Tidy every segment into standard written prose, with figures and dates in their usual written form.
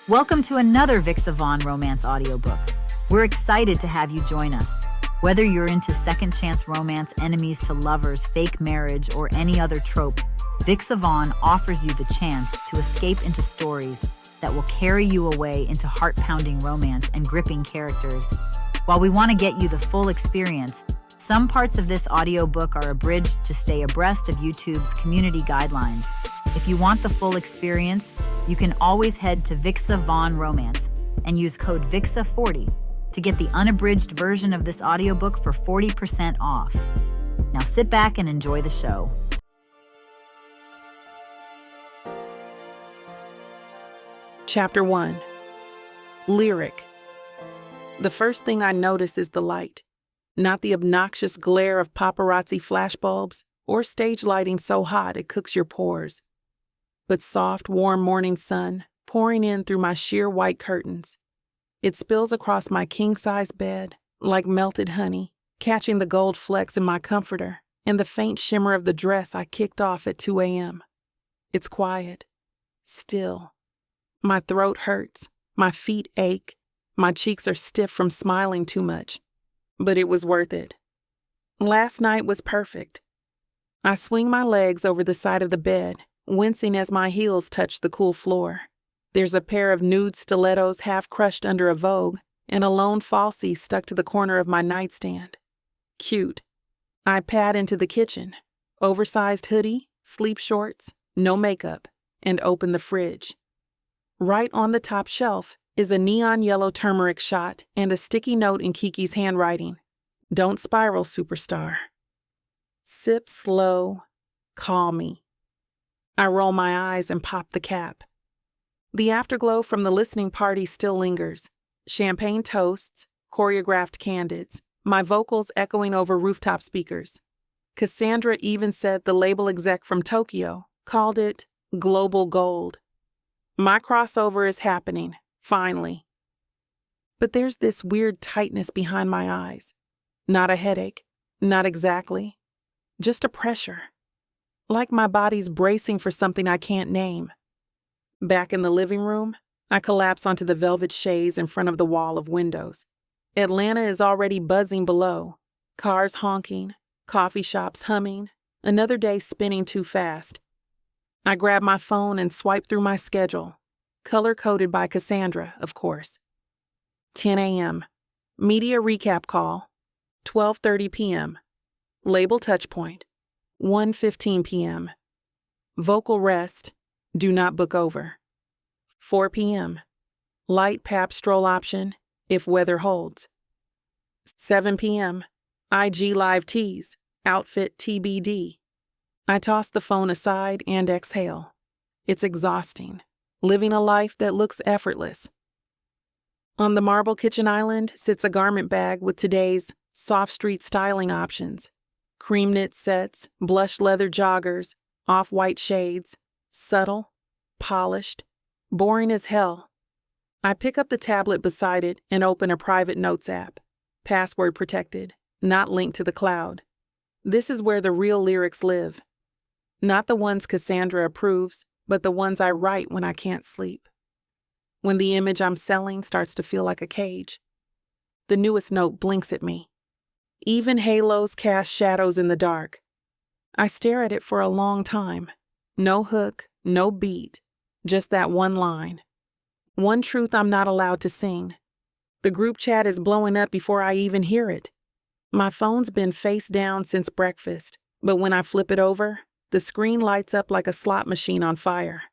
Welcome to another Vixa Vaughn romance audiobook. We're excited to have you join us. Whether you're into second chance romance, enemies to lovers, fake marriage, or any other trope, Vixa Vaughn offers you the chance to escape into stories that will carry you away into heart-pounding romance and gripping characters. While we want to get you the full experience, some parts of this audiobook are abridged to stay abreast of YouTube's community guidelines. If you want the full experience, you can always head to Vixa Vaughn Romance and use code VIXA40 to get the unabridged version of this audiobook for 40% off. Now sit back and enjoy the show. Chapter 1. Lyric. The first thing I notice is the light, not the obnoxious glare of paparazzi flashbulbs or stage lighting so hot it cooks your pores, but soft, warm morning sun pouring in through my sheer white curtains. It spills across my king-size bed like melted honey, catching the gold flecks in my comforter and the faint shimmer of the dress I kicked off at 2 a.m. It's quiet, still. My throat hurts, my feet ache, my cheeks are stiff from smiling too much, but it was worth it. Last night was perfect. I swing my legs over the side of the bed, wincing as my heels touch the cool floor. There's a pair of nude stilettos half crushed under a Vogue and a lone falsie stuck to the corner of my nightstand. Cute. I pad into the kitchen, oversized hoodie, sleep shorts, no makeup, and open the fridge. Right on the top shelf is a neon yellow turmeric shot and a sticky note in Kiki's handwriting. Don't spiral, superstar. Sip slow, call me. I roll my eyes and pop the cap. The afterglow from the listening party still lingers. Champagne toasts, choreographed candids, my vocals echoing over rooftop speakers. Cassandra even said the label exec from Tokyo called it global gold. My crossover is happening, finally. But there's this weird tightness behind my eyes. Not a headache, not exactly. Just a pressure. Like my body's bracing for something I can't name. Back in the living room, I collapse onto the velvet chaise in front of the wall of windows. Atlanta is already buzzing below. Cars honking, coffee shops humming, another day spinning too fast. I grab my phone and swipe through my schedule, color-coded by Cassandra, of course. 10 a.m. Media recap call. 12:30 p.m. Label touchpoint. 1:15 p.m. Vocal rest. Do not book over. 4 p.m. Light pap stroll option if weather holds. 7 p.m. IG live tease. Outfit TBD. I toss the phone aside and exhale. It's exhausting, living a life that looks effortless. On the marble kitchen island sits a garment bag with today's soft street styling options. Cream knit sets, blush leather joggers, off-white shades, subtle, polished, boring as hell. I pick up the tablet beside it and open a private notes app, password protected, not linked to the cloud. This is where the real lyrics live. Not the ones Cassandra approves, but the ones I write when I can't sleep. When the image I'm selling starts to feel like a cage. The newest note blinks at me. Even halos cast shadows in the dark. I stare at it for a long time. No hook, no beat, just that one line. One truth I'm not allowed to sing. The group chat is blowing up before I even hear it. My phone's been face down since breakfast, but when I flip it over, the screen lights up like a slot machine on fire.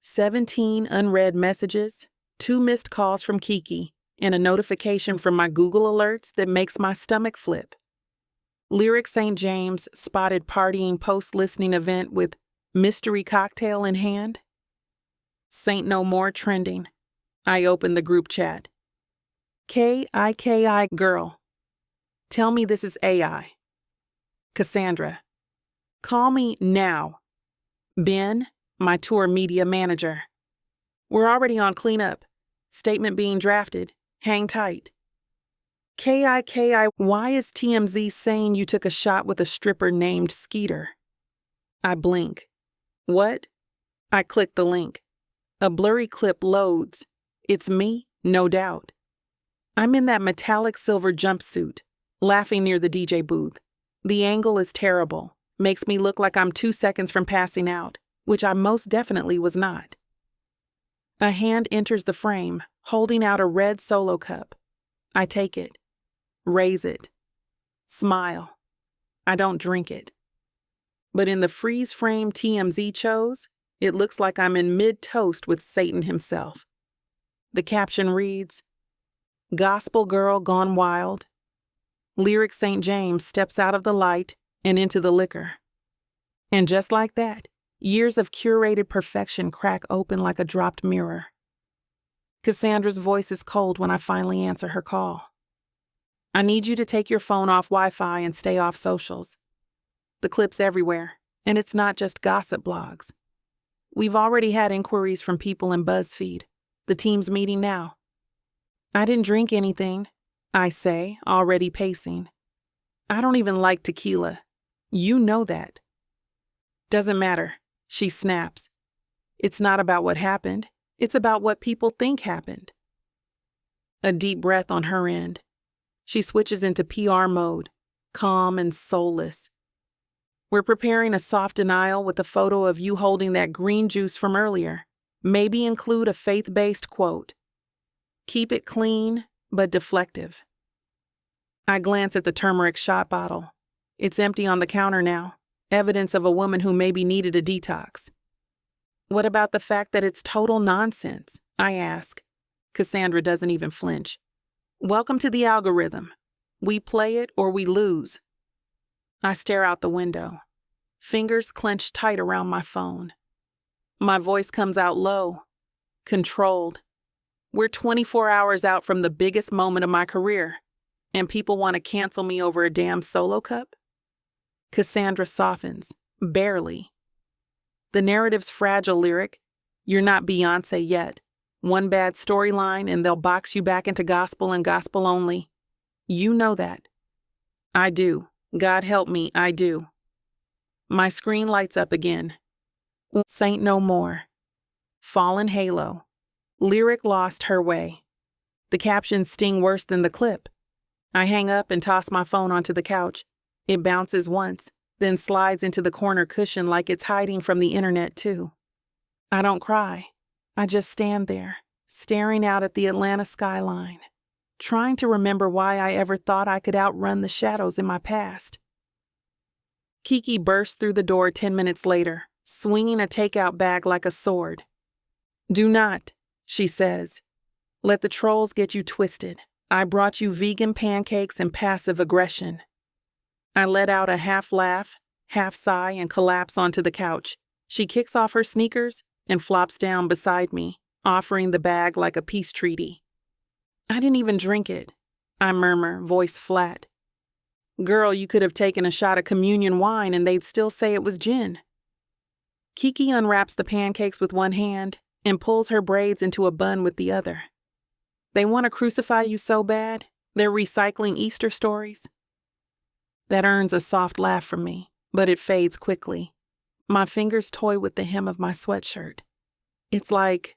17 unread messages, 2 missed calls from Kiki, and a notification from my Google alerts that makes my stomach flip. Lyric St. James spotted partying post-listening event with mystery cocktail in hand. Saint No More trending. I open the group chat. KIKI girl. Tell me this is AI. Cassandra. Call me now. Ben, my tour media manager. We're already on cleanup. Statement being drafted. Hang tight. KIKI, why is TMZ saying you took a shot with a stripper named Skeeter? I blink. What? I click the link. A blurry clip loads. It's me, no doubt. I'm in that metallic silver jumpsuit, laughing near the DJ booth. The angle is terrible, makes me look like I'm 2 seconds from passing out, which I most definitely was not. A hand enters the frame, holding out a red Solo cup. I take it, raise it, smile. I don't drink it. But in the freeze frame TMZ chose, it looks like I'm in mid-toast with Satan himself. The caption reads, "Gospel girl gone wild. Lyric St. James steps out of the light and into the liquor." And just like that, years of curated perfection crack open like a dropped mirror. Cassandra's voice is cold when I finally answer her call. "I need you to take your phone off Wi-Fi and stay off socials. The clip's everywhere, and it's not just gossip blogs. We've already had inquiries from people in BuzzFeed. The team's meeting now." "I didn't drink anything," I say, already pacing. "I don't even like tequila. You know that." "Doesn't matter," she snaps. "It's not about what happened. It's about what people think happened." A deep breath on her end. She switches into PR mode, calm and soulless. "We're preparing a soft denial with a photo of you holding that green juice from earlier. Maybe include a faith-based quote. Keep it clean, but deflective." I glance at the turmeric shot bottle. It's empty on the counter now, evidence of a woman who maybe needed a detox. "What about the fact that it's total nonsense?" I ask. Cassandra doesn't even flinch. "Welcome to the algorithm. We play it or we lose." I stare out the window, fingers clenched tight around my phone. My voice comes out low, controlled. We're 24 hours out from the biggest moment of my career, and people want to cancel me over a damn Solo cup? Cassandra softens, barely. "The narrative's fragile, Lyric. You're not Beyonce yet. One bad storyline and they'll box you back into gospel and gospel only. You know that." "I do. God help me, I do." My screen lights up again. Saint no more. Fallen halo. Lyric lost her way. The captions sting worse than the clip. I hang up and toss my phone onto the couch. It bounces once, then slides into the corner cushion like it's hiding from the internet too. I don't cry. I just stand there, staring out at the Atlanta skyline, trying to remember why I ever thought I could outrun the shadows in my past. Kiki bursts through the door 10 minutes later, swinging a takeout bag like a sword. "Do not," she says, "let the trolls get you twisted. I brought you vegan pancakes and passive aggression." I let out a half laugh, half sigh, and collapse onto the couch. She kicks off her sneakers and flops down beside me, offering the bag like a peace treaty. "I didn't even drink it," I murmur, voice flat. "Girl, you could have taken a shot of communion wine and they'd still say it was gin." Kiki unwraps the pancakes with one hand and pulls her braids into a bun with the other. "They want to crucify you so bad, they're recycling Easter stories." That earns a soft laugh from me, but it fades quickly. My fingers toy with the hem of my sweatshirt. It's like,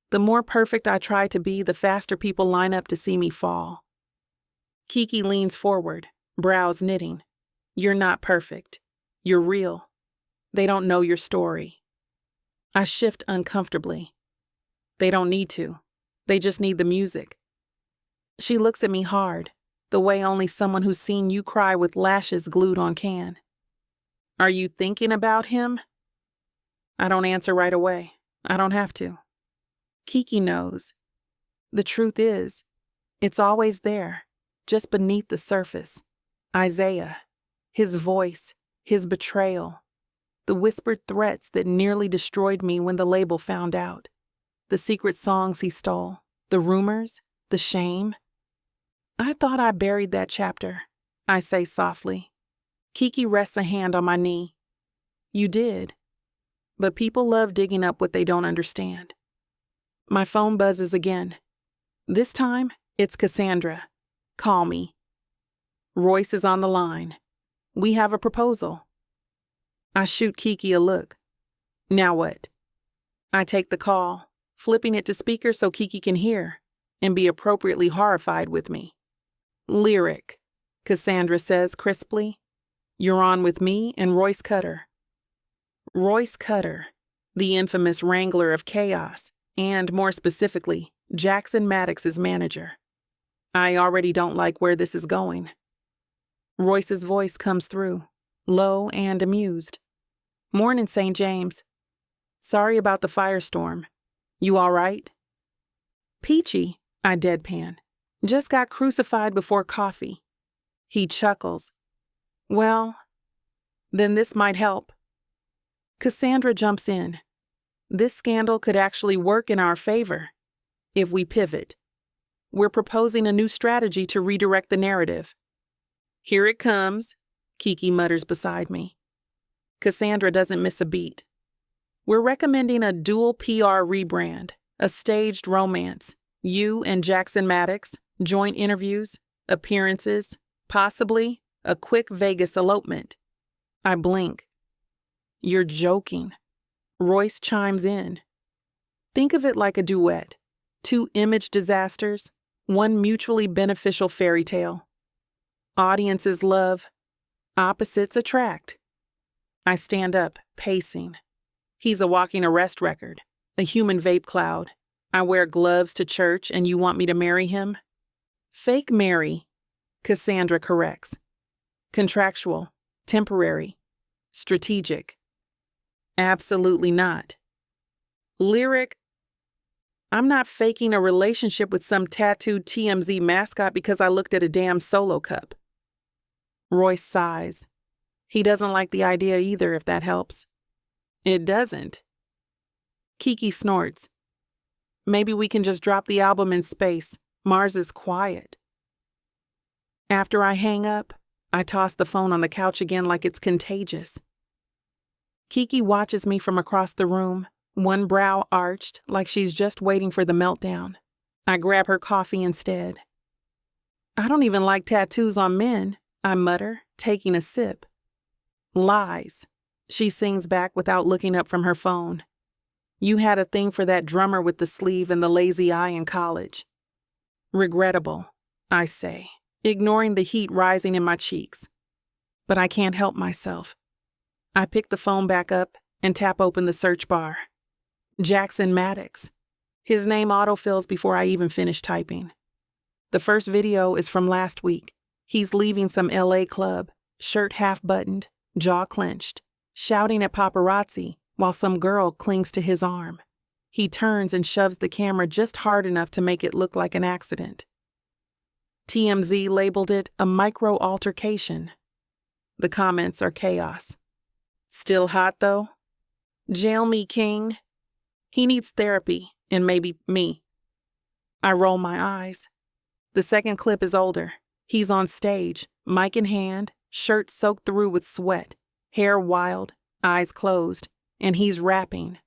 the more perfect I try to be, the faster people line up to see me fall. Kiki leans forward, brows knitting. "You're not perfect. You're real. They don't know your story." I shift uncomfortably. "They don't need to. They just need the music." She looks at me hard, the way only someone who's seen you cry with lashes glued on can. "Are you thinking about him?" I don't answer right away. I don't have to. Kiki knows. The truth is, it's always there, just beneath the surface. Isaiah, his voice, his betrayal, the whispered threats that nearly destroyed me when the label found out, the secret songs he stole, the rumors, the shame. "I thought I buried that chapter," I say softly. Kiki rests a hand on my knee. "You did. But people love digging up what they don't understand." My phone buzzes again. This time, it's Cassandra. "Call me." Royce is on the line. "We have a proposal." I shoot Kiki a look. "Now what?" I take the call, flipping it to speaker so Kiki can hear and be appropriately horrified with me. "Lyric," Cassandra says crisply. "You're on with me and Royce Cutter." Royce Cutter, the infamous wrangler of chaos, and more specifically, Jackson Maddox's manager. I already don't like where this is going. Royce's voice comes through, low and amused. "Morning, St. James. Sorry about the firestorm. You all right?" "Peachy," I deadpan. "Just got crucified before coffee." He chuckles. "Well, then this might help." Cassandra jumps in. This scandal could actually work in our favor if we pivot. We're proposing a new strategy to redirect the narrative. "Here it comes," Kiki mutters beside me. Cassandra doesn't miss a beat. "We're recommending a dual PR rebrand, a staged romance, you and Jackson Maddox, joint interviews, appearances, possibly a quick Vegas elopement." I blink. "You're joking." Royce chimes in. "Think of it like a duet. 2 image disasters, 1 mutually beneficial fairy tale. Audiences love, opposites attract." I stand up, pacing. He's a walking arrest record, a human vape cloud. I wear gloves to church and you want me to marry him? "Fake marry," Cassandra corrects. "Contractual, temporary, strategic." Absolutely not. "Lyric, I'm not faking a relationship with some tattooed TMZ mascot because I looked at a damn Solo cup." Royce sighs. He doesn't like the idea either, if that helps. "It doesn't." Kiki snorts. "Maybe we can just drop the album in space. Mars is quiet." After I hang up, I toss the phone on the couch again like it's contagious. Kiki watches me from across the room, one brow arched like she's just waiting for the meltdown. I grab her coffee instead. "I don't even like tattoos on men," I mutter, taking a sip. "Lies," she sings back without looking up from her phone. "You had a thing for that drummer with the sleeve and the lazy eye in college." "Regrettable," I say, ignoring the heat rising in my cheeks. But I can't help myself. I pick the phone back up and tap open the search bar. Jackson Maddox. His name autofills before I even finish typing. The first video is from last week. He's leaving some LA club, shirt half buttoned, jaw clenched, shouting at paparazzi while some girl clings to his arm. He turns and shoves the camera just hard enough to make it look like an accident. TMZ labeled it a micro altercation. The comments are chaos. "Still hot though? Jail me, king. He needs therapy and maybe me." I roll my eyes. The second clip is older. He's on stage, mic in hand, shirt soaked through with sweat, hair wild, eyes closed, and he's rapping.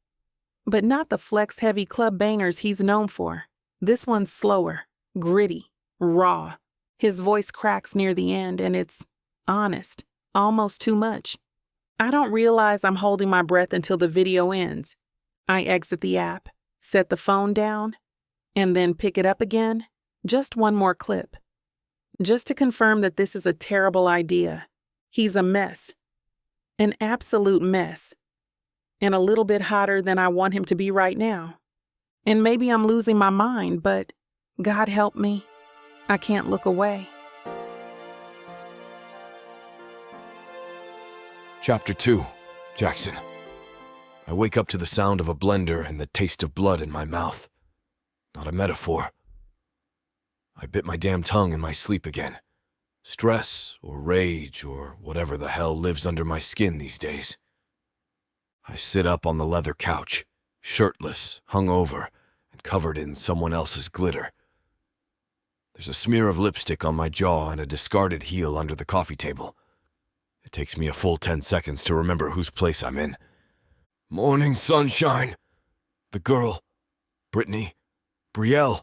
But not the flex-heavy club bangers he's known for. This one's slower, gritty, raw. His voice cracks near the end and it's honest, almost too much. I don't realize I'm holding my breath until the video ends. I exit the app, set the phone down, and then pick it up again. Just one more clip. Just to confirm that this is a terrible idea. He's a mess. An absolute mess. And a little bit hotter than I want him to be right now. And maybe I'm losing my mind, but God help me, I can't look away. Chapter 2. Jackson. I wake up to the sound of a blender and the taste of blood in my mouth. Not a metaphor. I bit my damn tongue in my sleep again. Stress or rage or whatever the hell lives under my skin these days. I sit up on the leather couch, shirtless, hungover, and covered in someone else's glitter. There's a smear of lipstick on my jaw and a discarded heel under the coffee table. It takes me a full 10 seconds to remember whose place I'm in. Morning, sunshine. The girl, Brittany, Brielle,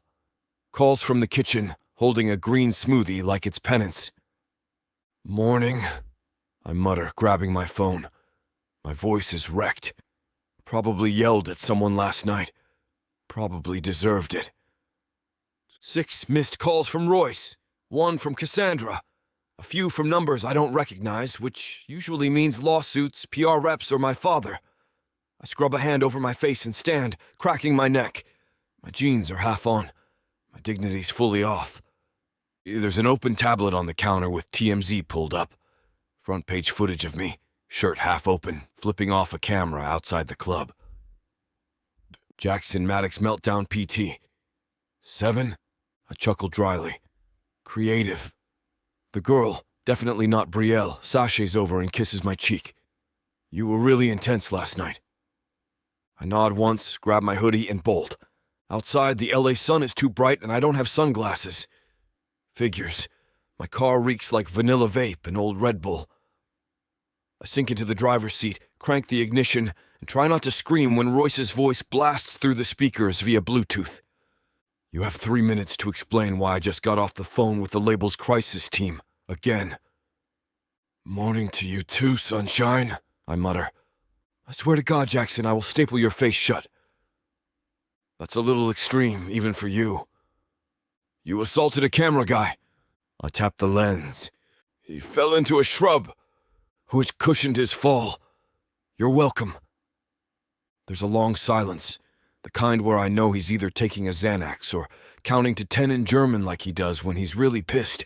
calls from the kitchen, holding a green smoothie like it's penance. Morning, I mutter, grabbing my phone. My voice is wrecked. Probably yelled at someone last night. Probably deserved it. 6 missed calls from Royce, 1 from Cassandra, a few from numbers I don't recognize, which usually means lawsuits, PR reps, or my father. I scrub a hand over my face and stand, cracking my neck. My jeans are half on. My dignity's fully off. There's an open tablet on the counter with TMZ pulled up. Front page footage of me, shirt half open, flipping off a camera outside the club. Jackson Maddox Meltdown PT. 7? I chuckle dryly. Creative. The girl, definitely not Brielle, sashays over and kisses my cheek. You were really intense last night. I nod once, grab my hoodie, and bolt. Outside, the LA sun is too bright and I don't have sunglasses. Figures. My car reeks like vanilla vape and old Red Bull. I sink into the driver's seat, crank the ignition, and try not to scream when Royce's voice blasts through the speakers via Bluetooth. You have 3 minutes to explain why I just got off the phone with the label's crisis team. Again. Morning to you too, sunshine, I mutter. I swear to God, Jackson, I will staple your face shut. That's a little extreme, even for you. You assaulted a camera guy. I tapped the lens. He fell into a shrub, which cushioned his fall. You're welcome. There's a long silence, the kind where I know he's either taking a Xanax or counting to 10 in German like he does when he's really pissed.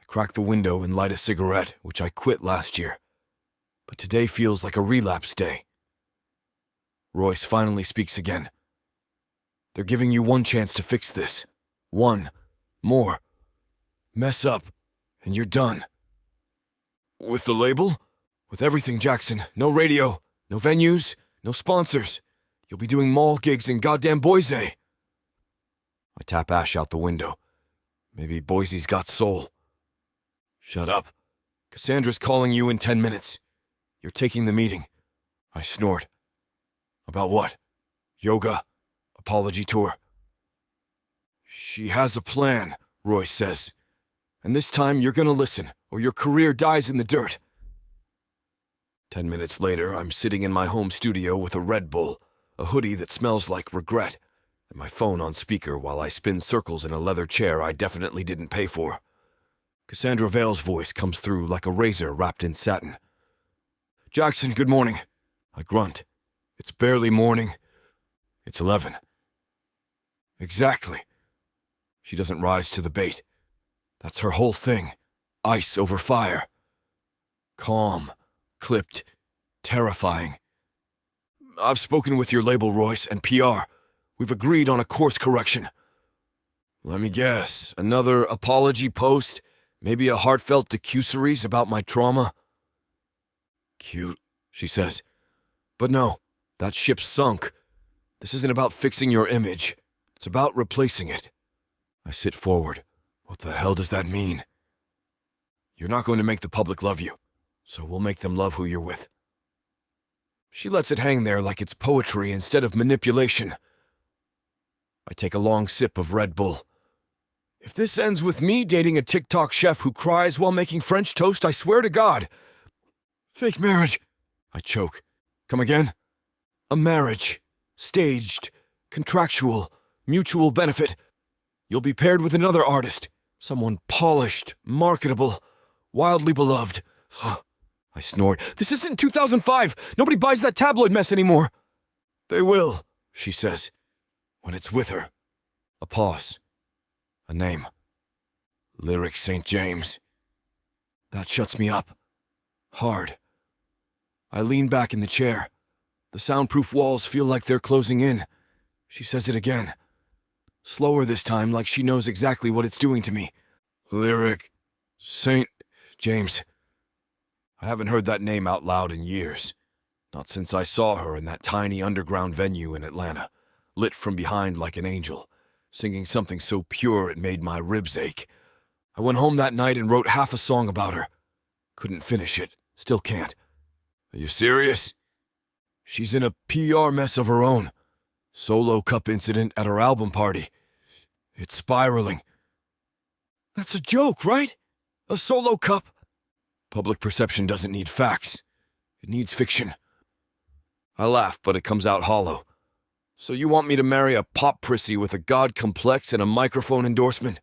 I crack the window and light a cigarette, which I quit last year. But today feels like a relapse day. Royce finally speaks again. They're giving you 1 chance to fix this. 1 more. Mess up, and you're done. With the label? With everything, Jackson. No radio, no venues, no sponsors. You'll be doing mall gigs in goddamn Boise. I tap Ash out the window. Maybe Boise's got soul. Shut up. Cassandra's calling you in 10 minutes. You're taking the meeting. I snort. About what? Yoga? Apology tour? She has a plan, Royce says. And this time you're gonna listen, or your career dies in the dirt. 10 minutes later, I'm sitting in my home studio with a Red Bull, a hoodie that smells like regret, and my phone on speaker while I spin circles in a leather chair I definitely didn't pay for. Cassandra Vale's voice comes through like a razor wrapped in satin. Jackson, good morning. I grunt. It's barely morning. It's 11. Exactly. She doesn't rise to the bait. That's her whole thing. Ice over fire. Calm, clipped, terrifying. I've spoken with your label, Royce, and PR. We've agreed on a course correction. Let me guess, another apology post? Maybe a heartfelt decusaries about my trauma? Cute, she says. But no, that ship's sunk. This isn't about fixing your image. It's about replacing it. I sit forward. What the hell does that mean? You're not going to make the public love you, so we'll make them love who you're with. She lets it hang there like it's poetry instead of manipulation. I take a long sip of Red Bull. If this ends with me dating a TikTok chef who cries while making French toast, I swear to God. Fake marriage. I choke. Come again? A marriage. Staged. Contractual. Mutual benefit. You'll be paired with another artist. Someone polished, marketable, wildly beloved. I snort. This isn't 2005. Nobody buys that tabloid mess anymore. They will, she says, when it's with her. A pause. A name. Lyric St. James. That shuts me up. Hard. I lean back in the chair. The soundproof walls feel like they're closing in. She says it again. Slower this time, like she knows exactly what it's doing to me. Lyric St. James. I haven't heard that name out loud in years. Not since I saw her in that tiny underground venue in Atlanta, lit from behind like an angel, singing something so pure it made my ribs ache. I went home that night and wrote half a song about her. Couldn't finish it. Still can't. Are you serious? She's in a PR mess of her own. Solo cup incident at her album party. It's spiraling. That's a joke, right? A solo cup? Public perception doesn't need facts. It needs fiction. I laugh, but it comes out hollow. So you want me to marry a pop prissy with a god complex and a microphone endorsement?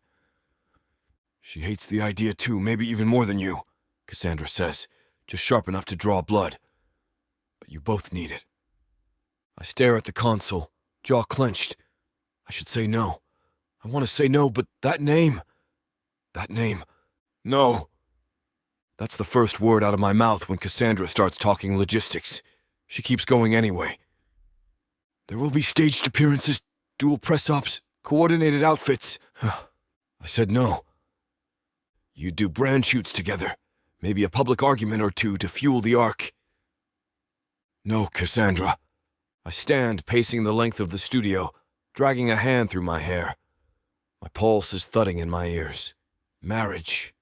She hates the idea too, maybe even more than you, Cassandra says, just sharp enough to draw blood. But you both need it. I stare at the console, jaw clenched. I should say no. I want to say no, but that name. No. That's the first word out of my mouth when Cassandra starts talking logistics. She keeps going anyway. There will be staged appearances, dual press-ops, coordinated outfits. I said no. You do brand shoots together, maybe a public argument or two to fuel the arc. No, Cassandra. I stand pacing the length of the studio, dragging a hand through my hair. My pulse is thudding in my ears. Marriage.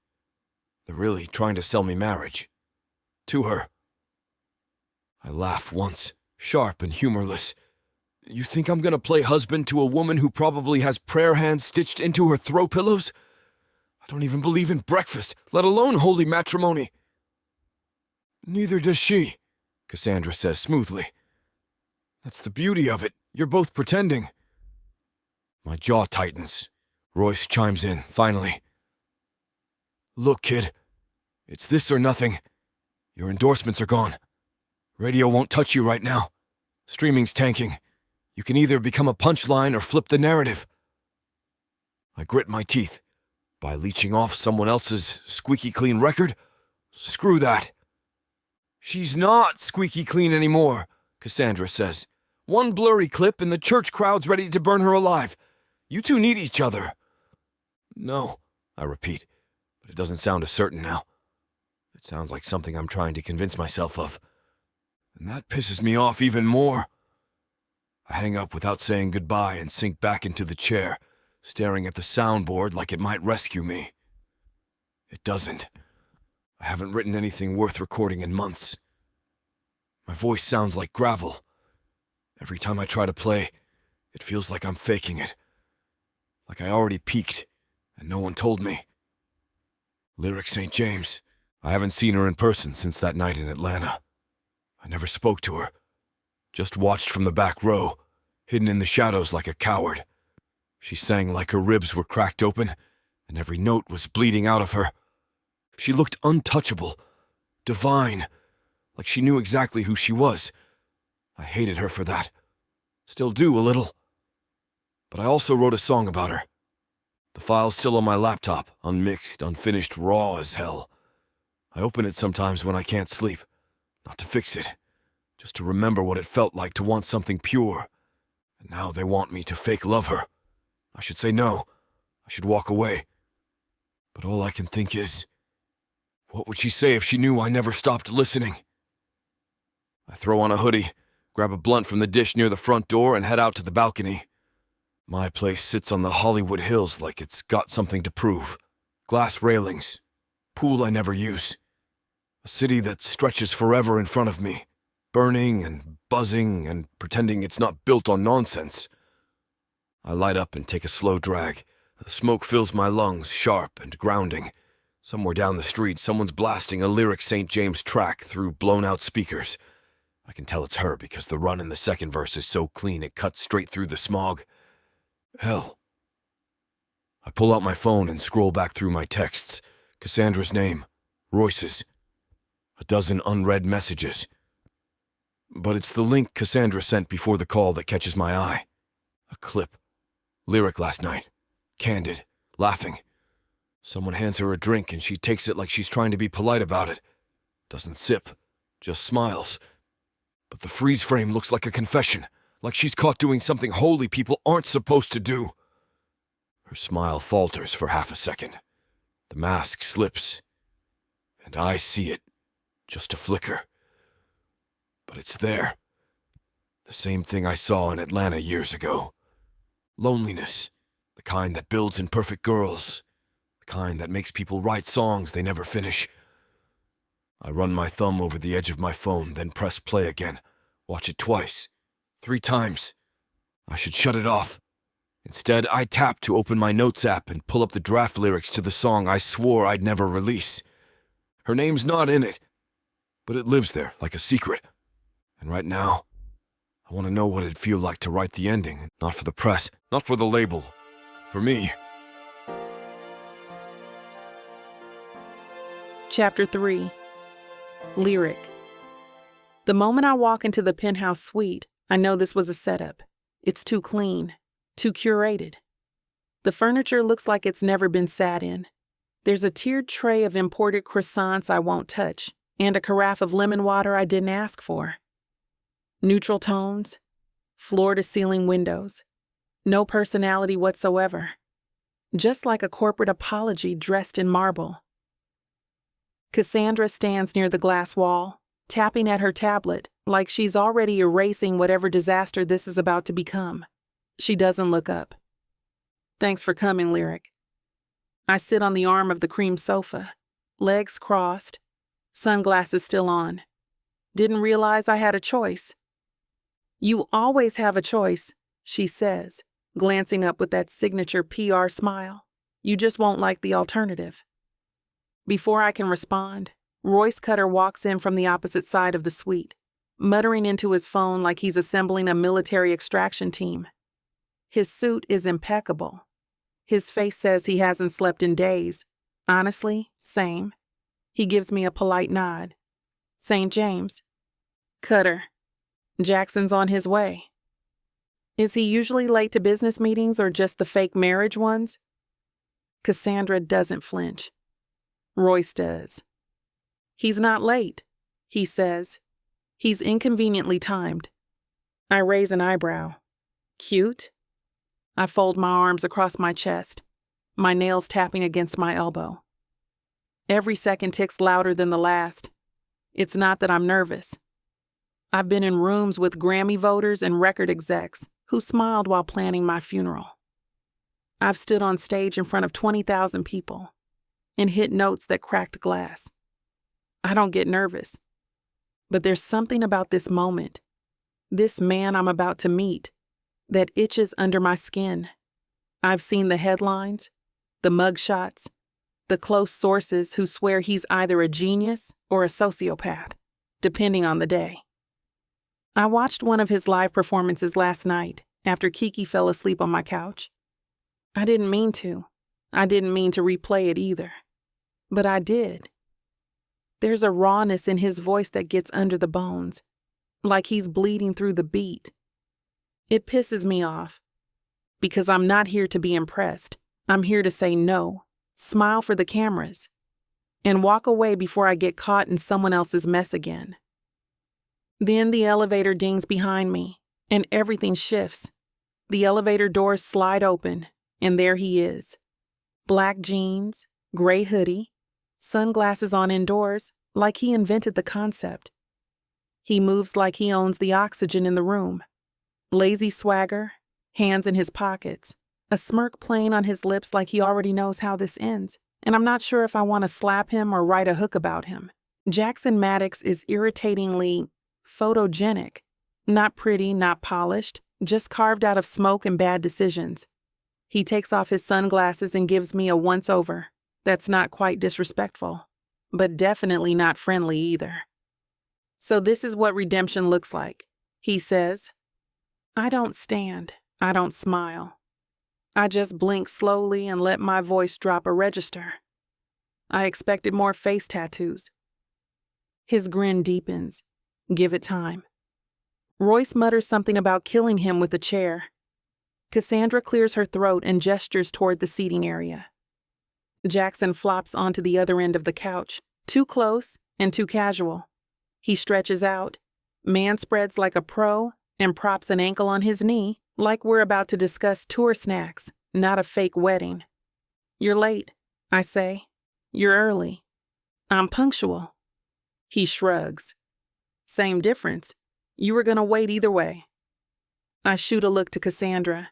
They're really trying to sell me marriage. To her. I laugh once, sharp and humorless. You think I'm gonna play husband to a woman who probably has prayer hands stitched into her throw pillows? I don't even believe in breakfast, let alone holy matrimony. Neither does she, Cassandra says smoothly. That's the beauty of it. You're both pretending. My jaw tightens. Royce chimes in, finally. Look, kid. It's this or nothing. Your endorsements are gone. Radio won't touch you right now. Streaming's tanking. You can either become a punchline or flip the narrative. I grit my teeth. By leeching off someone else's squeaky clean record? Screw that. She's not squeaky clean anymore, Cassandra says. One blurry clip and the church crowd's ready to burn her alive. You two need each other. No, I repeat, but it doesn't sound as certain now. It sounds like something I'm trying to convince myself of. And that pisses me off even more. I hang up without saying goodbye and sink back into the chair, staring at the soundboard like it might rescue me. It doesn't. I haven't written anything worth recording in months. My voice sounds like gravel. Every time I try to play, it feels like I'm faking it. Like I already peaked, and no one told me. Lyric St. James. I haven't seen her in person since that night in Atlanta. I never spoke to her. Just watched from the back row, hidden in the shadows like a coward. She sang like her ribs were cracked open, and every note was bleeding out of her. She looked untouchable, divine, like she knew exactly who she was. I hated her for that. Still do a little. But I also wrote a song about her. The file's still on my laptop, unmixed, unfinished, raw as hell. I open it sometimes when I can't sleep, not to fix it, just to remember what it felt like to want something pure. And now they want me to fake love her. I should say no. I should walk away. But all I can think is, what would she say if she knew I never stopped listening? I throw on a hoodie, grab a blunt from the dish near the front door, and head out to the balcony. My place sits on the Hollywood Hills like it's got something to prove. Glass railings. Pool I never use. A city that stretches forever in front of me, burning and buzzing and pretending it's not built on nonsense. I light up and take a slow drag. The smoke fills my lungs, sharp and grounding. Somewhere down the street, someone's blasting a Lyric St. James track through blown-out speakers. I can tell it's her because the run in the second verse is so clean it cuts straight through the smog. Hell. I pull out my phone and scroll back through my texts. Cassandra's name. Royce's. A dozen unread messages. But it's the link Cassandra sent before the call that catches my eye. A clip. Lyric last night. Candid. Laughing. Someone hands her a drink and she takes it like she's trying to be polite about it. Doesn't sip. Just smiles. But the freeze frame looks like a confession. Like she's caught doing something holy people aren't supposed to do. Her smile falters for half a second. The mask slips. And I see it. Just a flicker. But it's there. The same thing I saw in Atlanta years ago. Loneliness. The kind that builds imperfect girls. The kind that makes people write songs they never finish. I run my thumb over the edge of my phone, then press play again. Watch it twice. 3 times. I should shut it off. Instead, I tap to open my notes app and pull up the draft lyrics to the song I swore I'd never release. Her name's not in it, but it lives there like a secret. And right now, I want to know what it'd feel like to write the ending, not for the press, not for the label, for me. Chapter 3. Lyric. The moment I walk into the penthouse suite, I know this was a setup. It's too clean, too curated. The furniture looks like it's never been sat in. There's a tiered tray of imported croissants I won't touch, and a carafe of lemon water I didn't ask for. Neutral tones, floor-to-ceiling windows, no personality whatsoever. Just like a corporate apology dressed in marble. Cassandra stands near the glass wall, tapping at her tablet like she's already erasing whatever disaster this is about to become. She doesn't look up. Thanks for coming, Lyric. I sit on the arm of the cream sofa, legs crossed, sunglasses still on. Didn't realize I had a choice. You always have a choice, she says, glancing up with that signature PR smile. You just won't like the alternative. Before I can respond, Royce Cutter walks in from the opposite side of the suite, muttering into his phone like he's assembling a military extraction team. His suit is impeccable. His face says he hasn't slept in days. Honestly, same. He gives me a polite nod. St. James. Cutter. Jackson's on his way. Is he usually late to business meetings or just the fake marriage ones? Cassandra doesn't flinch. Royce does. He's not late, he says. He's inconveniently timed. I raise an eyebrow. Cute? I fold my arms across my chest, my nails tapping against my elbow. Every second ticks louder than the last. It's not that I'm nervous. I've been in rooms with Grammy voters and record execs who smiled while planning my funeral. I've stood on stage in front of 20,000 people and hit notes that cracked glass. I don't get nervous. But there's something about this moment, this man I'm about to meet, that itches under my skin. I've seen the headlines, the mugshots, the close sources who swear he's either a genius or a sociopath, depending on the day. I watched one of his live performances last night after Kiki fell asleep on my couch. I didn't mean to. I didn't mean to replay it either. But I did. There's a rawness in his voice that gets under the bones, like he's bleeding through the beat. It pisses me off, because I'm not here to be impressed. I'm here to say no, smile for the cameras, and walk away before I get caught in someone else's mess again. Then the elevator dings behind me, and everything shifts. The elevator doors slide open, and there he is. Black jeans, gray hoodie, sunglasses on indoors, like he invented the concept. He moves like he owns the oxygen in the room. Lazy swagger, hands in his pockets, a smirk playing on his lips like he already knows how this ends, and I'm not sure if I want to slap him or write a hook about him. Jackson Maddox is irritatingly photogenic. Not pretty, not polished, just carved out of smoke and bad decisions. He takes off his sunglasses and gives me a once-over. That's not quite disrespectful, but definitely not friendly either. So this is what redemption looks like, he says. I don't stand. I don't smile. I just blink slowly and let my voice drop a register. I expected more face tattoos. His grin deepens. Give it time. Royce mutters something about killing him with a chair. Cassandra clears her throat and gestures toward the seating area. Jackson flops onto the other end of the couch, too close and too casual. He stretches out, man spreads like a pro, and props an ankle on his knee like we're about to discuss tour snacks, not a fake wedding. You're late, I say. You're early. I'm punctual. He shrugs. Same difference. You were gonna wait either way. I shoot a look to Cassandra.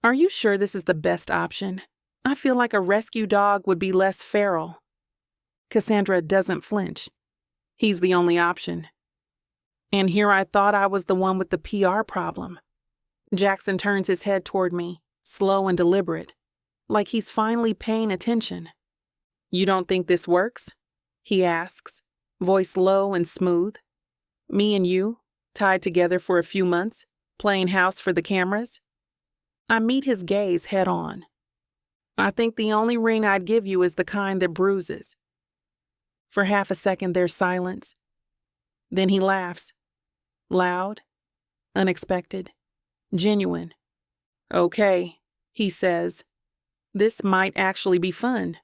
Are you sure this is the best option? I feel like a rescue dog would be less feral. Cassandra doesn't flinch. He's the only option. And here I thought I was the one with the PR problem. Jackson turns his head toward me, slow and deliberate, like he's finally paying attention. You don't think this works? He asks, voice low and smooth. Me and you, tied together for a few months, playing house for the cameras? I meet his gaze head on. I think the only ring I'd give you is the kind that bruises. For half a second, there's silence. Then he laughs. Loud, unexpected, genuine. Okay, he says. This might actually be fun.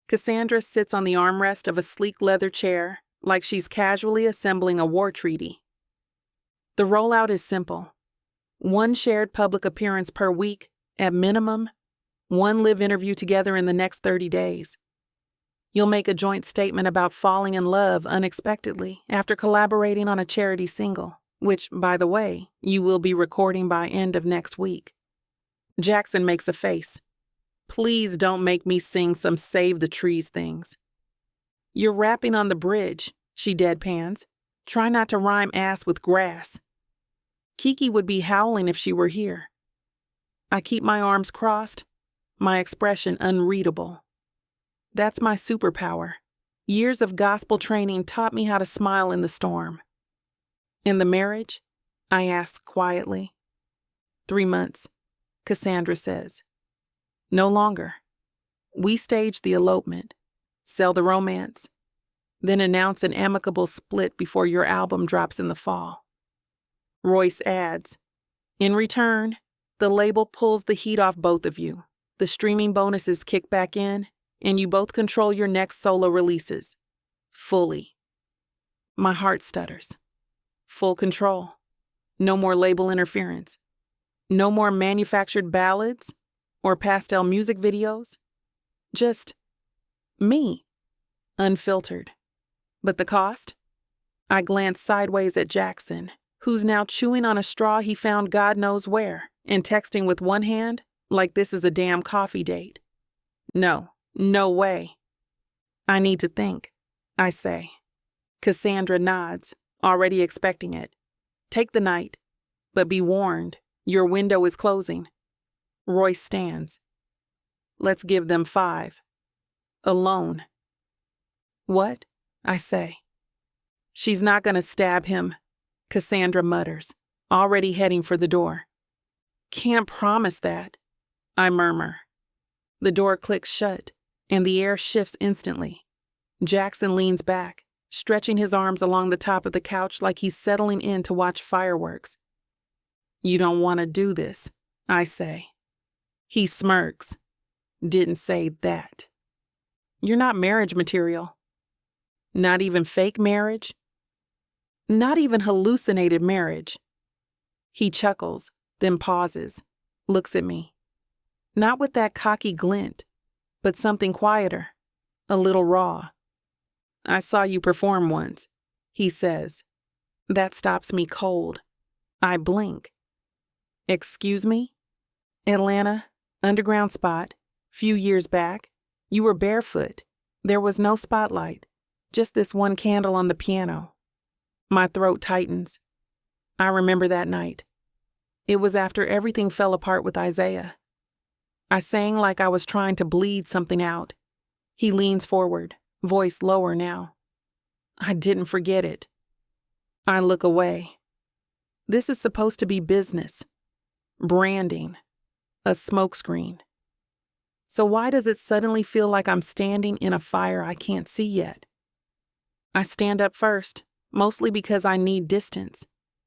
Cassandra sits on the armrest of a sleek leather chair like she's casually assembling a war treaty. The rollout is simple. 1 shared public appearance per week, at minimum, 1 live interview together in the next 30 days. You'll make a joint statement about falling in love unexpectedly after collaborating on a charity single, which, by the way, you will be recording by end of next week. Jackson makes a face. Please don't make me sing some Save the Trees things. You're rapping on the bridge, she deadpans. Try not to rhyme ass with grass. Kiki would be howling if she were here. I keep my arms crossed, my expression unreadable. That's my superpower. Years of gospel training taught me how to smile in the storm. In the marriage? I ask quietly. 3 months, Cassandra says. No longer. We stage the elopement, sell the romance, then announce an amicable split before your album drops in the fall. Royce adds, in return, the label pulls the heat off both of you. The streaming bonuses kick back in, and you both control your next solo releases. Fully. My heart stutters. Full control. No more label interference. No more manufactured ballads or pastel music videos. Just me. Unfiltered. But the cost? I glance sideways at Jackson, who's now chewing on a straw he found God knows where, and texting with one hand like this is a damn coffee date. No way. I need to think, I say. Cassandra nods, already expecting it. Take the night, but be warned, your window is closing. Royce stands. Let's give them 5. Alone. What? I say. She's not gonna stab him, Cassandra mutters, already heading for the door. Can't promise that, I murmur. The door clicks shut, and the air shifts instantly. Jackson leans back, stretching his arms along the top of the couch like he's settling in to watch fireworks. You don't want to do this, I say. He smirks. Didn't say that. You're not marriage material. Not even fake marriage. Not even hallucinated marriage. He chuckles, then pauses, looks at me. Not with that cocky glint, but something quieter, a little raw. I saw you perform once, he says. That stops me cold. I blink. Excuse me? Atlanta, underground spot, few years back. You were barefoot. There was no spotlight, just this one candle on the piano. My throat tightens. I remember that night. It was after everything fell apart with Isaiah. I sang like I was trying to bleed something out. He leans forward, voice lower now. I didn't forget it. I look away. This is supposed to be business. Branding. A smokescreen. So why does it suddenly feel like I'm standing in a fire I can't see yet? I stand up first, mostly because I need distance.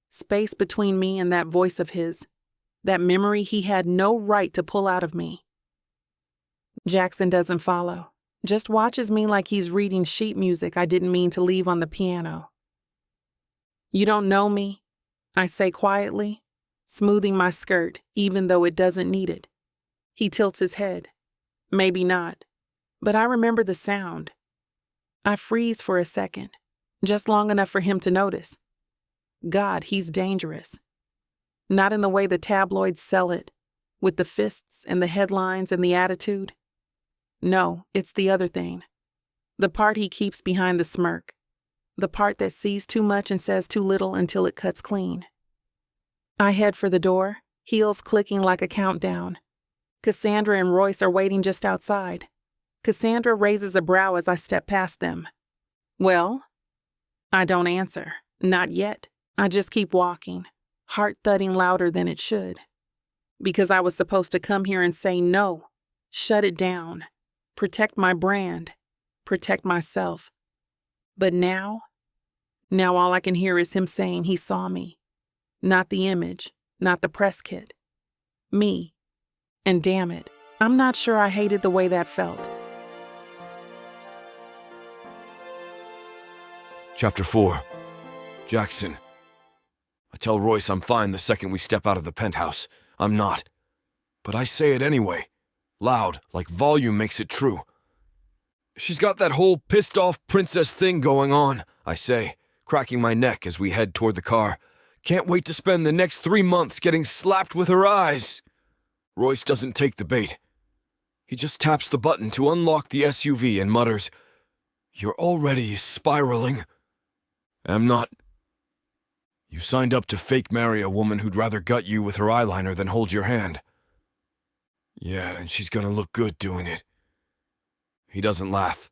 Space between me and that voice of his. That memory he had no right to pull out of me. Jackson doesn't follow, just watches me like he's reading sheet music I didn't mean to leave on the piano. You don't know me, I say quietly, smoothing my skirt even though it doesn't need it. He tilts his head. Maybe not, but I remember the sound. I freeze for a second, just long enough for him to notice. God, he's dangerous. Not in the way the tabloids sell it, with the fists and the headlines and the attitude. No, it's the other thing. The part he keeps behind the smirk. The part that sees too much and says too little until it cuts clean. I head for the door, heels clicking like a countdown. Cassandra and Royce are waiting just outside. Cassandra raises a brow as I step past them. Well? I don't answer. Not yet. I just keep walking, heart thudding louder than it should. Because I was supposed to come here and say no, shut it down, protect my brand, protect myself. But now all I can hear is him saying he saw me. Not the image, not the press kit. Me. And damn it, I'm not sure I hated the way that felt. Chapter 4. Jackson. I tell Royce I'm fine the second we step out of the penthouse. I'm not. But I say it anyway. Loud, like volume makes it true. She's got that whole pissed-off princess thing going on, I say, cracking my neck as we head toward the car. Can't wait to spend the next 3 months getting slapped with her eyes. Royce doesn't take the bait. He just taps the button to unlock the SUV and mutters, "You're already spiraling." I'm not. You signed up to fake marry a woman who'd rather gut you with her eyeliner than hold your hand. Yeah, and she's gonna look good doing it. He doesn't laugh.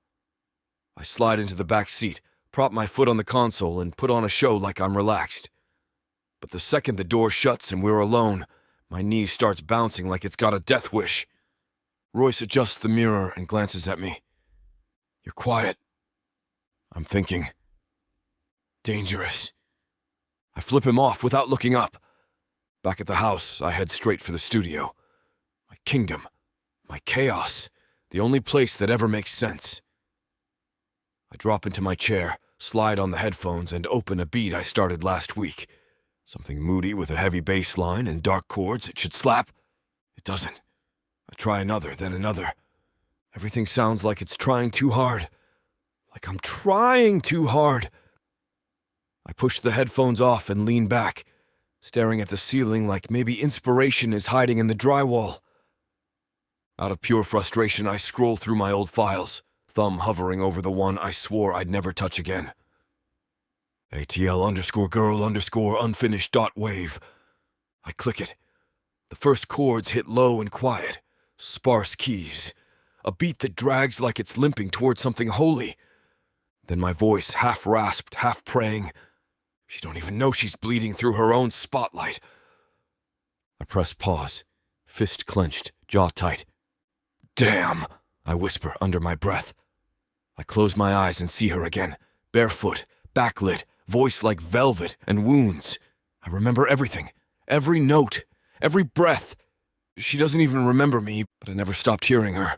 I slide into the back seat, prop my foot on the console, and put on a show like I'm relaxed. But the second the door shuts and we're alone, my knee starts bouncing like it's got a death wish. Royce adjusts the mirror and glances at me. You're quiet. I'm thinking. Dangerous. I flip him off without looking up. Back at the house, I head straight for the studio. My kingdom. My chaos. The only place that ever makes sense. I drop into my chair, slide on the headphones, and open a beat I started last week. Something moody with a heavy bass line and dark chords it should slap. It doesn't. I try another, then another. Everything sounds like it's trying too hard. Like I'm trying too hard. I push the headphones off and lean back, staring at the ceiling like maybe inspiration is hiding in the drywall. Out of pure frustration, I scroll through my old files, thumb hovering over the one I swore I'd never touch again. ATL_girl_unfinished.wave. I click it. The first chords hit low and quiet, sparse keys, a beat that drags like it's limping toward something holy. Then my voice, half rasped, half praying. She don't even know she's bleeding through her own spotlight. I press pause, fist clenched, jaw tight. Damn, I whisper under my breath. I close my eyes and see her again, barefoot, backlit, voice like velvet, and wounds. I remember everything, every note, every breath. She doesn't even remember me, but I never stopped hearing her.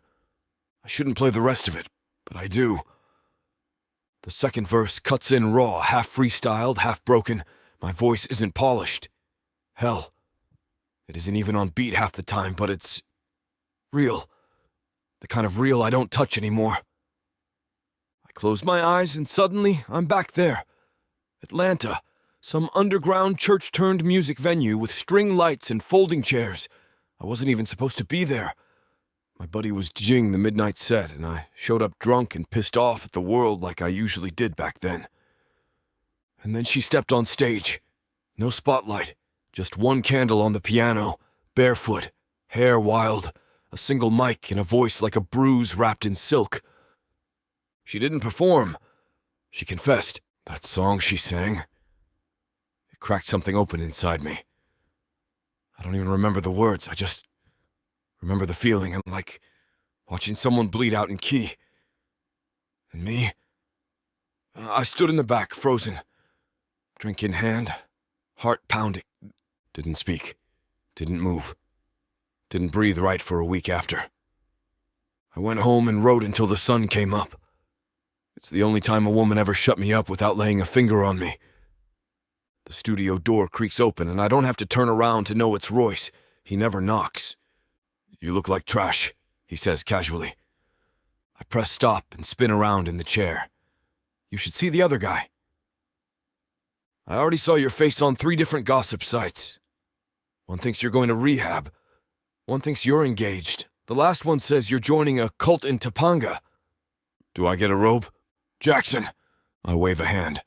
I shouldn't play the rest of it, but I do. The second verse cuts in raw, half freestyled, half broken. My voice isn't polished. Hell, it isn't even on beat half the time, but it's real. The kind of real I don't touch anymore. I close my eyes and suddenly I'm back there. Atlanta, some underground church-turned music venue with string lights and folding chairs. I wasn't even supposed to be there. My buddy was DJing the midnight set, and I showed up drunk and pissed off at the world like I usually did back then. And then she stepped on stage. No spotlight, just one candle on the piano, barefoot, hair wild, a single mic and a voice like a bruise wrapped in silk. She didn't perform. She confessed. That song she sang, it cracked something open inside me. I don't even remember the words. I just remember the feeling. I'm like watching someone bleed out in key. And me? I stood in the back, frozen, drink in hand, heart pounding. Didn't speak, didn't move, didn't breathe right for a week after. I went home and wrote until the sun came up. It's the only time a woman ever shut me up without laying a finger on me. The studio door creaks open and I don't have to turn around to know it's Royce. He never knocks. You look like trash, he says casually. I press stop and spin around in the chair. You should see the other guy. I already saw your face on 3 different gossip sites. One thinks you're going to rehab. One thinks you're engaged. The last one says you're joining a cult in Topanga. Do I get a robe? Jackson! I wave a hand.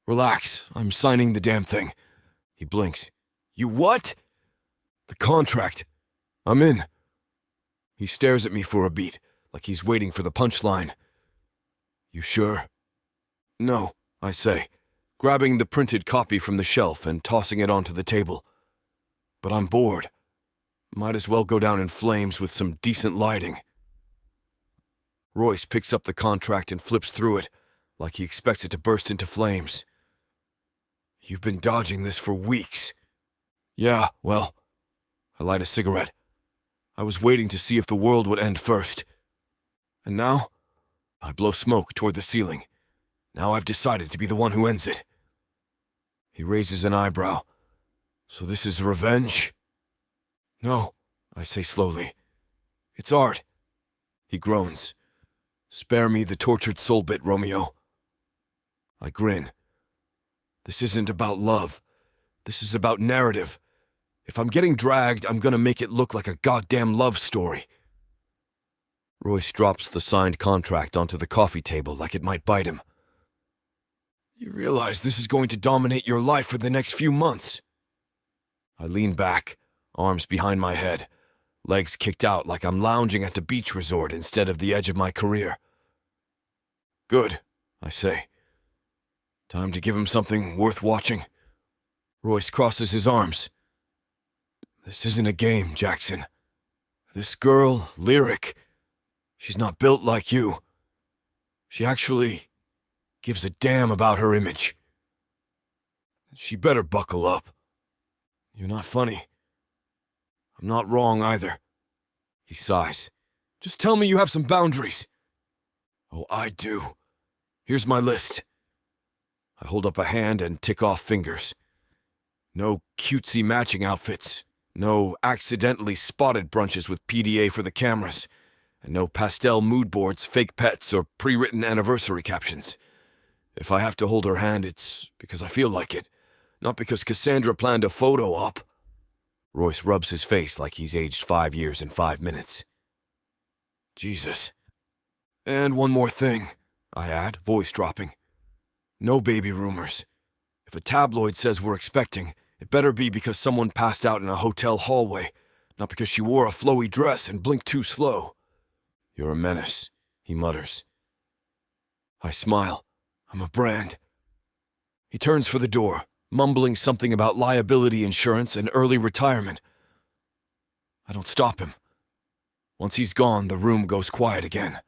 Relax, I'm signing the damn thing. He blinks. You what? The contract. I'm in. He stares at me for a beat, like he's waiting for the punchline. You sure? No, I say, grabbing the printed copy from the shelf and tossing it onto the table. But I'm bored. Might as well go down in flames with some decent lighting. Royce picks up the contract and flips through it, like he expects it to burst into flames. You've been dodging this for weeks. Yeah, well, I light a cigarette. I was waiting to see if the world would end first. And now, I blow smoke toward the ceiling. Now I've decided to be the one who ends it. He raises an eyebrow. So this is revenge? No, I say slowly. It's art. He groans. Spare me the tortured soul bit, Romeo. I grin. This isn't about love. This is about narrative. If I'm getting dragged, I'm gonna make it look like a goddamn love story. Royce drops the signed contract onto the coffee table like it might bite him. You realize this is going to dominate your life for the next few months. I lean back, arms behind my head, legs kicked out like I'm lounging at a beach resort instead of the edge of my career. Good, I say. Time to give him something worth watching. Royce crosses his arms. This isn't a game, Jackson. This girl, Lyric, she's not built like you. She actually gives a damn about her image. She better buckle up. You're not funny. I'm not wrong either. He sighs. Just tell me you have some boundaries. Oh, I do. Here's my list. I hold up a hand and tick off fingers. No cutesy matching outfits. No accidentally spotted brunches with PDA for the cameras. And no pastel mood boards, fake pets, or pre-written anniversary captions. If I have to hold her hand, it's because I feel like it. Not because Cassandra planned a photo op. Royce rubs his face like he's aged 5 years in 5 minutes. Jesus. And one more thing, I add, voice dropping. No baby rumors. If a tabloid says we're expecting, it better be because someone passed out in a hotel hallway, not because she wore a flowy dress and blinked too slow. You're a menace, he mutters. I smile. I'm a brand. He turns for the door, mumbling something about liability insurance and early retirement. I don't stop him. Once he's gone, the room goes quiet again.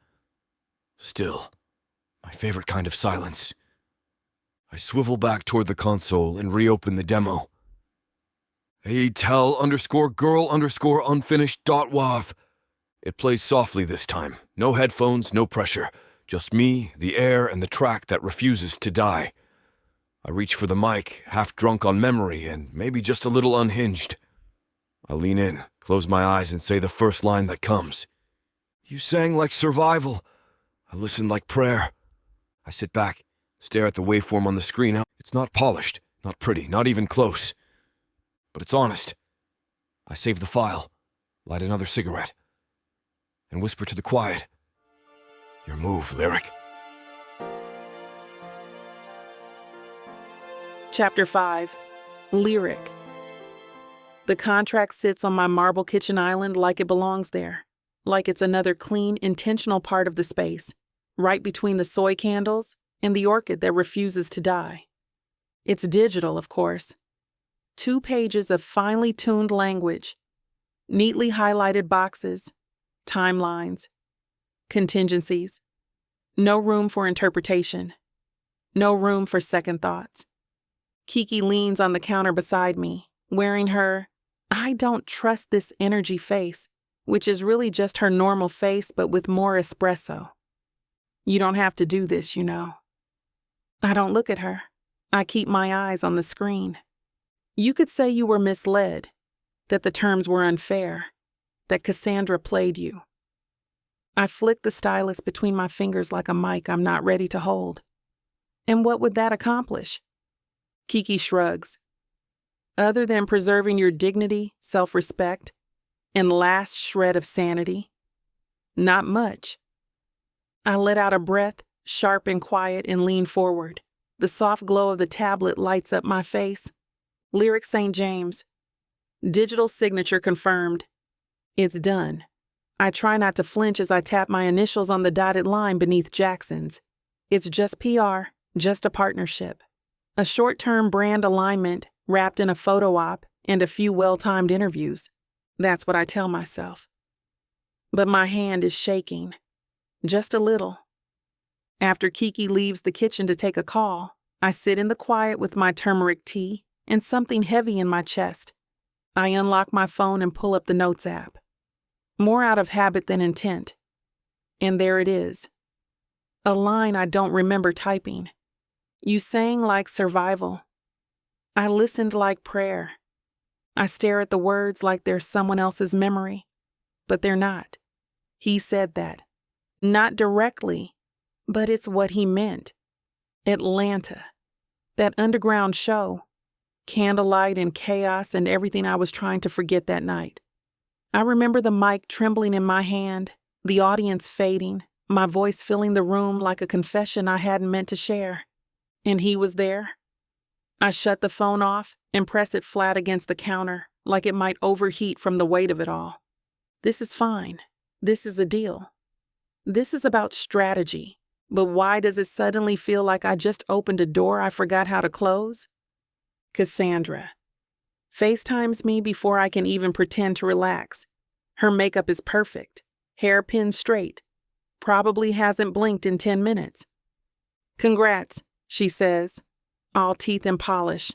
Still, my favorite kind of silence. I swivel back toward the console and reopen the demo. ATEL_girl_unfinished.wav. It plays softly this time. No headphones, no pressure. Just me, the air, and the track that refuses to die. I reach for the mic, half drunk on memory and maybe just a little unhinged. I lean in, close my eyes, and say the first line that comes. You sang like survival. I listened like prayer. I sit back, stare at the waveform on the screen. It's not polished, not pretty, not even close. But it's honest. I save the file, light another cigarette, and whisper to the quiet. Your move, Lyric. Chapter 5. Lyric. The contract sits on my marble kitchen island like it belongs there, like it's another clean, intentional part of the space, right between the soy candles and the orchid that refuses to die. It's digital, of course. 2 pages of finely tuned language, neatly highlighted boxes, timelines, contingencies. No room for interpretation. No room for second thoughts. Kiki leans on the counter beside me, wearing her I don't trust this energy face, which is really just her normal face but with more espresso. You don't have to do this, you know. I don't look at her. I keep my eyes on the screen. You could say you were misled, that the terms were unfair, that Cassandra played you. I flick the stylus between my fingers like a mic I'm not ready to hold. And what would that accomplish? Kiki shrugs. Other than preserving your dignity, self-respect, and last shred of sanity, not much. I let out a breath, sharp and quiet, and lean forward. The soft glow of the tablet lights up my face. Lyric St. James. Digital signature confirmed. It's done. I try not to flinch as I tap my initials on the dotted line beneath Jackson's. It's just PR, just a partnership. A short-term brand alignment wrapped in a photo op and a few well-timed interviews. That's what I tell myself. But my hand is shaking. Just a little. After Kiki leaves the kitchen to take a call, I sit in the quiet with my turmeric tea and something heavy in my chest. I unlock my phone and pull up the Notes app. More out of habit than intent. And there it is. A line I don't remember typing. You sang like survival. I listened like prayer. I stare at the words like they're someone else's memory. But they're not. He said that. Not directly, but it's what he meant. Atlanta. That underground show. Candlelight and chaos and everything I was trying to forget that night. I remember the mic trembling in my hand, the audience fading, my voice filling the room like a confession I hadn't meant to share. And he was there. I shut the phone off and press it flat against the counter like it might overheat from the weight of it all. This is fine. This is a deal. This is about strategy. But why does it suddenly feel like I just opened a door I forgot how to close? Cassandra FaceTimes me before I can even pretend to relax. Her makeup is perfect, hair pinned straight, probably hasn't blinked in 10 minutes. Congrats, she says, all teeth and polish.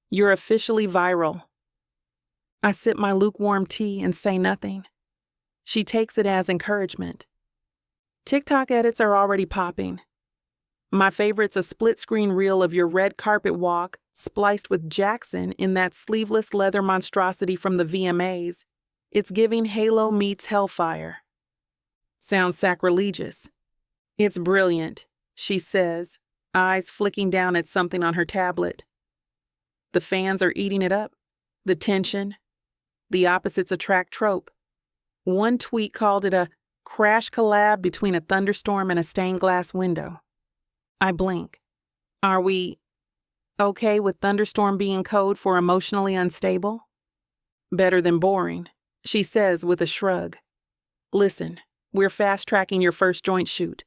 You're officially viral. I sip my lukewarm tea and say nothing. She takes it as encouragement. TikTok edits are already popping. My favorite's a split-screen reel of your red carpet walk spliced with Jackson in that sleeveless leather monstrosity from the VMAs. It's giving Halo meets Hellfire. Sounds sacrilegious. It's brilliant, she says, eyes flicking down at something on her tablet. The fans are eating it up. The tension. The opposites attract trope. One tweet called it a crash collab between a thunderstorm and a stained glass window. I blink. Are we okay with thunderstorm being code for emotionally unstable? Better than boring, she says with a shrug. Listen, we're fast-tracking your first joint shoot.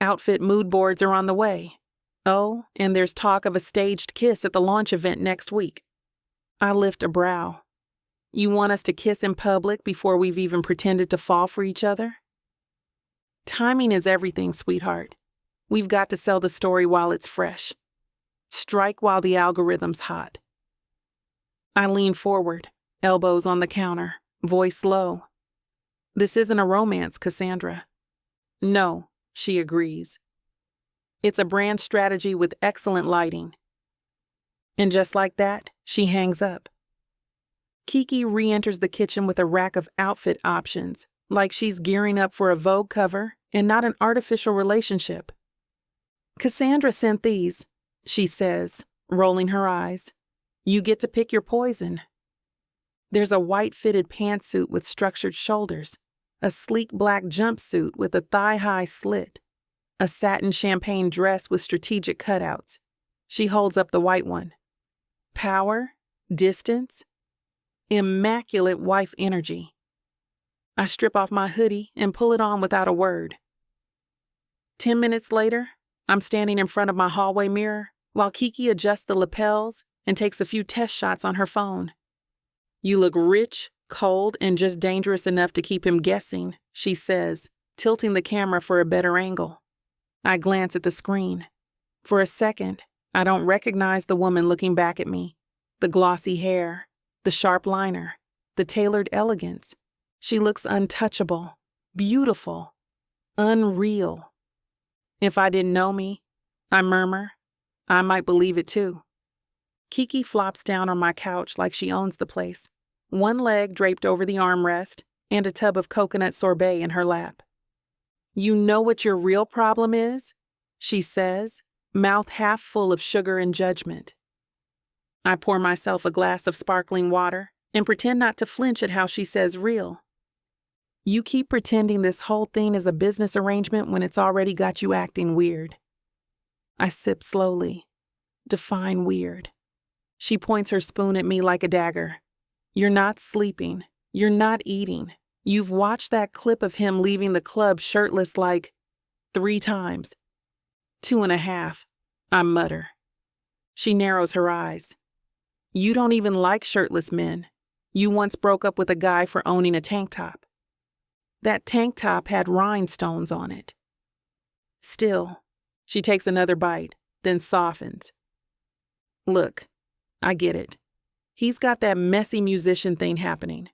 Outfit mood boards are on the way. Oh, and there's talk of a staged kiss at the launch event next week. I lift a brow. You want us to kiss in public before we've even pretended to fall for each other? Timing is everything, sweetheart. We've got to sell the story while it's fresh. Strike while the algorithm's hot. I lean forward, elbows on the counter, voice low. This isn't a romance, Cassandra. No, she agrees. It's a brand strategy with excellent lighting. And just like that, she hangs up. Kiki re-enters the kitchen with a rack of outfit options, like she's gearing up for a Vogue cover and not an artificial relationship. Cassandra sent these, she says, rolling her eyes. You get to pick your poison. There's a white fitted pantsuit with structured shoulders, a sleek black jumpsuit with a thigh-high slit, a satin champagne dress with strategic cutouts. She holds up the white one. Power, distance, immaculate wife energy. I strip off my hoodie and pull it on without a word. 10 minutes later, I'm standing in front of my hallway mirror while Kiki adjusts the lapels and takes a few test shots on her phone. You look rich, cold, and just dangerous enough to keep him guessing, she says, tilting the camera for a better angle. I glance at the screen. For a second, I don't recognize the woman looking back at me. The glossy hair, the sharp liner, the tailored elegance. She looks untouchable, beautiful, unreal. If I didn't know me, I murmur, I might believe it too. Kiki flops down on my couch like she owns the place, one leg draped over the armrest and a tub of coconut sorbet in her lap. You know what your real problem is? She says, mouth half full of sugar and judgment. I pour myself a glass of sparkling water and pretend not to flinch at how she says real. You keep pretending this whole thing is a business arrangement when it's already got you acting weird. I sip slowly. Define weird. She points her spoon at me like a dagger. You're not sleeping. You're not eating. You've watched that clip of him leaving the club shirtless like 3 times. 2.5, I mutter. She narrows her eyes. You don't even like shirtless men. You once broke up with a guy for owning a tank top. That tank top had rhinestones on it. Still, she takes another bite, then softens. Look, I get it. He's got that messy musician thing happening.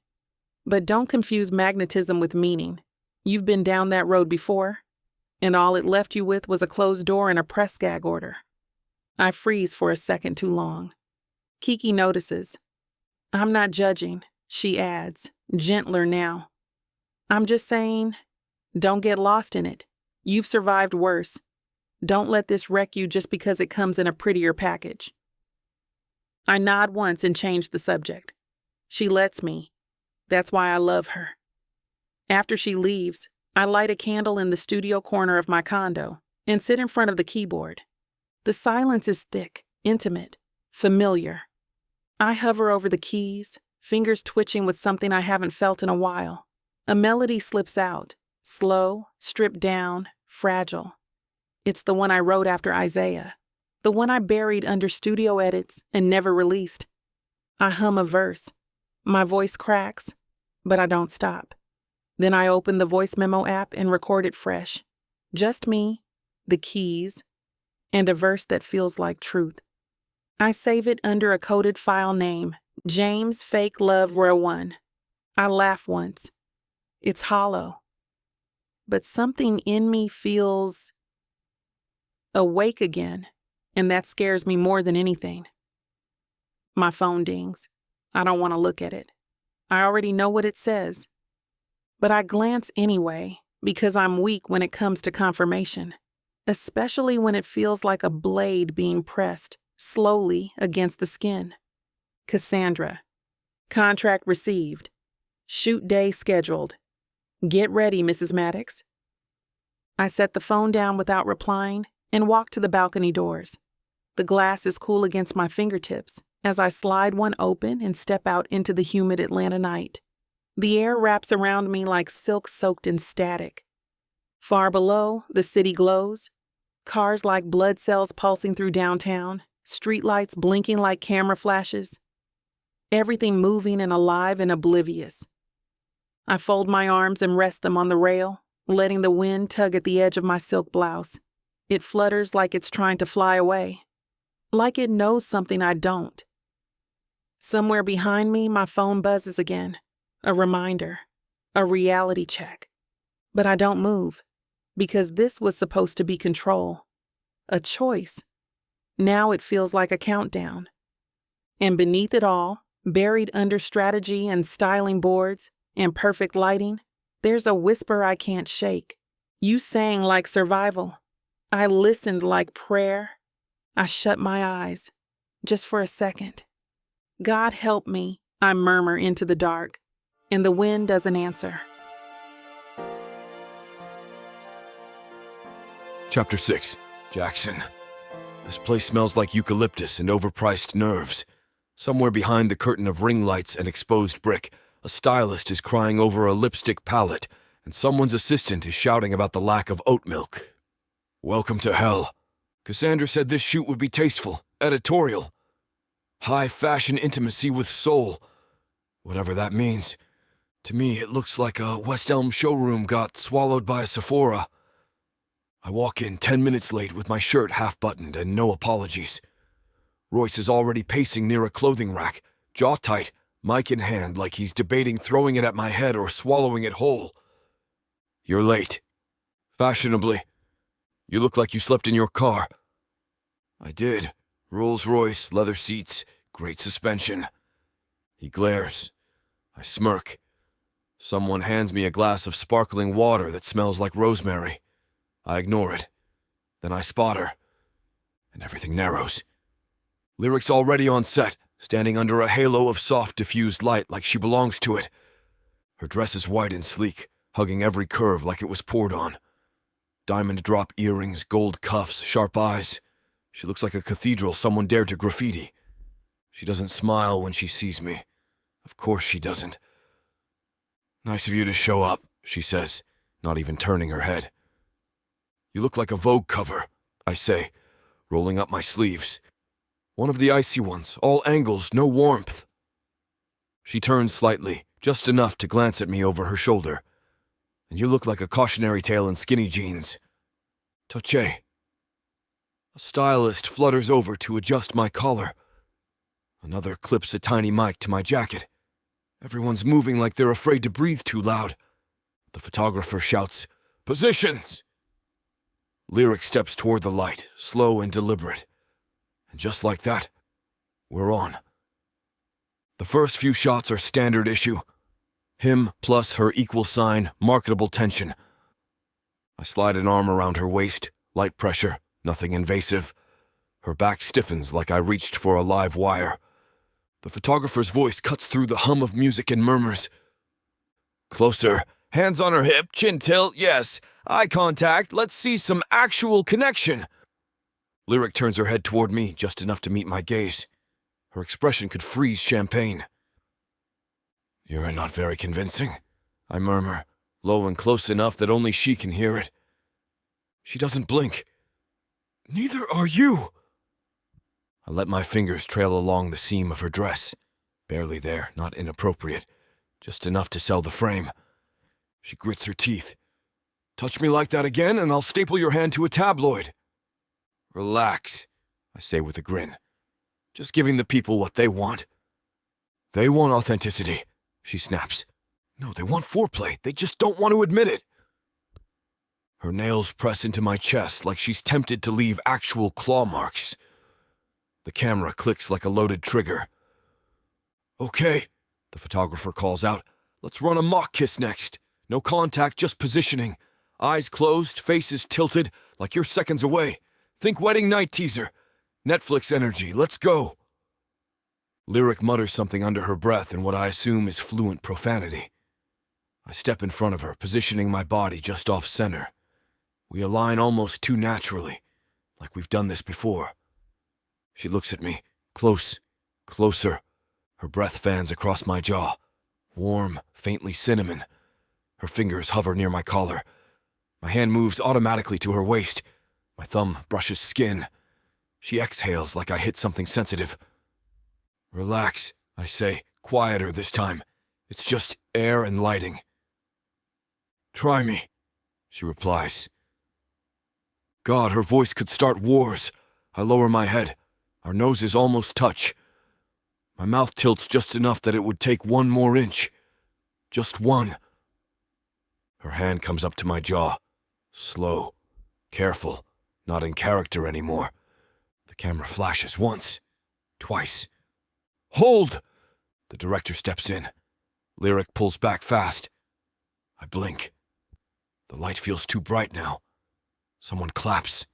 But don't confuse magnetism with meaning. You've been down that road before, and all it left you with was a closed door and a press gag order. I freeze for a second too long. Kiki notices. I'm not judging, she adds, gentler now. I'm just saying, don't get lost in it. You've survived worse. Don't let this wreck you just because it comes in a prettier package. I nod once and change the subject. She lets me. That's why I love her. After she leaves, I light a candle in the studio corner of my condo and sit in front of the keyboard. The silence is thick, intimate, familiar. I hover over the keys, fingers twitching with something I haven't felt in a while. A melody slips out, slow, stripped down, fragile. It's the one I wrote after Isaiah, the one I buried under studio edits and never released. I hum a verse. My voice cracks, but I don't stop. Then I open the voice memo app and record it fresh. Just me, the keys, and a verse that feels like truth. I save it under a coded file name, James Fake Love Row 1. I laugh once. It's hollow. But something in me feels awake again, and that scares me more than anything. My phone dings. I don't want to look at it. I already know what it says. But I glance anyway, because I'm weak when it comes to confirmation, especially when it feels like a blade being pressed slowly against the skin. Cassandra. Contract received. Shoot day scheduled. Get ready, Mrs. Maddox. I set the phone down without replying and walk to the balcony doors. The glass is cool against my fingertips as I slide one open and step out into the humid Atlanta night. The air wraps around me like silk soaked in static. Far below, the city glows. Cars like blood cells pulsing through downtown, streetlights blinking like camera flashes. Everything moving and alive and oblivious. I fold my arms and rest them on the rail, letting the wind tug at the edge of my silk blouse. It flutters like it's trying to fly away, like it knows something I don't. Somewhere behind me, my phone buzzes again. A reminder, a reality check. But I don't move, because this was supposed to be control, a choice. Now it feels like a countdown. And beneath it all, buried under strategy and styling boards and perfect lighting, there's a whisper I can't shake. You sang like survival. I listened like prayer. I shut my eyes, just for a second. God help me, I murmur into the dark, and the wind doesn't answer. Chapter 6. Jackson. This place smells like eucalyptus and overpriced nerves. Somewhere behind the curtain of ring lights and exposed brick, a stylist is crying over a lipstick palette, and someone's assistant is shouting about the lack of oat milk. Welcome to hell. Cassandra said this shoot would be tasteful, editorial. High fashion intimacy with soul. Whatever that means. To me, it looks like a West Elm showroom got swallowed by a Sephora. I walk in 10 minutes late with my shirt half-buttoned and no apologies. Royce is already pacing near a clothing rack, jaw tight, mic in hand like he's debating throwing it at my head or swallowing it whole. You're late. Fashionably. You look like you slept in your car. I did. Rolls-Royce, leather seats, great suspension. He glares. I smirk. Someone hands me a glass of sparkling water that smells like rosemary. I ignore it. Then I spot her. And everything narrows. Lyric's already on set, standing under a halo of soft, diffused light like she belongs to it. Her dress is white and sleek, hugging every curve like it was poured on. Diamond drop earrings, gold cuffs, sharp eyes. She looks like a cathedral someone dared to graffiti. She doesn't smile when she sees me. Of course she doesn't. Nice of you to show up, she says, not even turning her head. You look like a Vogue cover, I say, rolling up my sleeves. One of the icy ones, all angles, no warmth. She turns slightly, just enough to glance at me over her shoulder. And you look like a cautionary tale in skinny jeans. Touche. A stylist flutters over to adjust my collar. Another clips a tiny mic to my jacket. Everyone's moving like they're afraid to breathe too loud. The photographer shouts, "Positions!" Lyric steps toward the light, slow and deliberate. And just like that, we're on. The first few shots are standard issue. Him plus her equal sign, marketable tension. I slide an arm around her waist, light pressure, nothing invasive. Her back stiffens like I reached for a live wire. The photographer's voice cuts through the hum of music and murmurs. Closer, hands on her hip, chin tilt, yes. Eye contact, let's see some actual connection. Lyric turns her head toward me, just enough to meet my gaze. Her expression could freeze champagne. You're not very convincing, I murmur, low and close enough that only she can hear it. She doesn't blink. Neither are you. I let my fingers trail along the seam of her dress. Barely there, not inappropriate. Just enough to sell the frame. She grits her teeth. Touch me like that again and I'll staple your hand to a tabloid. Relax, I say with a grin. Just giving the people what they want. They want authenticity, she snaps. No, they want foreplay. They just don't want to admit it. Her nails press into my chest like she's tempted to leave actual claw marks. The camera clicks like a loaded trigger. Okay, the photographer calls out. Let's run a mock kiss next. No contact, just positioning. Eyes closed, faces tilted, like you're seconds away. Think wedding night teaser. Netflix energy, let's go. Lyric mutters something under her breath in what I assume is fluent profanity. I step in front of her, positioning my body just off center. We align almost too naturally, like we've done this before. She looks at me, close, closer. Her breath fans across my jaw. Warm, faintly cinnamon. Her fingers hover near my collar. My hand moves automatically to her waist. My thumb brushes skin. She exhales like I hit something sensitive. Relax, I say, quieter this time. It's just air and lighting. Try me, she replies. God, her voice could start wars. I lower my head. Our noses almost touch. My mouth tilts just enough that it would take one more inch. Just one. Her hand comes up to my jaw. Slow. Careful. Not in character anymore. The camera flashes once. Twice. Hold! The director steps in. Lyric pulls back fast. I blink. The light feels too bright now. Someone claps.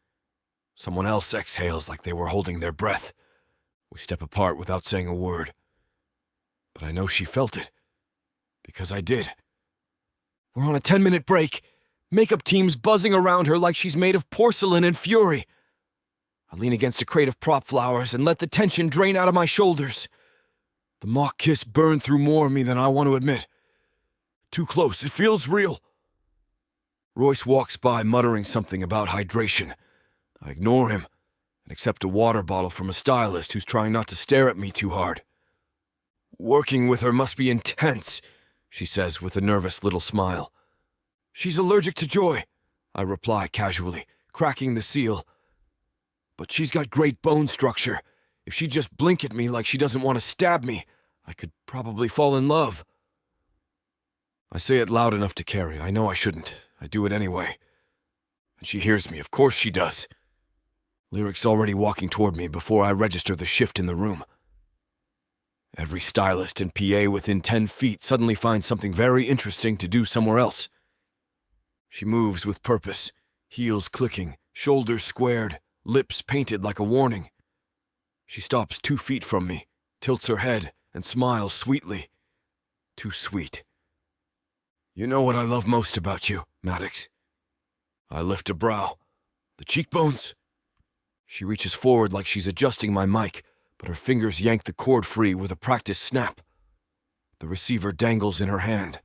Someone else exhales like they were holding their breath. We step apart without saying a word. But I know she felt it. Because I did. We're on a 10-minute break. Makeup team's buzzing around her like she's made of porcelain and fury. I lean against a crate of prop flowers and let the tension drain out of my shoulders. The mock kiss burned through more of me than I want to admit. Too close, it feels real. Royce walks by muttering something about hydration. I ignore him and accept a water bottle from a stylist who's trying not to stare at me too hard. Working with her must be intense, she says with a nervous little smile. She's allergic to joy, I reply casually, cracking the seal. But she's got great bone structure. If she'd just blink at me like she doesn't want to stab me, I could probably fall in love. I say it loud enough to carry. I know I shouldn't. I do it anyway. And she hears me. Of course she does. Lyric's already walking toward me before I register the shift in the room. Every stylist and PA within 10 feet suddenly finds something very interesting to do somewhere else. She moves with purpose, heels clicking, shoulders squared, lips painted like a warning. She stops 2 feet from me, tilts her head, and smiles sweetly. Too sweet. You know what I love most about you, Maddox. I lift a brow. The cheekbones. She reaches forward like she's adjusting my mic, but her fingers yank the cord free with a practiced snap. The receiver dangles in her hand.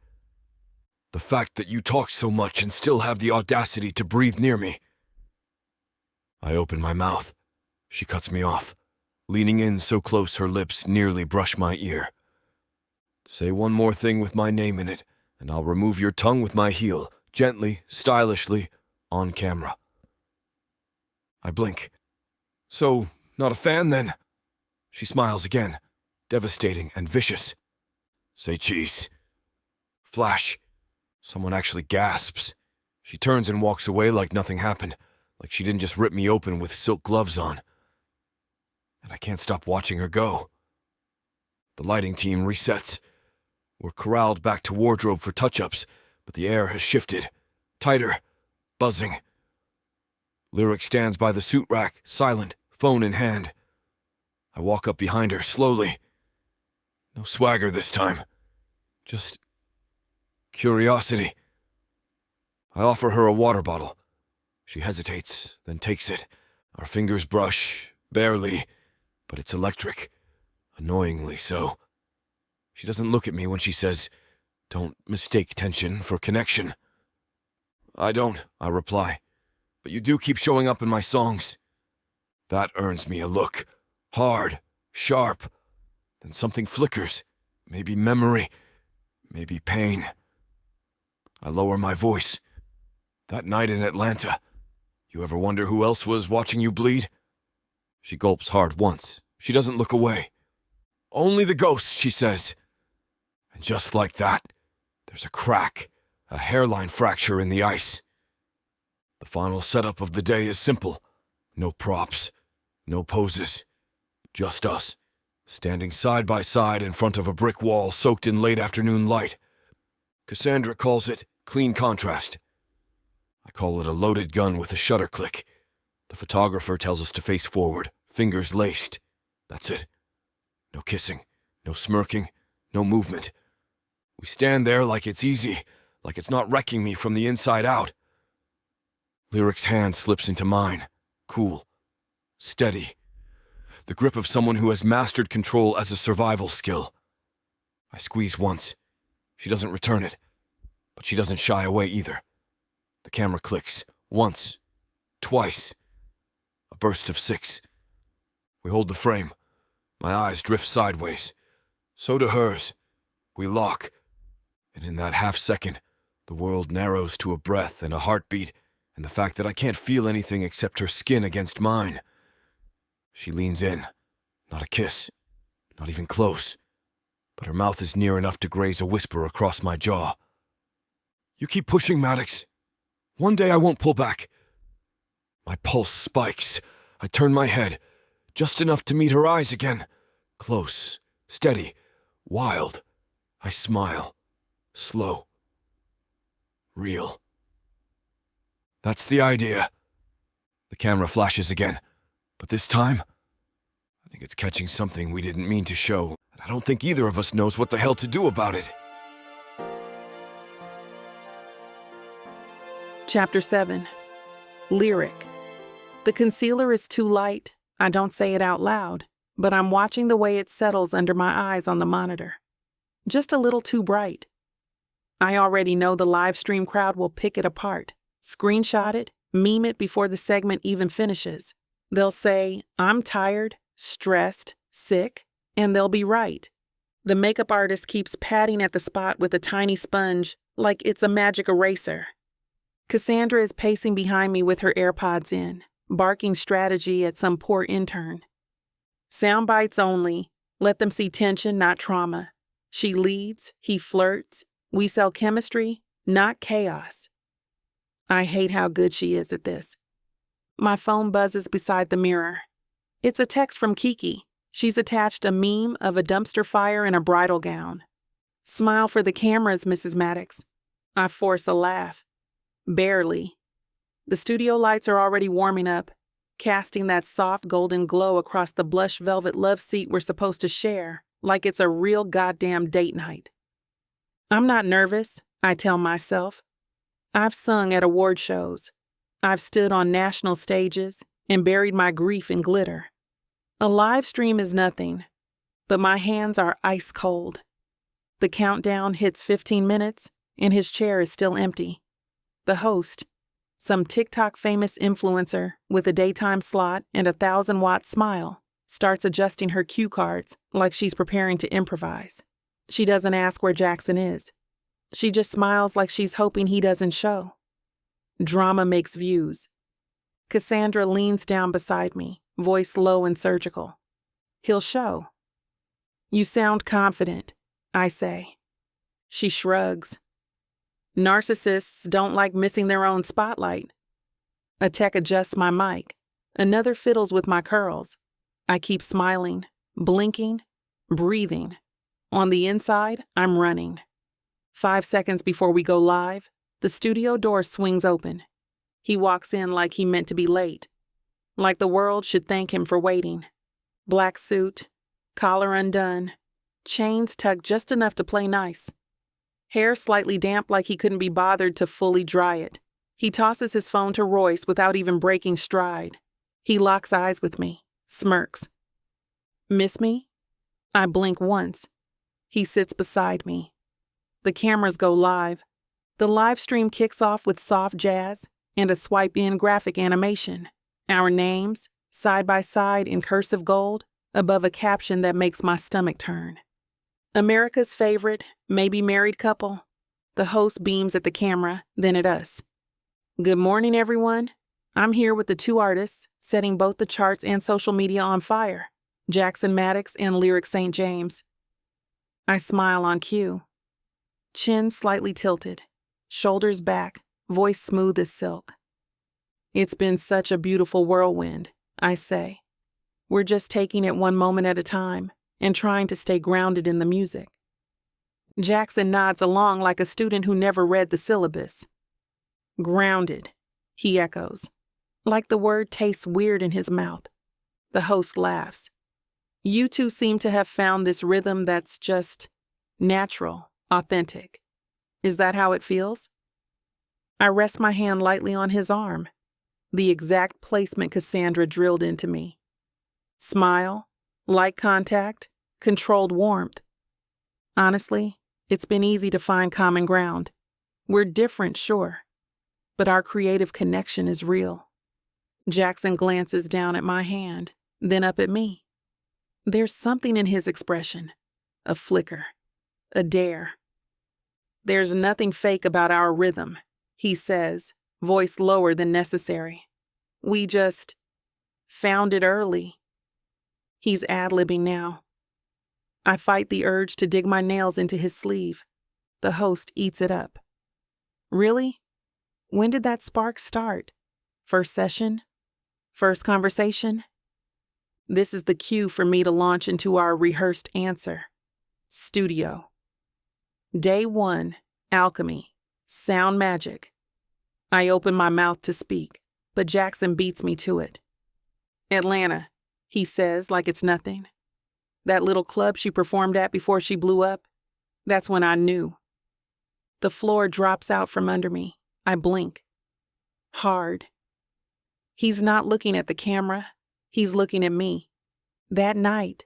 The fact that you talk so much and still have the audacity to breathe near me. I open my mouth. She cuts me off. leaning in so close her lips nearly brush my ear. Say one more thing with my name in it, and I'll remove your tongue with my heel, gently, stylishly, on camera. I blink. So, not a fan then? She smiles again, devastating and vicious. Say cheese. Flash. Someone actually gasps. She turns and walks away like nothing happened, like she didn't just rip me open with silk gloves on. And I can't stop watching her go. The lighting team resets. We're corralled back to wardrobe for touch-ups, but the air has shifted. Tighter. Buzzing. Lyric stands by the suit rack, silent, phone in hand. I walk up behind her slowly. No swagger this time. Just curiosity. I offer her a water bottle. She hesitates, then takes it. Our fingers brush, barely, but it's electric. Annoyingly so. She doesn't look at me when she says, "Don't mistake tension for connection." I don't, I reply. But you do keep showing up in my songs. That earns me a look. Hard, sharp. Then something flickers. Maybe memory. Maybe pain. I lower my voice. That night in Atlanta, you ever wonder who else was watching you bleed? She gulps hard once. She doesn't look away. Only the ghosts, she says. And just like that, there's a crack, a hairline fracture in the ice. The final setup of the day is simple. No props, no poses. Just us, standing side by side in front of a brick wall soaked in late afternoon light. Cassandra calls it clean contrast. I call it a loaded gun with a shutter click. The photographer tells us to face forward, fingers laced. That's it. No kissing, no smirking, no movement. We stand there like it's easy, like it's not wrecking me from the inside out. Lyric's hand slips into mine, cool, steady. The grip of someone who has mastered control as a survival skill. I squeeze once. She doesn't return it, but she doesn't shy away either. The camera clicks, once, twice. A burst of 6. We hold the frame. My eyes drift sideways. So do hers. We lock. And in that half second, the world narrows to a breath and a heartbeat, and the fact that I can't feel anything except her skin against mine. She leans in. Not a kiss. Not even close. But her mouth is near enough to graze a whisper across my jaw. You keep pushing, Maddox. One day I won't pull back. My pulse spikes. I turn my head, just enough to meet her eyes again. Close, steady, wild. I smile. Slow. Real. That's the idea. The camera flashes again, but this time, I think it's catching something we didn't mean to show, and I don't think either of us knows what the hell to do about it. Chapter 7. Lyric. The concealer is too light. I don't say it out loud, but I'm watching the way it settles under my eyes on the monitor. Just a little too bright. I already know the live stream crowd will pick it apart, screenshot it, meme it before the segment even finishes. They'll say, I'm tired, stressed, sick, and they'll be right. The makeup artist keeps patting at the spot with a tiny sponge like it's a magic eraser. Cassandra is pacing behind me with her AirPods in, barking strategy at some poor intern. Sound bites only. Let them see tension, not trauma. She leads, he flirts. We sell chemistry, not chaos. I hate how good she is at this. My phone buzzes beside the mirror. It's a text from Kiki. She's attached a meme of a dumpster fire in a bridal gown. Smile for the cameras, Mrs. Maddox. I force a laugh. Barely. The studio lights are already warming up, casting that soft golden glow across the blush velvet love seat we're supposed to share, like it's a real goddamn date night. I'm not nervous, I tell myself. I've sung at award shows. I've stood on national stages and buried my grief in glitter. A live stream is nothing, but my hands are ice cold. The countdown hits 15 minutes, and his chair is still empty. The host, some TikTok famous influencer with a daytime slot and a 1,000-watt smile, starts adjusting her cue cards like she's preparing to improvise. She doesn't ask where Jackson is. She just smiles like she's hoping he doesn't show. Drama makes views. Cassandra leans down beside me, voice low and surgical. He'll show. You sound confident, I say. She shrugs. Narcissists don't like missing their own spotlight. A tech adjusts my mic. Another fiddles with my curls. I keep smiling, blinking, breathing. On the inside, I'm running. 5 seconds before we go live, the studio door swings open. He walks in like he meant to be late. Like the world should thank him for waiting. Black suit, collar undone, chains tucked just enough to play nice. Hair slightly damp like he couldn't be bothered to fully dry it. He tosses his phone to Royce without even breaking stride. He locks eyes with me, smirks. Miss me? I blink once. He sits beside me. The cameras go live. The live stream kicks off with soft jazz and a swipe-in graphic animation. Our names, side by side in cursive gold, above a caption that makes my stomach turn. America's favorite, maybe married couple. The host beams at the camera, then at us. Good morning, everyone. I'm here with the two artists, setting both the charts and social media on fire, Jackson Maddox and Lyric St. James. I smile on cue. Chin slightly tilted, shoulders back, voice smooth as silk. It's been such a beautiful whirlwind, I say. We're just taking it one moment at a time and trying to stay grounded in the music. Jackson nods along like a student who never read the syllabus. Grounded, he echoes, like the word tastes weird in his mouth. The host laughs. You two seem to have found this rhythm that's just natural, authentic. Is that how it feels? I rest my hand lightly on his arm, the exact placement Cassandra drilled into me. Smile, light contact, controlled warmth. Honestly, it's been easy to find common ground. We're different, sure, but our creative connection is real. Jackson glances down at my hand, then up at me. There's something in his expression, a flicker, a dare. There's nothing fake about our rhythm, he says, voice lower than necessary. We just found it early. He's ad-libbing now. I fight the urge to dig my nails into his sleeve. The host eats it up. Really? When did that spark start? First session? First conversation? This is the cue for me to launch into our rehearsed answer. Studio. Day 1, alchemy, sound magic. I open my mouth to speak, but Jackson beats me to it. Atlanta, he says like it's nothing. That little club she performed at before she blew up, that's when I knew. The floor drops out from under me. I blink. Hard. He's not looking at the camera. He's looking at me. That night,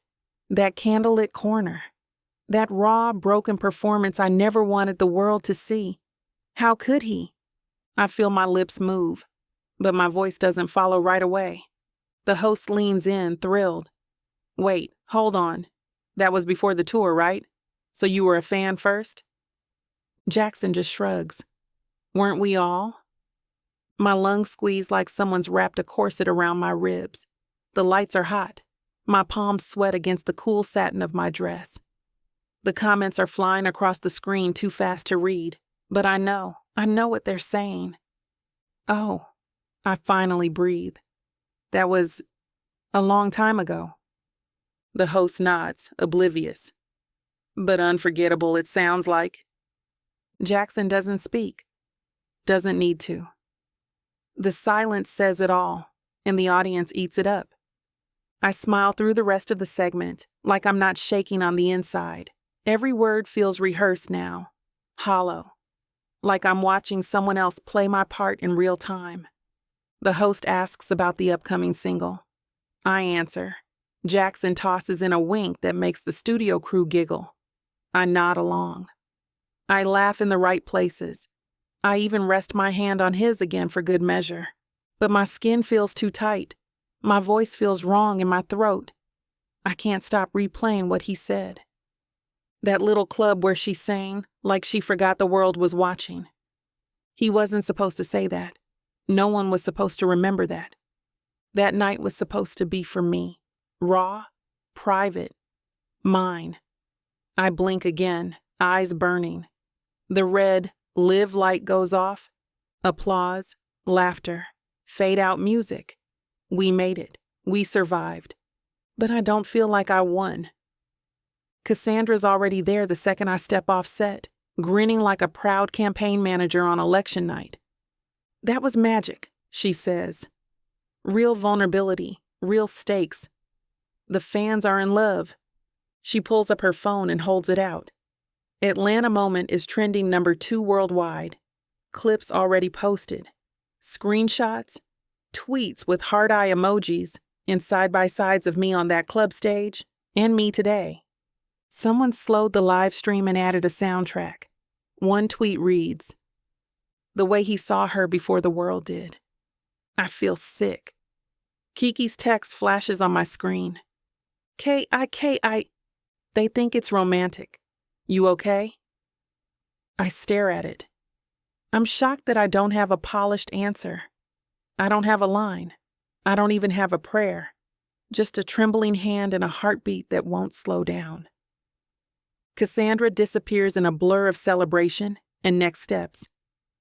that candlelit corner, that raw, broken performance I never wanted the world to see. How could he? I feel my lips move, but my voice doesn't follow right away. The host leans in, thrilled. Wait, hold on. That was before the tour, right? So you were a fan first? Jackson just shrugs. Weren't we all? My lungs squeeze like someone's wrapped a corset around my ribs. The lights are hot. My palms sweat against the cool satin of my dress. The comments are flying across the screen too fast to read, but I know what they're saying. Oh, I finally breathe. That was a long time ago. The host nods, oblivious. But unforgettable, it sounds like. Jackson doesn't speak. Doesn't need to. The silence says it all, and the audience eats it up. I smile through the rest of the segment, like I'm not shaking on the inside. Every word feels rehearsed now, hollow, like I'm watching someone else play my part in real time. The host asks about the upcoming single. I answer. Jackson tosses in a wink that makes the studio crew giggle. I nod along. I laugh in the right places. I even rest my hand on his again for good measure. But my skin feels too tight. My voice feels wrong in my throat. I can't stop replaying what he said. That little club where she sang like she forgot the world was watching. He wasn't supposed to say that. No one was supposed to remember that. That night was supposed to be for me. Raw, private, mine. I blink again, eyes burning. The red live light goes off. Applause, laughter, fade out music. We made it. We survived. But I don't feel like I won. Cassandra's already there the second I step off set, grinning like a proud campaign manager on election night. That was magic, she says. Real vulnerability, real stakes. The fans are in love. She pulls up her phone and holds it out. Atlanta Moment is trending #2 worldwide. Clips already posted. Screenshots, tweets with heart eye emojis, and side-by-sides of me on that club stage, and me today. Someone slowed the live stream and added a soundtrack. One tweet reads, "The way he saw her before the world did." I feel sick. Kiki's text flashes on my screen. K.I. They think it's romantic. You okay? I stare at it. I'm shocked that I don't have a polished answer. I don't have a line. I don't even have a prayer. Just a trembling hand and a heartbeat that won't slow down. Cassandra disappears in a blur of celebration and next steps.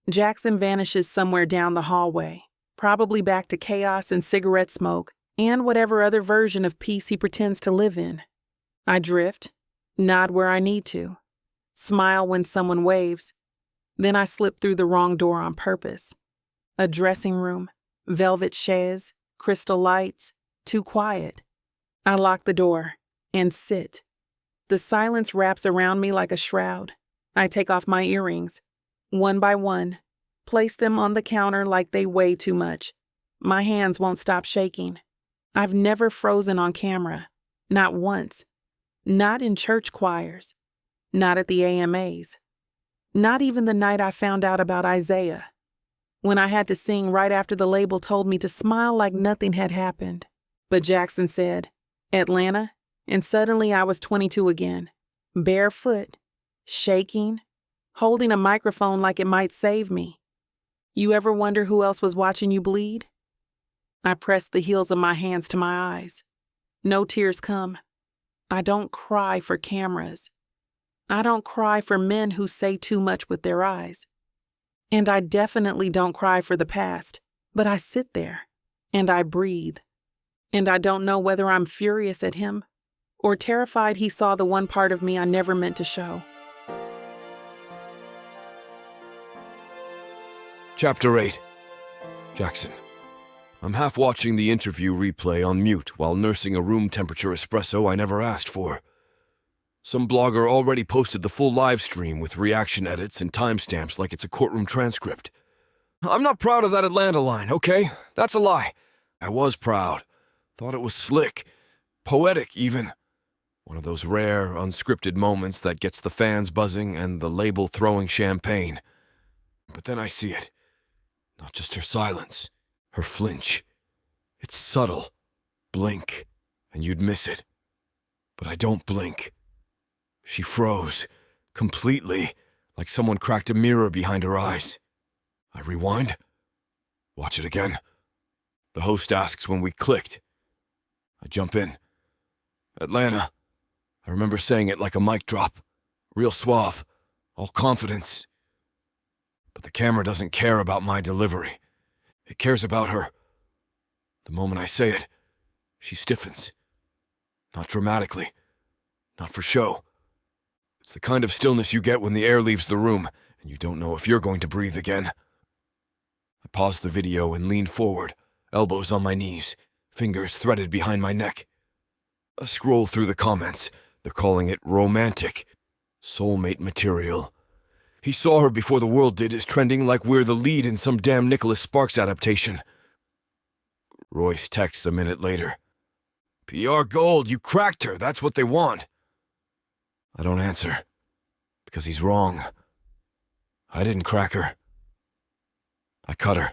Jackson vanishes somewhere down the hallway, probably back to chaos and cigarette smoke and whatever other version of peace he pretends to live in. I drift, nod where I need to, smile when someone waves. Then I slip through the wrong door on purpose. A dressing room, velvet chaise, crystal lights, too quiet. I lock the door and sit. The silence wraps around me like a shroud. I take off my earrings, one by one, place them on the counter like they weigh too much. My hands won't stop shaking. I've never frozen on camera, not once. Not in church choirs, not at the AMAs, not even the night I found out about Isaiah, when I had to sing right after the label told me to smile like nothing had happened. But Jackson said, "Atlanta," and suddenly I was 22 again, barefoot, shaking, holding a microphone like it might save me. You ever wonder who else was watching you bleed? I press the heels of my hands to my eyes. No tears come. I don't cry for cameras. I don't cry for men who say too much with their eyes. And I definitely don't cry for the past, but I sit there, and I breathe. And I don't know whether I'm furious at him or terrified he saw the one part of me I never meant to show. Chapter 8. Jackson. I'm half watching the interview replay on mute while nursing a room temperature espresso I never asked for. Some blogger already posted the full live stream with reaction edits and timestamps like it's a courtroom transcript. I'm not proud of that Atlanta line, okay? That's a lie. I was proud. Thought it was slick. Poetic, even. One of those rare, unscripted moments that gets the fans buzzing and the label throwing champagne. But then I see it. Not just her silence. Her flinch. It's subtle. Blink, and you'd miss it. But I don't blink. She froze, completely, like someone cracked a mirror behind her eyes. I rewind. Watch it again. The host asks when we clicked. I jump in. Atlanta. I remember saying it like a mic drop. Real suave. All confidence. But the camera doesn't care about my delivery. It cares about her. The moment I say it, she stiffens. Not dramatically. Not for show. It's the kind of stillness you get when the air leaves the room and you don't know if you're going to breathe again. I pause the video and lean forward, elbows on my knees, fingers threaded behind my neck. I scroll through the comments. They're calling it romantic. Soulmate material. He saw her before the world did is trending like we're the lead in some damn Nicholas Sparks adaptation. Royce texts a minute later. PR gold, you cracked her, that's what they want. I don't answer, because he's wrong. I didn't crack her. I cut her.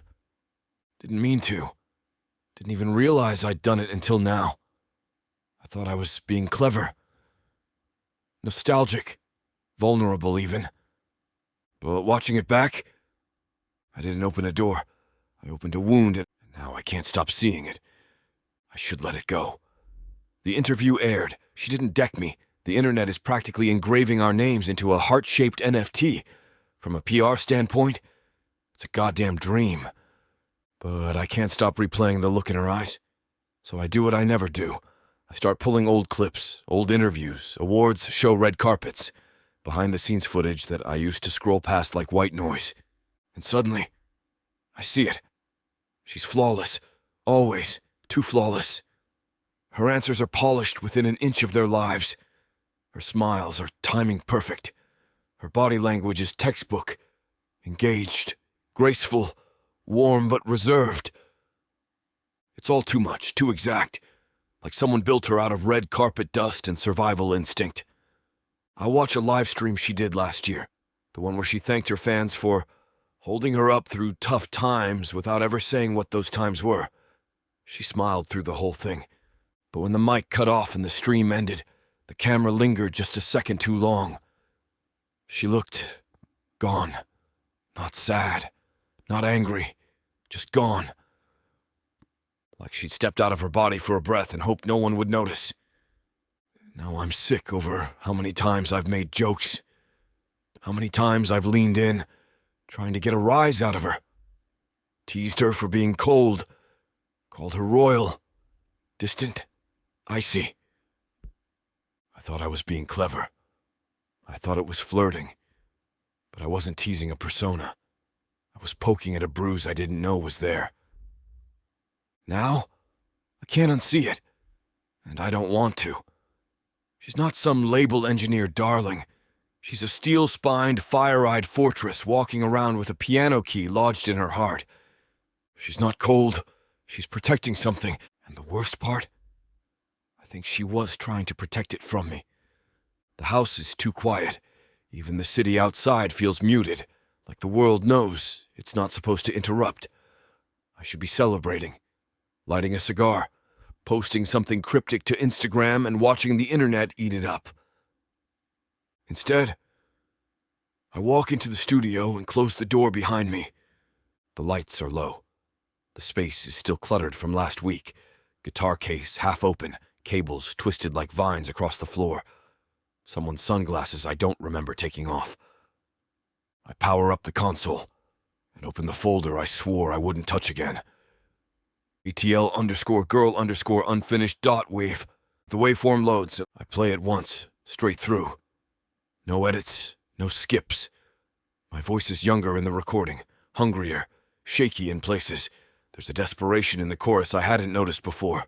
Didn't mean to. Didn't even realize I'd done it until now. I thought I was being clever, nostalgic, vulnerable even. But watching it back, I didn't open a door. I opened a wound, and now I can't stop seeing it. I should let it go. The interview aired. She didn't deck me. The internet is practically engraving our names into a heart-shaped NFT. From a PR standpoint, it's a goddamn dream. But I can't stop replaying the look in her eyes. So I do what I never do. I start pulling old clips, old interviews, awards, show red carpets, behind-the-scenes footage that I used to scroll past like white noise. And suddenly, I see it. She's flawless. Always. Too flawless. Her answers are polished within an inch of their lives. Her smiles are timing perfect. Her body language is textbook. Engaged. Graceful. Warm but reserved. It's all too much, too exact. Like someone built her out of red carpet dust and survival instinct. I watch a live stream she did last year. The one where she thanked her fans for holding her up through tough times without ever saying what those times were. She smiled through the whole thing. But when the mic cut off and the stream ended, the camera lingered just a second too long. She looked gone. Not sad. Not angry. Just gone. Like she'd stepped out of her body for a breath and hoped no one would notice. Now I'm sick over how many times I've made jokes. How many times I've leaned in, trying to get a rise out of her. Teased her for being cold. Called her royal. Distant. Icy. I thought I was being clever. I thought it was flirting. But I wasn't teasing a persona. I was poking at a bruise I didn't know was there. Now, I can't unsee it. And I don't want to. She's not some label-engineered darling. She's a steel-spined, fire-eyed fortress walking around with a piano key lodged in her heart. She's not cold. She's protecting something. And the worst part? I think she was trying to protect it from me. The house is too quiet. Even the city outside feels muted, like the world knows it's not supposed to interrupt. I should be celebrating, lighting a cigar, posting something cryptic to Instagram, and watching the internet eat it up. Instead, I walk into the studio and close the door behind me. The lights are low. The space is still cluttered from last week. Guitar case half open, cables twisted like vines across the floor. Someone's sunglasses I don't remember taking off. I power up the console and open the folder I swore I wouldn't touch again. ETL_girl_unfinished.wave. The waveform loads. I play it once, straight through. No edits, no skips. My voice is younger in the recording, hungrier, shaky in places. There's a desperation in the chorus I hadn't noticed before.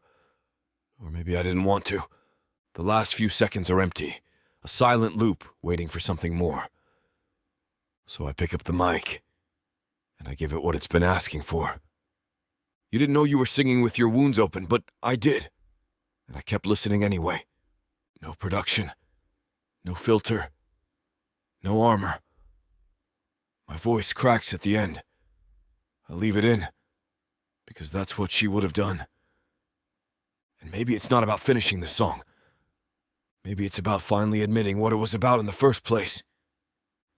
Or maybe I didn't want to. The last few seconds are empty, a silent loop waiting for something more. So I pick up the mic, and I give it what it's been asking for. You didn't know you were singing with your wounds open, but I did. And I kept listening anyway. No production. No filter. No armor. My voice cracks at the end. I leave it in, because that's what she would have done. And maybe it's not about finishing the song. Maybe it's about finally admitting what it was about in the first place.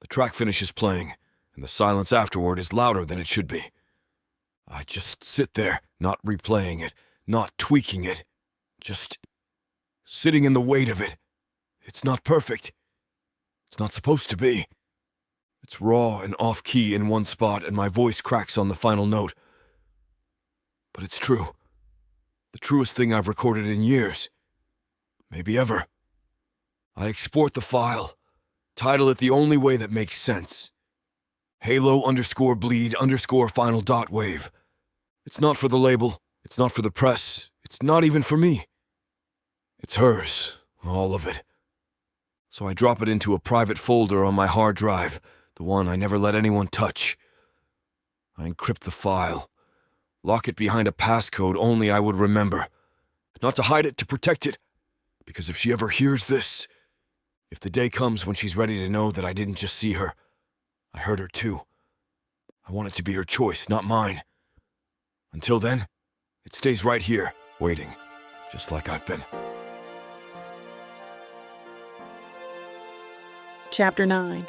The track finishes playing, and the silence afterward is louder than it should be. I just sit there, not replaying it, not tweaking it, just sitting in the weight of it. It's not perfect. It's not supposed to be. It's raw and off-key in one spot, and my voice cracks on the final note. But it's true. The truest thing I've recorded in years. Maybe ever. I export the file, title it the only way that makes sense. Halo_bleed_final.wave. It's not for the label. It's not for the press. It's not even for me. It's hers, all of it. So I drop it into a private folder on my hard drive, the one I never let anyone touch. I encrypt the file, lock it behind a passcode only I would remember. Not to hide it, to protect it. Because if she ever hears this, if the day comes when she's ready to know that I didn't just see her, I heard her too. I want it to be her choice, not mine. Until then, it stays right here, waiting, just like I've been. Chapter 9.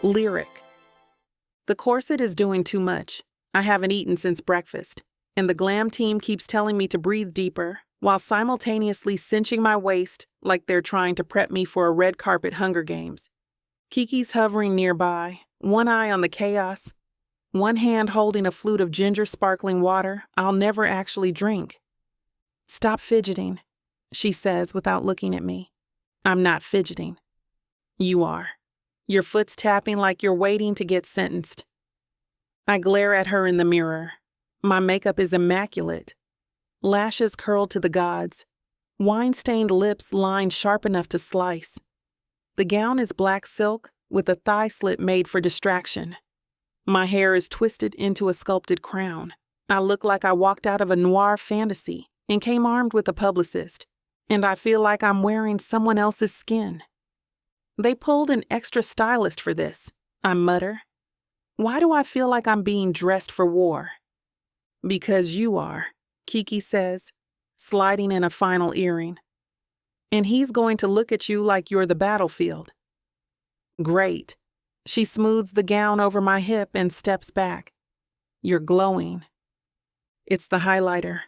Lyric. The corset is doing too much. I haven't eaten since breakfast, and the glam team keeps telling me to breathe deeper while simultaneously cinching my waist like they're trying to prep me for a red carpet Hunger Games. Kiki's hovering nearby, one eye on the chaos, one hand holding a flute of ginger sparkling water I'll never actually drink. "Stop fidgeting," she says without looking at me. I'm not fidgeting. You are. Your foot's tapping like you're waiting to get sentenced. I glare at her in the mirror. My makeup is immaculate. Lashes curled to the gods. Wine-stained lips lined sharp enough to slice. The gown is black silk with a thigh slit made for distraction. My hair is twisted into a sculpted crown. I look like I walked out of a noir fantasy and came armed with a publicist, and I feel like I'm wearing someone else's skin. They pulled an extra stylist for this, I mutter. Why do I feel like I'm being dressed for war? Because you are, Kiki says, sliding in a final earring. And he's going to look at you like you're the battlefield. Great. She smooths the gown over my hip and steps back. You're glowing. It's the highlighter.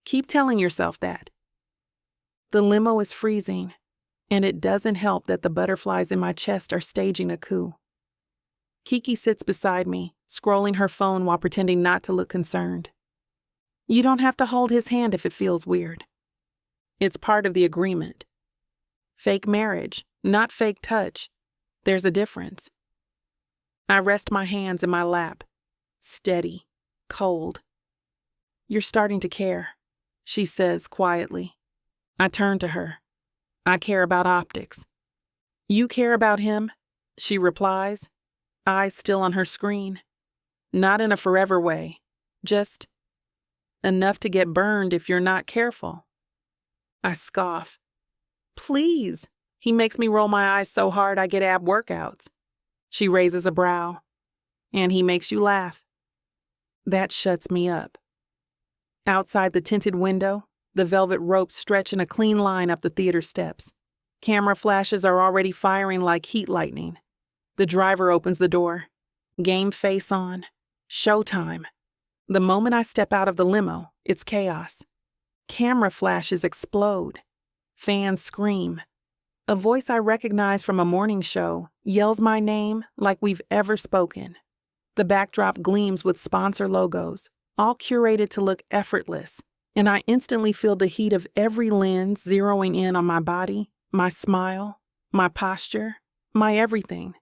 Keep telling yourself that. The limo is freezing, and it doesn't help that the butterflies in my chest are staging a coup. Kiki sits beside me, scrolling her phone while pretending not to look concerned. You don't have to hold his hand if it feels weird. It's part of the agreement. Fake marriage, not fake touch. There's a difference. I rest my hands in my lap. Steady, cold. You're starting to care, she says quietly. I turn to her. I care about optics. You care about him? She replies, eyes still on her screen. Not in a forever way, just enough to get burned if you're not careful. I scoff. Please. He makes me roll my eyes so hard I get ab workouts. She raises a brow. And he makes you laugh. That shuts me up. Outside the tinted window, the velvet ropes stretch in a clean line up the theater steps. Camera flashes are already firing like heat lightning. The driver opens the door. Game face on. Showtime. The moment I step out of the limo, it's chaos. Camera flashes explode. Fans scream. A voice I recognize from a morning show yells my name like we've ever spoken. The backdrop gleams with sponsor logos, all curated to look effortless, and I instantly feel the heat of every lens zeroing in on my body, my smile, my posture, my everything.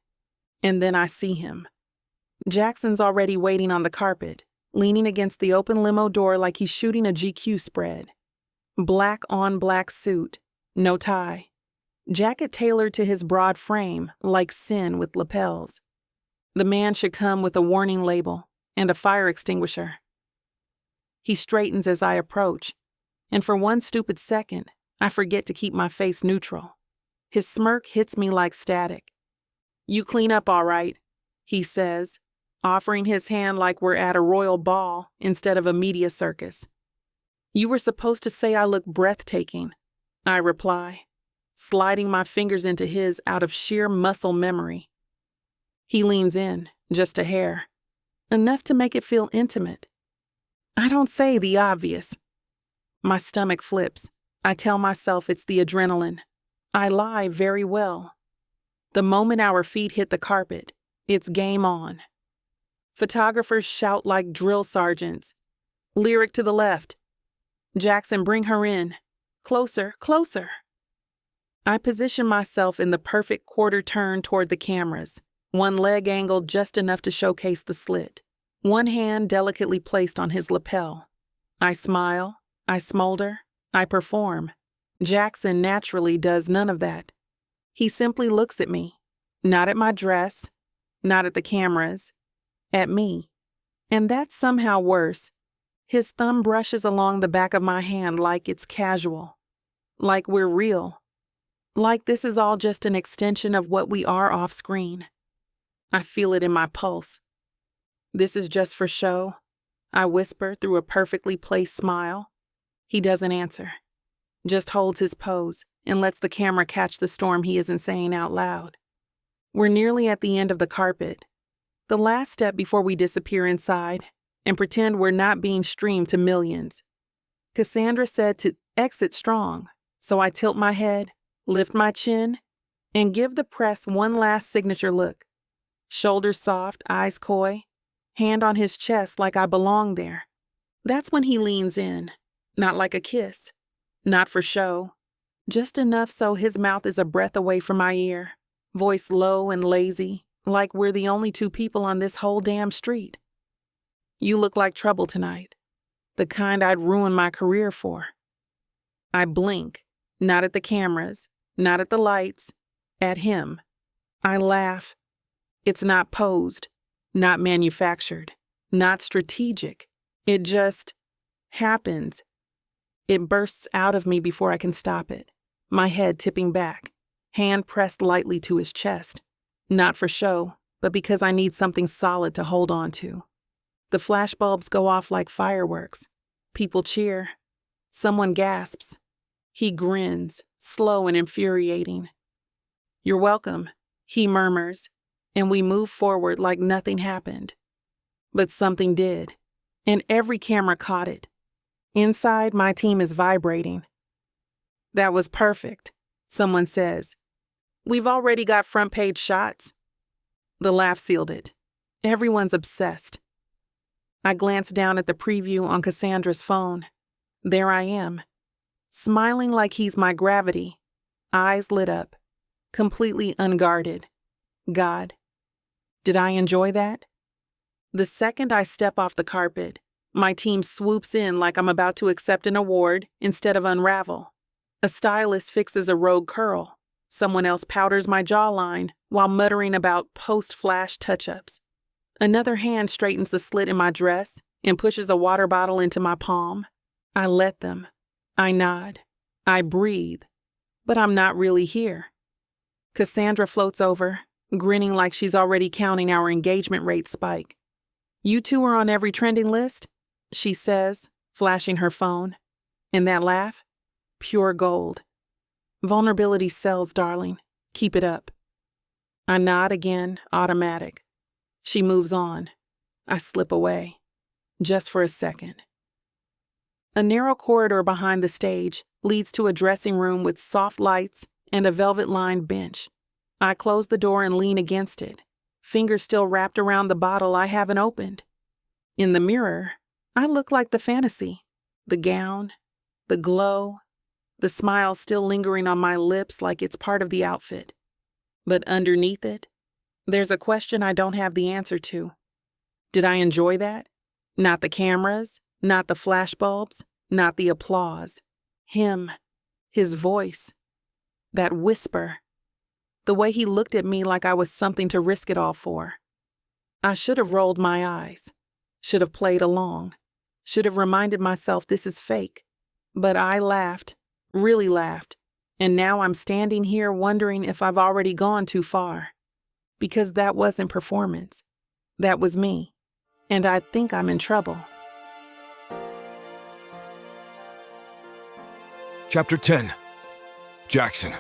And then I see him. Jackson's already waiting on the carpet, leaning against the open limo door like he's shooting a GQ spread. Black on black suit, no tie. Jacket tailored to his broad frame, like sin with lapels. The man should come with a warning label and a fire extinguisher. He straightens as I approach, and for one stupid second, I forget to keep my face neutral. His smirk hits me like static. You clean up all right, he says, offering his hand like we're at a royal ball instead of a media circus. You were supposed to say I look breathtaking, I reply, sliding my fingers into his out of sheer muscle memory. He leans in, just a hair, enough to make it feel intimate. I don't say the obvious. My stomach flips. I tell myself it's the adrenaline. I lie very well. The moment our feet hit the carpet, it's game on. Photographers shout like drill sergeants. Lyric to the left. Jackson, bring her in. Closer, closer. I position myself in the perfect quarter turn toward the cameras, one leg angled just enough to showcase the slit. One hand delicately placed on his lapel. I smile, I smolder, I perform. Jackson naturally does none of that. He simply looks at me, not at my dress, not at the cameras, at me. And that's somehow worse. His thumb brushes along the back of my hand like it's casual, like we're real, like this is all just an extension of what we are off screen. I feel it in my pulse. This is just for show, I whisper through a perfectly placed smile. He doesn't answer. just holds his pose and lets the camera catch the storm he isn't saying out loud. We're nearly at the end of the carpet, the last step before we disappear inside and pretend we're not being streamed to millions. Cassandra said to exit strong, so I tilt my head, lift my chin, and give the press one last signature look. Shoulders soft, eyes coy, hand on his chest like I belong there. That's when he leans in, not like a kiss, not for show, just enough so his mouth is a breath away from my ear, voice low and lazy, like we're the only two people on this whole damn street. You look like trouble tonight, the kind I'd ruin my career for. I blink, not at the cameras, not at the lights, at him. I laugh. It's not posed, not manufactured, not strategic. It just happens. It bursts out of me before I can stop it, my head tipping back, hand pressed lightly to his chest, not for show, but because I need something solid to hold on to. The flashbulbs go off like fireworks. People cheer. Someone gasps. He grins, slow and infuriating. "You're welcome," he murmurs, and we move forward like nothing happened. But something did, and every camera caught it. Inside, my team is vibrating. "That was perfect," someone says. "We've already got front page shots." The laugh sealed it. Everyone's obsessed. I glance down at the preview on Cassandra's phone. There I am, smiling like he's my gravity, eyes lit up, completely unguarded. God, did I enjoy that? The second I step off the carpet, my team swoops in like I'm about to accept an award instead of unravel. A stylist fixes a rogue curl. Someone else powders my jawline while muttering about post-flash touch-ups. Another hand straightens the slit in my dress and pushes a water bottle into my palm. I let them. I nod. I breathe. But I'm not really here. Cassandra floats over, grinning like she's already counting our engagement rate spike. "You two are on every trending list?" she says, flashing her phone. And that laugh? Pure gold. Vulnerability sells, darling. Keep it up. I nod again, automatic. She moves on. I slip away. Just for a second. A narrow corridor behind the stage leads to a dressing room with soft lights and a velvet-lined bench. I close the door and lean against it, fingers still wrapped around the bottle I haven't opened. In the mirror, I look like the fantasy. The gown, the glow, the smile still lingering on my lips like it's part of the outfit. But underneath it, there's a question I don't have the answer to. Did I enjoy that? Not the cameras, not the flashbulbs, not the applause. Him, his voice, that whisper. The way he looked at me like I was something to risk it all for. I should have rolled my eyes, should have played along, should have reminded myself this is fake. But I laughed, really laughed, and now I'm standing here wondering if I've already gone too far. Because that wasn't performance. That was me. And I think I'm in trouble. Chapter 10. Jackson.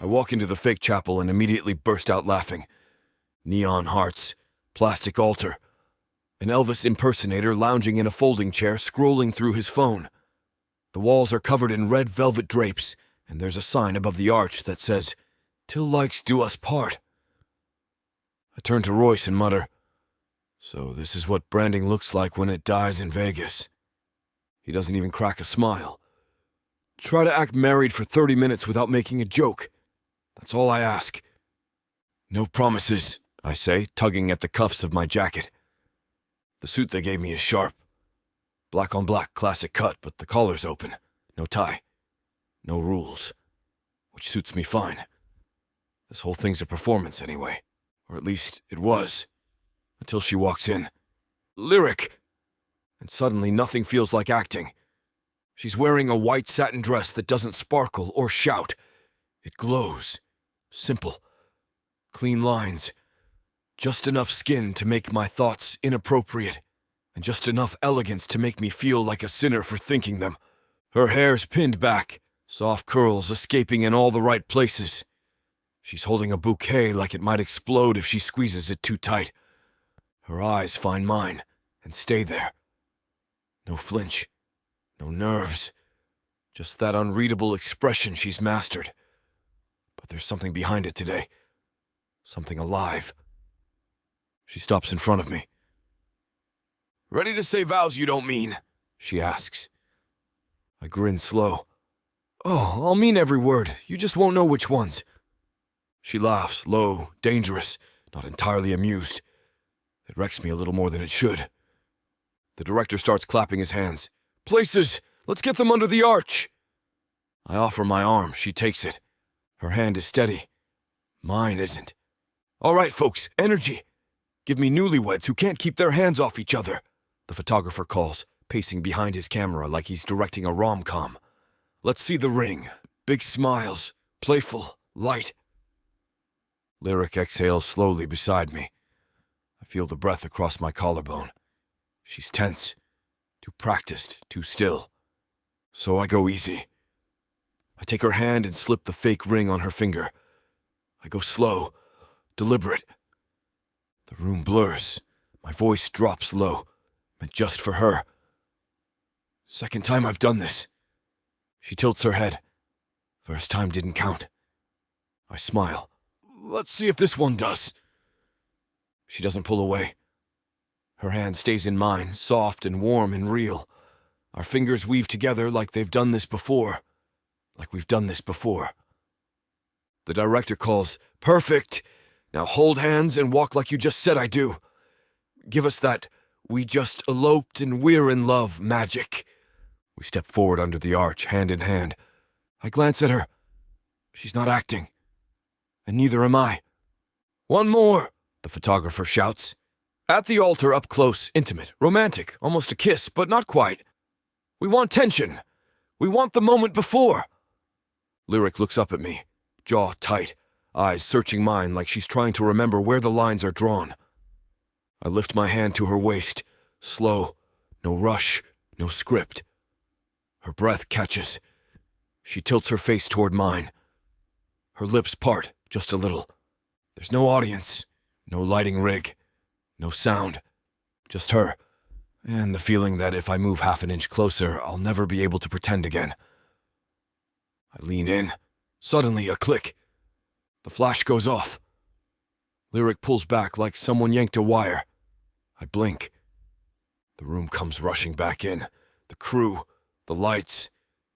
I walk into the fake chapel and immediately burst out laughing. Neon hearts, plastic altar, an Elvis impersonator lounging in a folding chair scrolling through his phone. The walls are covered in red velvet drapes, and there's a sign above the arch that says, "Till likes do us part." I turn to Royce and mutter, "So this is what branding looks like when it dies in Vegas." He doesn't even crack a smile. Try to act married for 30 minutes without making a joke. That's all I ask. "No promises," I say, tugging at the cuffs of my jacket. The suit they gave me is sharp. Black on black, classic cut, but the collar's open. No tie. No rules. Which suits me fine. This whole thing's a performance anyway. Or at least it was. Until she walks in. Lyric! And suddenly nothing feels like acting. She's wearing a white satin dress that doesn't sparkle or shout. It glows. Simple. Clean lines. Just enough skin to make my thoughts inappropriate. And just enough elegance to make me feel like a sinner for thinking them. Her hair's pinned back, soft curls escaping in all the right places. She's holding a bouquet like it might explode if she squeezes it too tight. Her eyes find mine and stay there. No flinch, no nerves, just that unreadable expression she's mastered. But there's something behind it today, something alive. She stops in front of me. "Ready to say vows you don't mean?" she asks. I grin slow. "Oh, I'll mean every word, you just won't know which ones." She laughs, low, dangerous, not entirely amused. It wrecks me a little more than it should. The director starts clapping his hands. "Places! Let's get them under the arch!" I offer my arm. She takes it. Her hand is steady. Mine isn't. "All right, folks, energy! Give me newlyweds who can't keep their hands off each other," the photographer calls, pacing behind his camera like he's directing a rom-com. "Let's see the ring. Big smiles. Playful. Light." Lyric exhales slowly beside me. I feel the breath across my collarbone. She's tense. Too practiced. Too still. So I go easy. I take her hand and slip the fake ring on her finger. I go slow. Deliberate. The room blurs. My voice drops low. Meant just for her. Second time I've done this. She tilts her head. First time didn't count. I smile. "Let's see if this one does." She doesn't pull away. Her hand stays in mine, soft and warm and real. Our fingers weave together like they've done this before. Like we've done this before. The director calls, "Perfect! Now hold hands and walk like you just said I do. Give us that 'we just eloped and we're in love' magic." We step forward under the arch, hand in hand. I glance at her. She's not acting. And neither am I. "One more," the photographer shouts. "At the altar, up close, intimate, romantic, almost a kiss, but not quite. We want tension. We want the moment before." Lyric looks up at me, jaw tight, eyes searching mine like she's trying to remember where the lines are drawn. I lift my hand to her waist, slow, no rush, no script. Her breath catches. She tilts her face toward mine. Her lips part, just a little. There's no audience, no lighting rig, no sound, just her, and the feeling that if I move half an inch closer, I'll never be able to pretend again. I lean in. Suddenly, a click. The flash goes off. Lyric pulls back like someone yanked a wire. I blink. The room comes rushing back in. The crew, the lights,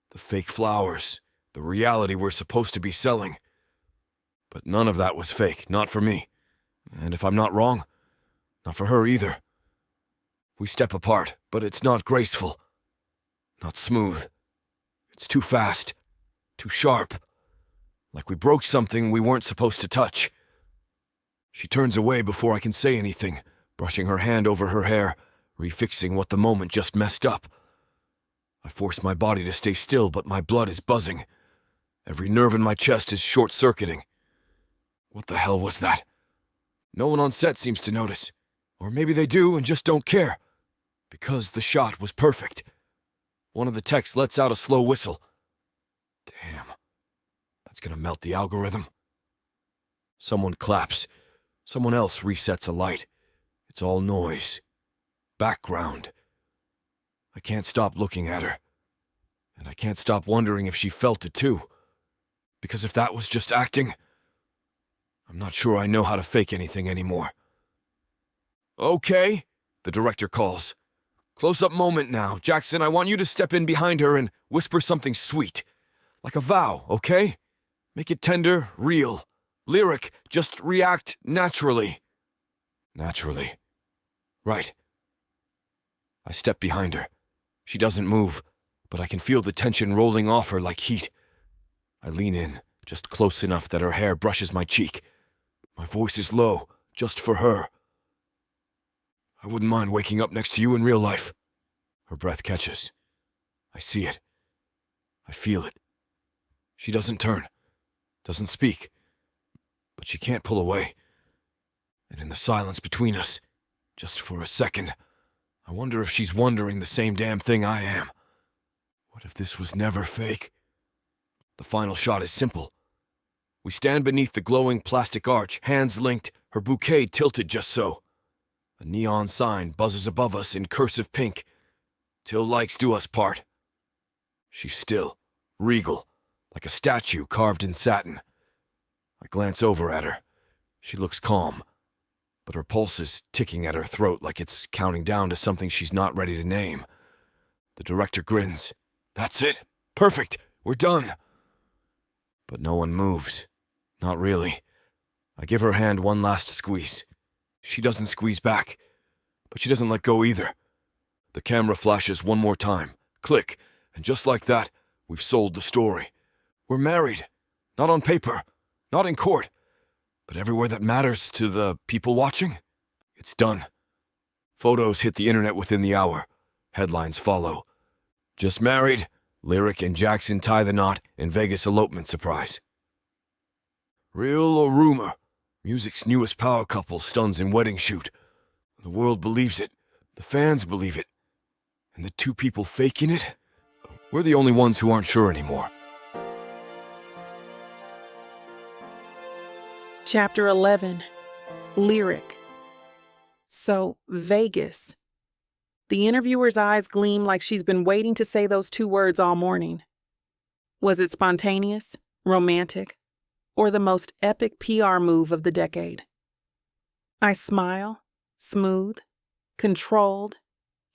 the fake flowers, the reality we're supposed to be selling. But none of that was fake, not for me. And if I'm not wrong, not for her either. We step apart, but it's not graceful. Not smooth. It's too fast. Too sharp. Like we broke something we weren't supposed to touch. She turns away before I can say anything, brushing her hand over her hair, refixing what the moment just messed up. I force my body to stay still, but my blood is buzzing. Every nerve in my chest is short-circuiting. What the hell was that? No one on set seems to notice. Or maybe they do and just don't care. Because the shot was perfect. One of the techs lets out a slow whistle. Damn. That's gonna melt the algorithm. Someone claps. Someone else resets a light. It's all noise. Background. I can't stop looking at her. And I can't stop wondering if she felt it too. Because if that was just acting, I'm not sure I know how to fake anything anymore. "Okay," the director calls. "Close-up moment now. Jackson, I want you to step in behind her and whisper something sweet. Like a vow, okay? Make it tender, real. Lyric, just react naturally." Naturally. Right. I step behind her. She doesn't move, but I can feel the tension rolling off her like heat. I lean in, just close enough that her hair brushes my cheek. My voice is low, just for her. "I wouldn't mind waking up next to you in real life." Her breath catches. I see it. I feel it. She doesn't turn, doesn't speak, but she can't pull away. And in the silence between us, just for a second, I wonder if she's wondering the same damn thing I am. What if this was never fake? The final shot is simple. We stand beneath the glowing plastic arch, hands linked, her bouquet tilted just so. A neon sign buzzes above us in cursive pink. Till likes do us part. She's still, regal, like a statue carved in satin. I glance over at her. She looks calm, but her pulse is ticking at her throat like it's counting down to something she's not ready to name. The director grins. That's it. Perfect. We're done. But no one moves. Not really. I give her hand one last squeeze. She doesn't squeeze back, but she doesn't let go either. The camera flashes one more time. Click. And just like that, we've sold the story. We're married. Not on paper. Not in court. But everywhere that matters to the people watching, it's done. Photos hit the internet within the hour. Headlines follow. Just married. Lyric and Jackson tie the knot in Vegas elopement surprise. Real or rumor? Music's newest power couple stuns in wedding shoot. The world believes it. The fans believe it. And the two people faking it? We're the only ones who aren't sure anymore. Chapter 11. Lyric. So, Vegas. The interviewer's eyes gleam like she's been waiting to say those two words all morning. Was it spontaneous, romantic, or the most epic PR move of the decade? I smile, smooth, controlled,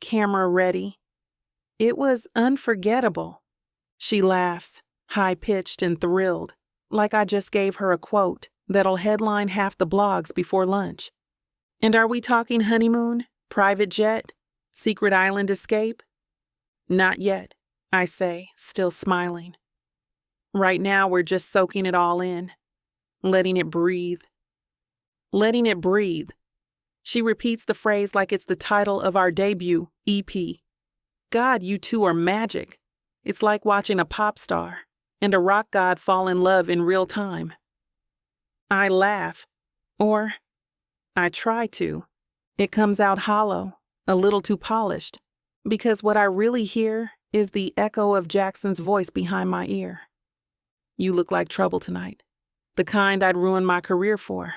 camera ready. It was unforgettable. She laughs, high-pitched and thrilled, like I just gave her a quote that'll headline half the blogs before lunch. And are we talking honeymoon, private jet, secret island escape? Not yet, I say, still smiling. Right now we're just soaking it all in, letting it breathe. Letting it breathe. She repeats the phrase like it's the title of our debut EP. God, you two are magic. It's like watching a pop star and a rock god fall in love in real time. I laugh, or I try to. It comes out hollow, a little too polished, because what I really hear is the echo of Jackson's voice behind my ear. You look like trouble tonight, the kind I'd ruin my career for.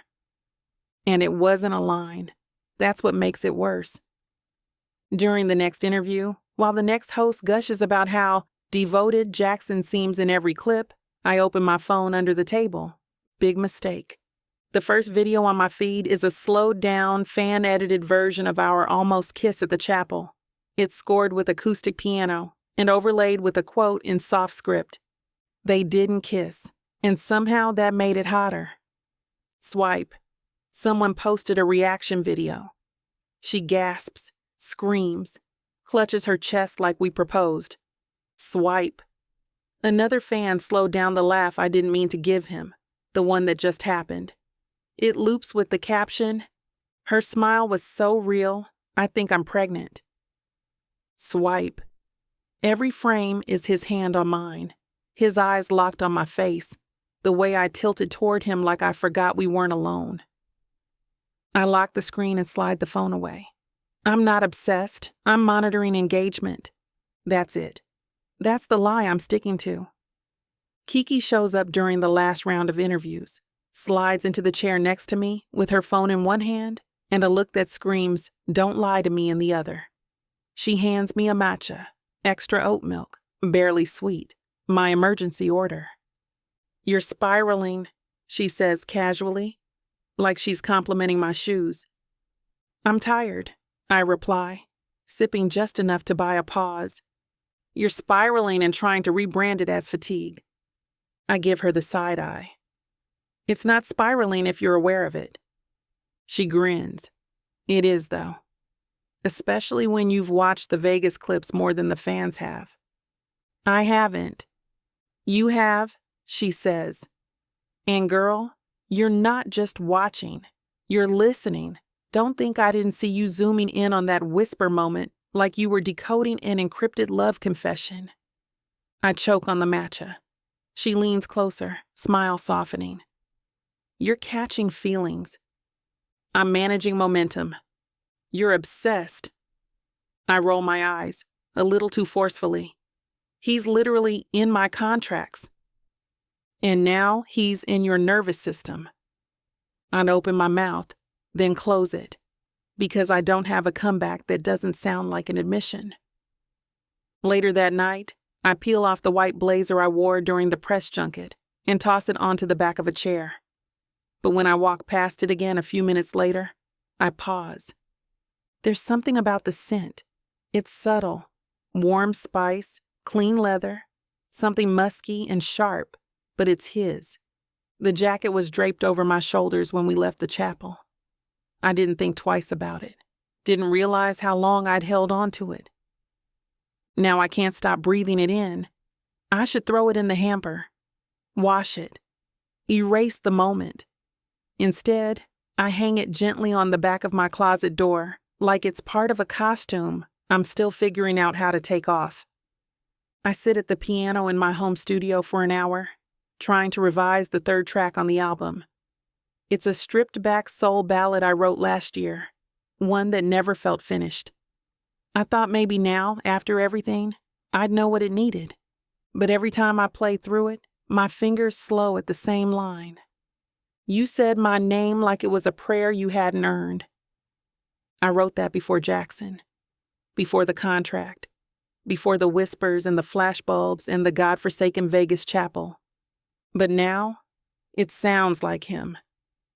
And it wasn't a line. That's what makes it worse. During the next interview, while the next host gushes about how devoted Jackson seems in every clip, I open my phone under the table. Big mistake. The first video on my feed is a slowed-down, fan-edited version of our almost kiss at the chapel. It's scored with acoustic piano and overlaid with a quote in soft script. They didn't kiss, and somehow that made it hotter. Swipe. Someone posted a reaction video. She gasps, screams, clutches her chest like we proposed. Swipe. Another fan slowed down the laugh I didn't mean to give him, the one that just happened. It loops with the caption, "Her smile was so real, I think I'm pregnant." Swipe. Every frame is his hand on mine, his eyes locked on my face, the way I tilted toward him like I forgot we weren't alone. I lock the screen and slide the phone away. I'm not obsessed. I'm monitoring engagement. That's it. That's the lie I'm sticking to. Kiki shows up during the last round of interviews, slides into the chair next to me with her phone in one hand and a look that screams, "Don't lie to me," in the other. She hands me a matcha, extra oat milk, barely sweet, my emergency order. "You're spiraling," she says casually, like she's complimenting my shoes. "I'm tired," I reply, sipping just enough to buy a pause. "You're spiraling and trying to rebrand it as fatigue." I give her the side eye. "It's not spiraling if you're aware of it." She grins. "It is, though. Especially when you've watched the Vegas clips more than the fans have." "I haven't." "You have," she says. "And girl, you're not just watching. You're listening. Don't think I didn't see you zooming in on that whisper moment like you were decoding an encrypted love confession." I choke on the matcha. She leans closer, smile softening. "You're catching feelings." "I'm managing momentum." "You're obsessed." I roll my eyes, a little too forcefully. He's literally in my contracts. And now he's in your nervous system. I'd open my mouth, then close it, because I don't have a comeback that doesn't sound like an admission. Later that night, I peel off the white blazer I wore during the press junket and toss it onto the back of a chair. But when I walk past it again a few minutes later, I pause. There's something about the scent. It's subtle. Warm spice, clean leather, something musky and sharp, but it's his. The jacket was draped over my shoulders when we left the chapel. I didn't think twice about it. Didn't realize how long I'd held on to it. Now I can't stop breathing it in. I should throw it in the hamper. Wash it. Erase the moment. Instead, I hang it gently on the back of my closet door, like it's part of a costume I'm still figuring out how to take off. I sit at the piano in my home studio for an hour, trying to revise the third track on the album. It's a stripped-back soul ballad I wrote last year, one that never felt finished. I thought maybe now, after everything, I'd know what it needed. But every time I play through it, my fingers slow at the same line. You said my name like it was a prayer you hadn't earned. I wrote that before Jackson, before the contract, before the whispers and the flashbulbs and the godforsaken Vegas chapel. But now, it sounds like him.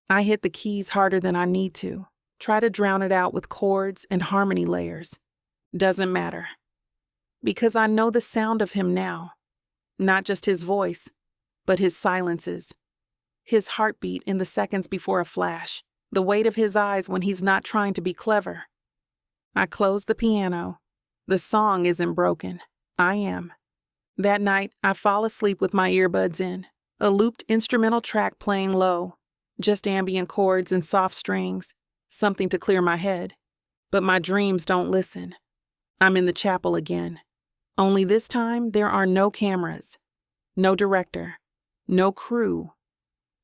I hit the keys harder than I need to, try to drown it out with chords and harmony layers. Doesn't matter. Because I know the sound of him now. Not just his voice, but his silences. His heartbeat in the seconds before a flash. The weight of his eyes when he's not trying to be clever. I close the piano. The song isn't broken. I am. That night, I fall asleep with my earbuds in, a looped instrumental track playing low, just ambient chords and soft strings, something to clear my head. But my dreams don't listen. I'm in the chapel again. Only this time, there are no cameras, no director, no crew,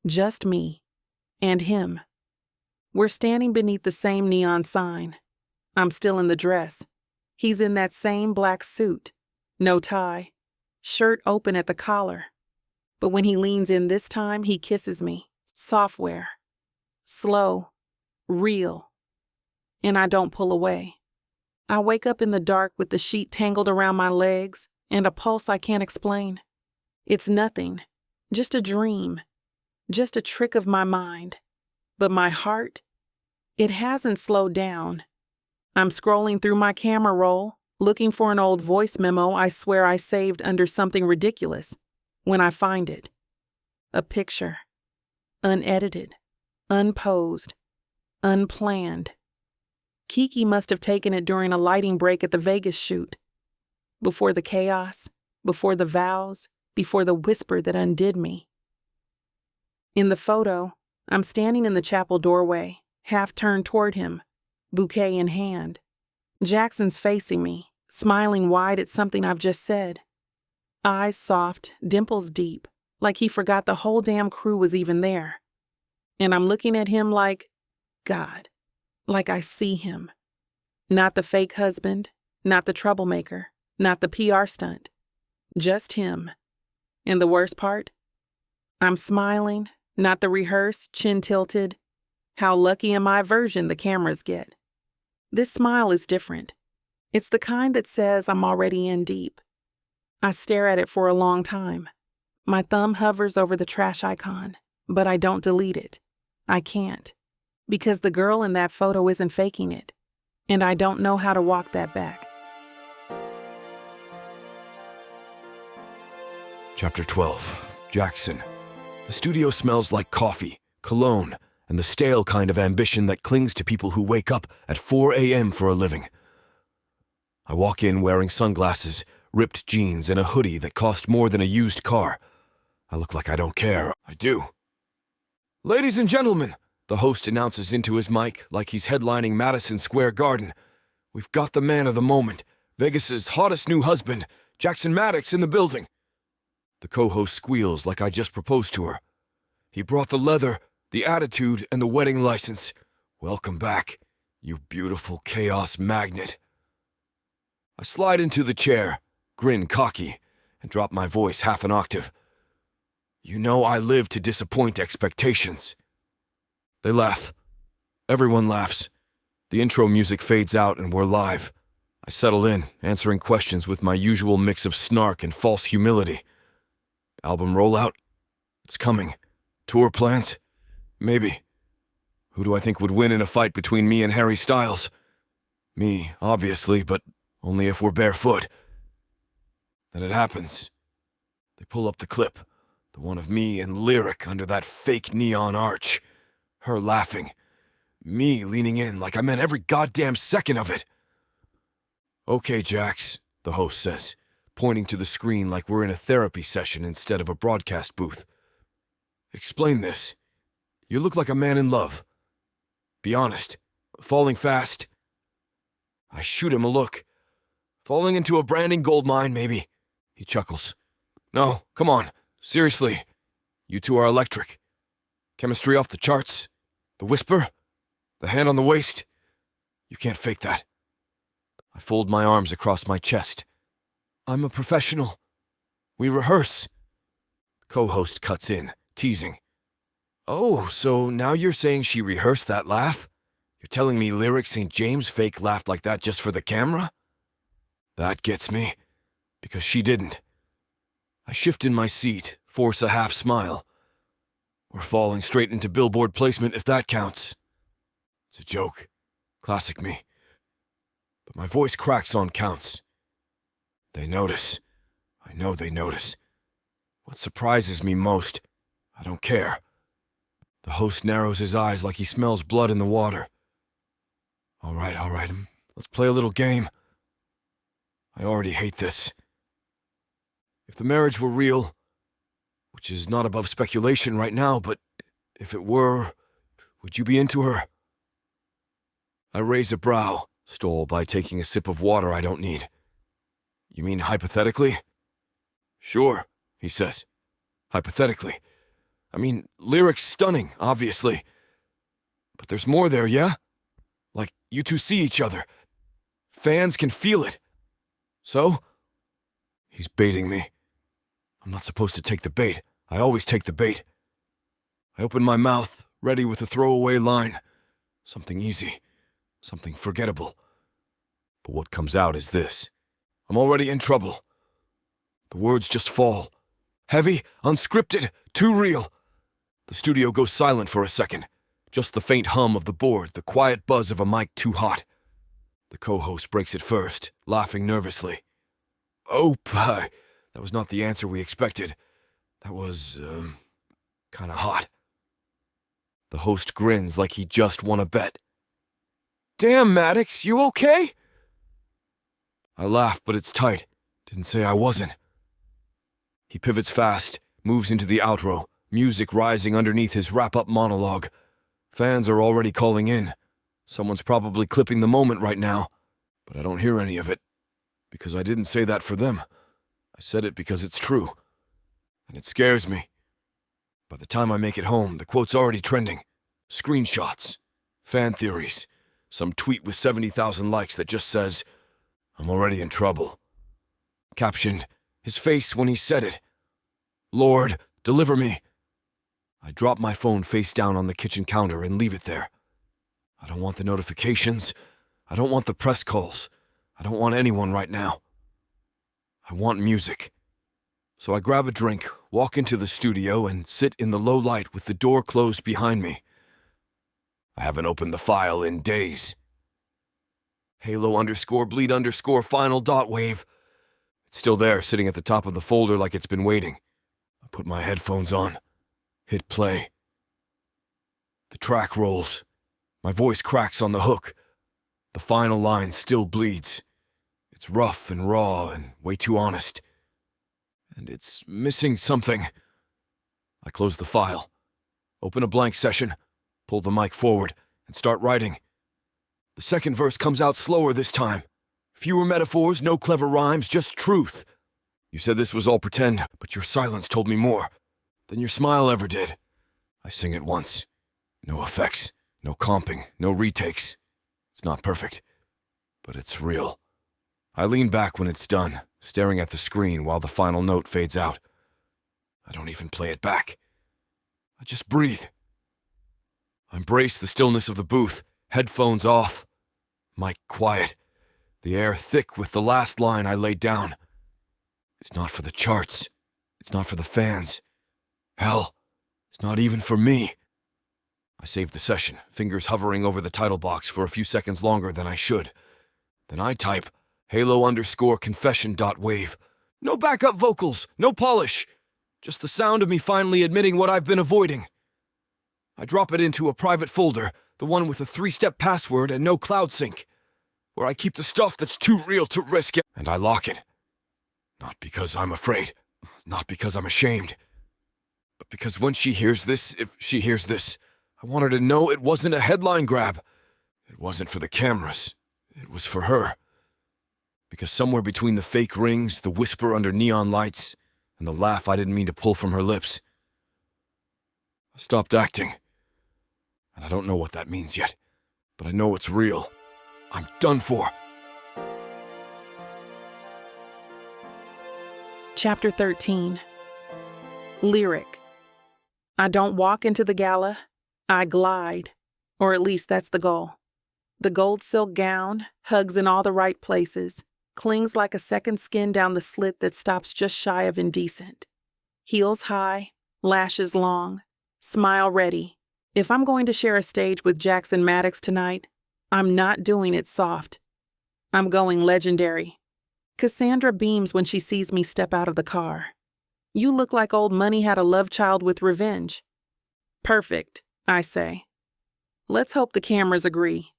just me and him. We're standing beneath the same neon sign. I'm still in the dress. He's in that same black suit, no tie, shirt open at the collar. But when he leans in this time, he kisses me. Software. Slow. Real. And I don't pull away. I wake up in the dark with the sheet tangled around my legs and a pulse I can't explain. It's nothing. Just a dream. Just a trick of my mind. But my heart, it hasn't slowed down. I'm scrolling through my camera roll, looking for an old voice memo I swear I saved under something ridiculous, when I find it. A picture. Unedited. Unposed. Unplanned. Kiki must have taken it during a lighting break at the Vegas shoot. Before the chaos, before the vows, before the whisper that undid me. In the photo, I'm standing in the chapel doorway, half turned toward him, bouquet in hand. Jackson's facing me, smiling wide at something I've just said. Eyes soft, dimples deep, like he forgot the whole damn crew was even there. And I'm looking at him like, God, like I see him. Not the fake husband, not the troublemaker, not the PR stunt. Just him. And the worst part? I'm smiling, not the rehearsed, chin tilted, how lucky am I version the cameras get. This smile is different. It's the kind that says I'm already in deep. I stare at it for a long time. My thumb hovers over the trash icon, but I don't delete it. I can't. Because the girl in that photo isn't faking it. And I don't know how to walk that back. Chapter 12. Jackson. The studio smells like coffee, cologne, and the stale kind of ambition that clings to people who wake up at 4 a.m. for a living. I walk in wearing sunglasses, ripped jeans, and a hoodie that cost more than a used car. I look like I don't care. I do. Ladies and gentlemen, the host announces into his mic like he's headlining Madison Square Garden. We've got the man of the moment, Vegas's hottest new husband, Jackson Maddox, in the building. The co-host squeals like I just proposed to her. He brought the leather, the attitude, and the wedding license. Welcome back, you beautiful chaos magnet. I slide into the chair, grin cocky, and drop my voice half an octave. You know I live to disappoint expectations. They laugh. Everyone laughs. The intro music fades out and we're live. I settle in, answering questions with my usual mix of snark and false humility. Album rollout? It's coming. Tour plans? Maybe. Who do I think would win in a fight between me and Harry Styles? Me, obviously, but only if we're barefoot. Then it happens. They pull up the clip, the one of me and Lyric under that fake neon arch. Her laughing. Me leaning in like I meant every goddamn second of it. Okay, Jax, the host says, pointing to the screen like we're in a therapy session instead of a broadcast booth. Explain this. You look like a man in love. Be honest. Falling fast. I shoot him a look. Falling into a branding goldmine, maybe. He chuckles. No, come on. Seriously. You two are electric. Chemistry off the charts. The whisper. The hand on the waist. You can't fake that. I fold my arms across my chest. I'm a professional. We rehearse. The co-host cuts in, teasing. Oh, so now you're saying she rehearsed that laugh? You're telling me Lyric St. James fake laughed like that just for the camera? That gets me, because she didn't. I shift in my seat, force a half smile. We're falling straight into billboard placement if that counts. It's a joke. Classic me. But my voice cracks on counts. They notice. I know they notice. What surprises me most, I don't care. The host narrows his eyes like he smells blood in the water. All right. Let's play a little game. I already hate this. If the marriage were real, which is not above speculation right now, but if it were, would you be into her? I raise a brow, stole by taking a sip of water I don't need. You mean hypothetically? Sure, he says. Hypothetically. I mean, Lyric's stunning, obviously. But there's more there, yeah? Like, you two see each other. Fans can feel it. So? He's baiting me. I'm not supposed to take the bait. I always take the bait. I open my mouth, ready with a throwaway line. Something easy. Something forgettable. But what comes out is this. I'm already in trouble. The words just fall. Heavy, unscripted, too real. The studio goes silent for a second. Just the faint hum of the board, the quiet buzz of a mic too hot. The co-host breaks it first, laughing nervously. Oh, pie. That was not the answer we expected. That was, kinda hot. The host grins like he just won a bet. Damn, Maddox, you okay? I laugh, but it's tight. Didn't say I wasn't. He pivots fast, moves into the outro, music rising underneath his wrap-up monologue. Fans are already calling in. Someone's probably clipping the moment right now, but I don't hear any of it, because I didn't say that for them. I said it because it's true, and it scares me. By the time I make it home, the quote's already trending. Screenshots, fan theories, some tweet with 70,000 likes that just says, I'm already in trouble. Captioned, his face when he said it. Lord, deliver me. I drop my phone face down on the kitchen counter and leave it there. I don't want the notifications. I don't want the press calls. I don't want anyone right now. I want music. So I grab a drink, walk into the studio, and sit in the low light with the door closed behind me. I haven't opened the file in days. Halo_bleed_final.wave. It's still there, sitting at the top of the folder like it's been waiting. I put my headphones on. Hit play. The track rolls. My voice cracks on the hook. The final line still bleeds. It's rough and raw and way too honest. And it's missing something. I close the file. Open a blank session. Pull the mic forward and start writing. The second verse comes out slower this time. Fewer metaphors, no clever rhymes, just truth. You said this was all pretend, but your silence told me more than your smile ever did. I sing it once. No effects, no comping, no retakes. It's not perfect, but it's real. I lean back when it's done, staring at the screen while the final note fades out. I don't even play it back. I just breathe. I embrace the stillness of the booth, headphones off, mic quiet, the air thick with the last line I laid down. It's not for the charts. It's not for the fans. Hell, it's not even for me. I save the session, fingers hovering over the title box for a few seconds longer than I should. Then I type halo_confession.wave. No backup vocals, no polish. Just the sound of me finally admitting what I've been avoiding. I drop it into a private folder, the one with a 3-step password and no cloud sync, where I keep the stuff that's too real to risk it, and I lock it. Not because I'm afraid, not because I'm ashamed, but because when she hears this, if she hears this, I want her to know it wasn't a headline grab. It wasn't for the cameras. It was for her. Because somewhere between the fake rings, the whisper under neon lights, and the laugh I didn't mean to pull from her lips, I stopped acting. And I don't know what that means yet, but I know it's real. I'm done for. Chapter 13. Lyric. I don't walk into the gala, I glide, or at least that's the goal. The gold silk gown, hugs in all the right places, clings like a second skin down the slit that stops just shy of indecent. Heels high, lashes long, smile ready. If I'm going to share a stage with Jackson Maddox tonight, I'm not doing it soft. I'm going legendary. Cassandra beams when she sees me step out of the car. You look like old money had a love child with revenge. Perfect, I say. Let's hope the cameras agree.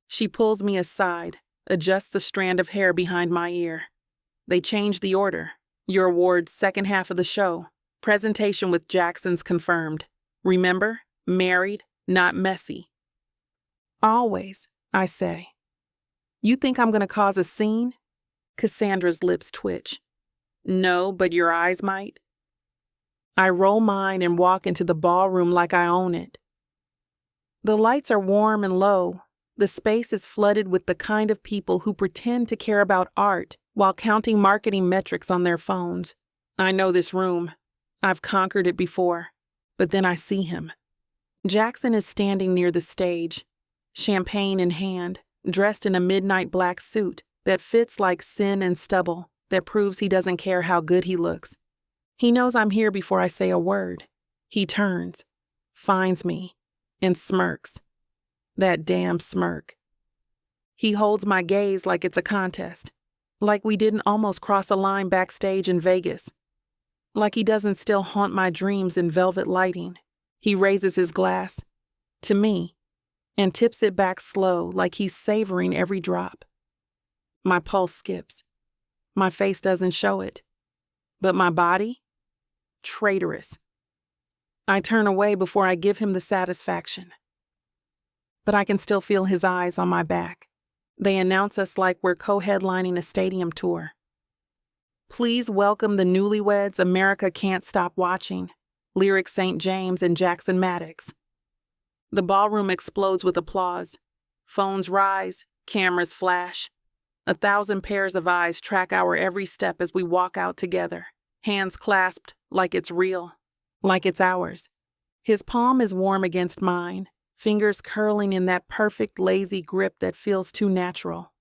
She pulls me aside, adjusts a strand of hair behind my ear. They change the order. Your award's second half of the show. Presentation with Jackson's confirmed. Remember? Married, not messy. Always, I say. You think I'm going to cause a scene? Cassandra's lips twitch. No, but your eyes might. I roll mine and walk into the ballroom like I own it. The lights are warm and low. The space is flooded with the kind of people who pretend to care about art while counting marketing metrics on their phones. I know this room. I've conquered it before. But then I see him. Jackson is standing near the stage, champagne in hand, dressed in a midnight black suit that fits like sin and stubble, that proves he doesn't care how good he looks. He knows I'm here before I say a word. He turns, finds me, and smirks. That damn smirk. He holds my gaze like it's a contest, like we didn't almost cross a line backstage in Vegas, like he doesn't still haunt my dreams in velvet lighting. He raises his glass, to me, and tips it back slow like he's savoring every drop. My pulse skips. My face doesn't show it. But my body? Traitorous. I turn away before I give him the satisfaction. But I can still feel his eyes on my back. They announce us like we're co-headlining a stadium tour. Please welcome the newlyweds America can't stop watching, Lyric St. James and Jackson Maddox. The ballroom explodes with applause. Phones rise, cameras flash. 1,000 pairs of eyes track our every step as we walk out together, hands clasped like it's real, like it's ours. His palm is warm against mine, fingers curling in that perfect lazy grip that feels too natural.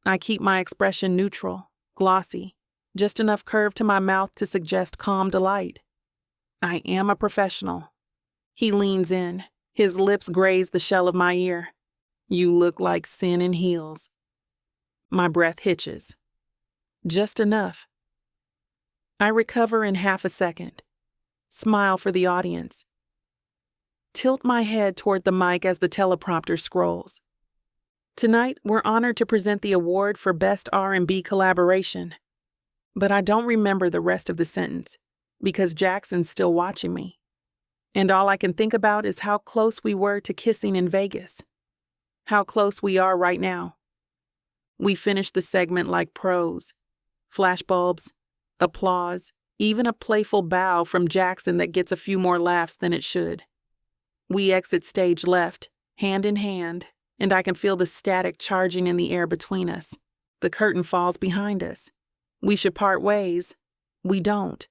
I keep my expression neutral, glossy, just enough curve to my mouth to suggest calm delight. I am a professional. He leans in. His lips graze the shell of my ear. You look like sin in heels. My breath hitches. Just enough. I recover in half a second. Smile for the audience. Tilt my head toward the mic as the teleprompter scrolls. Tonight, we're honored to present the award for Best R&B Collaboration. But I don't remember the rest of the sentence, because Jackson's still watching me. And all I can think about is how close we were to kissing in Vegas. How close we are right now. We finish the segment like pros. Flashbulbs, applause, even a playful bow from Jackson that gets a few more laughs than it should. We exit stage left, hand in hand, and I can feel the static charging in the air between us. The curtain falls behind us. We should part ways. We don't.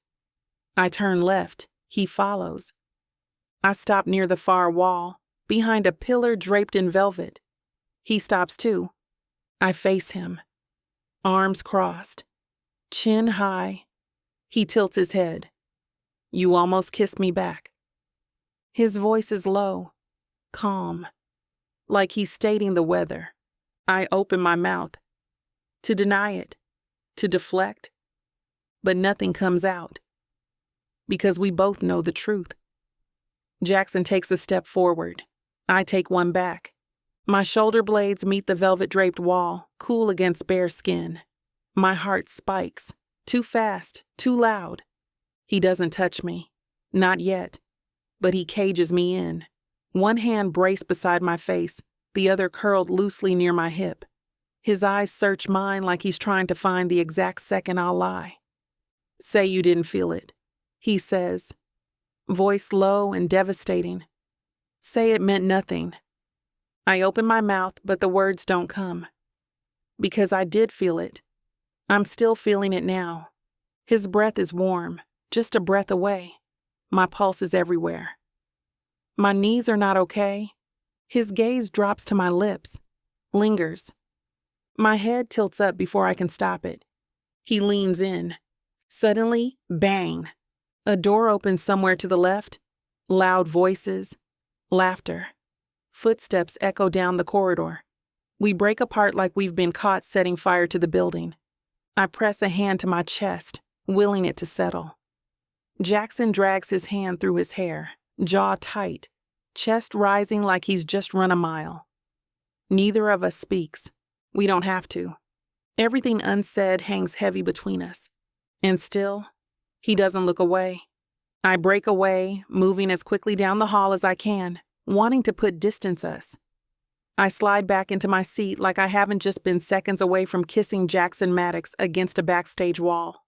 I turn left. He follows. I stop near the far wall, behind a pillar draped in velvet. He stops too. I face him. Arms crossed. Chin high. He tilts his head. You almost kissed me back. His voice is low, calm, like he's stating the weather. I open my mouth to deny it, to deflect, but nothing comes out because we both know the truth. Jackson takes a step forward. I take one back. My shoulder blades meet the velvet-draped wall, cool against bare skin. My heart spikes. Too fast, too loud. He doesn't touch me. Not yet. But he cages me in. One hand braced beside my face, the other curled loosely near my hip. His eyes search mine like he's trying to find the exact second I'll lie. Say you didn't feel it, he says, voice low and devastating. Say it meant nothing. I open my mouth, but the words don't come. Because I did feel it. I'm still feeling it now. His breath is warm, just a breath away. My pulse is everywhere. My knees are not okay. His gaze drops to my lips, lingers. My head tilts up before I can stop it. He leans in. Suddenly, bang! A door opens somewhere to the left. Loud voices, laughter. Footsteps echo down the corridor. We break apart like we've been caught setting fire to the building. I press a hand to my chest, willing it to settle. Jackson drags his hand through his hair, jaw tight, chest rising like he's just run a mile. Neither of us speaks. We don't have to. Everything unsaid hangs heavy between us. And still, he doesn't look away. I break away, moving as quickly down the hall as I can, wanting to distance us. I slide back into my seat like I haven't just been seconds away from kissing Jackson Maddox against a backstage wall.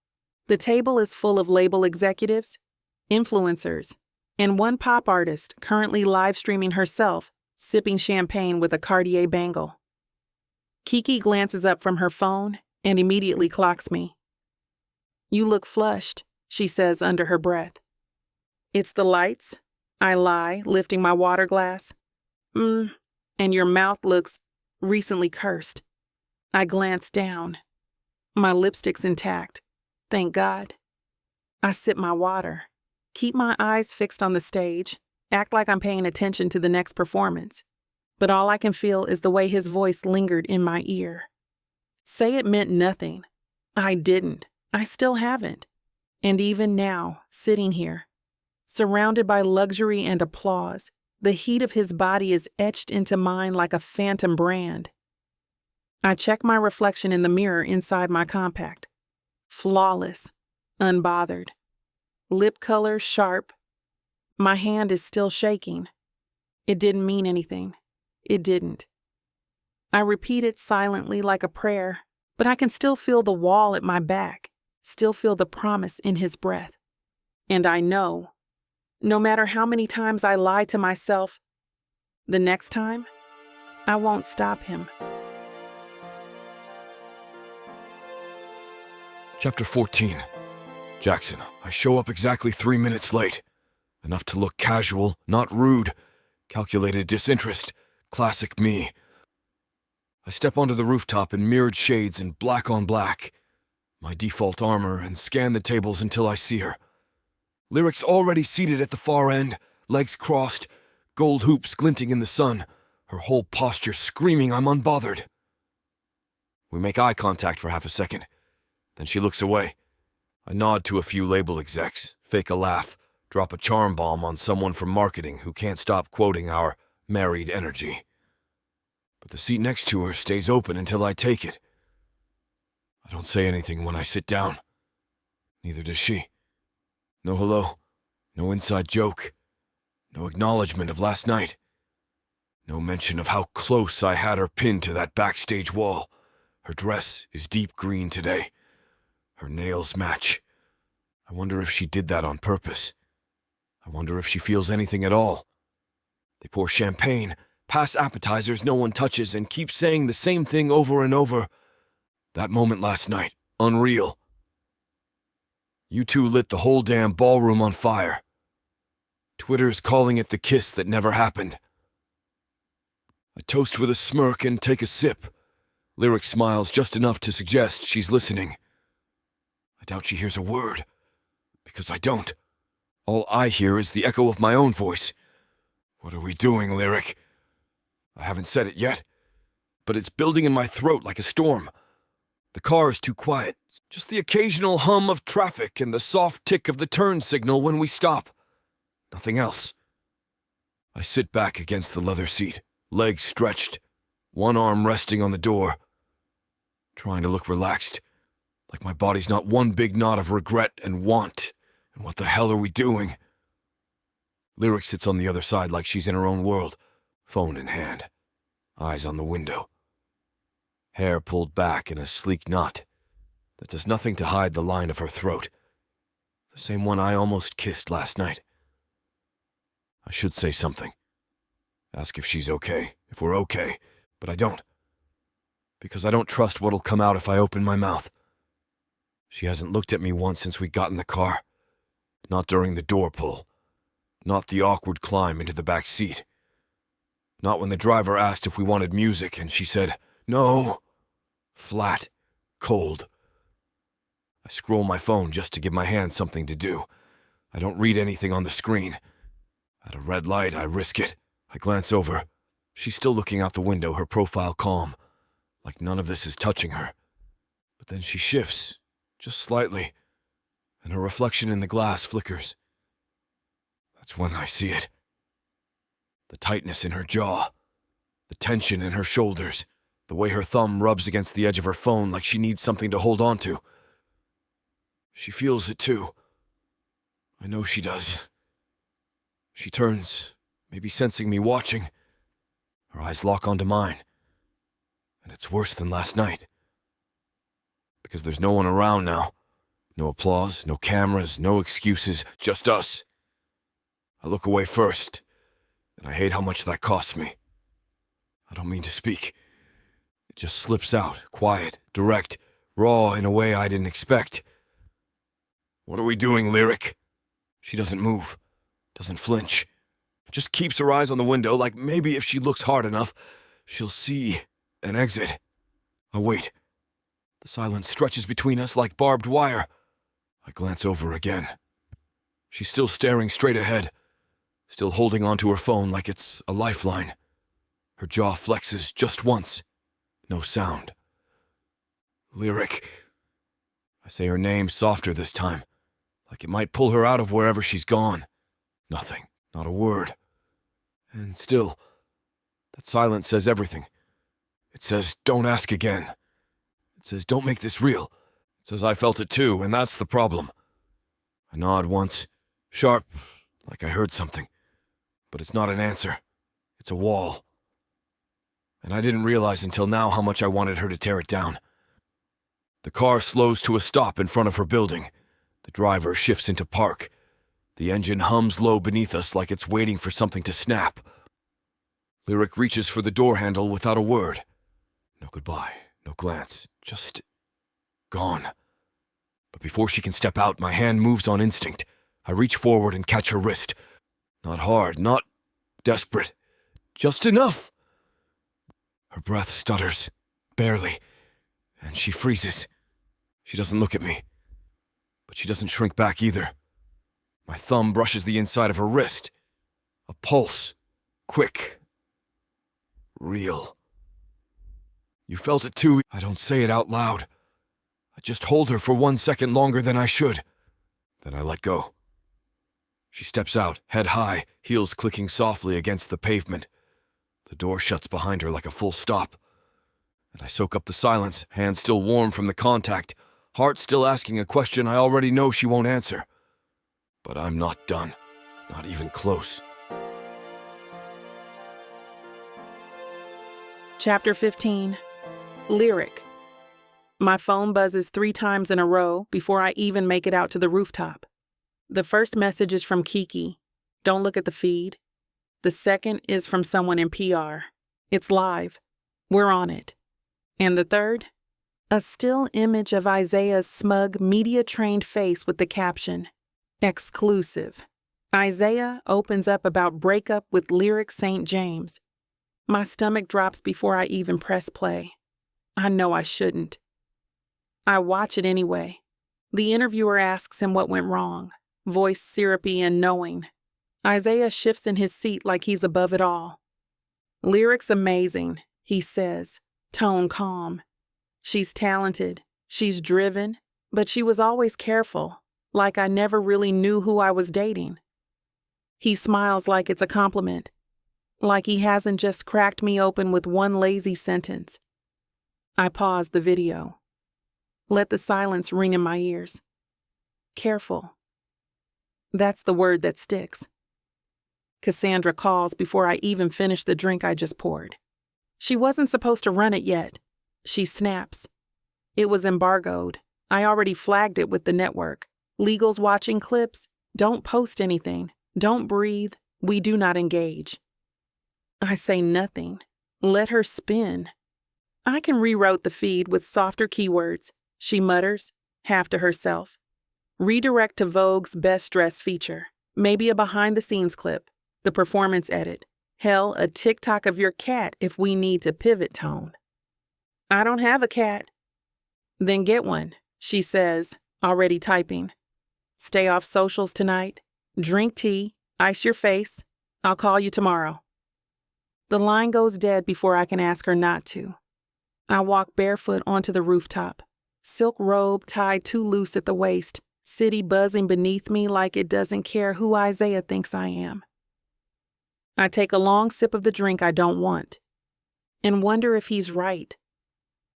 The table is full of label executives, influencers, and one pop artist currently live streaming herself, sipping champagne with a Cartier bangle. Kiki glances up from her phone and immediately clocks me. You look flushed, she says under her breath. It's the lights, I lie, lifting my water glass. And your mouth looks recently cursed. I glance down. My lipstick's intact. Thank God. I sip my water, keep my eyes fixed on the stage, act like I'm paying attention to the next performance. But all I can feel is the way his voice lingered in my ear. Say it meant nothing. I didn't. I still haven't. And even now, sitting here, surrounded by luxury and applause, the heat of his body is etched into mine like a phantom brand. I check my reflection in the mirror inside my compact. Flawless, unbothered. Lip color sharp. My hand is still shaking. It didn't mean anything. It didn't. I repeat it silently like a prayer, but I can still feel the wall at my back, still feel the promise in his breath. And I know, no matter how many times I lie to myself, the next time, I won't stop him. Chapter 14. Jackson, I show up exactly 3 minutes late. Enough to look casual, not rude. Calculated disinterest. Classic me. I step onto the rooftop in mirrored shades and black on black. My default armor, and scan the tables until I see her. Lyric's already seated at the far end, legs crossed, gold hoops glinting in the sun, her whole posture screaming I'm unbothered. We make eye contact for half a second. Then she looks away. I nod to a few label execs, fake a laugh, drop a charm bomb on someone from marketing who can't stop quoting our married energy. But the seat next to her stays open until I take it. I don't say anything when I sit down. Neither does she. No hello, no inside joke, no acknowledgement of last night. No mention of how close I had her pinned to that backstage wall. Her dress is deep green today. Her nails match. I wonder if she did that on purpose. I wonder if she feels anything at all. They pour champagne, pass appetizers no one touches, and keep saying the same thing over and over. That moment last night, unreal. You two lit the whole damn ballroom on fire. Twitter's calling it the kiss that never happened. I toast with a smirk and take a sip. Lyric smiles just enough to suggest she's listening. I doubt she hears a word, because I don't. All I hear is the echo of my own voice. What are we doing, Lyric? I haven't said it yet, but it's building in my throat like a storm. The car is too quiet, just the occasional hum of traffic and the soft tick of the turn signal when we stop. Nothing else. I sit back against the leather seat, legs stretched, one arm resting on the door, trying to look relaxed, like my body's not one big knot of regret and want, and what the hell are we doing? Lyric sits on the other side like she's in her own world, phone in hand, eyes on the window. Hair pulled back in a sleek knot that does nothing to hide the line of her throat, the same one I almost kissed last night. I should say something. Ask if she's okay, if we're okay, but I don't. Because I don't trust what'll come out if I open my mouth. She hasn't looked at me once since we got in the car. Not during the door pull. Not the awkward climb into the back seat. Not when the driver asked if we wanted music and she said, no. Flat. Cold. I scroll my phone just to give my hand something to do. I don't read anything on the screen. At a red light, I risk it. I glance over. She's still looking out the window, her profile calm, like none of this is touching her. But then she shifts, just slightly, and her reflection in the glass flickers. That's when I see it. The tightness in her jaw, the tension in her shoulders, the way her thumb rubs against the edge of her phone like she needs something to hold on to. She feels it too. I know she does. She turns, maybe sensing me watching. Her eyes lock onto mine. And it's worse than last night. Because there's no one around now. No applause, no cameras, no excuses, just us. I look away first, and I hate how much that costs me. I don't mean to speak. It just slips out, quiet, direct, raw in a way I didn't expect. What are we doing, Lyric? She doesn't move, doesn't flinch. Just keeps her eyes on the window like maybe if she looks hard enough, she'll see an exit. I wait. The silence stretches between us like barbed wire. I glance over again. She's still staring straight ahead, still holding onto her phone like it's a lifeline. Her jaw flexes just once. No sound. Lyric. I say her name softer this time, like it might pull her out of wherever she's gone. Nothing. Not a word. And still, that silence says everything. It says, don't ask again. It says, don't make this real. It says, I felt it too, and that's the problem. I nod once, sharp, like I heard something. But it's not an answer. It's a wall. And I didn't realize until now how much I wanted her to tear it down. The car slows to a stop in front of her building. The driver shifts into park. The engine hums low beneath us like it's waiting for something to snap. Lyric reaches for the door handle without a word. No goodbye, no glance, just gone. But before she can step out, my hand moves on instinct. I reach forward and catch her wrist. Not hard, not desperate, just enough. Her breath stutters, barely, and she freezes. She doesn't look at me, but she doesn't shrink back either. My thumb brushes the inside of her wrist. A pulse. Quick. Real. You felt it too. I don't say it out loud. I just hold her for 1 second longer than I should. Then I let go. She steps out, head high, heels clicking softly against the pavement. The door shuts behind her like a full stop. And I soak up the silence, hand still warm from the contact, heart still asking a question I already know she won't answer. But I'm not done. Not even close. Chapter 15. Lyric. My phone buzzes 3 times in a row before I even make it out to the rooftop. The first message is from Kiki. Don't look at the feed. The second is from someone in PR. It's live. We're on it. And the third? A still image of Isaiah's smug, media-trained face with the caption, "Exclusive." Isaiah opens up about breakup with Lyric St. James. My stomach drops before I even press play. I know I shouldn't. I watch it anyway. The interviewer asks him what went wrong, voice syrupy and knowing. Isaiah shifts in his seat like he's above it all. "Lyric's amazing," he says, tone calm. "She's talented, she's driven, but she was always careful, like I never really knew who I was dating." He smiles like it's a compliment, like he hasn't just cracked me open with one lazy sentence. I pause the video. Let the silence ring in my ears. Careful. That's the word that sticks. Cassandra calls before I even finish the drink I just poured. She wasn't supposed to run it yet. She snaps. It was embargoed. I already flagged it with the network. Legal's watching clips. Don't post anything. Don't breathe. We do not engage. I say nothing. Let her spin. I can reroute the feed with softer keywords, she mutters, half to herself. Redirect to Vogue's best dressed feature. Maybe a behind-the-scenes clip. The performance edit. Hell, a TikTok of your cat if we need to pivot tone. I don't have a cat. Then get one, she says, already typing. Stay off socials tonight. Drink tea. Ice your face. I'll call you tomorrow. The line goes dead before I can ask her not to. I walk barefoot onto the rooftop. Silk robe tied too loose at the waist. City buzzing beneath me like it doesn't care who Isaiah thinks I am. I take a long sip of the drink I don't want and wonder if he's right.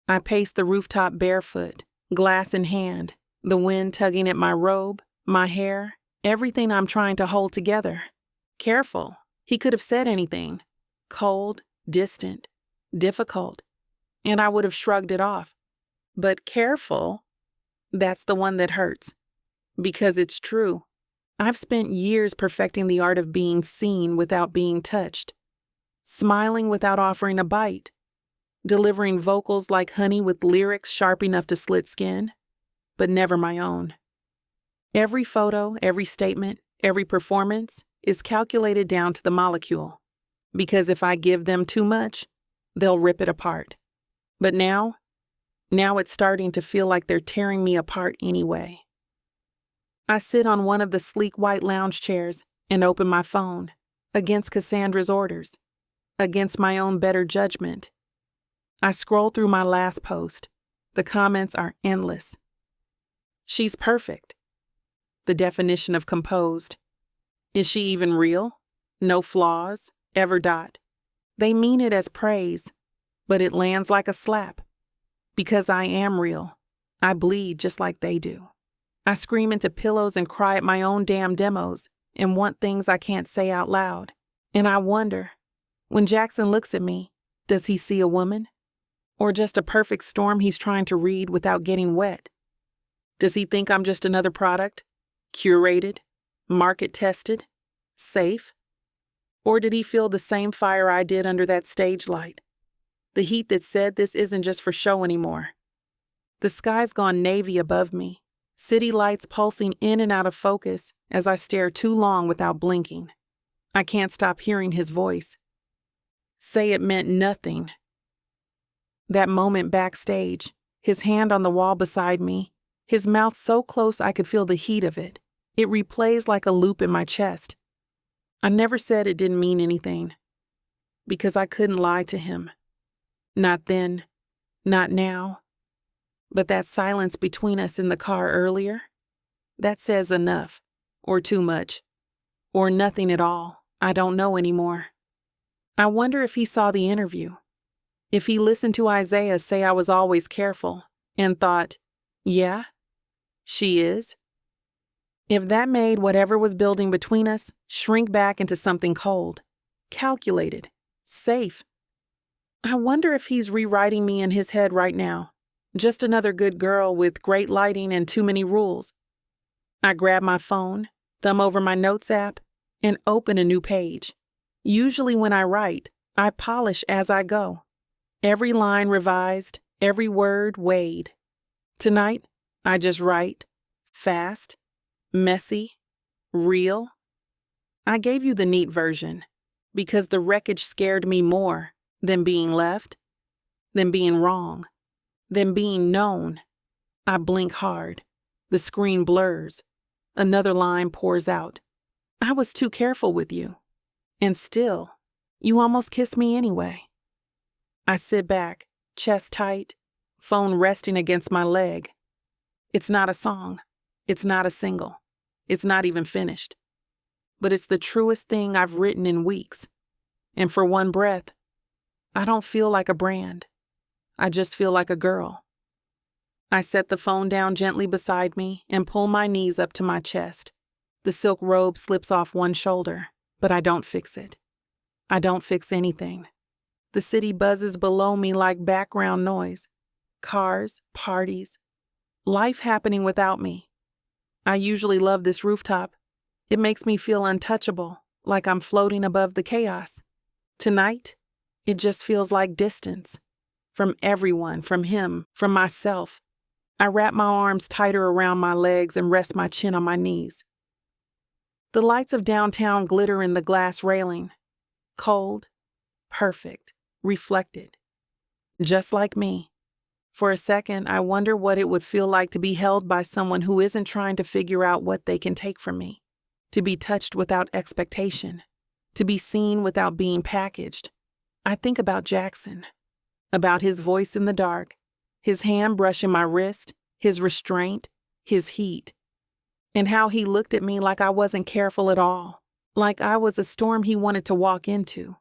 I pace the rooftop barefoot, glass in hand, the wind tugging at my robe, my hair, everything I'm trying to hold together. Careful. He could have said anything. Cold, distant, difficult, and I would have shrugged it off. But careful, that's the one that hurts. Because it's true. I've spent years perfecting the art of being seen without being touched, smiling without offering a bite, delivering vocals like honey with lyrics sharp enough to slit skin, but never my own. Every photo, every statement, every performance is calculated down to the molecule, because if I give them too much, they'll rip it apart. But now it's starting to feel like they're tearing me apart anyway. I sit on one of the sleek white lounge chairs and open my phone, against Cassandra's orders, against my own better judgment. I scroll through my last post. The comments are endless. She's perfect. The definition of composed. Is she even real? No flaws, ever dot. They mean it as praise, but it lands like a slap. Because I am real. I bleed just like they do. I scream into pillows and cry at my own damn demos and want things I can't say out loud. And I wonder, when Jackson looks at me, does he see a woman? Or just a perfect storm he's trying to read without getting wet? Does he think I'm just another product? Curated? Market tested? Safe? Or did he feel the same fire I did under that stage light? The heat that said this isn't just for show anymore. The sky's gone navy above me. City lights pulsing in and out of focus as I stare too long without blinking. I can't stop hearing his voice. Say it meant nothing. That moment backstage, his hand on the wall beside me, his mouth so close I could feel the heat of it. It replays like a loop in my chest. I never said it didn't mean anything, because I couldn't lie to him. Not then, not now. But that silence between us in the car earlier, that says enough, or too much, or nothing at all. I don't know anymore. I wonder if he saw the interview, if he listened to Isaiah say I was always careful and thought, yeah, she is. If that made whatever was building between us shrink back into something cold, calculated, safe. I wonder if he's rewriting me in his head right now. Just another good girl with great lighting and too many rules. I grab my phone, thumb over my notes app, and open a new page. Usually when I write, I polish as I go. Every line revised, Every word weighed. Tonight, I just write. Fast, messy, real. I gave you the neat version because the wreckage scared me more than being left, than being wrong, than being known. I blink hard. The screen blurs. Another line pours out. I was too careful with you. And still, you almost kissed me anyway. I sit back, chest tight, phone resting against my leg. It's not a song. It's not a single. It's not even finished. But it's the truest thing I've written in weeks. And for one breath, I don't feel like a brand. I just feel like a girl. I set the phone down gently beside me and pull my knees up to my chest. The silk robe slips off one shoulder, but I don't fix it. I don't fix anything. The city buzzes below me like background noise. Cars, parties, life happening without me. I usually love this rooftop. It makes me feel untouchable, like I'm floating above the chaos. Tonight, it just feels like distance. From everyone, from him, from myself. I wrap my arms tighter around my legs and rest my chin on my knees. The lights of downtown glitter in the glass railing. Cold, perfect, reflected. Just like me. For a second, I wonder what it would feel like to be held by someone who isn't trying to figure out what they can take from me. To be touched without expectation. To be seen without being packaged. I think about Jackson. About his voice in the dark. His hand brushing my wrist. His restraint. His heat. And how he looked at me like I wasn't careful at all. Like I was a storm he wanted to walk into.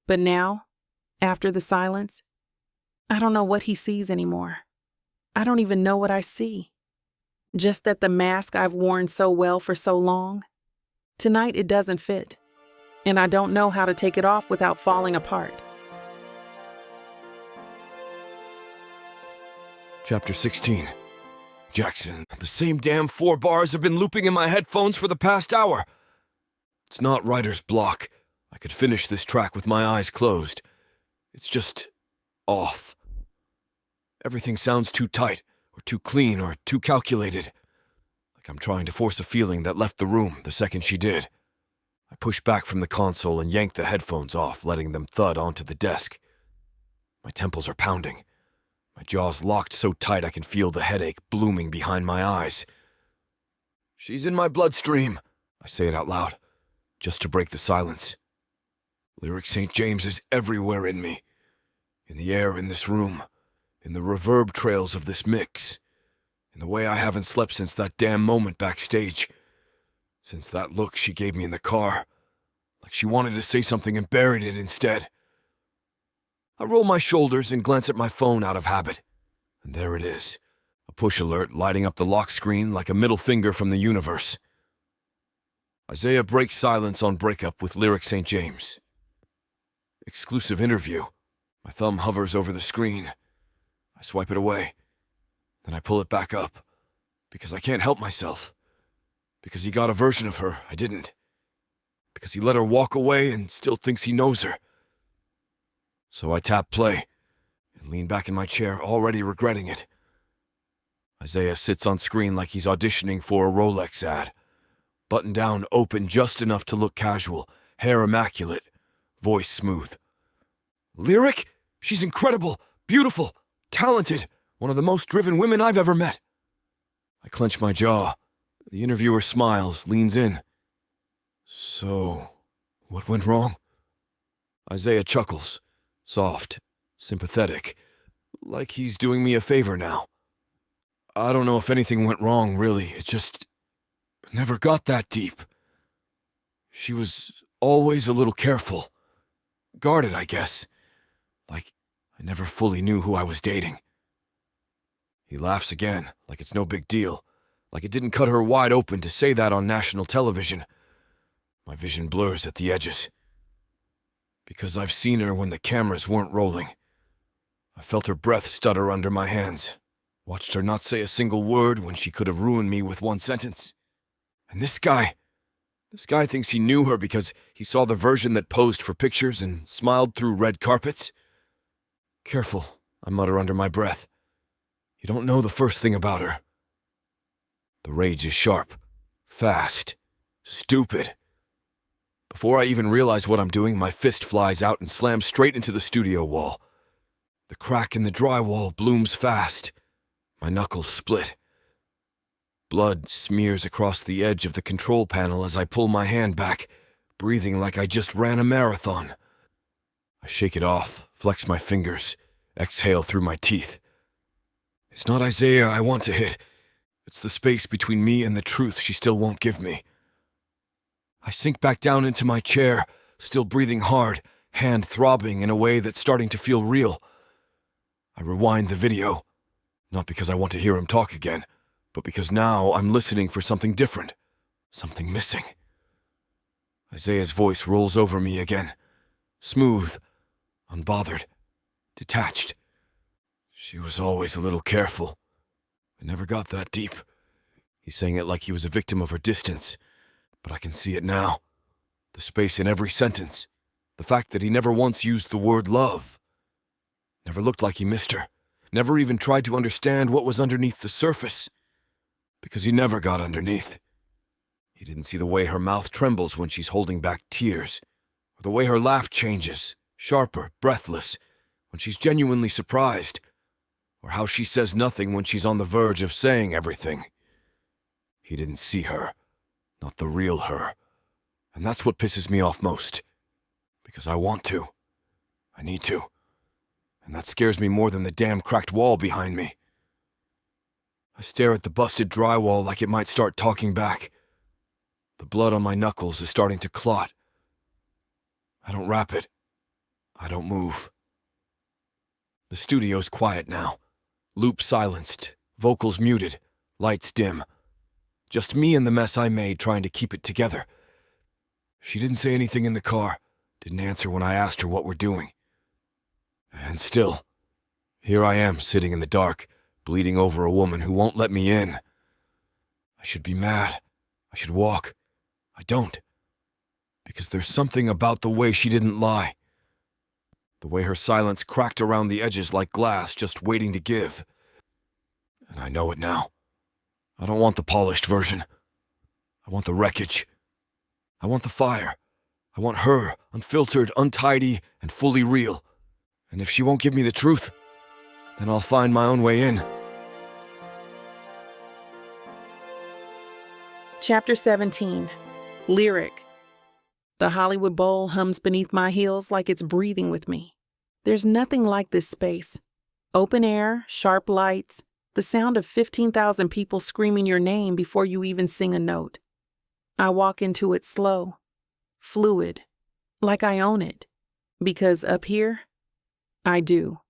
But now, after the silence, I don't know what he sees anymore. I don't even know what I see. Just that the mask I've worn so well for so long, tonight it doesn't fit. And I don't know how to take it off without falling apart. Chapter 16. Jackson, the same damn 4 bars have been looping in my headphones for the past hour. It's not writer's block. I could finish this track with my eyes closed. It's just off. Everything sounds too tight, or too clean, or too calculated. Like I'm trying to force a feeling that left the room the second she did. I push back from the console and yank the headphones off, letting them thud onto the desk. My temples are pounding. My jaw's locked so tight I can feel the headache blooming behind my eyes. She's in my bloodstream, I say it out loud, just to break the silence. Lyric St. James is everywhere in me. In the air in this room. In the reverb trails of this mix. In the way I haven't slept since that damn moment backstage. Since that look she gave me in the car. Like she wanted to say something and buried it instead. I roll my shoulders and glance at my phone out of habit. And there it is. A push alert lighting up the lock screen like a middle finger from the universe. Isaiah breaks silence on breakup with Lyric St. James. Exclusive interview. My thumb hovers over the screen. I swipe it away. Then I pull it back up. Because I can't help myself. Because he got a version of her I didn't. Because he let her walk away and still thinks he knows her. So I tap play and lean back in my chair, already regretting it. Isaiah sits on screen like he's auditioning for a Rolex ad. Button down open just enough to look casual, hair immaculate, voice smooth. Lyric? She's incredible, beautiful, talented, one of the most driven women I've ever met. I clench my jaw. The interviewer smiles, leans in. So, what went wrong? Isaiah chuckles. Soft, sympathetic, like he's doing me a favor now. I don't know if anything went wrong, really. It just never got that deep. She was always a little careful. Guarded, I guess. Like I never fully knew who I was dating. He laughs again, like it's no big deal. Like it didn't cut her wide open to say that on national television. My vision blurs at the edges. Because I've seen her when the cameras weren't rolling. I felt her breath stutter under my hands. Watched her not say a single word when she could have ruined me with one sentence. And this guy thinks he knew her because he saw the version that posed for pictures and smiled through red carpets. Careful, I mutter under my breath. You don't know the first thing about her. The rage is sharp, fast, stupid. Before I even realize what I'm doing, my fist flies out and slams straight into the studio wall. The crack in the drywall blooms fast. My knuckles split. Blood smears across the edge of the control panel as I pull my hand back, breathing like I just ran a marathon. I shake it off, flex my fingers, exhale through my teeth. It's not Isaiah I want to hit. It's the space between me and the truth she still won't give me. I sink back down into my chair, still breathing hard, hand throbbing in a way that's starting to feel real. I rewind the video, not because I want to hear him talk again, but because now I'm listening for something different, something missing. Isaiah's voice rolls over me again, smooth, unbothered, detached. She was always a little careful. It never got that deep. He's saying it like he was a victim of her distance, but I can see it now. The space in every sentence. The fact that he never once used the word love. Never looked like he missed her. Never even tried to understand what was underneath the surface. Because he never got underneath. He didn't see the way her mouth trembles when she's holding back tears, or the way her laugh changes, sharper, breathless, when she's genuinely surprised, or how she says nothing when she's on the verge of saying everything. He didn't see her, not the real her, and that's what pisses me off most. Because I want to. I need to. And that scares me more than the damn cracked wall behind me. I stare at the busted drywall like it might start talking back. The blood on my knuckles is starting to clot. I don't wrap it. I don't move. The studio's quiet now. Loop silenced, vocals muted, lights dim. Just me and the mess I made trying to keep it together. She didn't say anything in the car, didn't answer when I asked her what we're doing. And still, here I am sitting in the dark, bleeding over a woman who won't let me in. I should be mad. I should walk. I don't. Because there's something about the way she didn't lie. The way her silence cracked around the edges like glass just waiting to give. And I know it now. I don't want the polished version. I want the wreckage. I want the fire. I want her, unfiltered, untidy, and fully real. And if she won't give me the truth, then I'll find my own way in. Chapter 17. Lyric. The Hollywood Bowl hums beneath my heels like it's breathing with me. There's nothing like this space. Open air, sharp lights, the sound of 15,000 people screaming your name before you even sing a note. I walk into it slow, fluid, like I own it. Because up here, I do.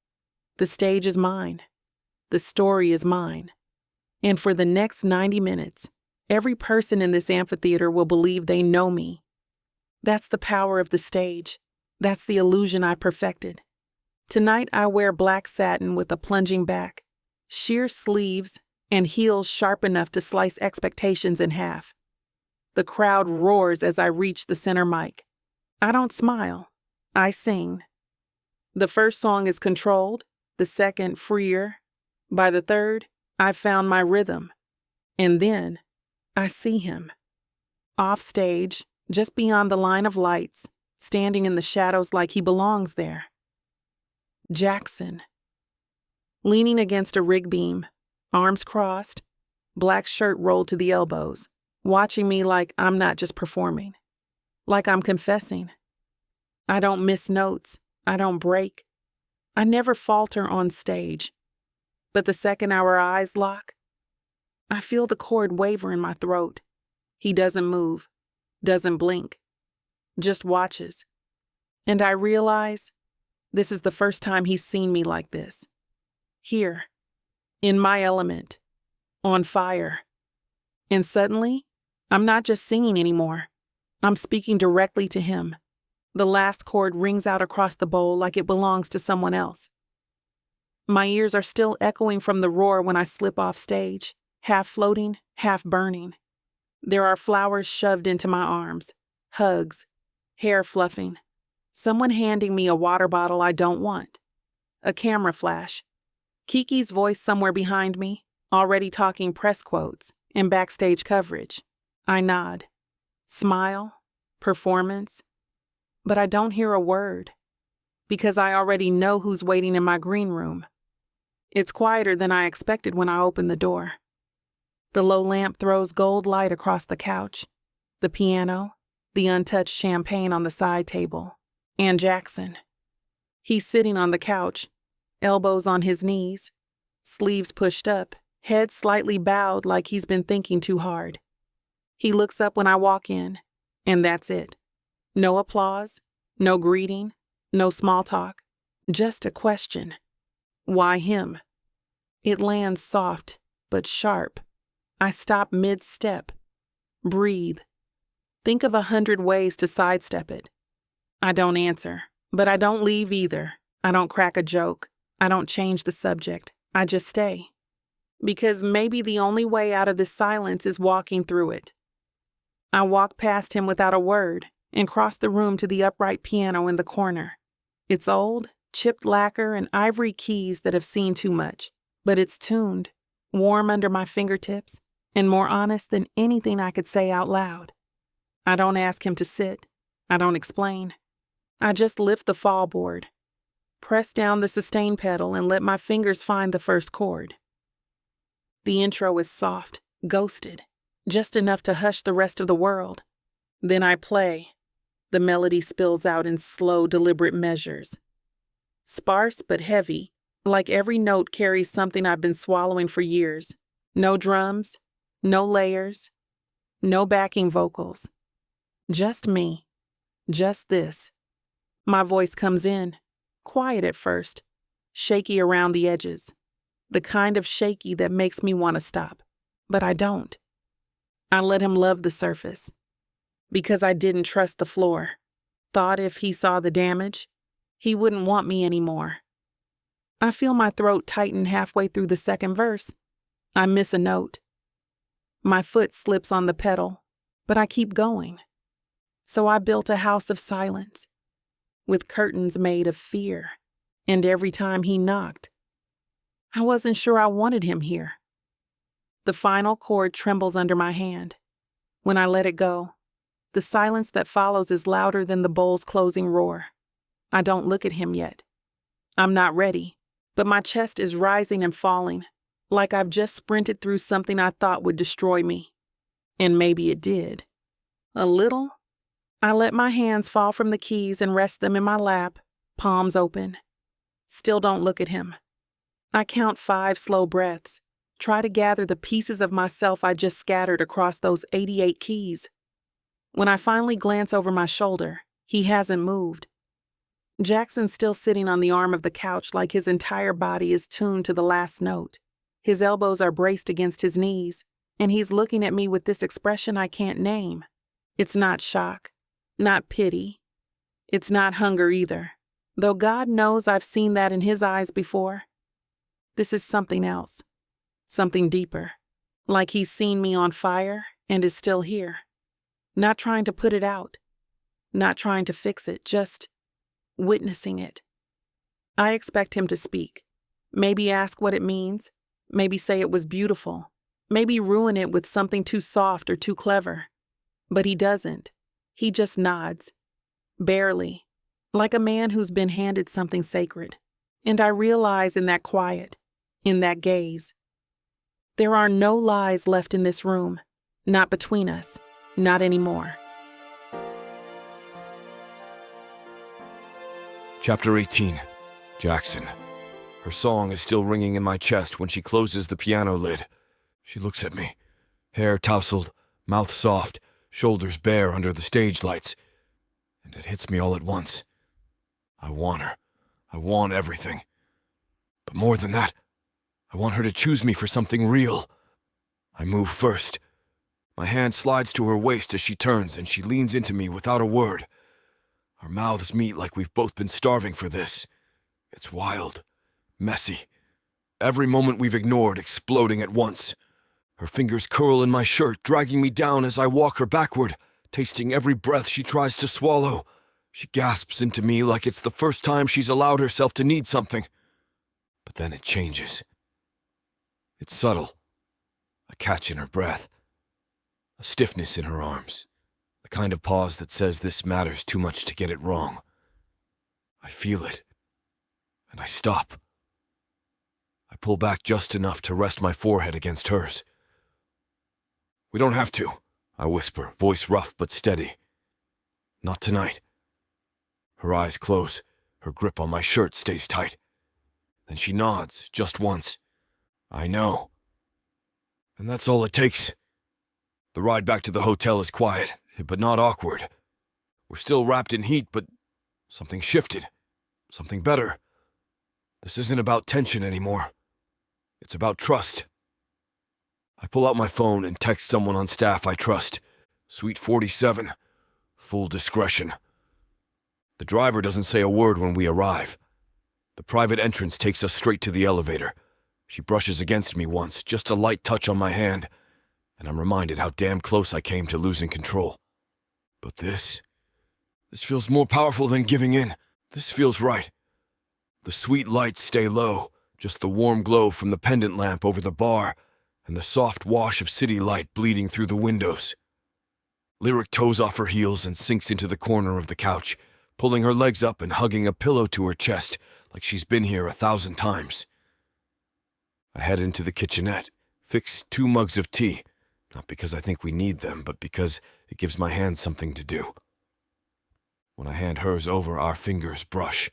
The stage is mine. The story is mine. And for the next 90 minutes, every person in this amphitheater will believe they know me. That's the power of the stage. That's the illusion I perfected. Tonight I wear black satin with a plunging back, sheer sleeves, and heels sharp enough to slice expectations in half. The crowd roars as I reach the center mic. I don't smile. I sing. The first song is controlled, the second freer. By the third, I've found my rhythm. And then I see him. Off stage, just beyond the line of lights, standing in the shadows like he belongs there. Jackson. Leaning against a rig beam, arms crossed, black shirt rolled to the elbows, watching me like I'm not just performing, like I'm confessing. I don't miss notes. I don't break. I never falter on stage. But the second our eyes lock, I feel the cord waver in my throat. He doesn't move, doesn't blink, just watches. And I realize this is the first time he's seen me like this. Here, in my element, on fire. And suddenly, I'm not just singing anymore. I'm speaking directly to him. The last chord rings out across the bowl like it belongs to someone else. My ears are still echoing from the roar when I slip off stage, half floating, half burning. There are flowers shoved into my arms, hugs, hair fluffing, someone handing me a water bottle I don't want, a camera flash, Kiki's voice somewhere behind me, already talking press quotes and backstage coverage. I nod, smile, performance, but I don't hear a word because I already know who's waiting in my green room. It's quieter than I expected when I open the door. The low lamp throws gold light across the couch, the piano, the untouched champagne on the side table, and Jackson. He's sitting on the couch, elbows on his knees, sleeves pushed up, head slightly bowed like he's been thinking too hard. He looks up when I walk in, and that's it. No applause, no greeting, no small talk, just a question. Why him? It lands soft, but sharp. I stop mid-step. Breathe. Think of 100 ways to sidestep it. I don't answer, but I don't leave either. I don't crack a joke. I don't change the subject. I just stay. Because maybe the only way out of this silence is walking through it. I walk past him without a word and cross the room to the upright piano in the corner. It's old, chipped lacquer and ivory keys that have seen too much, but it's tuned, warm under my fingertips, and more honest than anything I could say out loud. I don't ask him to sit. I don't explain. I just lift the fall board, press down the sustain pedal, and let my fingers find the first chord. The intro is soft, ghosted, just enough to hush the rest of the world. Then I play. The melody spills out in slow, deliberate measures. Sparse but heavy, like every note carries something I've been swallowing for years. No drums, no layers, no backing vocals. Just me. Just this. My voice comes in, quiet at first, shaky around the edges. The kind of shaky that makes me want to stop. But I don't. I let him love the surface. Because I didn't trust the floor. Thought if he saw the damage, he wouldn't want me anymore. I feel my throat tighten halfway through the second verse. I miss a note. My foot slips on the pedal, but I keep going. So I built a house of silence, with curtains made of fear, and every time he knocked, I wasn't sure I wanted him here. The final chord trembles under my hand. When I let it go, the silence that follows is louder than the bowl's closing roar. I don't look at him yet. I'm not ready, but my chest is rising and falling, like I've just sprinted through something I thought would destroy me. And maybe it did. A little. I let my hands fall from the keys and rest them in my lap, palms open. Still don't look at him. I count 5 slow breaths, try to gather the pieces of myself I just scattered across those 88 keys. When I finally glance over my shoulder, he hasn't moved. Jackson's still sitting on the arm of the couch like his entire body is tuned to the last note. His elbows are braced against his knees, and he's looking at me with this expression I can't name. It's not shock, not pity. It's not hunger either, though God knows I've seen that in his eyes before. This is something else, something deeper, like he's seen me on fire and is still here. Not trying to put it out, not trying to fix it, just witnessing it. I expect him to speak, maybe ask what it means, maybe say it was beautiful, maybe ruin it with something too soft or too clever. But he doesn't. He just nods, barely, like a man who's been handed something sacred. And I realize in that quiet, in that gaze, there are no lies left in this room, not between us. Not anymore. Chapter 18. Jackson. Her song is still ringing in my chest when she closes the piano lid. She looks at me, hair tousled, mouth soft, shoulders bare under the stage lights, and it hits me all at once. I want her. I want everything. But more than that, I want her to choose me for something real. I move first. My hand slides to her waist as she turns, and she leans into me without a word. Our mouths meet like we've both been starving for this. It's wild, messy. Every moment we've ignored exploding at once. Her fingers curl in my shirt, dragging me down as I walk her backward, tasting every breath she tries to swallow. She gasps into me like it's the first time she's allowed herself to need something. But then it changes. It's subtle. A catch in her breath. A stiffness in her arms. The kind of pause that says this matters too much to get it wrong. I feel it. And I stop. I pull back just enough to rest my forehead against hers. "We don't have to," I whisper, voice rough but steady. "Not tonight." Her eyes close. Her grip on my shirt stays tight. Then she nods, just once. "I know." And that's all it takes. The ride back to the hotel is quiet, but not awkward. We're still wrapped in heat, but something shifted. Something better. This isn't about tension anymore. It's about trust. I pull out my phone and text someone on staff I trust. Suite 47. Full discretion. The driver doesn't say a word when we arrive. The private entrance takes us straight to the elevator. She brushes against me once, just a light touch on my hand, and I'm reminded how damn close I came to losing control. But this feels more powerful than giving in. This feels right. The sweet lights stay low, just the warm glow from the pendant lamp over the bar, and the soft wash of city light bleeding through the windows. Lyric toes off her heels and sinks into the corner of the couch, pulling her legs up and hugging a pillow to her chest like she's been here 1,000 times. I head into the kitchenette, fix 2 mugs of tea, not because I think we need them, but because it gives my hand something to do. When I hand hers over, our fingers brush.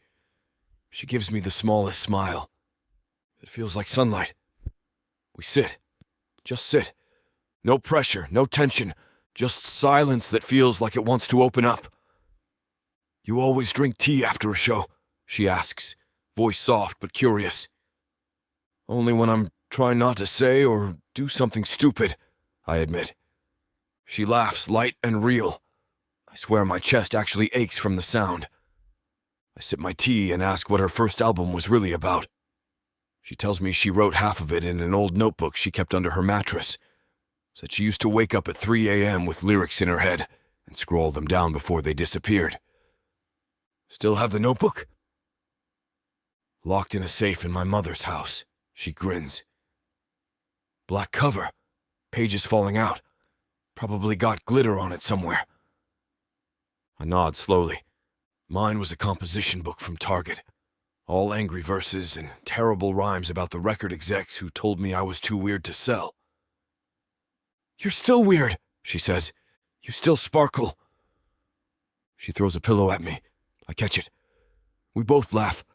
She gives me the smallest smile. It feels like sunlight. We sit. Just sit. No pressure, no tension, just silence that feels like it wants to open up. "You always drink tea after a show?" she asks, voice soft but curious. "Only when I'm trying not to say or do something stupid," I admit. She laughs, light and real. I swear my chest actually aches from the sound. I sip my tea and ask what her first album was really about. She tells me she wrote half of it in an old notebook she kept under her mattress. Said she used to wake up at 3 a.m. with lyrics in her head and scroll them down before they disappeared. "Still have the notebook?" "Locked in a safe in my mother's house," she grins. "Black cover, pages falling out. Probably got glitter on it somewhere." I nod slowly. Mine was a composition book from Target. All angry verses and terrible rhymes about the record execs who told me I was too weird to sell. "You're still weird," she says. "You still sparkle." She throws a pillow at me. I catch it. We both laugh.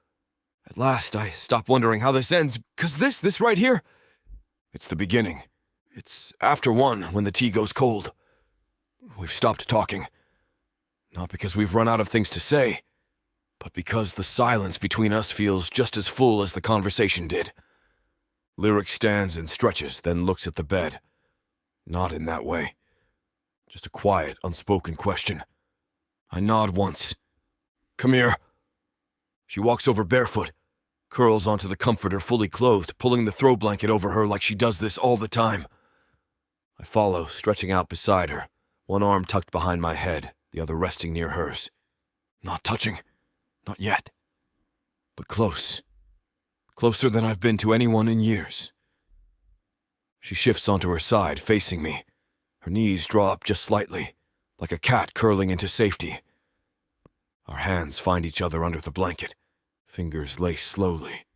At last, I stop wondering how this ends, 'cause this right here, it's the beginning. It's after 1 when the tea goes cold. We've stopped talking. Not because we've run out of things to say, but because the silence between us feels just as full as the conversation did. Lyric stands and stretches, then looks at the bed. Not in that way. Just a quiet, unspoken question. I nod once. "Come here." She walks over barefoot, curls onto the comforter fully clothed, pulling the throw blanket over her like she does this all the time. I follow, stretching out beside her, one arm tucked behind my head, the other resting near hers. Not touching. Not yet. But close. Closer than I've been to anyone in years. She shifts onto her side, facing me. Her knees draw up just slightly, like a cat curling into safety. Our hands find each other under the blanket. Fingers lace slowly.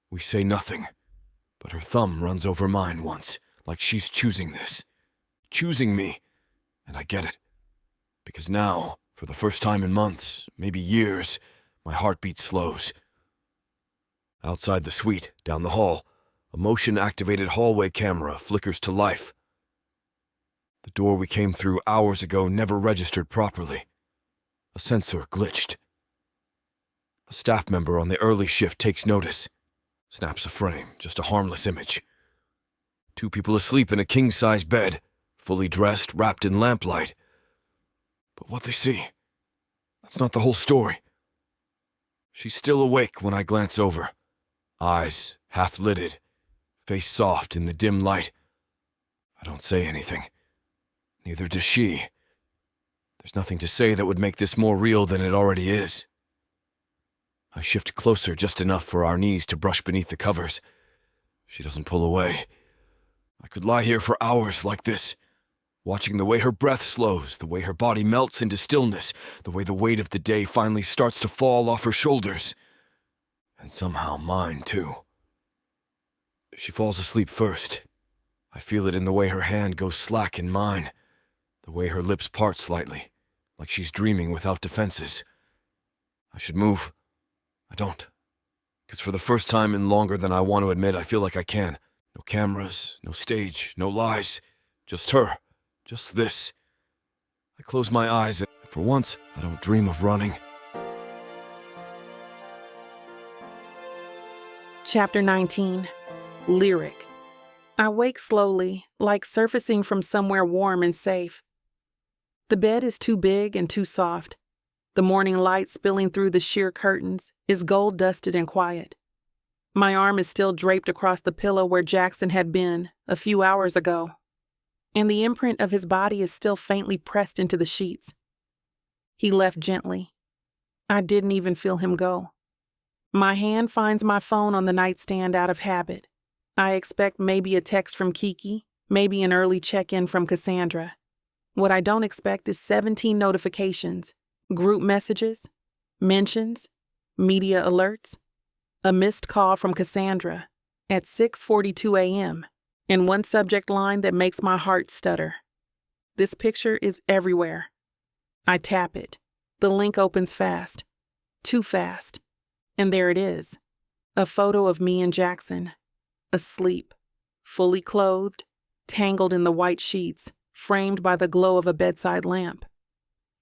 We say nothing, but her thumb runs over mine once, like she's choosing this. Choosing me. And I get it. Because now, for the first time in months, maybe years, my heartbeat slows. Outside the suite, down the hall, a motion-activated hallway camera flickers to life. The door we came through hours ago never registered properly. A sensor glitched. A staff member on the early shift takes notice. Snaps a frame, just a harmless image. 2 people asleep in a king-size bed, fully dressed, wrapped in lamplight. But what they see, that's not the whole story. She's still awake when I glance over. Eyes half-lidded, face soft in the dim light. I don't say anything. Neither does she. There's nothing to say that would make this more real than it already is. I shift closer just enough for our knees to brush beneath the covers. She doesn't pull away. I could lie here for hours like this, watching the way her breath slows, the way her body melts into stillness, the way the weight of the day finally starts to fall off her shoulders. And somehow mine, too. She falls asleep first. I feel it in the way her hand goes slack in mine, the way her lips part slightly, like she's dreaming without defenses. I should move. I don't. Because for the first time in longer than I want to admit, I feel like I can. No cameras, no stage, no lies. Just her. Just this. I close my eyes, and for once, I don't dream of running. Chapter 19. Lyric. I wake slowly, like surfacing from somewhere warm and safe. The bed is too big and too soft. The morning light spilling through the sheer curtains is gold-dusted and quiet. My arm is still draped across the pillow where Jackson had been a few hours ago, and the imprint of his body is still faintly pressed into the sheets. He left gently. I didn't even feel him go. My hand finds my phone on the nightstand out of habit. I expect maybe a text from Kiki, maybe an early check-in from Cassandra. What I don't expect is 17 notifications, group messages, mentions, media alerts, a missed call from Cassandra at 6:42 a.m., and one subject line that makes my heart stutter. This picture is everywhere. I tap it. The link opens fast. Too fast. And there it is. A photo of me and Jackson. Asleep. Fully clothed. Tangled in the white sheets. Framed by the glow of a bedside lamp.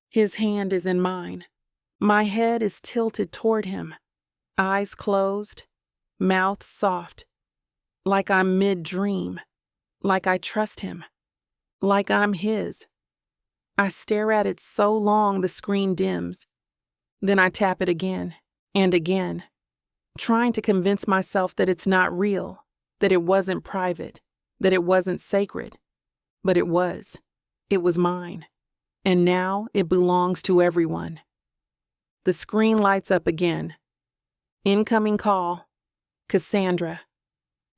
His hand is in mine. My head is tilted toward him. Eyes closed. Mouth soft. Like I'm mid-dream. Like I trust him. Like I'm his. I stare at it so long the screen dims. Then I tap it again and again, trying to convince myself that it's not real, that it wasn't private, that it wasn't sacred. But it was. It was mine. And now it belongs to everyone. The screen lights up again. Incoming call. Cassandra.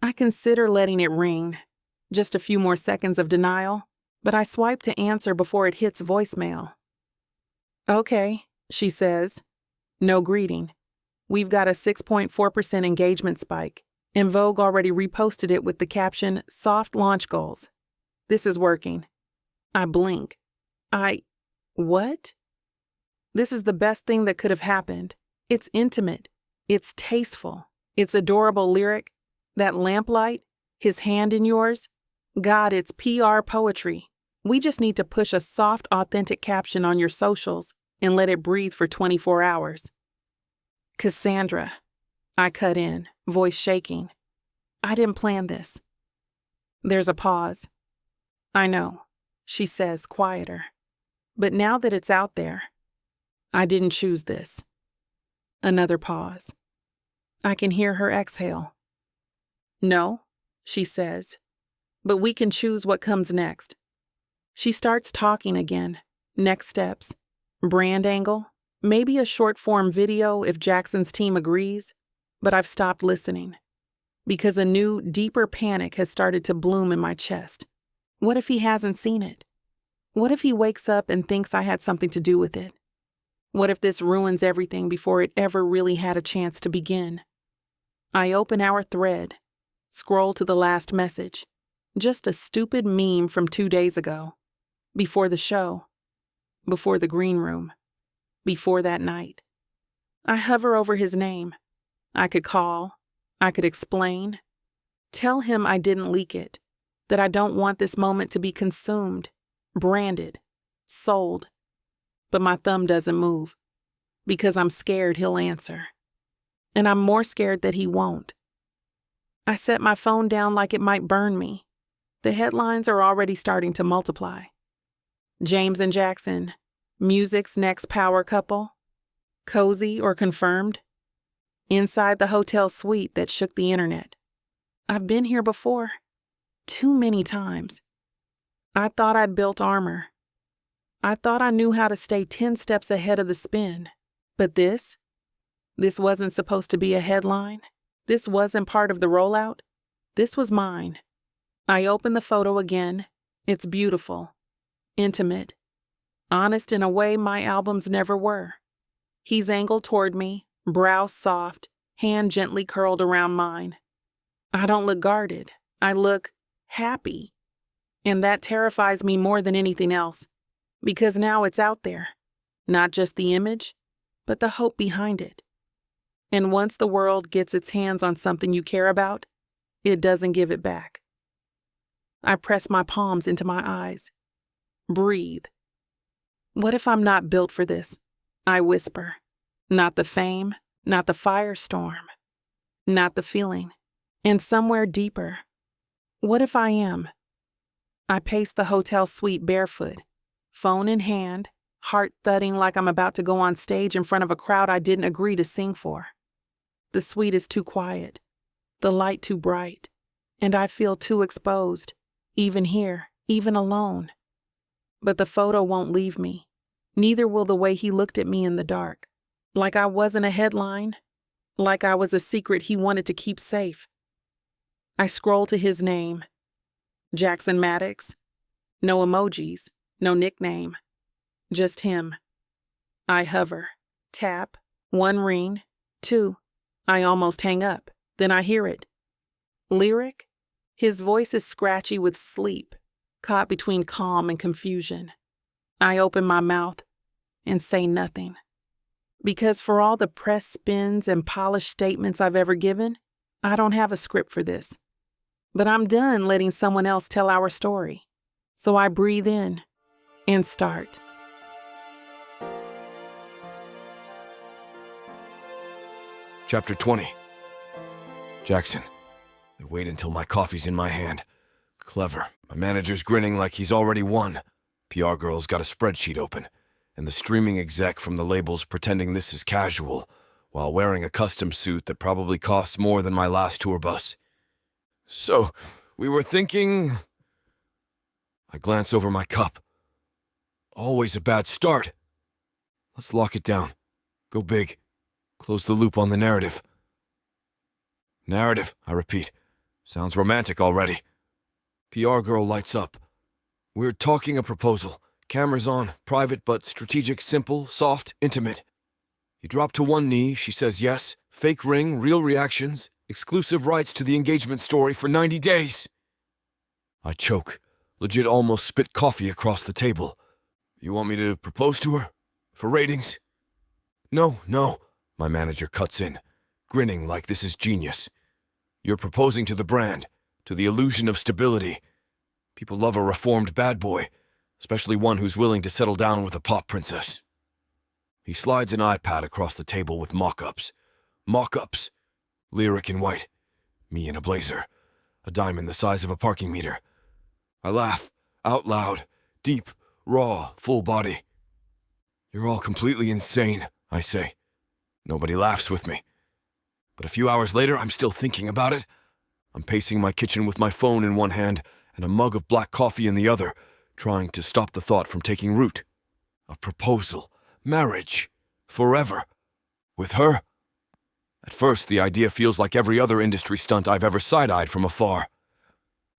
I consider letting it ring. Just a few more seconds of denial, but I swipe to answer before it hits voicemail. Okay, she says. No greeting. We've got a 6.4% engagement spike, and Vogue already reposted it with the caption, "Soft launch goals." This is working. I blink. What? This is the best thing that could have happened. It's intimate. It's tasteful. It's adorable, Lyric. That lamplight, his hand in yours. God, it's PR poetry. We just need to push a soft, authentic caption on your socials and let it breathe for 24 hours. Cassandra. I cut in, voice shaking. I didn't plan this. There's a pause. I know, she says, quieter. But now that it's out there, I didn't choose this. Another pause. I can hear her exhale. No, she says, but we can choose what comes next. She starts talking again. Next steps. Brand angle. Maybe a short-form video if Jackson's team agrees, but I've stopped listening. Because a new, deeper panic has started to bloom in my chest. What if he hasn't seen it? What if he wakes up and thinks I had something to do with it? What if this ruins everything before it ever really had a chance to begin? I open our thread, scroll to the last message. Just a stupid meme from 2 days ago. Before the show. Before the green room. Before that night. I hover over his name. I could call. I could explain. Tell him I didn't leak it. That I don't want this moment to be consumed, branded, sold. But my thumb doesn't move. Because I'm scared he'll answer. And I'm more scared that he won't. I set my phone down like it might burn me. The headlines are already starting to multiply. James and Jackson, music's next power couple. Cozy or confirmed. Inside the hotel suite that shook the internet. I've been here before. Too many times. I thought I'd built armor. I thought I knew how to stay 10 steps ahead of the spin. But this This wasn't supposed to be a headline. This wasn't part of the rollout. This was mine. I opened the photo again. It's beautiful, intimate, honest in a way my albums never were. He's angled toward me, brow soft, hand gently curled around mine. I don't look guarded. I look happy. And that terrifies me more than anything else, because now it's out there. Not just the image, but the hope behind it. And once the world gets its hands on something you care about, it doesn't give it back. I press my palms into my eyes. Breathe. What if I'm not built for this? I whisper. Not the fame, not the firestorm, not the feeling. And somewhere deeper, what if I am? I pace the hotel suite barefoot, phone in hand, heart thudding like I'm about to go on stage in front of a crowd I didn't agree to sing for. The suite is too quiet, the light too bright, and I feel too exposed, even here, even alone. But the photo won't leave me. Neither will the way he looked at me in the dark, like I wasn't a headline, like I was a secret he wanted to keep safe. I scroll to his name, Jackson Maddox. No emojis, no nickname, just him. I hover, tap, 1 ring, 2. I almost hang up, then I hear it. Lyric? His voice is scratchy with sleep, caught between calm and confusion. I open my mouth and say nothing. Because for all the press spins and polished statements I've ever given, I don't have a script for this. But I'm done letting someone else tell our story. So I breathe in and start. Chapter 20. Jackson. I wait until my coffee's in my hand. Clever. My manager's grinning like he's already won. PR girl's got a spreadsheet open, and the streaming exec from the label's pretending this is casual, while wearing a custom suit that probably costs more than my last tour bus. So, we were thinking... I glance over my cup. Always a bad start. Let's lock it down. Go big. Close the loop on the narrative. Narrative, I repeat. Sounds romantic already. PR girl lights up. We're talking a proposal. Cameras on, private but strategic, simple, soft, intimate. You drop to one knee, she says yes, fake ring, real reactions, exclusive rights to the engagement story for 90 days. I choke, legit almost spit coffee across the table. You want me to propose to her? For ratings? No, my manager cuts in, grinning like this is genius. You're proposing to the brand, to the illusion of stability. People love a reformed bad boy, especially one who's willing to settle down with a pop princess. He slides an iPad across the table with mock-ups. Mock-ups. Lyric in white. Me in a blazer. A diamond the size of a parking meter. I laugh, out loud, deep, raw, full body. You're all completely insane, I say. Nobody laughs with me. But a few hours later, I'm still thinking about it. I'm pacing my kitchen with my phone in one hand and a mug of black coffee in the other, trying to stop the thought from taking root. A proposal. Marriage. Forever. With her? At first, the idea feels like every other industry stunt I've ever side-eyed from afar.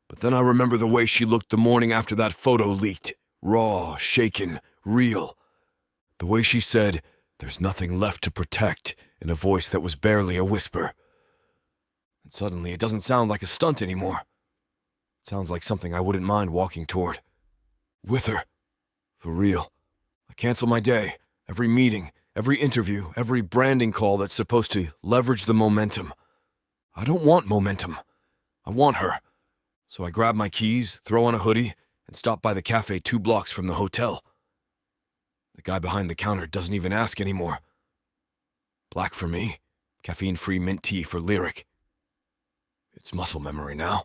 But then I remember the way she looked the morning after that photo leaked. Raw, shaken, real. The way she said, "There's nothing left to protect," in a voice that was barely a whisper. And suddenly, it doesn't sound like a stunt anymore. It sounds like something I wouldn't mind walking toward. With her. For real. I cancel my day, every meeting, every interview, every branding call that's supposed to leverage the momentum. I don't want momentum. I want her. So I grab my keys, throw on a hoodie, and stop by the cafe 2 blocks from the hotel. The guy behind the counter doesn't even ask anymore. Black for me, caffeine-free mint tea for Lyric. It's muscle memory now.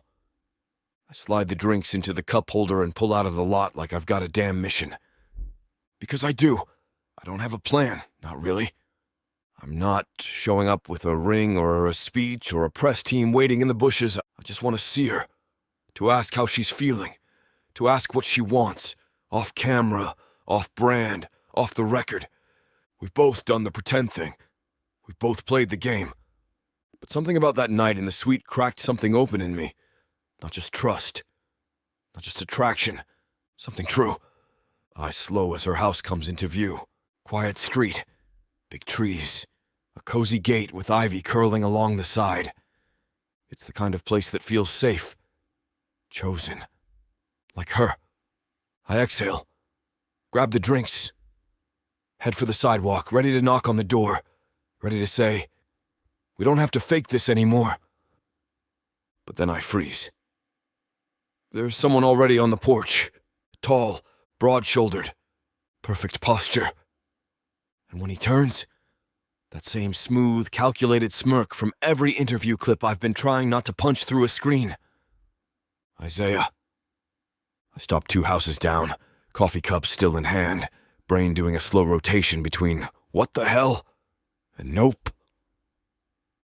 I slide the drinks into the cup holder and pull out of the lot like I've got a damn mission. Because I do. I don't have a plan, not really. I'm not showing up with a ring or a speech or a press team waiting in the bushes. I just want to see her. To ask how she's feeling. To ask what she wants. Off camera, off brand, off the record. We've both done the pretend thing. We've both played the game. But something about that night in the suite cracked something open in me. Not just trust. Not just attraction. Something true. Eyes slow as her house comes into view. Quiet street. Big trees. A cozy gate with ivy curling along the side. It's the kind of place that feels safe. Chosen. Like her. I exhale. Grab the drinks. Head for the sidewalk, ready to knock on the door. Ready to say, we don't have to fake this anymore. But then I freeze. There's someone already on the porch. Tall, broad-shouldered. Perfect posture. And when he turns, that same smooth, calculated smirk from every interview clip I've been trying not to punch through a screen. Isaiah. I stop 2 houses down, coffee cup still in hand, brain doing a slow rotation between what the hell and nope.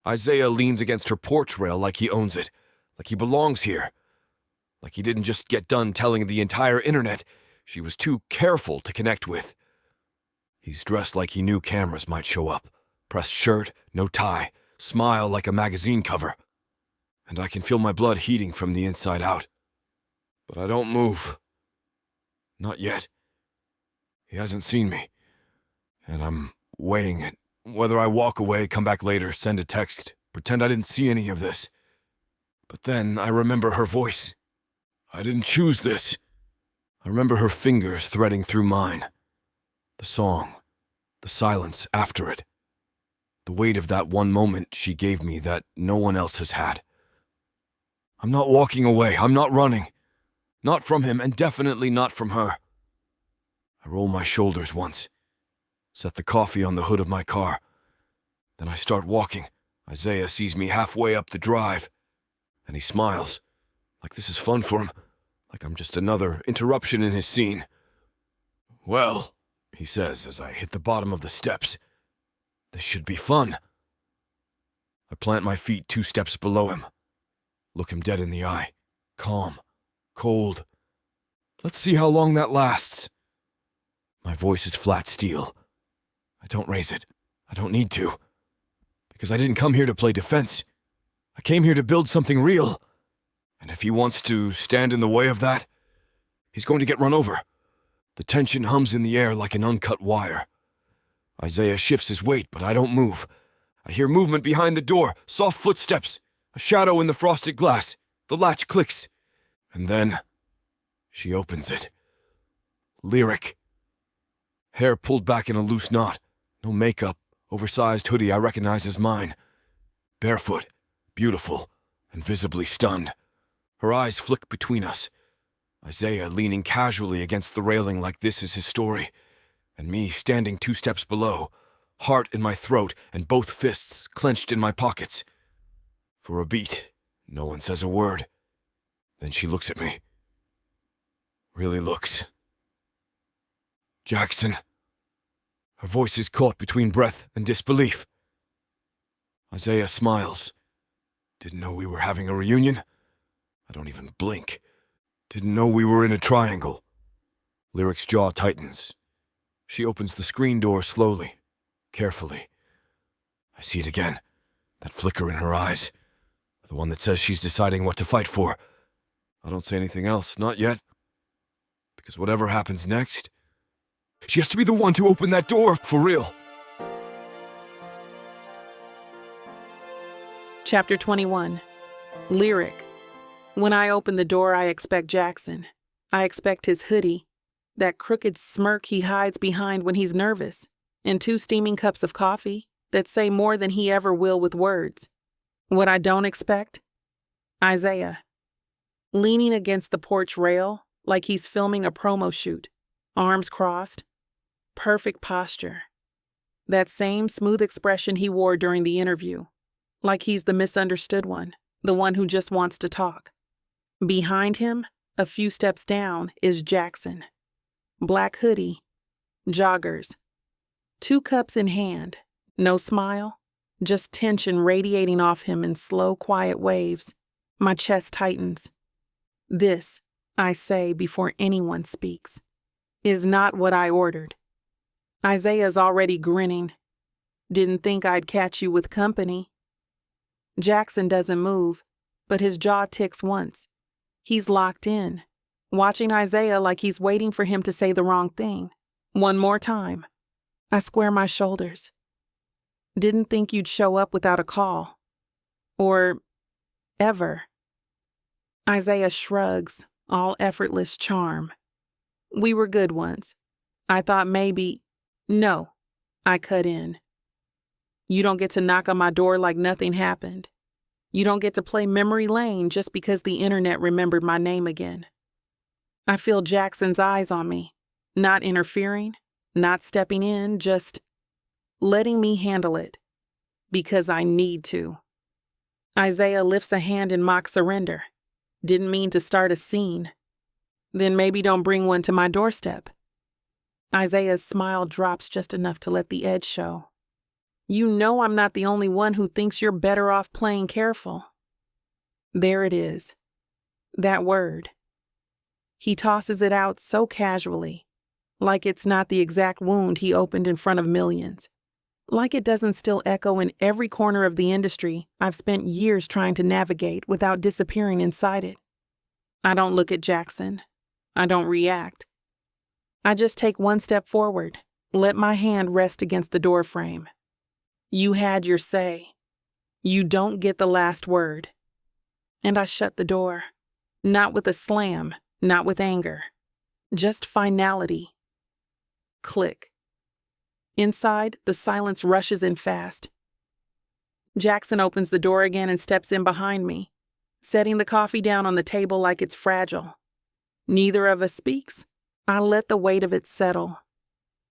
Isaiah leans against her porch rail like he owns it, like he belongs here, like he didn't just get done telling the entire internet she was too careful to connect with. He's dressed like he knew cameras might show up. Pressed shirt, no tie, smile like a magazine cover. And I can feel my blood heating from the inside out. But I don't move. Not yet. He hasn't seen me. And I'm weighing it. Whether I walk away, come back later, send a text, pretend I didn't see any of this. But then I remember her voice. I didn't choose this. I remember her fingers threading through mine. The song. The silence after it. The weight of that one moment she gave me that no one else has had. I'm not walking away. I'm not running. Not from him, and definitely not from her. I roll my shoulders once. Set the coffee on the hood of my car. Then I start walking. Isaiah sees me halfway up the drive. And he smiles. Like this is fun for him. Like I'm just another interruption in his scene. Well, he says as I hit the bottom of the steps. This should be fun. I plant my feet 2 steps below him. Look him dead in the eye. Calm. Cold. Let's see how long that lasts. My voice is flat steel. I don't raise it. I don't need to. Because I didn't come here to play defense. I came here to build something real. And if he wants to stand in the way of that, he's going to get run over. The tension hums in the air like an uncut wire. Isaiah shifts his weight, but I don't move. I hear movement behind the door, soft footsteps, a shadow in the frosted glass. The latch clicks. And then, she opens it. Lyric. Hair pulled back in a loose knot. No makeup, oversized hoodie I recognize as mine. Barefoot, beautiful, and visibly stunned. Her eyes flick between us. Isaiah leaning casually against the railing like this is his story. And me standing 2 steps below, heart in my throat and both fists clenched in my pockets. For a beat, no one says a word. Then she looks at me. Really looks. Jackson. Her voice is caught between breath and disbelief. Isaiah smiles. Didn't know we were having a reunion? I don't even blink. Didn't know we were in a triangle. Lyric's jaw tightens. She opens the screen door slowly, carefully. I see it again. That flicker in her eyes. The one that says she's deciding what to fight for. I don't say anything else, not yet. Because whatever happens next, she has to be the one to open that door, for real. Chapter 21. Lyric. When I open the door, I expect Jackson. I expect his hoodie, that crooked smirk he hides behind when he's nervous, and 2 steaming cups of coffee that say more than he ever will with words. What I don't expect? Isaiah. Leaning against the porch rail like he's filming a promo shoot, arms crossed, perfect posture. That same smooth expression he wore during the interview, like he's the misunderstood one, the one who just wants to talk. Behind him, a few steps down, is Jackson. Black hoodie, joggers, 2 cups in hand, no smile, just tension radiating off him in slow, quiet waves. My chest tightens. This, I say before anyone speaks, is not what I ordered. Isaiah's already grinning. Didn't think I'd catch you with company. Jackson doesn't move, but his jaw ticks once. He's locked in, watching Isaiah like he's waiting for him to say the wrong thing. One more time. I square my shoulders. Didn't think you'd show up without a call. Or ever. Isaiah shrugs, all effortless charm. We were good once. I thought maybe... No, I cut in. You don't get to knock on my door like nothing happened. You don't get to play memory lane just because the internet remembered my name again. I feel Jackson's eyes on me, not interfering, not stepping in, just letting me handle it, because I need to. Isaiah lifts a hand in mock surrender. Didn't mean to start a scene. Then maybe don't bring one to my doorstep. Isaiah's smile drops just enough to let the edge show. You know I'm not the only one who thinks you're better off playing careful. There it is. That word. He tosses it out so casually, like it's not the exact wound he opened in front of millions. Like it doesn't still echo in every corner of the industry I've spent years trying to navigate without disappearing inside it. I don't look at Jackson. I don't react. I just take one step forward, let my hand rest against the door frame. You had your say. You don't get the last word. And I shut the door. Not with a slam, not with anger. Just finality. Click. Inside, the silence rushes in fast. Jackson opens the door again and steps in behind me, setting the coffee down on the table like it's fragile. Neither of us speaks. I let the weight of it settle.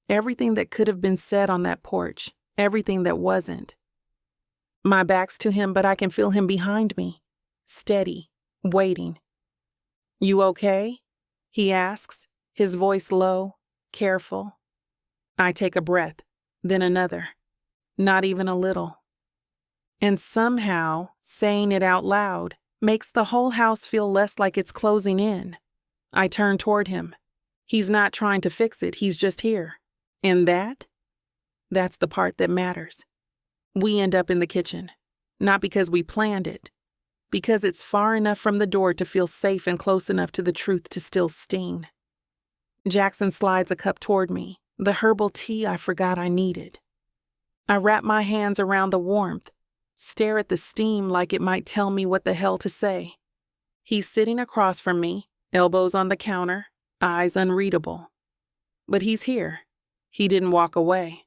Everything that could have been said on that porch, everything that wasn't. My back's to him, but I can feel him behind me, steady, waiting. You okay? He asks, his voice low, careful. I take a breath, then another, not even a little. And somehow, saying it out loud makes the whole house feel less like it's closing in. I turn toward him. He's not trying to fix it, he's just here. And that's the part that matters. We end up in the kitchen, not because we planned it, because it's far enough from the door to feel safe and close enough to the truth to still sting. Jackson slides a cup toward me, the herbal tea I forgot I needed. I wrap my hands around the warmth, stare at the steam like it might tell me what the hell to say. He's sitting across from me, elbows on the counter, eyes unreadable. But he's here. He didn't walk away.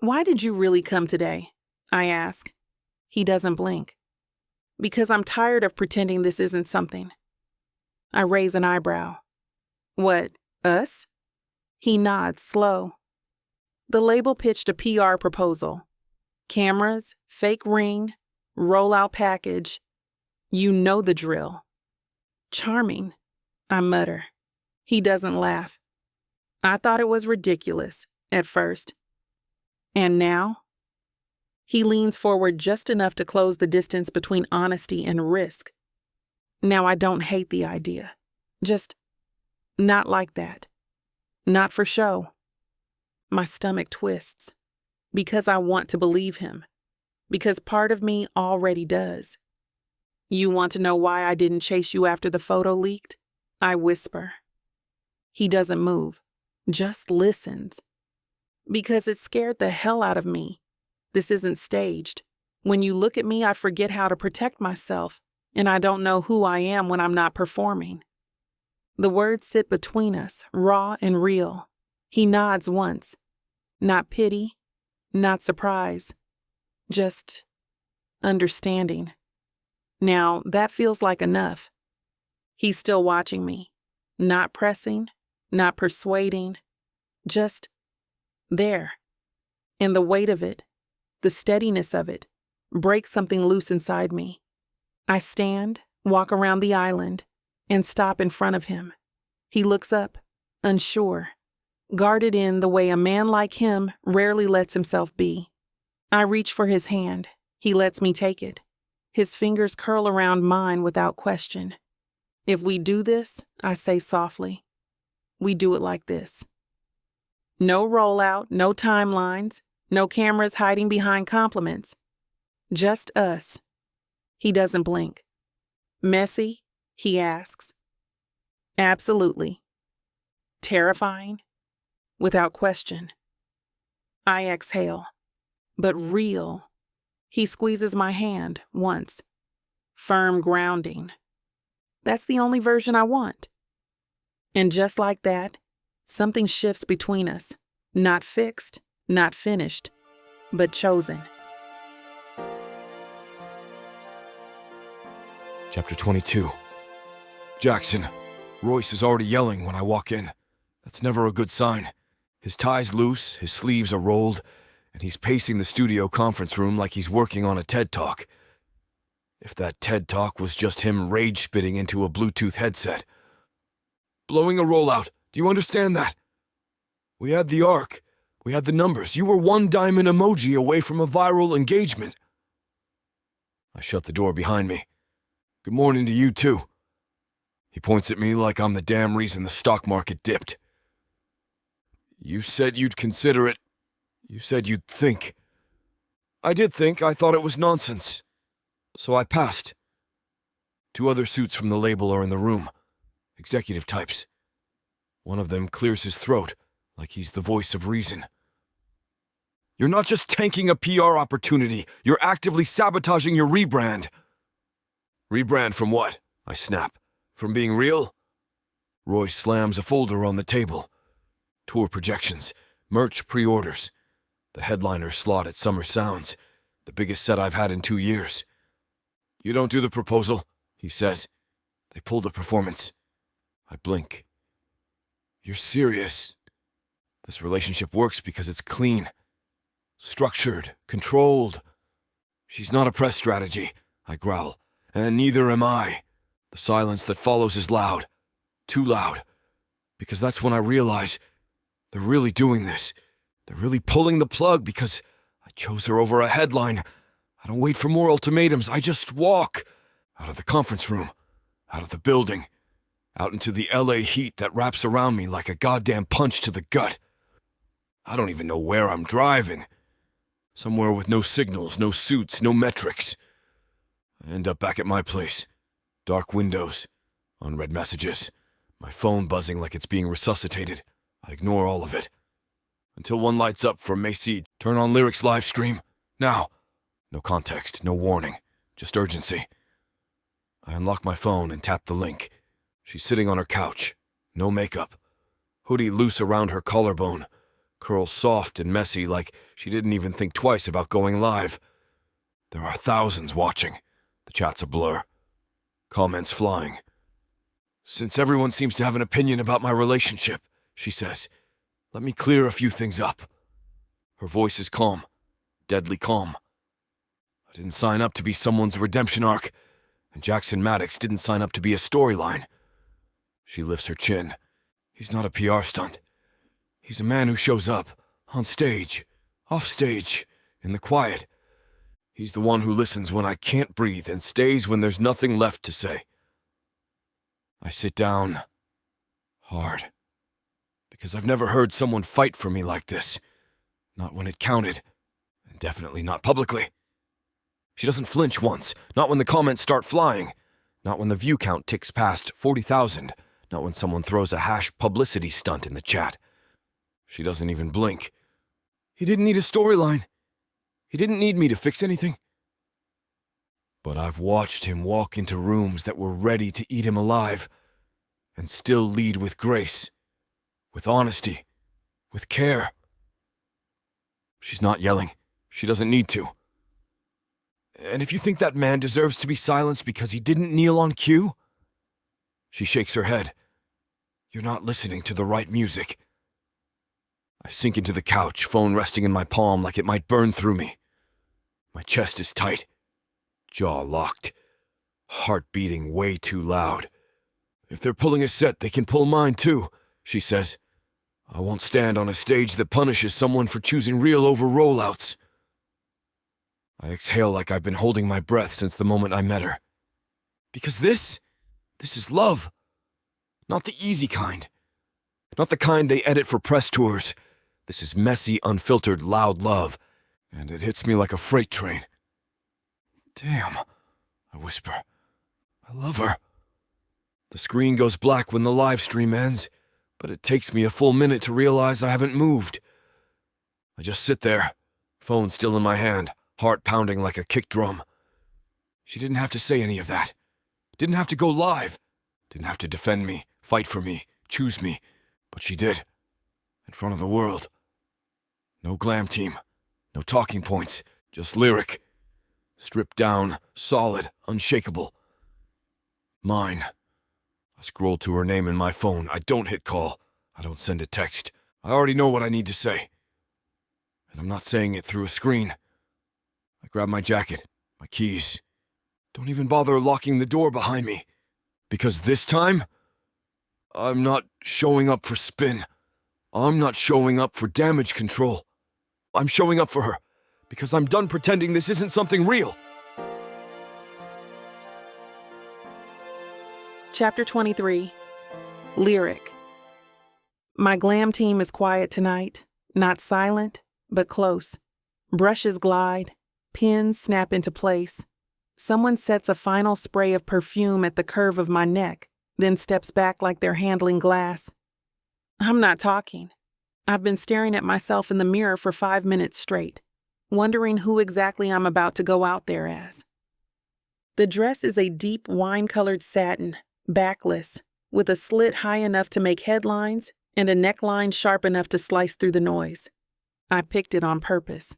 Why did you really come today? I ask. He doesn't blink. Because I'm tired of pretending this isn't something. I raise an eyebrow. What, us? He nods, slow. The label pitched a PR proposal. Cameras, fake ring, rollout package. You know the drill. Charming, I mutter. He doesn't laugh. I thought it was ridiculous, at first. And now? He leans forward just enough to close the distance between honesty and risk. Now I don't hate the idea. Just not like that. Not for show. My stomach twists. Because I want to believe him. Because part of me already does. You want to know why I didn't chase you after the photo leaked? I whisper. He doesn't move, just listens. Because it scared the hell out of me. This isn't staged. When you look at me, I forget how to protect myself, and I don't know who I am when I'm not performing. The words sit between us, raw and real. He nods once. Not pity, not surprise, just understanding. Now, that feels like enough. He's still watching me, not pressing, not persuading, just there. And the weight of it, the steadiness of it, breaks something loose inside me. I stand, walk around the island, and stop in front of him. He looks up, unsure, guarded in the way a man like him rarely lets himself be. I reach for his hand. He lets me take it. His fingers curl around mine without question. If we do this, I say softly, we do it like this. No rollout, no timelines, No cameras hiding behind compliments. Just us. He doesn't blink. Messy? He asks. Absolutely. Terrifying? Without question. I exhale. But real. He squeezes my hand once. Firm grounding. That's the only version I want. And just like that, something shifts between us. Not fixed, not finished, but chosen. Chapter 22. Jackson. Royce is already yelling when I walk in. That's never a good sign. His tie's loose, his sleeves are rolled, and he's pacing the studio conference room like he's working on a TED Talk. If that TED Talk was just him rage-spitting into a Bluetooth headset. Blowing a rollout. Do you understand that? We had the arc. We had the numbers. You were one diamond emoji away from a viral engagement. I shut the door behind me. Good morning to you, too. He points at me like I'm the damn reason the stock market dipped. You said you'd consider it. You said you'd think. I did think. I thought it was nonsense. So I passed. 2 other suits from the label are in the room. Executive types. One of them clears his throat, like he's the voice of reason. You're not just tanking a PR opportunity. You're actively sabotaging your rebrand. Rebrand from what? I snap. From being real? Roy slams a folder on the table. Tour projections. Merch pre-orders. The headliner slot at Summer Sounds. The biggest set I've had in 2 years. You don't do the proposal, he says. They pull the performance. I blink. You're serious. This relationship works because it's clean. Structured. Controlled. She's not a press strategy, I growl. And neither am I. The silence that follows is loud. Too loud. Because that's when I realize they're really doing this. They're really pulling the plug because I chose her over a headline. I don't wait for more ultimatums. I just walk. Out of the conference room. Out of the building. Out into the LA heat that wraps around me like a goddamn punch to the gut. I don't even know where I'm driving. Somewhere with no signals, no suits, no metrics. I end up back at my place. Dark windows. Unread messages. My phone buzzing like it's being resuscitated. I ignore all of it. Until one lights up from Macy. Turn on Lyric's live stream. Now. No context, no warning. Just urgency. I unlock my phone and tap the link. She's sitting on her couch. No makeup. Hoodie loose around her collarbone. Curls soft and messy like she didn't even think twice about going live. There are thousands watching. The chat's a blur. Comments flying. Since everyone seems to have an opinion about my relationship, she says, let me clear a few things up. Her voice is calm. Deadly calm. I didn't sign up to be someone's redemption arc, and Jackson Maddox didn't sign up to be a storyline. She lifts her chin. He's not a PR stunt. He's a man who shows up, on stage, off stage, in the quiet. He's the one who listens when I can't breathe and stays when there's nothing left to say. I sit down, hard, because I've never heard someone fight for me like this. Not when it counted, and definitely not publicly. She doesn't flinch once, not when the comments start flying, not when the view count ticks past 40,000, not when someone throws a hash publicity stunt in the chat. She doesn't even blink. He didn't need a storyline. He didn't need me to fix anything. But I've watched him walk into rooms that were ready to eat him alive, and still lead with grace, with honesty, with care. She's not yelling. She doesn't need to. And if you think that man deserves to be silenced because he didn't kneel on cue, she shakes her head. You're not listening to the right music. I sink into the couch, phone resting in my palm like it might burn through me. My chest is tight, jaw locked, heart beating way too loud. If they're pulling a set, they can pull mine too, she says. I won't stand on a stage that punishes someone for choosing real over rollouts. I exhale like I've been holding my breath since the moment I met her. Because this is love. Not the easy kind. Not the kind they edit for press tours. This is messy, unfiltered, loud love, and it hits me like a freight train. Damn, I whisper. I love her. The screen goes black when the live stream ends, but it takes me a full minute to realize I haven't moved. I just sit there, phone still in my hand, heart pounding like a kick drum. She didn't have to say any of that. Didn't have to go live. Didn't have to defend me, fight for me, choose me. But she did. In front of the world. No glam team. No talking points. Just lyric. Stripped down, solid, unshakable. Mine. I scroll to her name in my phone. I don't hit call. I don't send a text. I already know what I need to say. And I'm not saying it through a screen. I grab my jacket, my keys. Don't even bother locking the door behind me. Because this time, I'm not showing up for spin. I'm not showing up for damage control. I'm showing up for her. Because I'm done pretending this isn't something real. Chapter 23. Lyric. My glam team is quiet tonight. Not silent, but close. Brushes glide. Pins snap into place. Someone sets a final spray of perfume at the curve of my neck, then steps back like they're handling glass. I'm not talking. I've been staring at myself in the mirror for 5 minutes straight, wondering who exactly I'm about to go out there as. The dress is a deep wine-colored satin, backless, with a slit high enough to make headlines and a neckline sharp enough to slice through the noise. I picked it on purpose.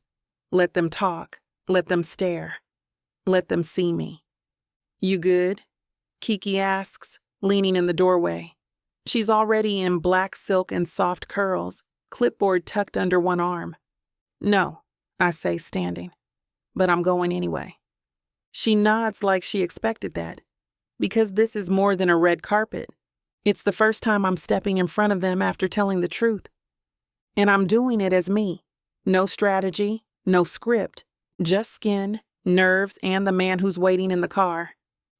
Let them talk. Let them stare. Let them see me. You good? Kiki asks, leaning in the doorway. She's already in black silk and soft curls, clipboard tucked under one arm. No, I say, standing. But I'm going anyway. She nods like she expected that, because this is more than a red carpet. It's the first time I'm stepping in front of them after telling the truth. And I'm doing it as me. No strategy, no script, just skin, nerves, and the man who's waiting in the car.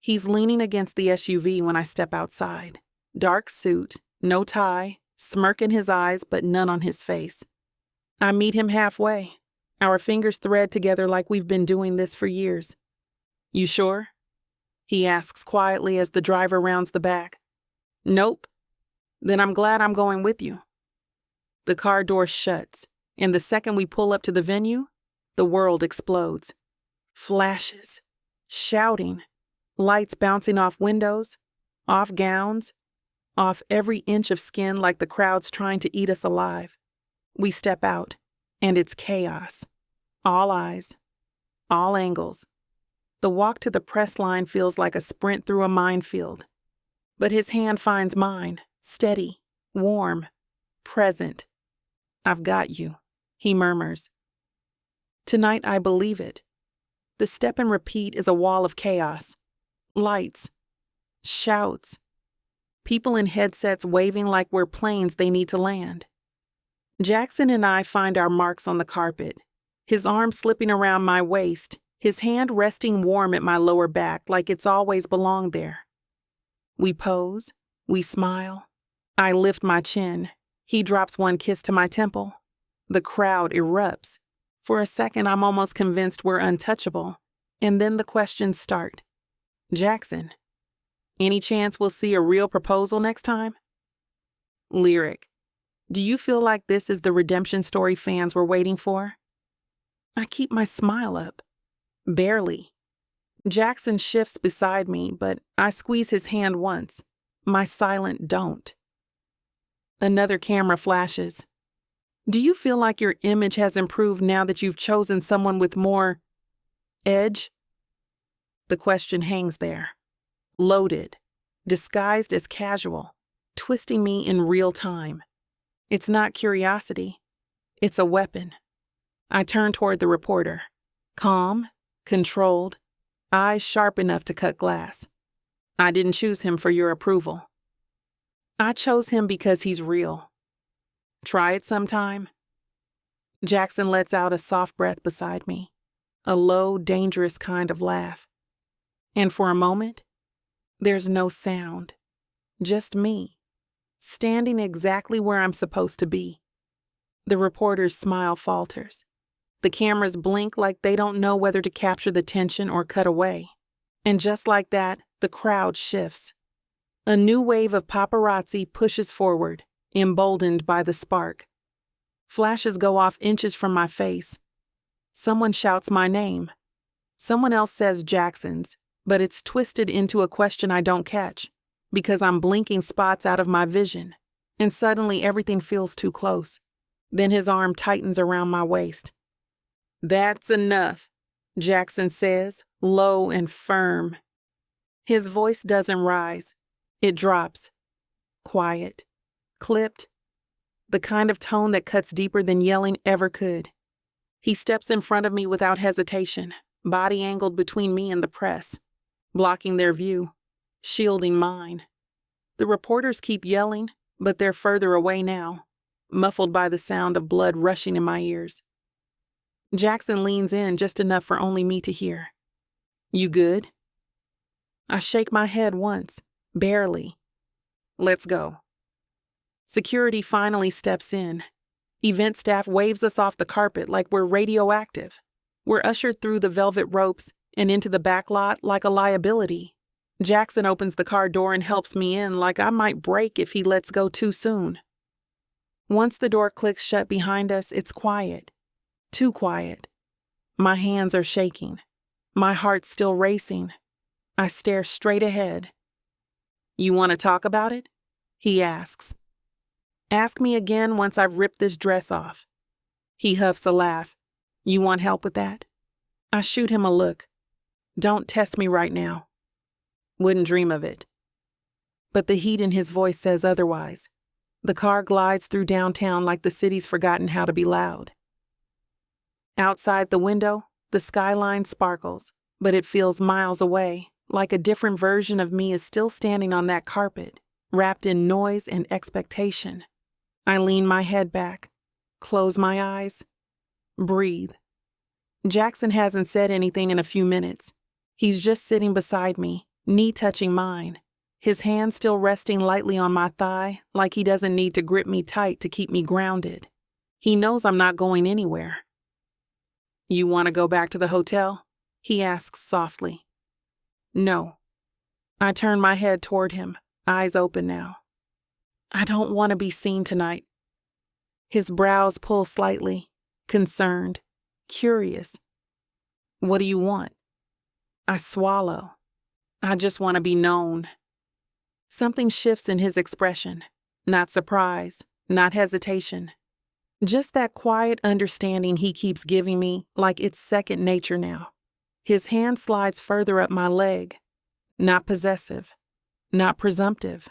He's leaning against the SUV when I step outside. Dark suit, no tie, smirk in his eyes, but none on his face. I meet him halfway. Our fingers thread together like we've been doing this for years. You sure? He asks quietly as the driver rounds the back. Nope. Then I'm glad I'm going with you. The car door shuts, and the second we pull up to the venue, the world explodes. Flashes, shouting, lights bouncing off windows, off gowns, off every inch of skin like the crowd's trying to eat us alive. We step out, and it's chaos. All eyes, all angles. The walk to the press line feels like a sprint through a minefield. But his hand finds mine, steady, warm, present. I've got you, he murmurs. Tonight I believe it. The step and repeat is a wall of chaos. Lights. Shouts. People in headsets waving like we're planes they need to land. Jackson and I find our marks on the carpet, his arm slipping around my waist, his hand resting warm at my lower back like it's always belonged there. We pose. We smile. I lift my chin. He drops one kiss to my temple. The crowd erupts. For a second, I'm almost convinced we're untouchable. And then the questions start. Jackson, any chance we'll see a real proposal next time? Lyric, do you feel like this is the redemption story fans were waiting for? I keep my smile up. Barely. Jackson shifts beside me, but I squeeze his hand once. My silent don't. Another camera flashes. Do you feel like your image has improved now that you've chosen someone with more edge? The question hangs there, loaded, disguised as casual, twisting me in real time. It's not curiosity. It's a weapon. I turn toward the reporter, calm, controlled, eyes sharp enough to cut glass. I didn't choose him for your approval. I chose him because he's real. Try it sometime. Jackson lets out a soft breath beside me, a low, dangerous kind of laugh. And for a moment, there's no sound, just me, standing exactly where I'm supposed to be. The reporter's smile falters. The cameras blink like they don't know whether to capture the tension or cut away. And just like that, the crowd shifts. A new wave of paparazzi pushes forward, emboldened by the spark. Flashes go off inches from my face. Someone shouts my name. Someone else says Jackson's, but it's twisted into a question I don't catch, because I'm blinking spots out of my vision, and suddenly everything feels too close. Then his arm tightens around my waist. "That's enough," Jackson says, low and firm. His voice doesn't rise. It drops. Quiet. Clipped. The kind of tone that cuts deeper than yelling ever could. He steps in front of me without hesitation, body angled between me and the press, blocking their view, shielding mine. The reporters keep yelling, but they're further away now, muffled by the sound of blood rushing in my ears. Jackson leans in just enough for only me to hear. "You good?" I shake my head once, barely. "Let's go." Security finally steps in. Event staff waves us off the carpet like we're radioactive. We're ushered through the velvet ropes and into the back lot like a liability. Jackson opens the car door and helps me in like I might break if he lets go too soon. Once the door clicks shut behind us, it's quiet. Too quiet. My hands are shaking. My heart's still racing. I stare straight ahead. "You want to talk about it?" he asks. "Ask me again once I've ripped this dress off." He huffs a laugh. "You want help with that?" I shoot him a look. "Don't test me right now." "Wouldn't dream of it." But the heat in his voice says otherwise. The car glides through downtown like the city's forgotten how to be loud. Outside the window, the skyline sparkles, but it feels miles away, like a different version of me is still standing on that carpet, wrapped in noise and expectation. I lean my head back, close my eyes, breathe. Jackson hasn't said anything in a few minutes. He's just sitting beside me, knee touching mine, his hand still resting lightly on my thigh like he doesn't need to grip me tight to keep me grounded. He knows I'm not going anywhere. "You want to go back to the hotel?" he asks softly. "No." I turn my head toward him, eyes open now. "I don't want to be seen tonight." His brows pull slightly, concerned, curious. "What do you want?" I swallow. "I just want to be known." Something shifts in his expression. Not surprise, not hesitation. Just that quiet understanding he keeps giving me like it's second nature now. His hand slides further up my leg. Not possessive, not presumptive.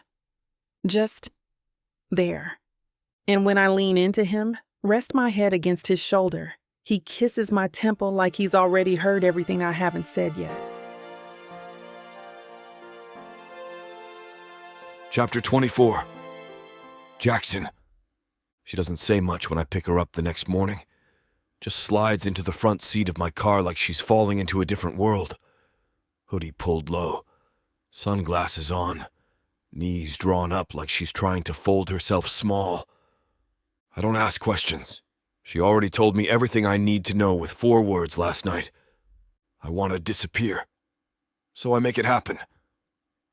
Just there. And when I lean into him, rest my head against his shoulder, he kisses my temple like he's already heard everything I haven't said yet. Chapter 24. Jackson. She doesn't say much when I pick her up the next morning. Just slides into the front seat of my car like she's falling into a different world. Hoodie pulled low. Sunglasses on. Knees drawn up like she's trying to fold herself small. I don't ask questions. She already told me everything I need to know with 4 words last night. I want to disappear. So I make it happen.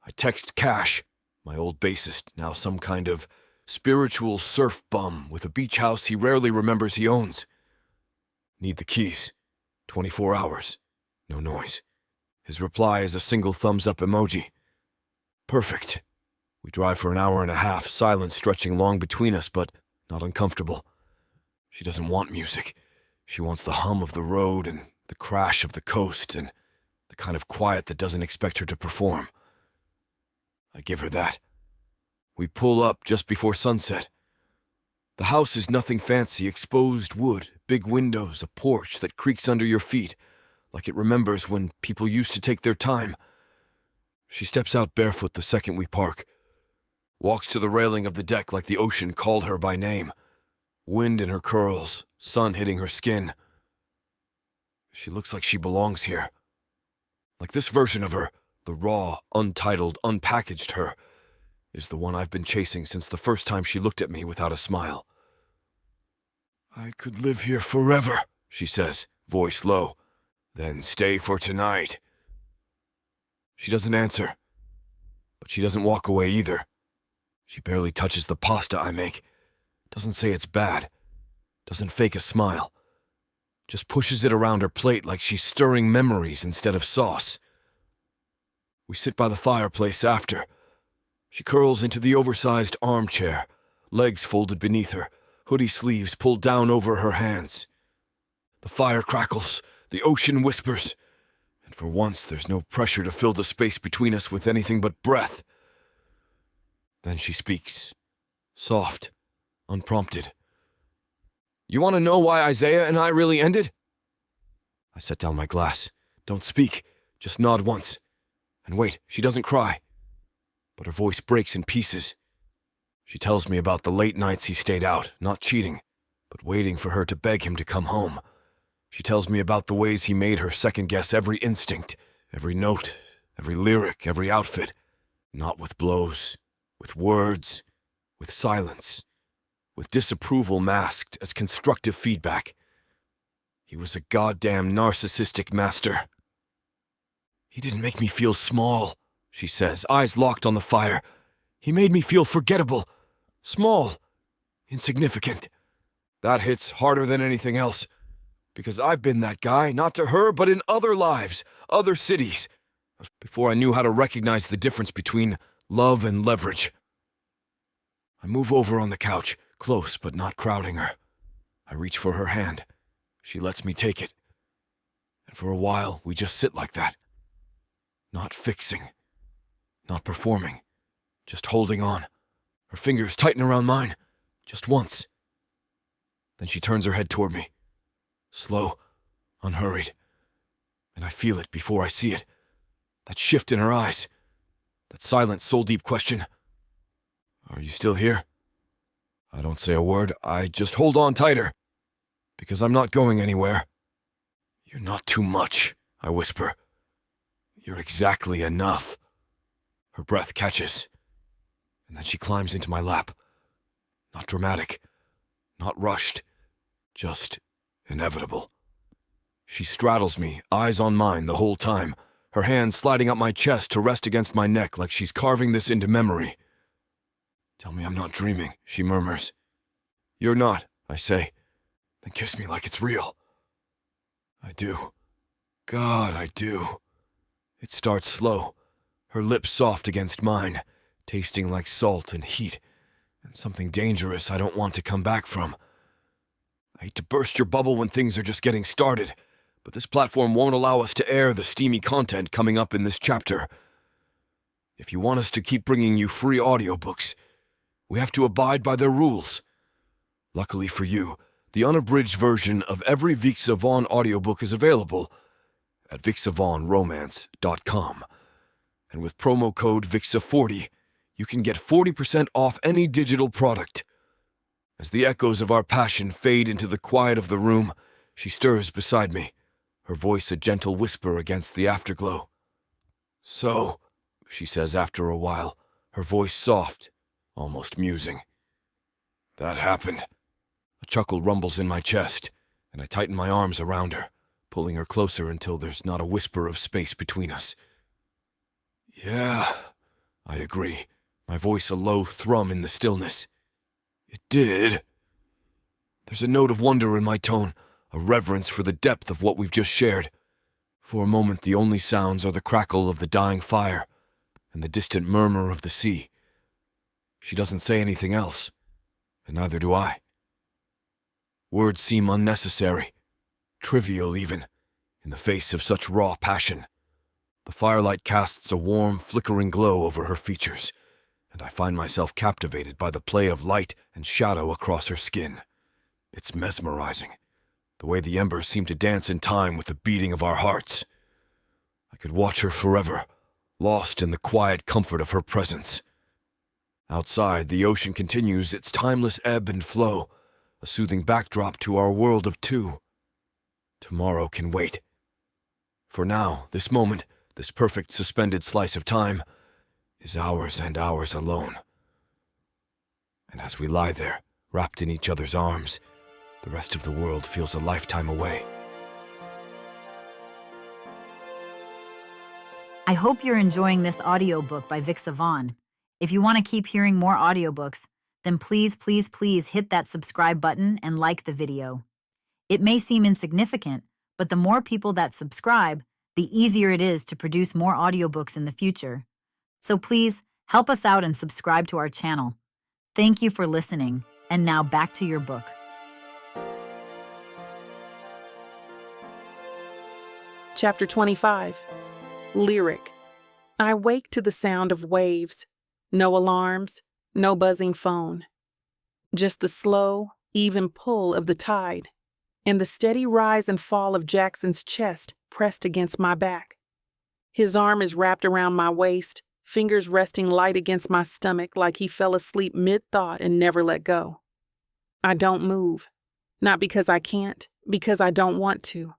I text Cash, my old bassist, now some kind of spiritual surf bum with a beach house he rarely remembers he owns. Need the keys. 24 hours. No noise. His reply is a single thumbs-up emoji. Perfect. We drive for an hour and a half, silence stretching long between us, but not uncomfortable. She doesn't want music. She wants the hum of the road and the crash of the coast and the kind of quiet that doesn't expect her to perform. I give her that. We pull up just before sunset. The house is nothing fancy, exposed wood, big windows, a porch that creaks under your feet, like it remembers when people used to take their time. She steps out barefoot the second we park, walks to the railing of the deck like the ocean called her by name. Wind in her curls, sun hitting her skin. She looks like she belongs here. Like this version of her, the raw, untitled, unpackaged her, is the one I've been chasing since the first time she looked at me without a smile. I could live here forever, she says, voice low. Then stay for tonight. She doesn't answer, but she doesn't walk away either. She barely touches the pasta I make, doesn't say it's bad, doesn't fake a smile, just pushes it around her plate like she's stirring memories instead of sauce. We sit by the fireplace after. She curls into the oversized armchair, legs folded beneath her, hoodie sleeves pulled down over her hands. The fire crackles, the ocean whispers, and for once there's no pressure to fill the space between us with anything but breath. Then she speaks, soft, unprompted. You want to know why Isaiah and I really ended? I set down my glass. Don't speak, just nod once. And wait, she doesn't cry, but her voice breaks in pieces. She tells me about the late nights he stayed out, not cheating, but waiting for her to beg him to come home. She tells me about the ways he made her second-guess every instinct, every note, every lyric, every outfit. Not with blows, with words, with silence, with disapproval masked as constructive feedback. He was a goddamn narcissistic master. He didn't make me feel small, she says, eyes locked on the fire. He made me feel forgettable, small, insignificant. That hits harder than anything else, because I've been that guy, not to her, but in other lives, other cities, before I knew how to recognize the difference between love and leverage. I move over on the couch, close but not crowding her. I reach for her hand. She lets me take it. And for a while, we just sit like that. Not fixing, not performing, just holding on. Her fingers tighten around mine, just once. Then she turns her head toward me, slow, unhurried, and I feel it before I see it. That shift in her eyes, that silent, soul-deep question. Are you still here? I don't say a word, I just hold on tighter, because I'm not going anywhere. You're not too much, I whisper. You're exactly enough. Her breath catches, and then she climbs into my lap. Not dramatic, not rushed, just inevitable. She straddles me, eyes on mine the whole time, her hand sliding up my chest to rest against my neck like she's carving this into memory. Tell me I'm not dreaming, she murmurs. You're not, I say. Then kiss me like it's real. I do. God, I do. It starts slow, her lips soft against mine, tasting like salt and heat, and something dangerous I don't want to come back from. I hate to burst your bubble when things are just getting started, but this platform won't allow us to air the steamy content coming up in this chapter. If you want us to keep bringing you free audiobooks, we have to abide by their rules. Luckily for you, the unabridged version of every Vixa Vaughn audiobook is available at BWWM, and with promo code VIXA40, you can get 40% off any digital product. As the echoes of our passion fade into the quiet of the room, she stirs beside me, her voice a gentle whisper against the afterglow. So, she says after a while, her voice soft, almost musing. That happened. A chuckle rumbles in my chest, and I tighten my arms around her, pulling her closer until there's not a whisper of space between us. Yeah, I agree, my voice a low thrum in the stillness. It did. There's a note of wonder in my tone, a reverence for the depth of what we've just shared. For a moment, the only sounds are the crackle of the dying fire and the distant murmur of the sea. She doesn't say anything else, and neither do I. Words seem unnecessary, trivial even, in the face of such raw passion. The firelight casts a warm, flickering glow over her features, and I find myself captivated by the play of light and shadow across her skin. It's mesmerizing, the way the embers seem to dance in time with the beating of our hearts. I could watch her forever, lost in the quiet comfort of her presence. Outside, the ocean continues its timeless ebb and flow, a soothing backdrop to our world of two. Tomorrow can wait. For now, this moment, this perfect suspended slice of time, is ours and ours alone. And as we lie there, wrapped in each other's arms, The rest of the world feels a lifetime away. I hope you're enjoying this audiobook by Vic Savon. If you want to keep hearing more audiobooks, then please hit that subscribe button and like the video. It may seem insignificant, but the more people that subscribe, the easier it is to produce more audiobooks in the future. So please help us out and subscribe to our channel. Thank you for listening, and now back to your book. Chapter 25. Lyric. I wake to the sound of waves. No alarms, no buzzing phone. Just the slow, even pull of the tide, and the steady rise and fall of Jackson's chest pressed against my back. His arm is wrapped around my waist, fingers resting light against my stomach like he fell asleep mid-thought and never let go. I don't move, not because I can't, because I don't want to.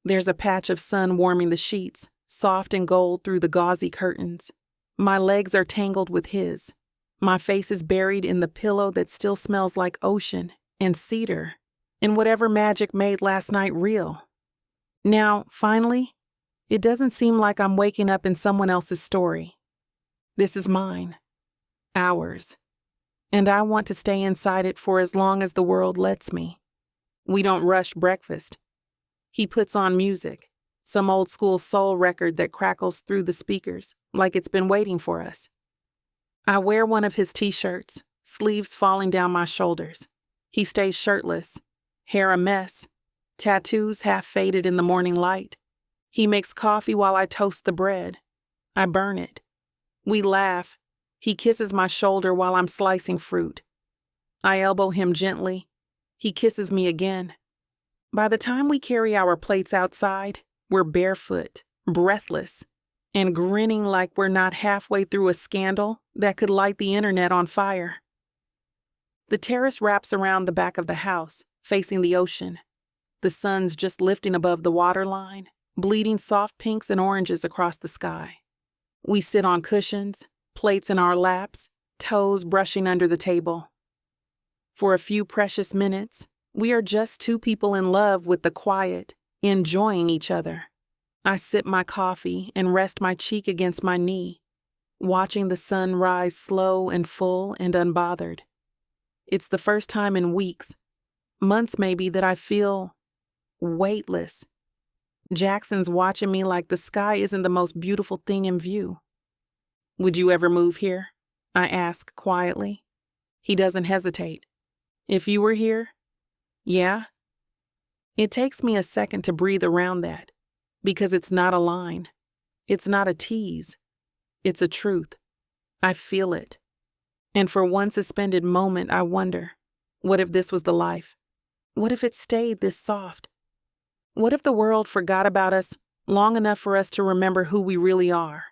There's a patch of sun warming the sheets, soft and gold through the gauzy curtains. My legs are tangled with his. My face is buried in the pillow that still smells like ocean and cedar and whatever magic made last night real. Now, finally, it doesn't seem like I'm waking up in someone else's story. This is mine. Ours. And I want to stay inside it for as long as the world lets me. We don't rush breakfast. He puts on music. Some old-school soul record that crackles through the speakers, like it's been waiting for us. I wear one of his t-shirts, sleeves falling down my shoulders. He stays shirtless, hair a mess, tattoos half faded in the morning light. He makes coffee while I toast the bread. I burn it. We laugh. He kisses my shoulder while I'm slicing fruit. I elbow him gently. He kisses me again. By the time we carry our plates outside, we're barefoot, breathless, and grinning like we're not halfway through a scandal that could light the internet on fire. The terrace wraps around the back of the house, facing the ocean. The sun's just lifting above the waterline, bleeding soft pinks and oranges across the sky. We sit on cushions, plates in our laps, toes brushing under the table. For a few precious minutes, we are just two people in love with the quiet, enjoying each other. I sip my coffee and rest my cheek against my knee, watching the sun rise slow and full and unbothered. It's the first time in weeks, months maybe, that I feel weightless. Jackson's watching me like the sky isn't the most beautiful thing in view. Would you ever move here? I ask quietly. He doesn't hesitate. If you were here? Yeah. It takes me a second to breathe around that, because it's not a line. It's not a tease. It's a truth. I feel it. And for one suspended moment, I wonder, what if this was the life? What if it stayed this soft? What if the world forgot about us long enough for us to remember who we really are?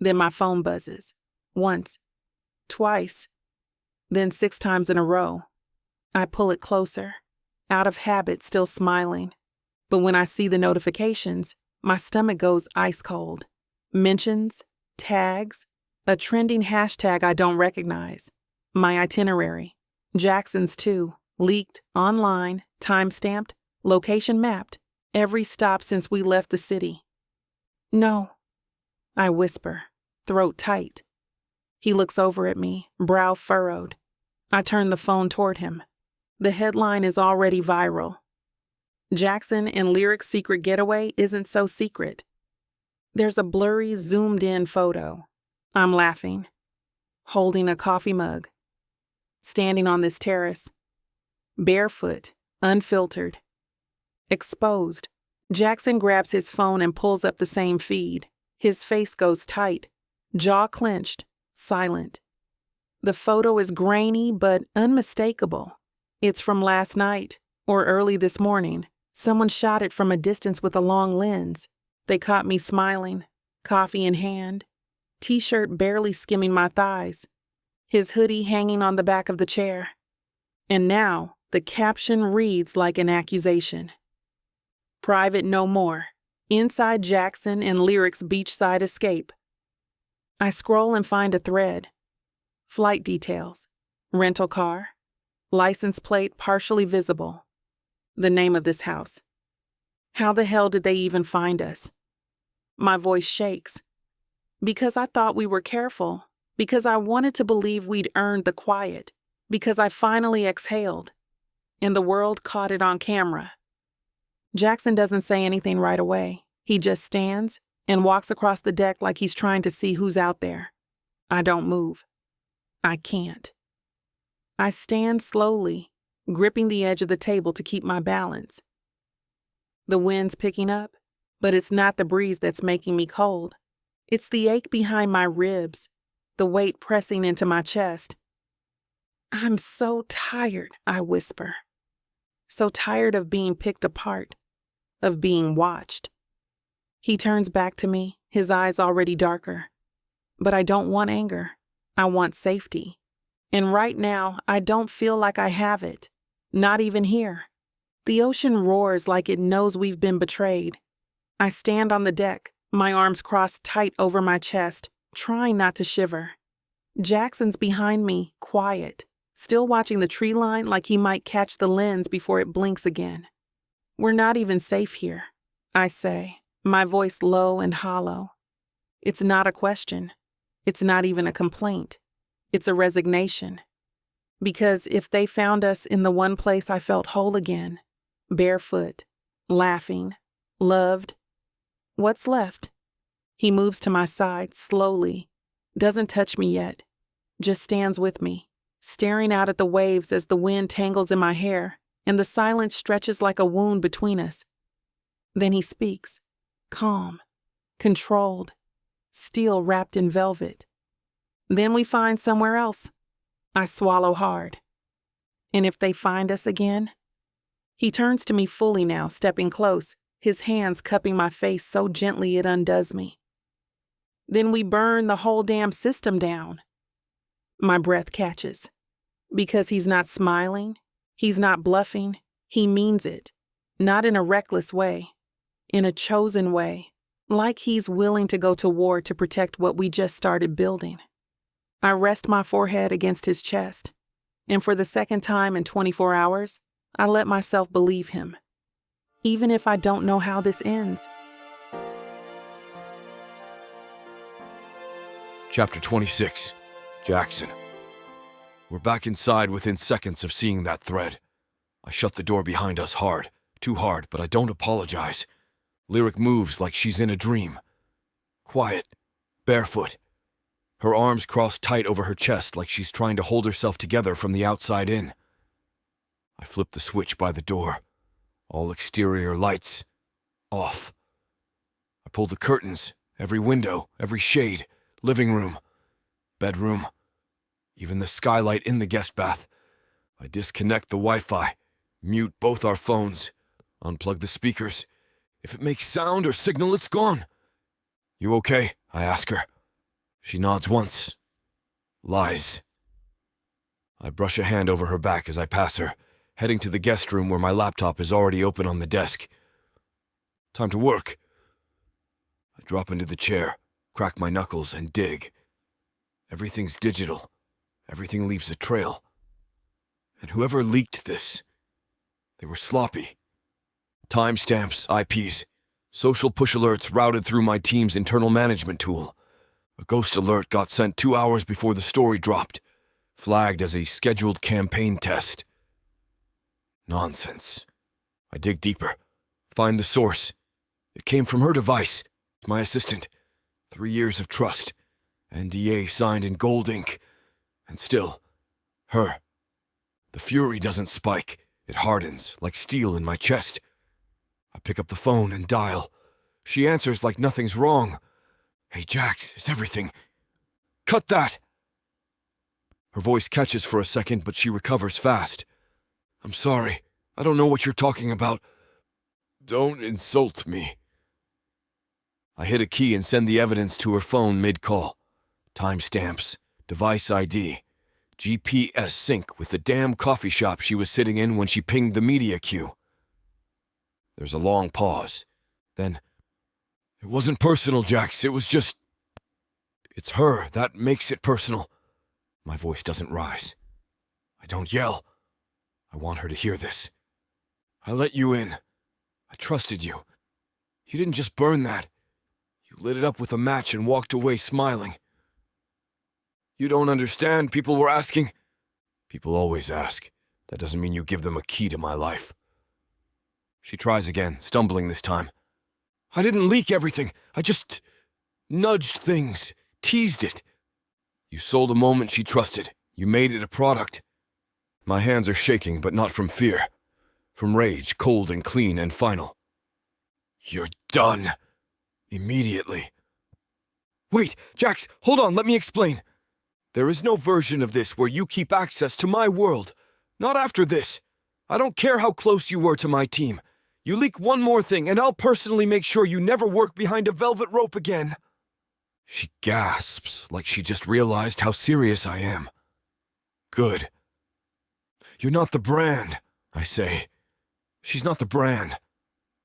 Then my phone buzzes. Once. Twice. Then 6 times in a row. I pull it closer, out of habit, still smiling. But when I see the notifications, my stomach goes ice cold. Mentions, tags, a trending hashtag I don't recognize. My itinerary. Jackson's too. Leaked, online, time-stamped, location mapped. Every stop since we left the city. No. I whisper, throat tight. He looks over at me, brow furrowed. I turn the phone toward him. The headline is already viral. Jackson and Lyric's secret getaway isn't so secret. There's a blurry, zoomed-in photo. I'm laughing, holding a coffee mug, standing on this terrace, barefoot, unfiltered, exposed. Jackson grabs his phone and pulls up the same feed. His face goes tight, jaw clenched, silent. The photo is grainy but unmistakable. It's from last night or early this morning. Someone shot it from a distance with a long lens. They caught me smiling, coffee in hand, t-shirt barely skimming my thighs, his hoodie hanging on the back of the chair. And now the caption reads like an accusation. Private no more. Inside Jackson and Lyric's beachside escape. I scroll and find a thread. Flight details. Rental car. License plate partially visible. The name of this house. How the hell did they even find us? My voice shakes. Because I thought we were careful. Because I wanted to believe we'd earned the quiet. Because I finally exhaled. And the world caught it on camera. Jackson doesn't say anything right away. He just stands and walks across the deck like he's trying to see who's out there. I don't move. I can't. I stand slowly, gripping the edge of the table to keep my balance. The wind's picking up, but it's not the breeze that's making me cold. It's the ache behind my ribs, the weight pressing into my chest. I'm so tired, I whisper. So tired of being picked apart, of being watched. He turns back to me, his eyes already darker. But I don't want anger. I want safety. And right now, I don't feel like I have it. Not even here. The ocean roars like it knows we've been betrayed. I stand on the deck, my arms crossed tight over my chest, trying not to shiver. Jackson's behind me, quiet, still watching the tree line like he might catch the lens before it blinks again. We're not even safe here, I say, my voice low and hollow. It's not a question. It's not even a complaint. It's a resignation. Because if they found us in the one place I felt whole again, barefoot, laughing, loved, what's left? He moves to my side slowly, doesn't touch me yet, just stands with me, staring out at the waves as the wind tangles in my hair and the silence stretches like a wound between us. Then he speaks, calm, controlled, steel wrapped in velvet. Then we find somewhere else. I swallow hard. And if they find us again? He turns to me fully now, stepping close, his hands cupping my face so gently it undoes me. Then we burn the whole damn system down. My breath catches. Because he's not smiling, he's not bluffing, he means it. Not in a reckless way, in a chosen way, like he's willing to go to war to protect what we just started building. I rest my forehead against his chest, and for the second time in 24 hours, I let myself believe him, even if I don't know how this ends. Chapter 26. Jackson. We're back inside within seconds of seeing that thread. I shut the door behind us hard, too hard, but I don't apologize. Lyric moves like she's in a dream. Quiet, barefoot. Her arms crossed tight over her chest like she's trying to hold herself together from the outside in. I flip the switch by the door. All exterior lights off. I pull the curtains, every window, every shade, living room, bedroom, even the skylight in the guest bath. I disconnect the Wi-Fi, mute both our phones, unplug the speakers. If it makes sound or signal, it's gone. You okay? I ask her. She nods once. Lies. I brush a hand over her back as I pass her, heading to the guest room where my laptop is already open on the desk. Time to work. I drop into the chair, crack my knuckles, and dig. Everything's digital. Everything leaves a trail. And whoever leaked this, they were sloppy. Timestamps, IPs, social push alerts routed through my team's internal management tool. A ghost alert got sent 2 hours before the story dropped, flagged as a scheduled campaign test. Nonsense. I dig deeper, find the source. It came from her device, my assistant. 3 years of trust, NDA signed in gold ink, and still, her. The fury doesn't spike, it hardens like steel in my chest. I pick up the phone and dial. She answers like nothing's wrong. Hey, Jax, is everything? Cut that! Her voice catches for a second, but she recovers fast. I'm sorry. I don't know what you're talking about. Don't insult me. I hit a key and send the evidence to her phone mid-call. Timestamps, device ID, GPS sync with the damn coffee shop she was sitting in when she pinged the media queue. There's a long pause. Then, it wasn't personal, Jax. It was just... It's her. That makes it personal. My voice doesn't rise. I don't yell. I want her to hear this. I let you in. I trusted you. You didn't just burn that. You lit it up with a match and walked away smiling. You don't understand, people were asking. People always ask. That doesn't mean you give them a key to my life. She tries again, stumbling this time. I didn't leak everything. I just nudged things, teased it. You sold a moment she trusted. You made it a product. My hands are shaking, but not from fear. From rage, cold and clean and final. You're done. Immediately. Wait, Jax, hold on, let me explain. There is no version of this where you keep access to my world. Not after this. I don't care how close you were to my team. You leak one more thing, and I'll personally make sure you never work behind a velvet rope again. She gasps, like she just realized how serious I am. Good. You're not the brand, I say. She's not the brand.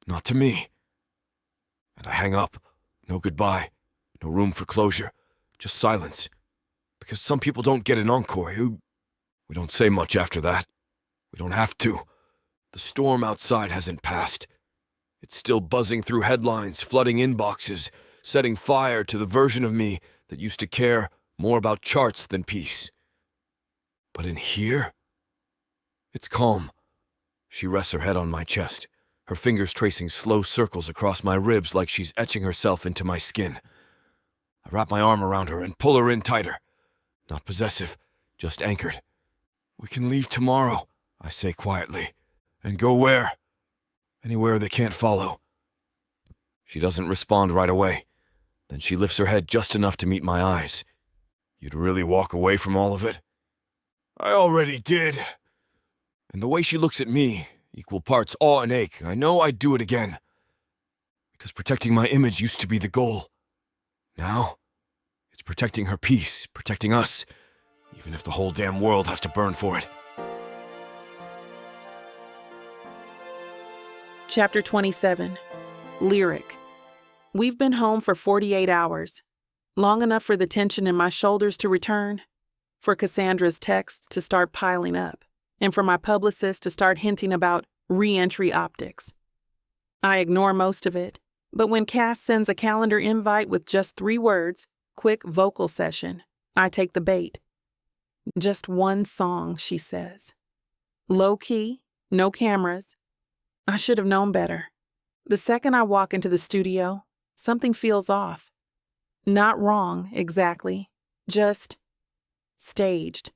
Not to me. And I hang up. No goodbye. No room for closure. Just silence. Because some people don't get an encore. We don't say much after that. We don't have to. The storm outside hasn't passed. It's still buzzing through headlines, flooding inboxes, setting fire to the version of me that used to care more about charts than peace. But in here, it's calm. She rests her head on my chest, her fingers tracing slow circles across my ribs like she's etching herself into my skin. I wrap my arm around her and pull her in tighter. Not possessive, just anchored. We can leave tomorrow, I say quietly. And go where? Anywhere they can't follow. She doesn't respond right away. Then she lifts her head just enough to meet my eyes. You'd really walk away from all of it? I already did. And the way she looks at me, equal parts awe and ache, I know I'd do it again. Because protecting my image used to be the goal. Now, it's protecting her peace, protecting us, even if the whole damn world has to burn for it. Chapter 27. Lyric. We've been home for 48 hours. Long enough for the tension in my shoulders to return, for Cassandra's texts to start piling up, and for my publicist to start hinting about re-entry optics. I ignore most of it, but when Cass sends a calendar invite with just 3 words, quick vocal session, I take the bait. Just one song, she says. Low key, no cameras. I should have known better. The second I walk into the studio, something feels off. Not wrong, exactly. Just staged.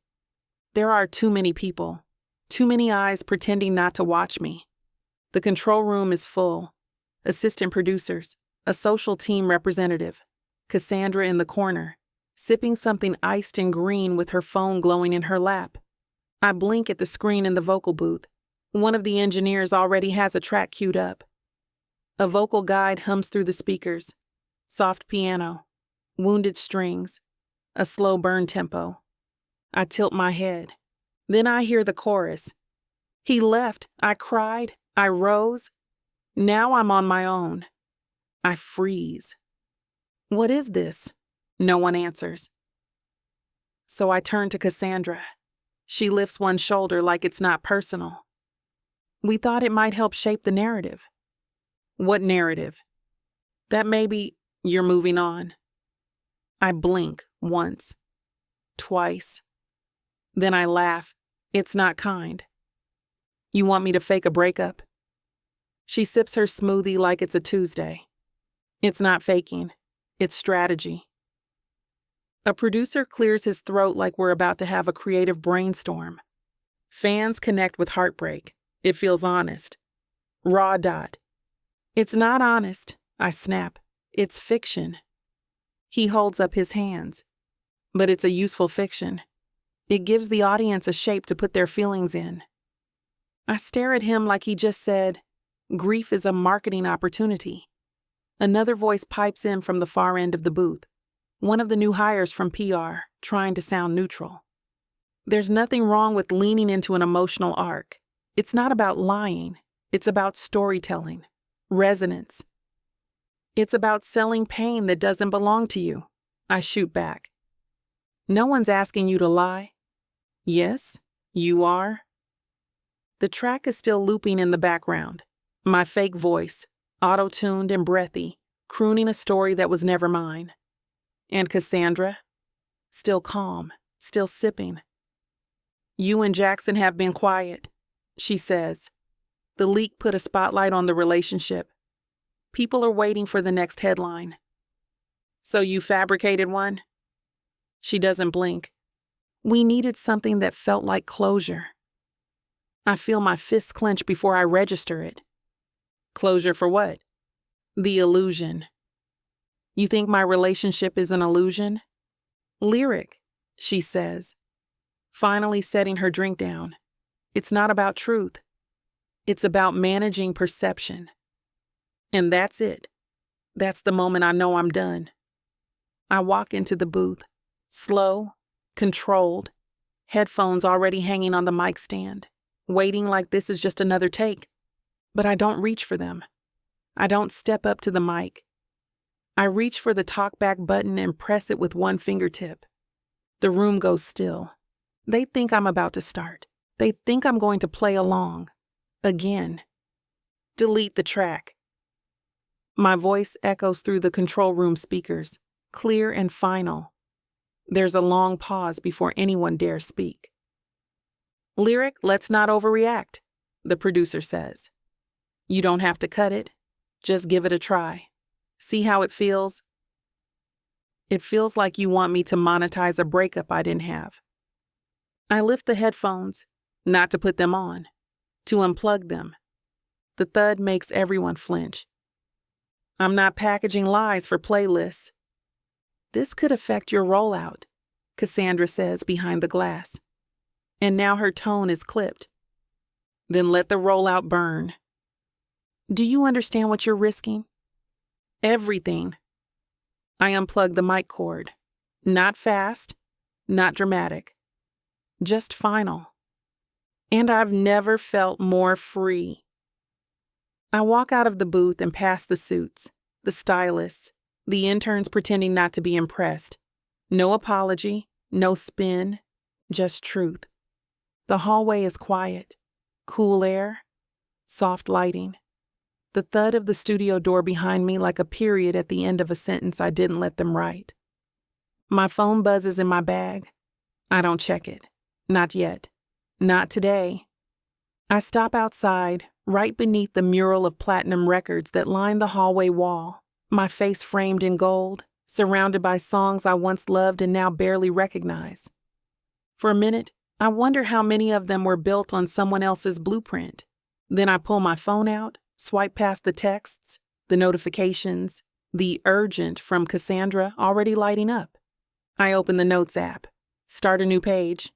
There are too many people. Too many eyes pretending not to watch me. The control room is full. Assistant producers, a social team representative, Cassandra in the corner, sipping something iced and green with her phone glowing in her lap. I blink at the screen in the vocal booth. One of the engineers already has a track queued up. A vocal guide hums through the speakers. Soft piano, wounded strings, a slow burn tempo. I tilt my head. Then I hear the chorus. He left. I cried. I rose. Now I'm on my own. I freeze. What is this? No one answers. So I turn to Cassandra. She lifts one shoulder like it's not personal. We thought it might help shape the narrative. What narrative? That maybe you're moving on. I blink once, twice. Then I laugh. It's not kind. You want me to fake a breakup? She sips her smoothie like it's a Tuesday. It's not faking. It's strategy. A producer clears his throat like we're about to have a creative brainstorm. Fans connect with heartbreak. It feels honest. Raw dot. It's not honest, I snap. It's fiction. He holds up his hands. But it's a useful fiction. It gives the audience a shape to put their feelings in. I stare at him like he just said, grief is a marketing opportunity. Another voice pipes in from the far end of the booth. One of the new hires from PR, trying to sound neutral. There's nothing wrong with leaning into an emotional arc. It's not about lying. It's about storytelling, resonance. It's about selling pain that doesn't belong to you. I shoot back. No one's asking you to lie. Yes, you are. The track is still looping in the background. My fake voice, auto-tuned and breathy, crooning a story that was never mine. And Cassandra, still calm, still sipping. "You and Jackson have been quiet," she says. The leak put a spotlight on the relationship. People are waiting for the next headline. "So you fabricated one?" She doesn't blink. We needed something that felt like closure. I feel my fists clench before I register it. Closure for what? The illusion. You think my relationship is an illusion? Lyric, she says, finally setting her drink down. It's not about truth. It's about managing perception. And that's it. That's the moment I know I'm done. I walk into the booth, slow, controlled, headphones already hanging on the mic stand, waiting like this is just another take. But I don't reach for them. I don't step up to the mic. I reach for the talkback button and press it with one fingertip. The room goes still. They think I'm about to start. They think I'm going to play along. Again. Delete the track. My voice echoes through the control room speakers, clear and final. There's a long pause before anyone dares speak. Lyric, let's not overreact, the producer says. You don't have to cut it. Just give it a try. See how it feels? It feels like you want me to monetize a breakup I didn't have. I lift the headphones, not to put them on, to unplug them. The thud makes everyone flinch. I'm not packaging lies for playlists. This could affect your rollout, Cassandra says behind the glass. And now her tone is clipped. Then let the rollout burn. Do you understand what you're risking? Everything. I unplug the mic cord. Not fast, not dramatic. Just final. And I've never felt more free. I walk out of the booth and past the suits, the stylists, the interns pretending not to be impressed. No apology, no spin, just truth. The hallway is quiet, cool air, soft lighting. The thud of the studio door behind me like a period at the end of a sentence I didn't let them write. My phone buzzes in my bag. I don't check it. Not yet. Not today. I stop outside, right beneath the mural of platinum records that line the hallway wall, my face framed in gold, surrounded by songs I once loved and now barely recognize. For a minute, I wonder how many of them were built on someone else's blueprint. Then I pull my phone out, swipe past the texts, the notifications, the urgent from Cassandra already lighting up. I open the Notes app, start a new page,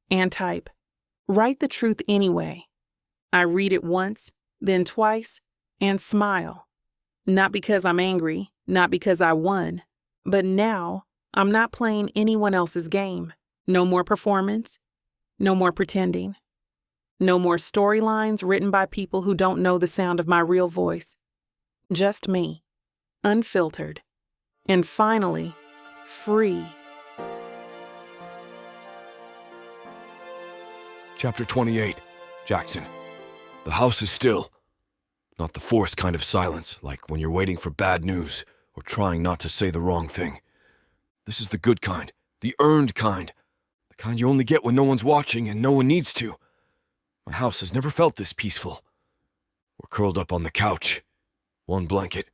and type, "Write the truth anyway." I read it once, then twice, and smile. Not because I'm angry, not because I won, but now I'm not playing anyone else's game. No more performance, no more pretending. No more storylines written by people who don't know the sound of my real voice. Just me, unfiltered, and finally, free. Chapter 28. Jackson. The house is still. Not the forced kind of silence, like when you're waiting for bad news or trying not to say the wrong thing. This is the good kind, the earned kind, the kind you only get when no one's watching and no one needs to. My house has never felt this peaceful. We're curled up on the couch. One blanket.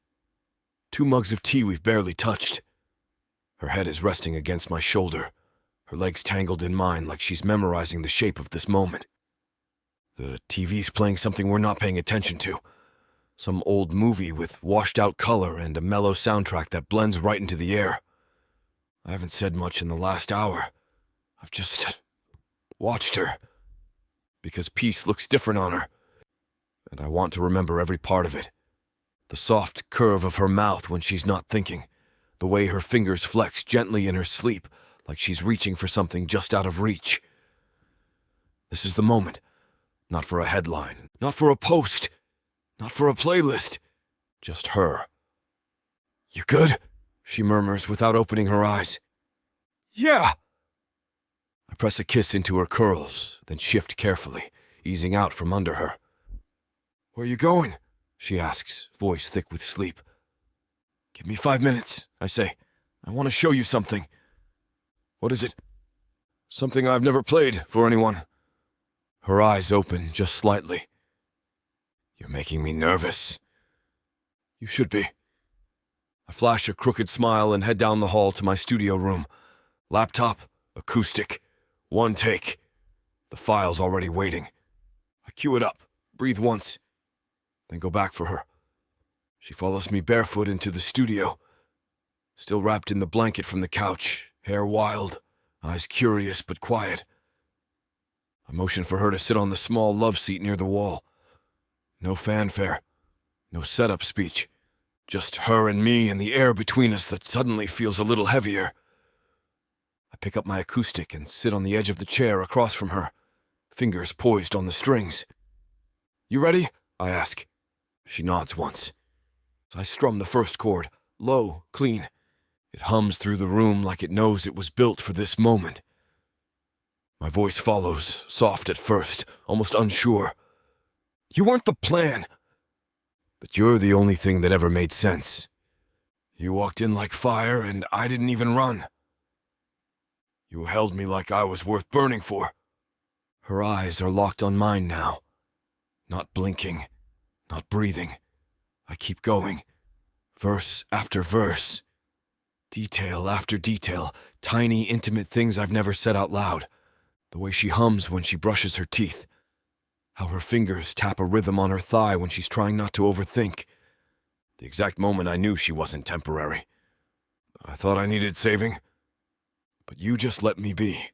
2 mugs of tea we've barely touched. Her head is resting against my shoulder, her legs tangled in mine like she's memorizing the shape of this moment. The TV's playing something we're not paying attention to. Some old movie with washed-out color and a mellow soundtrack that blends right into the air. I haven't said much in the last hour. I've just watched her. Because peace looks different on her, and I want to remember every part of it. The soft curve of her mouth when she's not thinking, the way her fingers flex gently in her sleep, like she's reaching for something just out of reach. This is the moment. Not for a headline, not for a post, not for a playlist. Just her. "You good?" she murmurs without opening her eyes. "Yeah." I press a kiss into her curls, then shift carefully, easing out from under her. "Where are you going?" she asks, voice thick with sleep. "Give me 5 minutes," I say. "I want to show you something." "What is it?" "Something I've never played for anyone." Her eyes open just slightly. "You're making me nervous." "You should be." I flash a crooked smile and head down the hall to my studio room. Laptop, acoustic, one take. The file's already waiting. I cue it up, breathe once, then go back for her. She follows me barefoot into the studio, still wrapped in the blanket from the couch, hair wild, eyes curious but quiet. I motion for her to sit on the small love seat near the wall. No fanfare, no setup speech, just her and me and the air between us that suddenly feels a little heavier. I pick up my acoustic and sit on the edge of the chair across from her, fingers poised on the strings. "You ready?" I ask. She nods once. I strum the first chord, low, clean. It hums through the room like it knows it was built for this moment. My voice follows, soft at first, almost unsure. "You weren't the plan, but you're the only thing that ever made sense. You walked in like fire, and I didn't even run. You held me like I was worth burning for." Her eyes are locked on mine now. Not blinking, not breathing. I keep going, verse after verse. Detail after detail, tiny, intimate things I've never said out loud. The way she hums when she brushes her teeth. How her fingers tap a rhythm on her thigh when she's trying not to overthink. The exact moment I knew she wasn't temporary. I thought I needed saving, but you just let me be.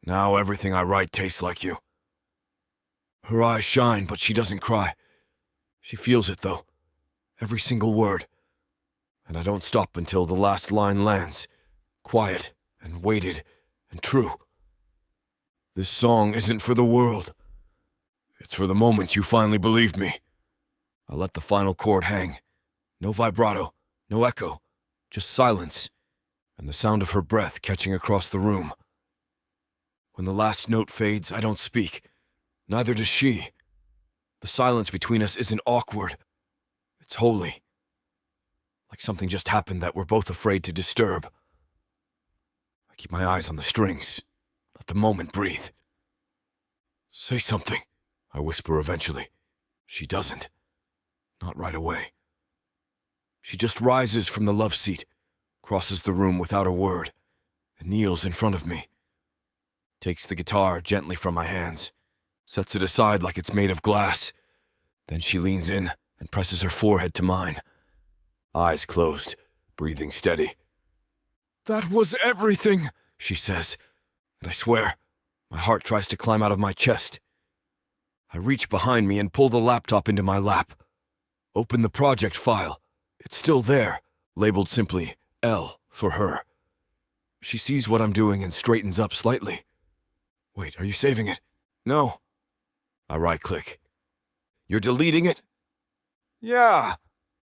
Now everything I write tastes like you. Her eyes shine, but she doesn't cry. She feels it, though. Every single word. And I don't stop until the last line lands. Quiet and weighted and true. This song isn't for the world. It's for the moment you finally believed me. I let the final chord hang. No vibrato, no echo, just silence, and the sound of her breath catching across the room. When the last note fades, I don't speak. Neither does she. The silence between us isn't awkward. It's holy. Like something just happened that we're both afraid to disturb. I keep my eyes on the strings. Let the moment breathe. "Say something," I whisper eventually. She doesn't. Not right away. She just rises from the love seat, crosses the room without a word, and kneels in front of me. Takes the guitar gently from my hands, sets it aside like it's made of glass. Then she leans in and presses her forehead to mine. Eyes closed, breathing steady. "That was everything," she says, and I swear, my heart tries to climb out of my chest. I reach behind me and pull the laptop into my lap. Open the project file. It's still there, labeled simply L for her. She sees what I'm doing and straightens up slightly. "Wait, are you saving it?" "No." I right-click. "You're deleting it?" "Yeah."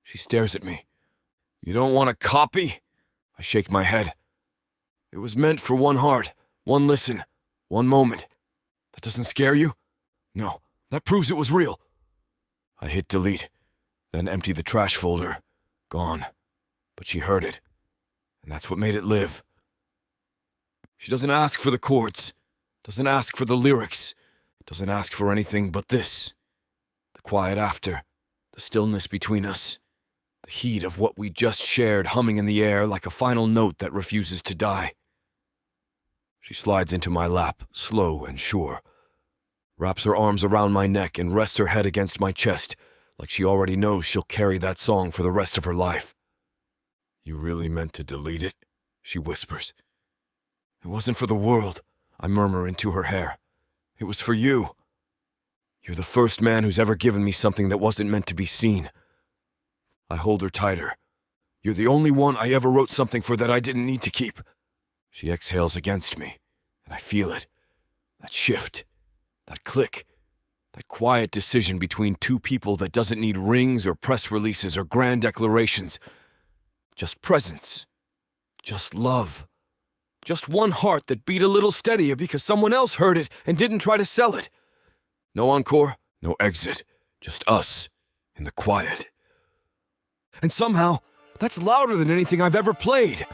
She stares at me. "You don't want a copy?" I shake my head. "It was meant for one heart, one listen, one moment. That doesn't scare you?" "No, that proves it was real." I hit delete, then empty the trash folder. Gone. But she heard it, and that's what made it live. She doesn't ask for the chords, doesn't ask for the lyrics, doesn't ask for anything but this. The quiet after, the stillness between us, the heat of what we just shared humming in the air like a final note that refuses to die. She slides into my lap, slow and sure, wraps her arms around my neck and rests her head against my chest, like she already knows she'll carry that song for the rest of her life. "You really meant to delete it?" she whispers. "It wasn't for the world," I murmur into her hair. "It was for you. You're the first man who's ever given me something that wasn't meant to be seen." I hold her tighter. "You're the only one I ever wrote something for that I didn't need to keep." She exhales against me, and I feel it. That shift, that click, that quiet decision between two people that doesn't need rings or press releases or grand declarations. Just presence. Just love. Just one heart that beat a little steadier because someone else heard it and didn't try to sell it. No encore, no exit, just us in the quiet. And somehow, that's louder than anything I've ever played.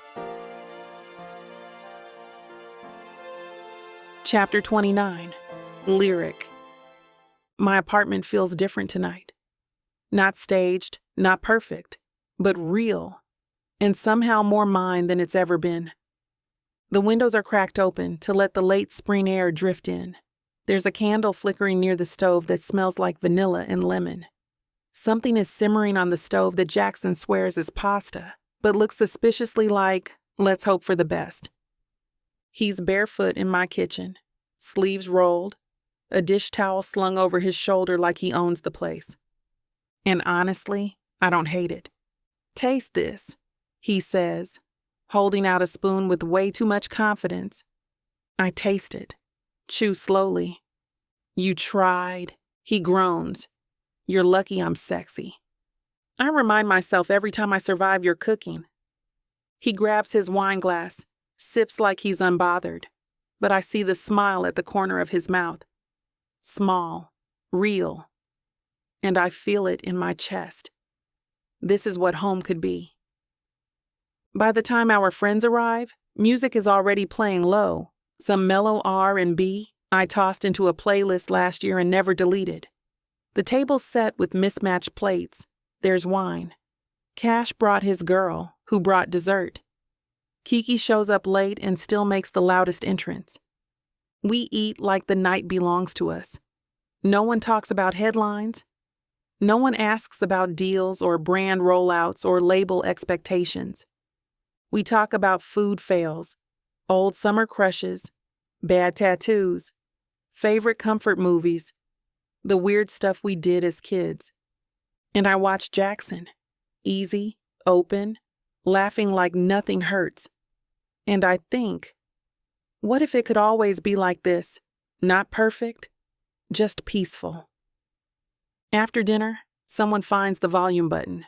Chapter 29. Lyric. My apartment feels different tonight. Not staged, not perfect, but real, and somehow more mine than it's ever been. The windows are cracked open to let the late spring air drift in. There's a candle flickering near the stove that smells like vanilla and lemon. Something is simmering on the stove that Jackson swears is pasta, but looks suspiciously like, let's hope for the best. He's barefoot in my kitchen, sleeves rolled, a dish towel slung over his shoulder like he owns the place. And honestly, I don't hate it. Taste this, he says, holding out a spoon with way too much confidence. I taste it, chew slowly. You tried, he groans. You're lucky I'm sexy. I remind myself every time I survive your cooking. He grabs his wine glass, sips like he's unbothered, but I see the smile at the corner of his mouth. Small, real, and I feel it in my chest. This is what home could be. By the time our friends arrive, music is already playing low, some mellow R&B I tossed into a playlist last year and never deleted. The table's set with mismatched plates. There's wine. Cash brought his girl, who brought dessert. Kiki shows up late and still makes the loudest entrance. We eat like the night belongs to us. No one talks about headlines. No one asks about deals or brand rollouts or label expectations. We talk about food fails, old summer crushes, bad tattoos, favorite comfort movies, the weird stuff we did as kids. And I watch Jackson, easy, open, laughing like nothing hurts. And I think, what if it could always be like this? Not perfect, just peaceful. After dinner, someone finds the volume button.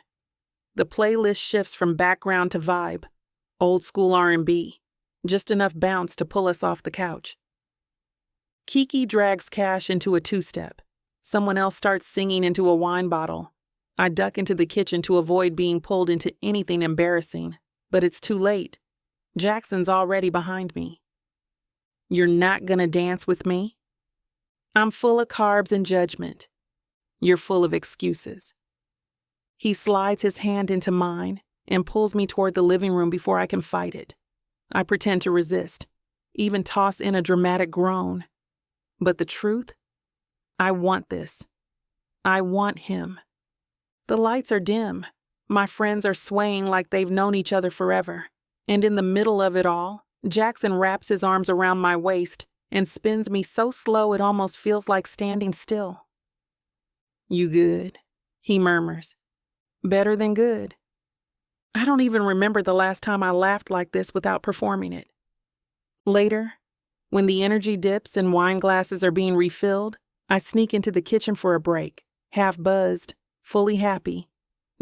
The playlist shifts from background to vibe, old school R&B, just enough bounce to pull us off the couch. Kiki drags Cash into a two-step. Someone else starts singing into a wine bottle. I duck into the kitchen to avoid being pulled into anything embarrassing, but it's too late. Jackson's already behind me. You're not gonna dance with me? I'm full of carbs and judgment. You're full of excuses. He slides his hand into mine and pulls me toward the living room before I can fight it. I pretend to resist, even toss in a dramatic groan. But the truth? I want this. I want him. The lights are dim. My friends are swaying like they've known each other forever. And in the middle of it all, Jackson wraps his arms around my waist and spins me so slow it almost feels like standing still. You good? He murmurs. Better than good. I don't even remember the last time I laughed like this without performing it. Later, when the energy dips and wine glasses are being refilled, I sneak into the kitchen for a break, half buzzed, fully happy.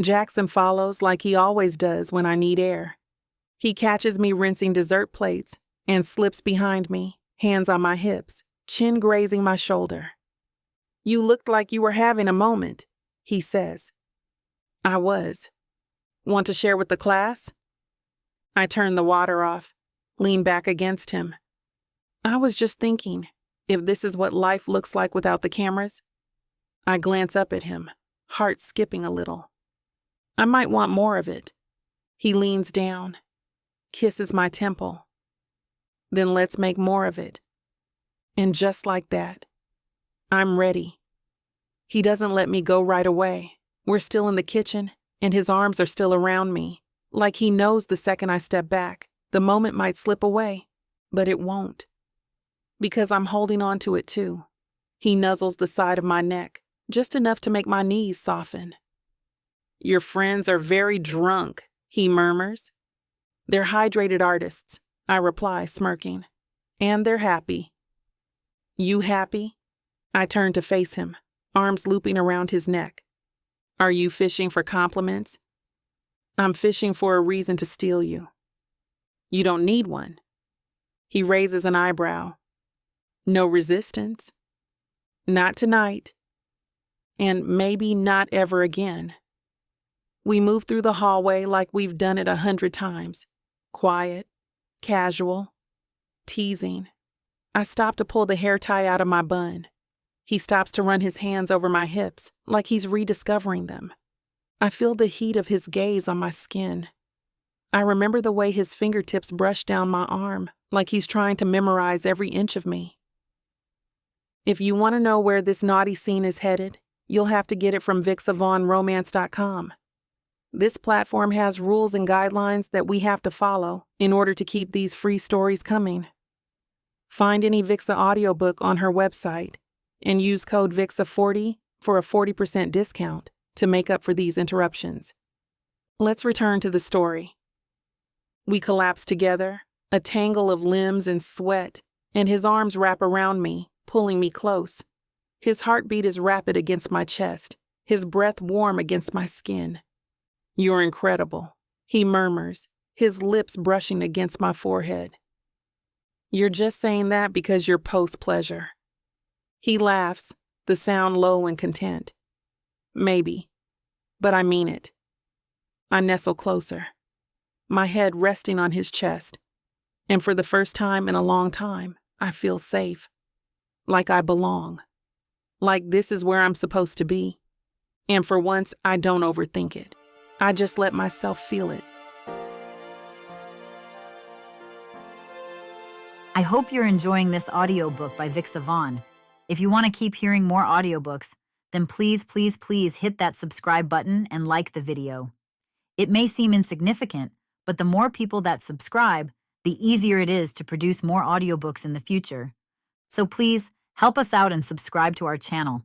Jackson follows like he always does when I need air. He catches me rinsing dessert plates and slips behind me, hands on my hips, chin grazing my shoulder. You looked like you were having a moment, he says. I was. Want to share with the class? I turn the water off, lean back against him. I was just thinking, if this is what life looks like without the cameras. I glance up at him, heart skipping a little. I might want more of it. He leans down, kisses my temple. Then let's make more of it. And just like that, I'm ready. He doesn't let me go right away. We're still in the kitchen, and his arms are still around me, like he knows the second I step back, the moment might slip away, but it won't. Because I'm holding on to it too. He nuzzles the side of my neck, just enough to make my knees soften. Your friends are very drunk, he murmurs. They're hydrated artists, I reply, smirking. And they're happy. You happy? I turn to face him, arms looping around his neck. Are you fishing for compliments? I'm fishing for a reason to steal you. You don't need one. He raises an eyebrow. No resistance? Not tonight. And maybe not ever again. We move through the hallway like we've done it 100 times. Quiet, casual, teasing. I stop to pull the hair tie out of my bun. He stops to run his hands over my hips like he's rediscovering them. I feel the heat of his gaze on my skin. I remember the way his fingertips brush down my arm like he's trying to memorize every inch of me. If you want to know where this naughty scene is headed, you'll have to get it from BWWM. This platform has rules and guidelines that we have to follow in order to keep these free stories coming. Find any Vixa audiobook on her website and use code VIXA40 for a 40% discount to make up for these interruptions. Let's return to the story. We collapse together, a tangle of limbs and sweat, and his arms wrap around me, pulling me close. His heartbeat is rapid against my chest, his breath warm against my skin. "You're incredible," he murmurs, his lips brushing against my forehead. "You're just saying that because you're post-pleasure." He laughs, the sound low and content. "Maybe, but I mean it." I nestle closer, my head resting on his chest, and for the first time in a long time, I feel safe, like I belong, like this is where I'm supposed to be. And for once, I don't overthink it. I just let myself feel it. I hope you're enjoying this audiobook by Vixa Vaughn. If you want to keep hearing more audiobooks, then please hit that subscribe button and like the video. It may seem insignificant, but the more people that subscribe, the easier it is to produce more audiobooks in the future. So please help us out and subscribe to our channel.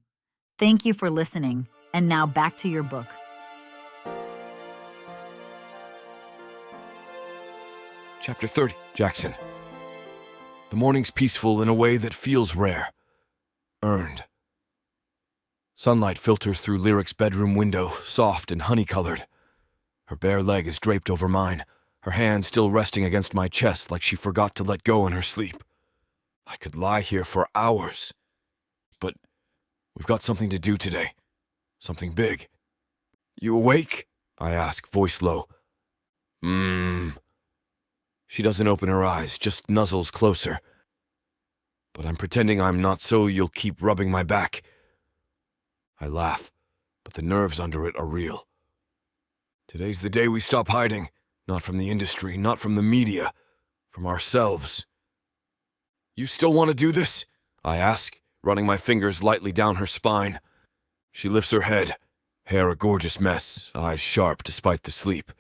Thank you for listening, and now back to your book. Chapter 30, Jackson. The morning's peaceful in a way that feels rare. Earned. Sunlight filters through Lyric's bedroom window, soft and honey-colored. Her bare leg is draped over mine, her hand still resting against my chest like she forgot to let go in her sleep. I could lie here for hours. But we've got something to do today. Something big. "You awake?" I ask, voice low. She doesn't open her eyes, just nuzzles closer. But I'm pretending I'm not so you'll keep rubbing my back. I laugh, but the nerves under it are real. Today's the day we stop hiding, not from the industry, not from the media, from ourselves. "You still want to do this?" I ask, running my fingers lightly down her spine. She lifts her head, hair a gorgeous mess, eyes sharp despite the sleep.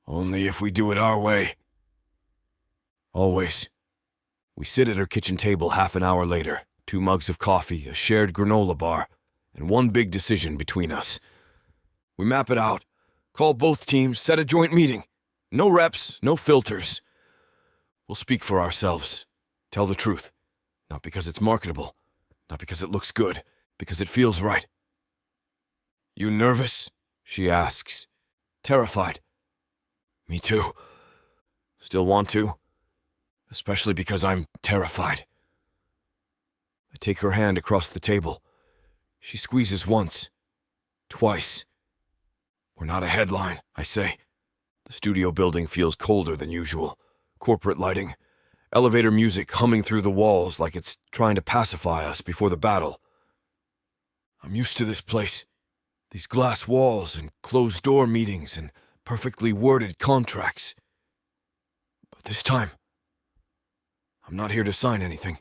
"Only if we do it our way." Always. We sit at her kitchen table half an hour later, 2 mugs of coffee, a shared granola bar, and one big decision between us. We map it out, call both teams, set a joint meeting. No reps, no filters. We'll speak for ourselves, tell the truth, not because it's marketable, not because it looks good, because it feels right. "You nervous?" she asks, terrified. Me too. Still want to? Especially because I'm terrified. I take her hand across the table. She squeezes once, twice. "We're not a headline," I say. The studio building feels colder than usual. Corporate lighting, elevator music humming through the walls like it's trying to pacify us before the battle. I'm used to this place. These glass walls and closed-door meetings and perfectly worded contracts. But this time, I'm not here to sign anything.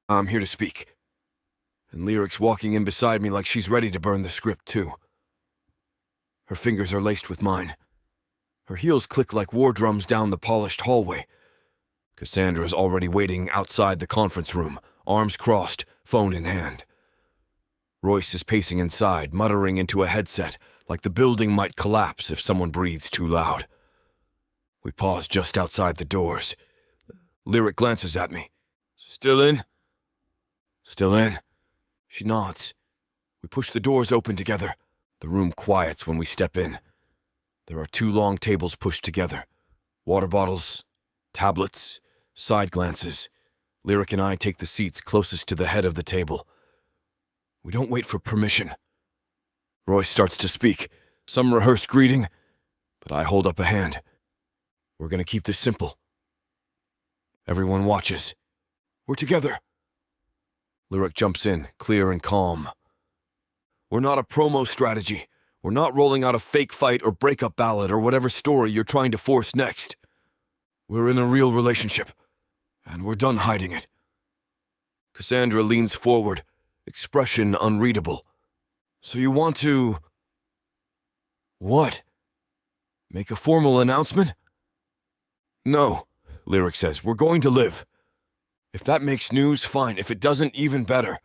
I'm here to speak. And Lyric's walking in beside me like she's ready to burn the script, too. Her fingers are laced with mine. Her heels click like war drums down the polished hallway. Cassandra's already waiting outside the conference room, arms crossed, phone in hand. Royce is pacing inside, muttering into a headset, like the building might collapse if someone breathes too loud. We pause just outside the doors. Lyric glances at me. "Still in?" "Still in." She nods. We push the doors open together. The room quiets when we step in. There are 2 long tables pushed together. Water bottles, tablets, side glances. Lyric and I take the seats closest to the head of the table, We don't wait for permission. Roy starts to speak, some rehearsed greeting, but I hold up a hand. We're gonna keep this simple. Everyone watches. We're together. Lyric jumps in, clear and calm. We're not a promo strategy. We're not rolling out a fake fight or breakup ballad or whatever story you're trying to force next. We're in a real relationship, and we're done hiding it. Cassandra leans forward, expression unreadable. So you want to... What? Make a formal announcement? No, Lyric says. We're going to live. If that makes news, fine. If it doesn't, even better.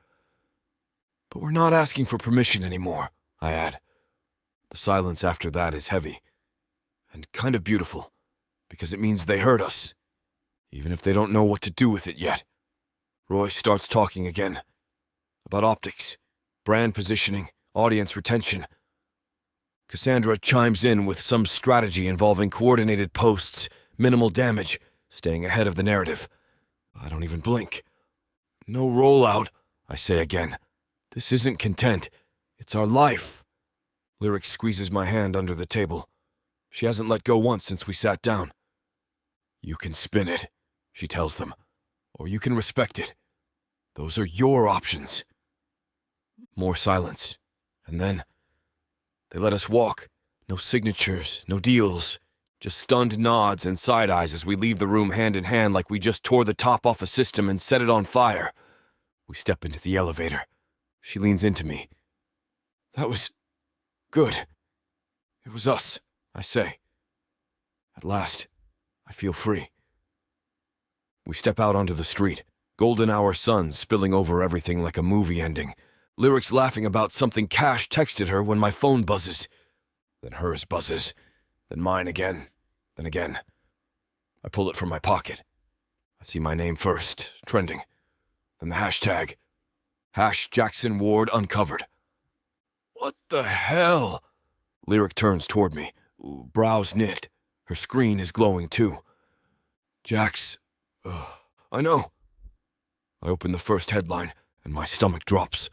But we're not asking for permission anymore, I add. The silence after that is heavy, and kind of beautiful, because it means they heard us, even if they don't know what to do with it yet. Roy starts talking again, about optics, brand positioning, audience retention. Cassandra chimes in with some strategy involving coordinated posts, minimal damage, staying ahead of the narrative. I don't even blink. No rollout, I say again. This isn't content. It's our life. Lyric squeezes my hand under the table. She hasn't let go once since we sat down. You can spin it, she tells them, or you can respect it. Those are your options. More silence, and then they let us walk. No signatures, no deals, just stunned nods and side eyes as we leave the room hand in hand like we just tore the top off a system and set it on fire. We step into the elevator. She leans into me. That was good. It was us, I say. At last, I feel free. We step out onto the street, golden hour sun spilling over everything like a movie ending. Lyric's laughing about something Cash texted her when my phone buzzes. Then hers buzzes. Then mine again. Then again. I pull it from my pocket. I see my name first, trending. Then the hashtag. #Jackson Ward uncovered. What the hell? Lyric turns toward me, brows knit. Her screen is glowing too. Jax... I know. I open the first headline, and my stomach drops.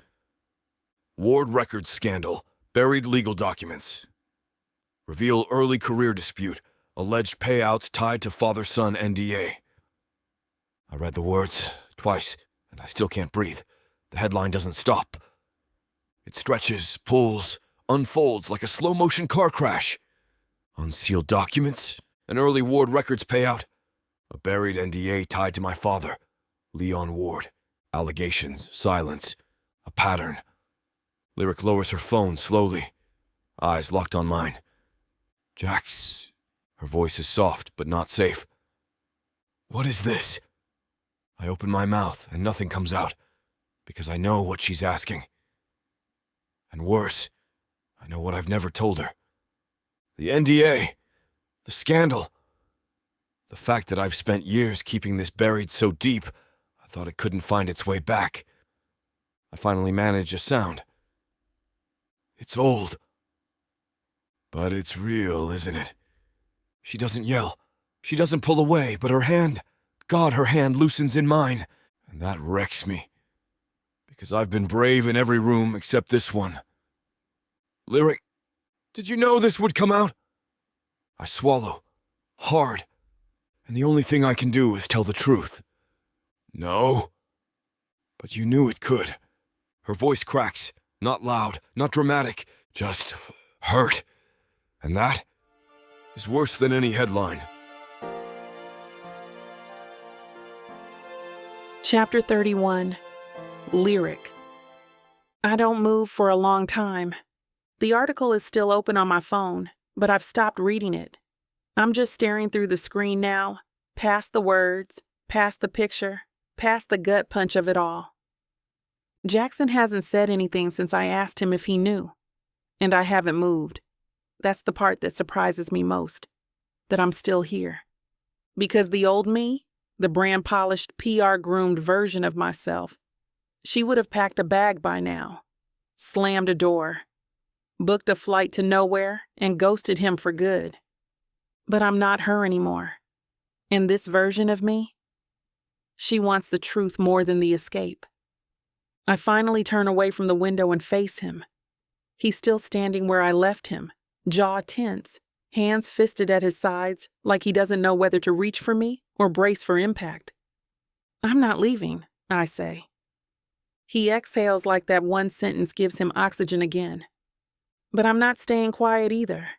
Ward Records scandal. Buried legal documents. Reveal early career dispute. Alleged payouts tied to father-son NDA. I read the words twice, and I still can't breathe. The headline doesn't stop. It stretches, pulls, unfolds like a slow-motion car crash. Unsealed documents, an early Ward Records payout, a buried NDA tied to my father, Leon Ward. Allegations, silence, a pattern. Lyric lowers her phone slowly, eyes locked on mine. Jax... Her voice is soft, but not safe. What is this? I open my mouth, and nothing comes out, because I know what she's asking. And worse, I know what I've never told her. The NDA. The scandal. The fact that I've spent years keeping this buried so deep, I thought it couldn't find its way back. I finally manage a sound. It's old. But it's real, isn't it? She doesn't yell. She doesn't pull away, but her hand, God, her hand loosens in mine, and that wrecks me. Because I've been brave in every room except this one. Lyric, did you know this would come out? I swallow, hard, and the only thing I can do is tell the truth. No. But you knew it could. Her voice cracks, not loud, not dramatic, just hurt. And that is worse than any headline. Chapter 31. Lyric. I don't move for a long time. The article is still open on my phone, but I've stopped reading it. I'm just staring through the screen now, past the words, past the picture, past the gut punch of it all. Jackson hasn't said anything since I asked him if he knew, and I haven't moved. That's the part that surprises me most, that I'm still here. Because the old me, the brand-polished, PR-groomed version of myself, she would have packed a bag by now, slammed a door, booked a flight to nowhere, and ghosted him for good. But I'm not her anymore. And this version of me, she wants the truth more than the escape. I finally turn away from the window and face him. He's still standing where I left him, jaw tense, hands fisted at his sides like he doesn't know whether to reach for me or brace for impact. "I'm not leaving," I say. He exhales like that one sentence gives him oxygen again. But I'm not staying quiet either.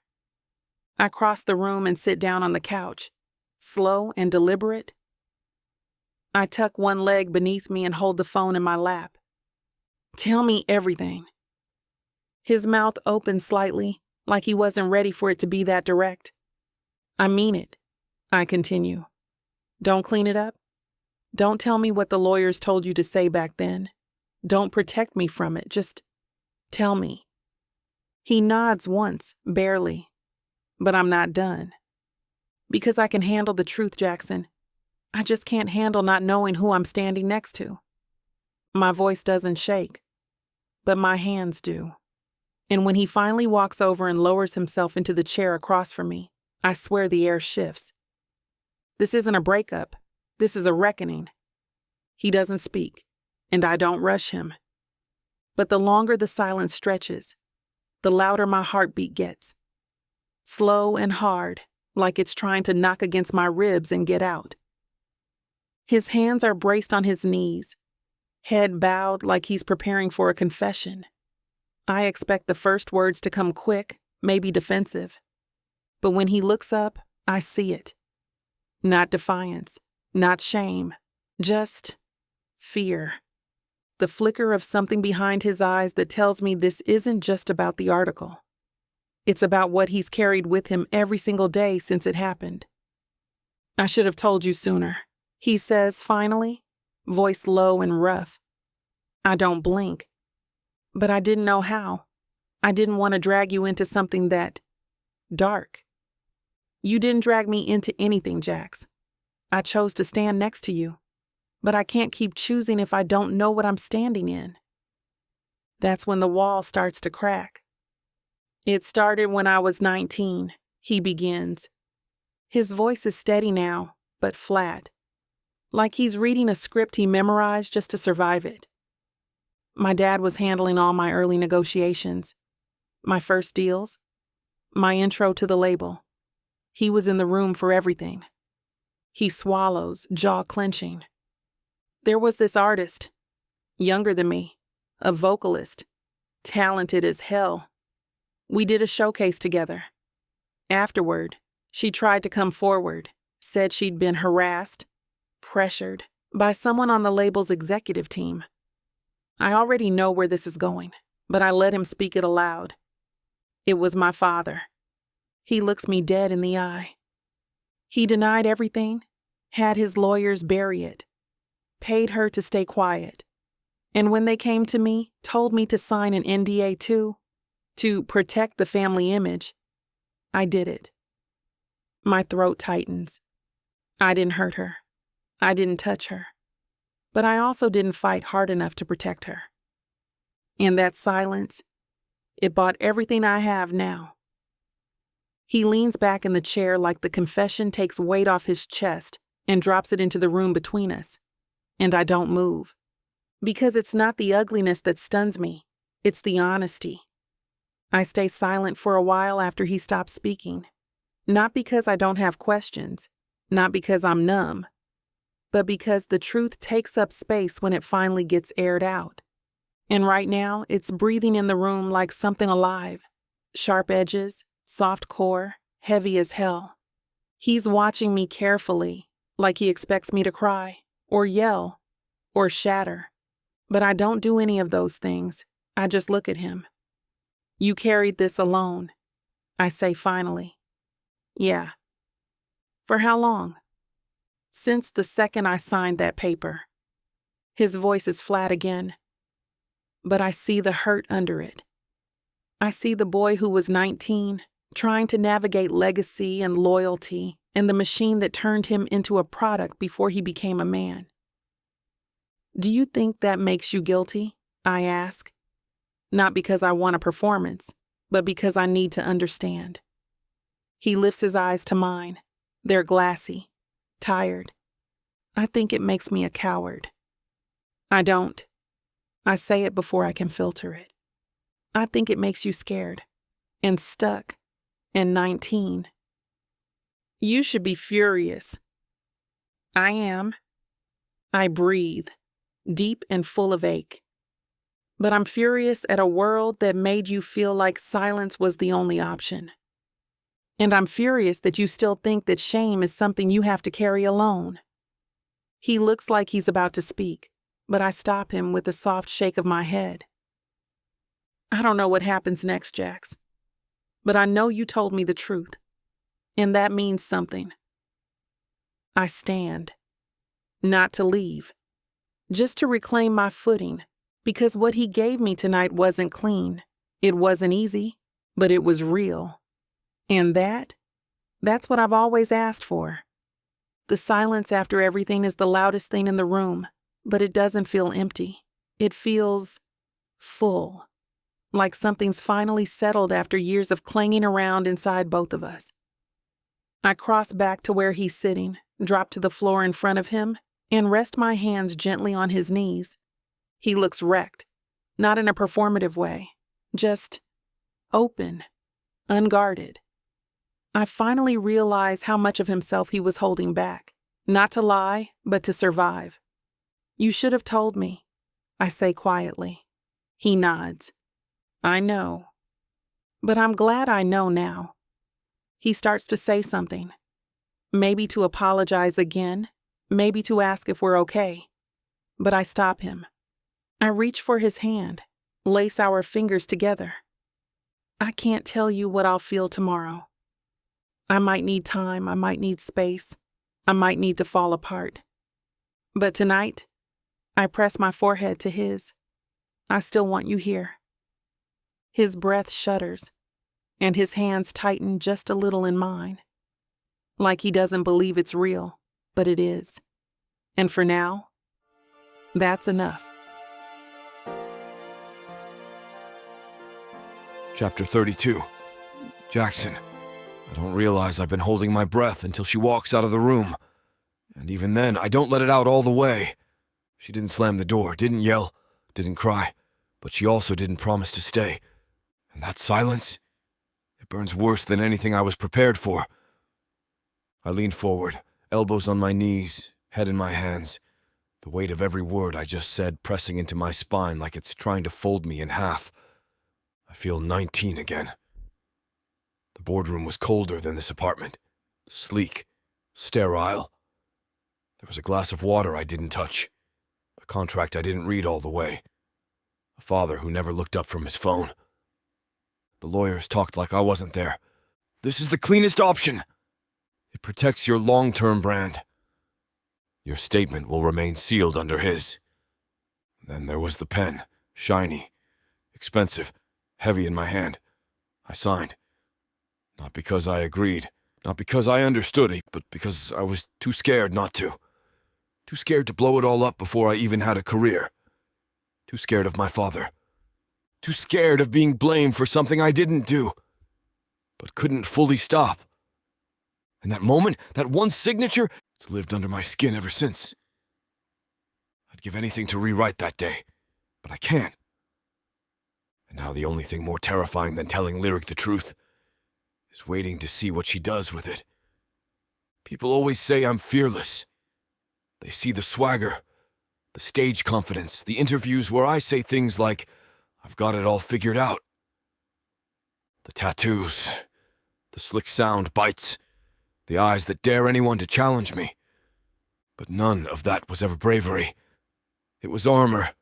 I cross the room and sit down on the couch, slow and deliberate. I tuck one leg beneath me and hold the phone in my lap. "Tell me everything." His mouth opens slightly, like he wasn't ready for it to be that direct. "I mean it," I continue. "Don't clean it up. Don't tell me what the lawyers told you to say back then. Don't protect me from it. Just tell me." He nods once, barely. But I'm not done. Because I can handle the truth, Jackson. I just can't handle not knowing who I'm standing next to. My voice doesn't shake, but my hands do. And when he finally walks over and lowers himself into the chair across from me, I swear the air shifts. This isn't a breakup. This is a reckoning. He doesn't speak, and I don't rush him. But the longer the silence stretches, the louder my heartbeat gets. Slow and hard, like it's trying to knock against my ribs and get out. His hands are braced on his knees, head bowed like he's preparing for a confession. I expect the first words to come quick, maybe defensive. But when he looks up, I see it. Not defiance, not shame, just fear. The flicker of something behind his eyes that tells me this isn't just about the article. It's about what he's carried with him every single day since it happened. "I should have told you sooner," he says finally, voice low and rough. I don't blink. But I didn't know how. I didn't want to drag you into something that dark. You didn't drag me into anything, Jax. I chose to stand next to you, but I can't keep choosing if I don't know what I'm standing in. That's when the wall starts to crack. It started when I was 19, he begins. His voice is steady now, but flat, like he's reading a script he memorized just to survive it. My dad was handling all my early negotiations, my first deals, my intro to the label. He was in the room for everything. He swallows, jaw clenching. There was this artist, younger than me, a vocalist, talented as hell. We did a showcase together. Afterward, she tried to come forward, said she'd been harassed, pressured by someone on the label's executive team. I already know where this is going, but I let him speak it aloud. It was my father. He looks me dead in the eye. He denied everything, had his lawyers bury it, paid her to stay quiet, and when they came to me, told me to sign an NDA too, to protect the family image. I did it. My throat tightens. I didn't hurt her. I didn't touch her. But I also didn't fight hard enough to protect her. And that silence, it bought everything I have now. He leans back in the chair like the confession takes weight off his chest and drops it into the room between us. And I don't move. Because it's not the ugliness that stuns me, it's the honesty. I stay silent for a while after he stops speaking. Not because I don't have questions, not because I'm numb, but because the truth takes up space when it finally gets aired out. And right now, it's breathing in the room like something alive. Sharp edges, soft core, heavy as hell. He's watching me carefully, like he expects me to cry, or yell, or shatter. But I don't do any of those things. I just look at him. "You carried this alone," I say finally. "Yeah." "For how long?" "Since the second I signed that paper." His voice is flat again. But I see the hurt under it. I see the boy who was 19, trying to navigate legacy and loyalty and the machine that turned him into a product before he became a man. "Do you think that makes you guilty?" I ask. Not because I want a performance, but because I need to understand. He lifts his eyes to mine. They're glassy, tired. I think it makes me a coward. I don't. I say it before I can filter it. I think it makes you scared and stuck and 19. You should be furious. I am. I breathe, deep and full of ache. But I'm furious at a world that made you feel like silence was the only option. And I'm furious that you still think that shame is something you have to carry alone. He looks like he's about to speak, but I stop him with a soft shake of my head. I don't know what happens next, Jax, but I know you told me the truth, and that means something. I stand, not to leave, just to reclaim my footing, because what he gave me tonight wasn't clean. It wasn't easy, but it was real. And that's what I've always asked for. The silence after everything is the loudest thing in the room, but it doesn't feel empty. It feels full, like something's finally settled after years of clanging around inside both of us. I cross back to where he's sitting, drop to the floor in front of him, and rest my hands gently on his knees. He looks wrecked, not in a performative way, just open, unguarded. I finally realize how much of himself he was holding back, not to lie, but to survive. You should have told me, I say quietly. He nods. I know. But I'm glad I know now. He starts to say something. Maybe to apologize again, maybe to ask if we're okay. But I stop him. I reach for his hand, lace our fingers together. I can't tell you what I'll feel tomorrow. I might need time, I might need space, I might need to fall apart. But tonight, I press my forehead to his. I still want you here. His breath shudders, and his hands tighten just a little in mine. Like he doesn't believe it's real, but it is. And for now, that's enough. Chapter 32. Jackson. I don't realize I've been holding my breath until she walks out of the room. And even then, I don't let it out all the way. She didn't slam the door, didn't yell, didn't cry, but she also didn't promise to stay. And that silence, it burns worse than anything I was prepared for. I lean forward, elbows on my knees, head in my hands, the weight of every word I just said pressing into my spine like it's trying to fold me in half. I feel 19 again. The boardroom was colder than this apartment. Sleek, sterile. There was a glass of water I didn't touch. A contract I didn't read all the way. A father who never looked up from his phone. The lawyers talked like I wasn't there. This is the cleanest option. It protects your long-term brand. Your statement will remain sealed under his. Then there was the pen, shiny, expensive, heavy in my hand. I signed. Not because I agreed, not because I understood it, but because I was too scared not to. Too scared to blow it all up before I even had a career. Too scared of my father. Too scared of being blamed for something I didn't do, but couldn't fully stop. And that moment, that one signature, it's lived under my skin ever since. I'd give anything to rewrite that day, but I can't. And now the only thing more terrifying than telling Lyric the truth is waiting to see what she does with it. People always say I'm fearless. They see the swagger, the stage confidence, the interviews where I say things like, I've got it all figured out. The tattoos, the slick sound bites, the eyes that dare anyone to challenge me. But none of that was ever bravery. It was armor.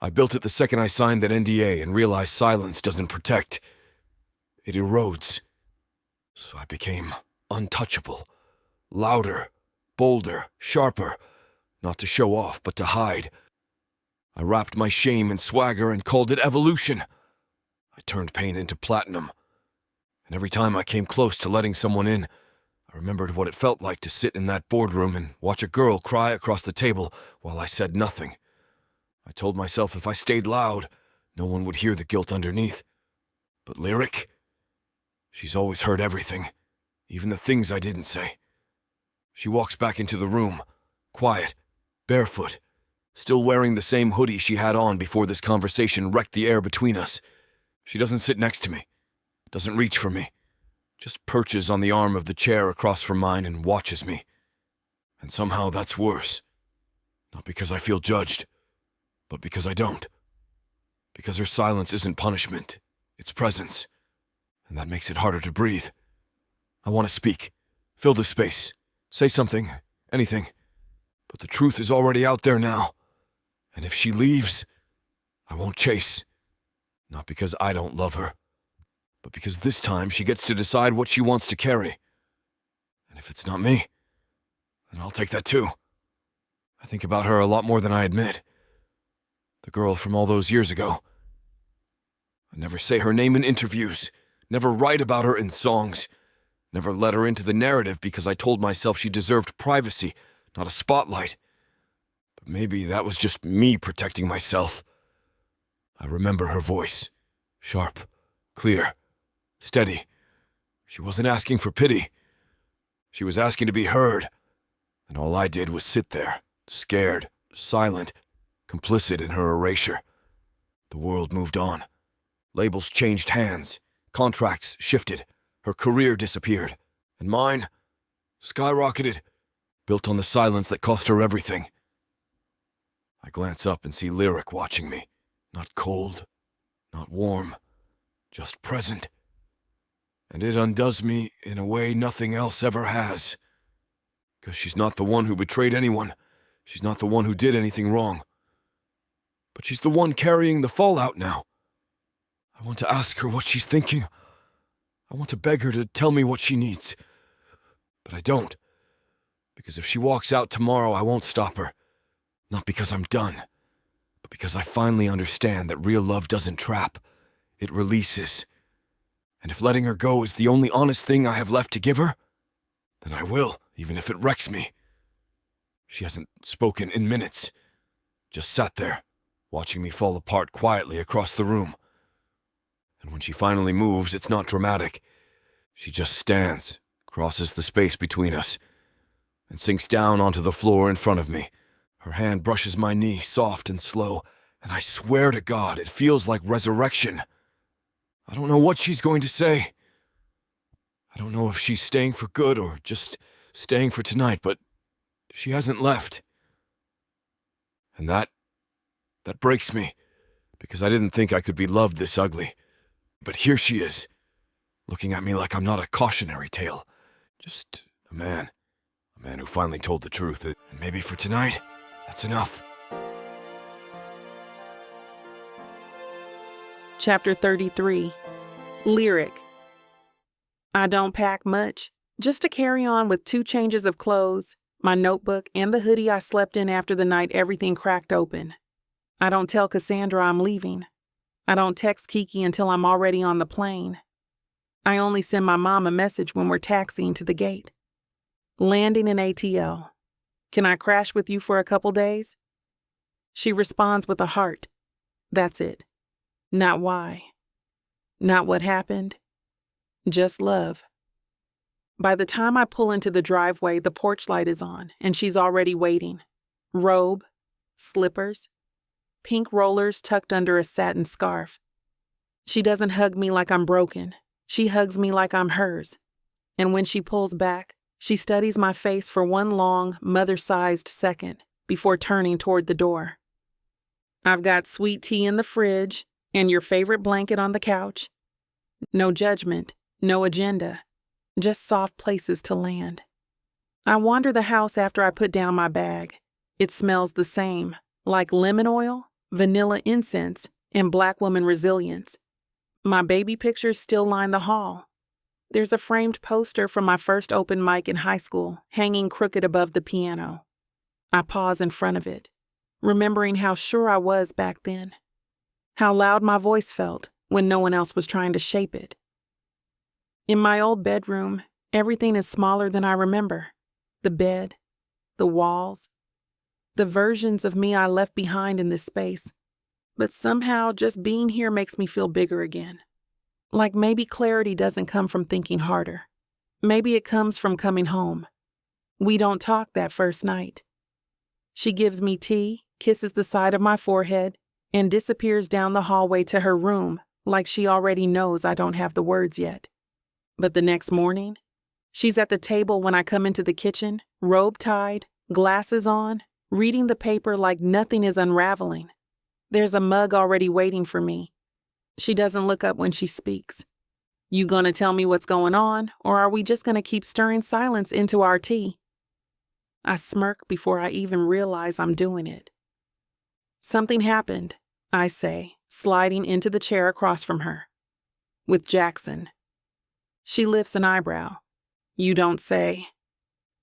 I built it the second I signed that NDA and realized silence doesn't protect. It erodes. So I became untouchable, louder, bolder, sharper, not to show off, but to hide. I wrapped my shame in swagger and called it evolution. I turned pain into platinum. And every time I came close to letting someone in, I remembered what it felt like to sit in that boardroom and watch a girl cry across the table while I said nothing. I told myself if I stayed loud, no one would hear the guilt underneath. But Lyric, she's always heard everything, even the things I didn't say. She walks back into the room, quiet, barefoot, still wearing the same hoodie she had on before this conversation wrecked the air between us. She doesn't sit next to me, doesn't reach for me, just perches on the arm of the chair across from mine and watches me. And somehow that's worse. Not because I feel judged, but because I don't. Because her silence isn't punishment, it's presence. And that makes it harder to breathe. I want to speak, fill the space, say something, anything. But the truth is already out there now. And if she leaves, I won't chase. Not because I don't love her, but because this time she gets to decide what she wants to carry. And if it's not me, then I'll take that too. I think about her a lot more than I admit. The girl from all those years ago. I never say her name in interviews, never write about her in songs, never let her into the narrative because I told myself she deserved privacy, not a spotlight. But maybe that was just me protecting myself. I remember her voice. Sharp, clear, steady. She wasn't asking for pity. She was asking to be heard. And all I did was sit there, scared, silent, complicit in her erasure. The world moved on. Labels changed hands. Contracts shifted. Her career disappeared. And mine skyrocketed, built on the silence that cost her everything. I glance up and see Lyric watching me. Not cold, not warm, just present. And it undoes me in a way nothing else ever has. 'Cause she's not the one who betrayed anyone. She's not the one who did anything wrong. But she's the one carrying the fallout now. I want to ask her what she's thinking. I want to beg her to tell me what she needs. But I don't. Because if she walks out tomorrow, I won't stop her. Not because I'm done, but because I finally understand that real love doesn't trap. It releases. And if letting her go is the only honest thing I have left to give her, then I will, even if it wrecks me. She hasn't spoken in minutes. Just sat there, watching me fall apart quietly across the room. And when she finally moves, it's not dramatic. She just stands, crosses the space between us, and sinks down onto the floor in front of me. Her hand brushes my knee, soft and slow, and I swear to God, it feels like resurrection. I don't know what she's going to say. I don't know if she's staying for good or just staying for tonight, but she hasn't left. And that breaks me, because I didn't think I could be loved this ugly. But here she is, looking at me like I'm not a cautionary tale, just a man who finally told the truth, and maybe for tonight, that's enough. Chapter 33. Lyric. I don't pack much, just to carry on with 2 changes of clothes, my notebook, and the hoodie I slept in after the night everything cracked open. I don't tell Cassandra I'm leaving. I don't text Kiki until I'm already on the plane. I only send my mom a message when we're taxiing to the gate. Landing in ATL. Can I crash with you for a couple days? She responds with a heart. That's it. Not why. Not what happened. Just love. By the time I pull into the driveway, the porch light is on, and she's already waiting. Robe, slippers, pink rollers tucked under a satin scarf. She doesn't hug me like I'm broken. She hugs me like I'm hers. And when she pulls back, she studies my face for one long, mother-sized second before turning toward the door. I've got sweet tea in the fridge and your favorite blanket on the couch. No judgment, no agenda, just soft places to land. I wander the house after I put down my bag. It smells the same, like lemon oil, vanilla incense, and black woman resilience. My baby pictures still line the hall. There's a framed poster from my first open mic in high school hanging crooked above the piano. I pause in front of it, remembering how sure I was back then, how loud my voice felt when no one else was trying to shape it. In my old bedroom, everything is smaller than I remember. The bed, the walls, the versions of me I left behind in this space. But somehow just being here makes me feel bigger again. Like maybe clarity doesn't come from thinking harder. Maybe it comes from coming home. We don't talk that first night. She gives me tea kisses the side of my forehead, and disappears down the hallway to her room like she already knows I don't have the words yet. But the next morning, she's at the table when I come into the kitchen, robe tied, glasses on, reading the paper like nothing is unraveling. There's a mug already waiting for me. She doesn't look up when she speaks. You gonna tell me what's going on, or are we just gonna keep stirring silence into our tea? I smirk before I even realize I'm doing it. Something happened, I say, sliding into the chair across from her. With Jackson. She lifts an eyebrow. You don't say.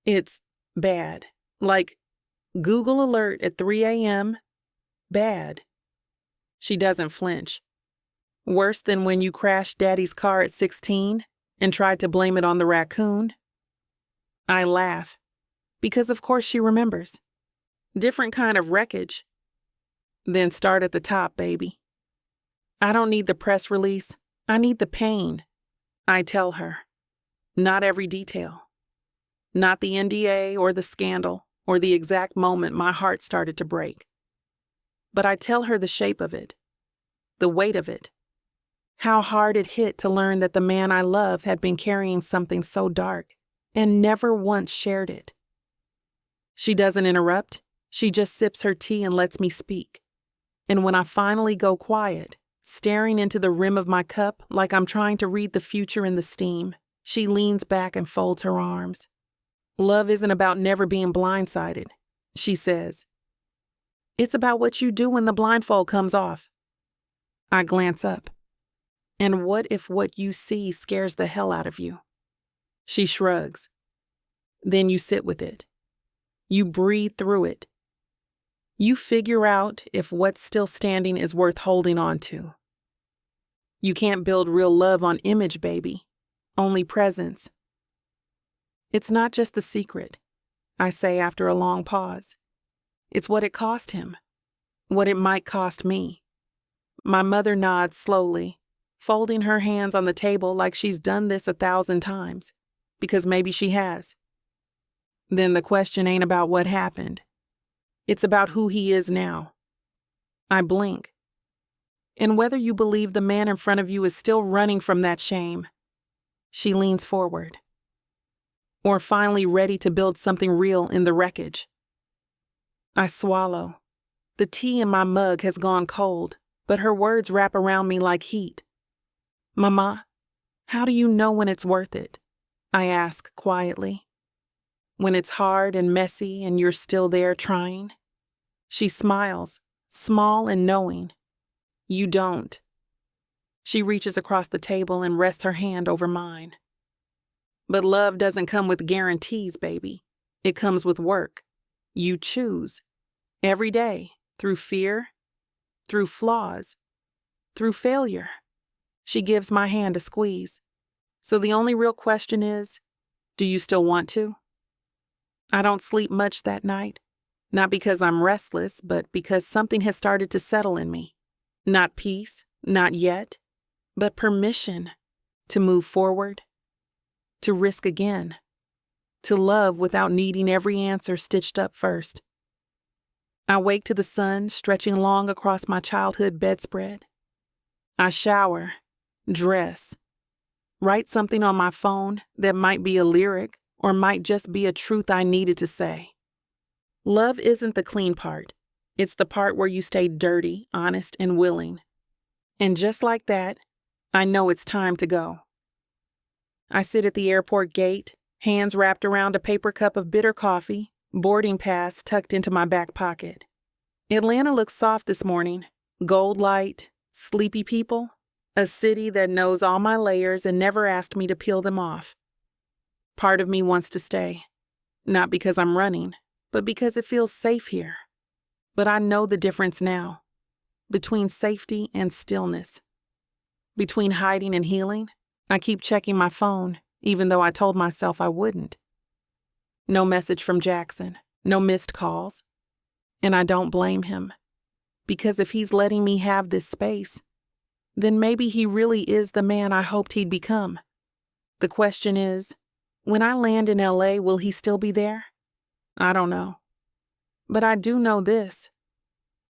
It's bad. Like, Google alert at 3 a.m. Bad. She doesn't flinch. Worse than when you crashed Daddy's car at 16 and tried to blame it on the raccoon? I laugh, because of course she remembers. Different kind of wreckage. Then start at the top, baby. I don't need the press release. I need the pain. I tell her. Not every detail. Not the NDA or the scandal or the exact moment my heart started to break. But I tell her the shape of it, the weight of it, how hard it hit to learn that the man I love had been carrying something so dark and never once shared it. She doesn't interrupt. She just sips her tea and lets me speak. And when I finally go quiet, staring into the rim of my cup like I'm trying to read the future in the steam, she leans back and folds her arms. Love isn't about never being blindsided, she says. It's about what you do when the blindfold comes off. I glance up. And what if what you see scares the hell out of you? She shrugs. Then you sit with it. You breathe through it. You figure out if what's still standing is worth holding on to. You can't build real love on image, baby. Only presence. It's not just the secret, I say after a long pause. It's what it cost him. What it might cost me. My mother nods slowly, folding her hands on the table like she's done this 1,000 times, because maybe she has. Then the question ain't about what happened. It's about who he is now. I blink. And whether you believe the man in front of you is still running from that shame. She leans forward. Or finally ready to build something real in the wreckage. I swallow. The tea in my mug has gone cold, but her words wrap around me like heat. Mama, how do you know when it's worth it? I ask quietly. When it's hard and messy and you're still there trying? She smiles, small and knowing. You don't. She reaches across the table and rests her hand over mine. But love doesn't come with guarantees, baby. It comes with work. You choose. Every day, through fear, through flaws, through failure. She gives my hand a squeeze. So the only real question is, do you still want to? I don't sleep much that night. Not because I'm restless, but because something has started to settle in me. Not peace, not yet, but permission to move forward, to risk again, to love without needing every answer stitched up first. I wake to the sun stretching long across my childhood bedspread. I shower, dress, write something on my phone that might be a lyric or might just be a truth I needed to say. Love isn't the clean part. It's the part where you stay dirty, honest, and willing. And just like that, I know it's time to go. I sit at the airport gate, hands wrapped around a paper cup of bitter coffee, boarding pass tucked into my back pocket. Atlanta looks soft this morning. Gold light, sleepy people, a city that knows all my layers and never asked me to peel them off. Part of me wants to stay, not because I'm running, but because it feels safe here. But I know the difference now, between safety and stillness. Between hiding and healing, I keep checking my phone, even though I told myself I wouldn't. No message from Jackson, no missed calls. And I don't blame him, because if he's letting me have this space, then maybe he really is the man I hoped he'd become. The question is, when I land in LA, will he still be there? I don't know. But I do know this.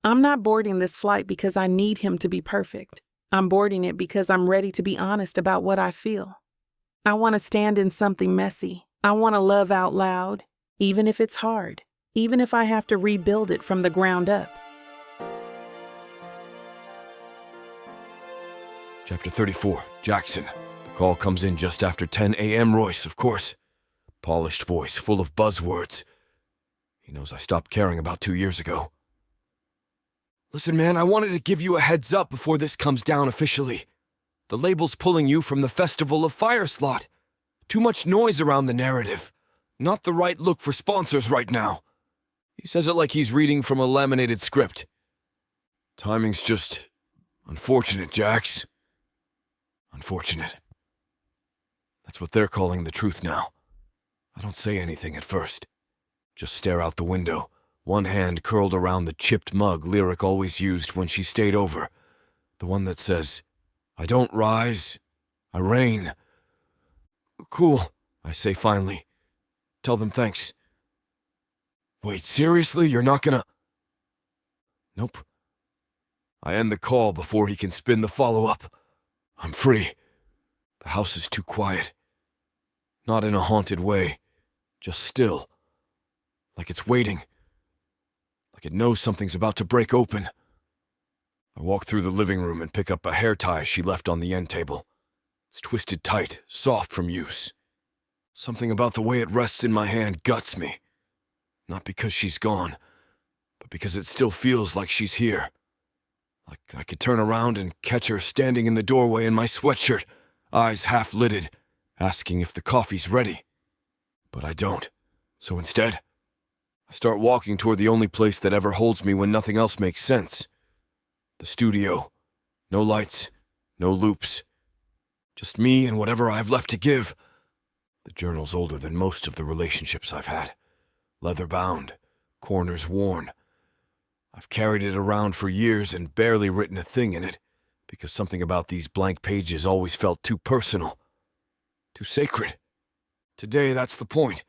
I'm not boarding this flight because I need him to be perfect. I'm boarding it because I'm ready to be honest about what I feel. I want to stand in something messy. I want to love out loud, even if it's hard, even if I have to rebuild it from the ground up. Chapter 34, Jackson. The call comes in just after 10 a.m. Royce, of course. Polished voice, full of buzzwords. He knows I stopped caring about 2 years ago. Listen, man, I wanted to give you a heads up before this comes down officially. The label's pulling you from the Festival of Fire slot. Too much noise around the narrative. Not the right look for sponsors right now. He says it like he's reading from a laminated script. Timing's just unfortunate, Jax. Unfortunate. That's what they're calling the truth now. I don't say anything at first. Just stare out the window, one hand curled around the chipped mug Lyric always used when she stayed over. The one that says, I don't rise, I reign. Cool, I say finally. Tell them thanks. Wait, seriously? You're not gonna... Nope. I end the call before he can spin the follow-up. I'm free. The house is too quiet. Not in a haunted way, just still. Like it's waiting. Like it knows something's about to break open. I walk through the living room and pick up a hair tie she left on the end table. It's twisted tight, soft from use. Something about the way it rests in my hand guts me. Not because she's gone, but because it still feels like she's here. Like I could turn around and catch her standing in the doorway in my sweatshirt, eyes half-lidded, asking if the coffee's ready. But I don't. So instead, I start walking toward the only place that ever holds me when nothing else makes sense. The studio. No lights, no loops. Just me and whatever I have left to give. The journal's older than most of the relationships I've had. Leather-bound, corners worn. I've carried it around for years and barely written a thing in it, because something about these blank pages always felt too personal, too sacred. Today, that's the point.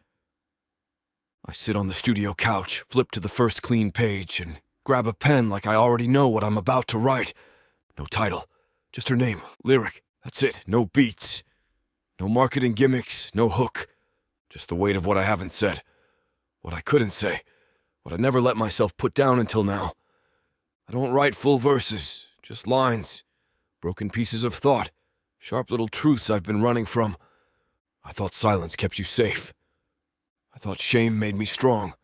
I sit on the studio couch, flip to the first clean page, and grab a pen like I already know what I'm about to write. No title, just her name, Lyric. That's it, no beats. No marketing gimmicks, no hook. Just the weight of what I haven't said. What I couldn't say. What I never let myself put down until now. I don't write full verses, just lines. Broken pieces of thought. Sharp little truths I've been running from. I thought silence kept you safe. I thought shame made me strong.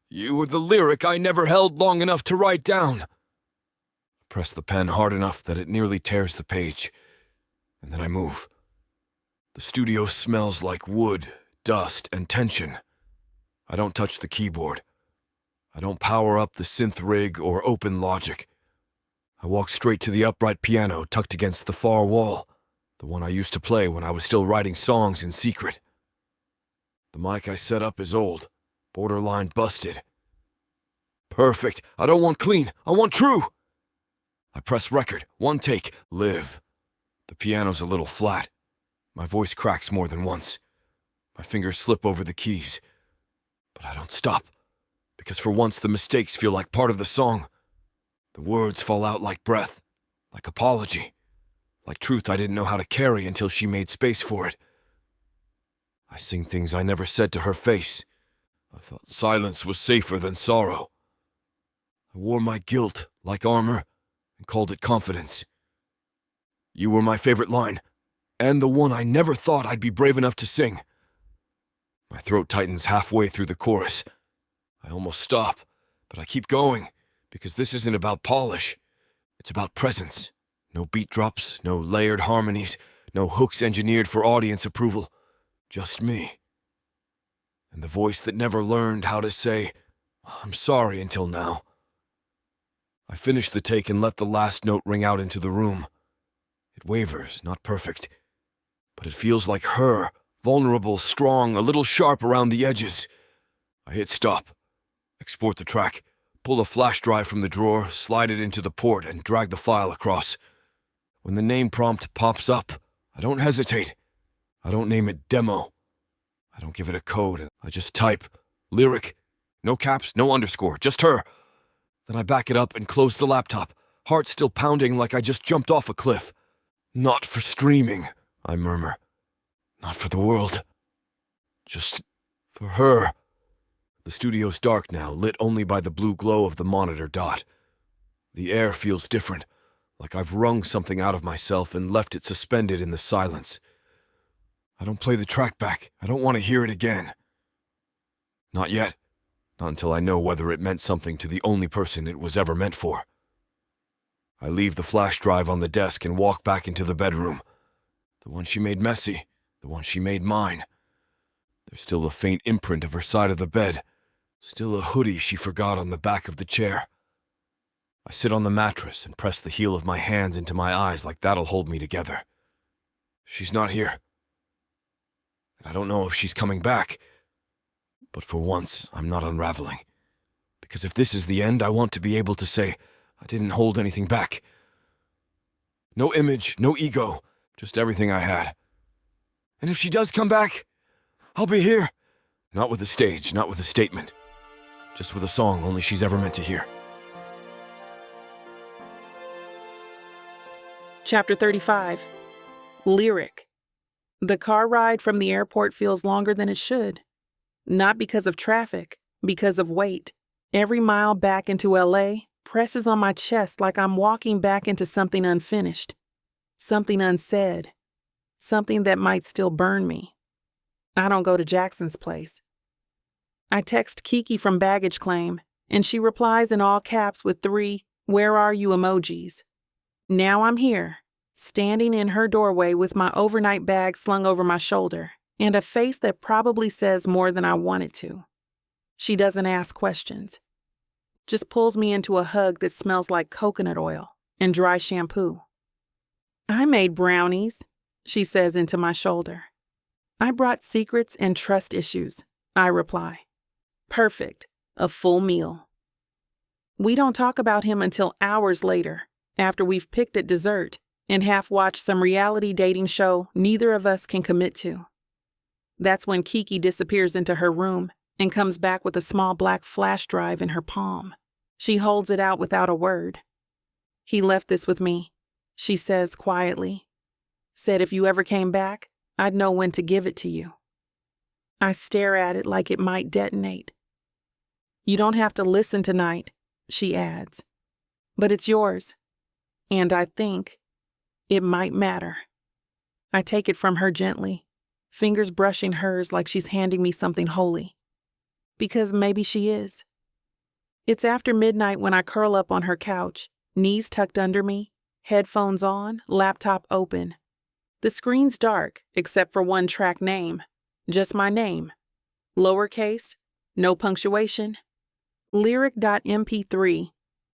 You were the Lyric I never held long enough to write down. I press the pen hard enough that it nearly tears the page. And then I move. The studio smells like wood, dust, and tension. I don't touch the keyboard. I don't power up the synth rig or open Logic. I walk straight to the upright piano tucked against the far wall, the one I used to play when I was still writing songs in secret. The mic I set up is old, borderline busted. Perfect. I don't want clean. I want true. I press record, one take, live. The piano's a little flat. My voice cracks more than once. My fingers slip over the keys. But I don't stop, because for once the mistakes feel like part of the song. The words fall out like breath, like apology, like truth I didn't know how to carry until she made space for it. I sing things I never said to her face. I thought silence was safer than sorrow. I wore my guilt like armor and called it confidence. You were my favorite line, and the one I never thought I'd be brave enough to sing. My throat tightens halfway through the chorus. I almost stop, but I keep going, because this isn't about polish. It's about presence. No beat drops, no layered harmonies, no hooks engineered for audience approval. Just me. And the voice that never learned how to say, I'm sorry until now. I finish the take and let the last note ring out into the room. It wavers, not perfect, but it feels like her, vulnerable, strong, a little sharp around the edges. I hit stop, export the track, pull a flash drive from the drawer, slide it into the port, and drag the file across. When the name prompt pops up, I don't hesitate. I don't name it demo. I don't give it a code. I just type, Lyric. No caps, no underscore, just her. Then I back it up and close the laptop, heart still pounding like I just jumped off a cliff. Not for streaming, I murmur. Not for the world. Just for her. The studio's dark now, lit only by the blue glow of the monitor dot. The air feels different, like I've wrung something out of myself and left it suspended in the silence. I don't play the track back. I don't want to hear it again. Not yet. Not until I know whether it meant something to the only person it was ever meant for. I leave the flash drive on the desk and walk back into the bedroom. The one she made messy, the one she made mine. There's still a faint imprint of her side of the bed, still a hoodie she forgot on the back of the chair. I sit on the mattress and press the heel of my hands into my eyes like that'll hold me together. She's not here. And I don't know if she's coming back. But for once, I'm not unraveling. Because if this is the end, I want to be able to say, I didn't hold anything back. No image, no ego, just everything I had. And if she does come back, I'll be here. Not with a stage, not with a statement. Just with a song only she's ever meant to hear. Chapter 35. Lyric. The car ride from the airport feels longer than it should. Not because of traffic, because of weight. Every mile back into LA presses on my chest like I'm walking back into something unfinished, something unsaid, something that might still burn me. I don't go to Jackson's place. I text Kiki from baggage claim, and she replies in all caps with 3 "Where are you" emojis. Now I'm here, standing in her doorway with my overnight bag slung over my shoulder, and a face that probably says more than I want it to. She doesn't ask questions. Just pulls me into a hug that smells like coconut oil and dry shampoo. I made brownies, she says into my shoulder. I brought secrets and trust issues, I reply. Perfect, a full meal. We don't talk about him until hours later, after we've picked at dessert and half-watched some reality dating show neither of us can commit to. That's when Kiki disappears into her room and comes back with a small black flash drive in her palm. She holds it out without a word. He left this with me, she says quietly. Said if you ever came back, I'd know when to give it to you. I stare at it like it might detonate. You don't have to listen tonight, she adds. But it's yours. And I think it might matter. I take it from her gently, fingers brushing hers like she's handing me something holy. Because maybe she is. It's after midnight when I curl up on her couch, knees tucked under me, headphones on, laptop open. The screen's dark, except for one track name. Just my name. Lowercase, no punctuation. Lyric.mp3.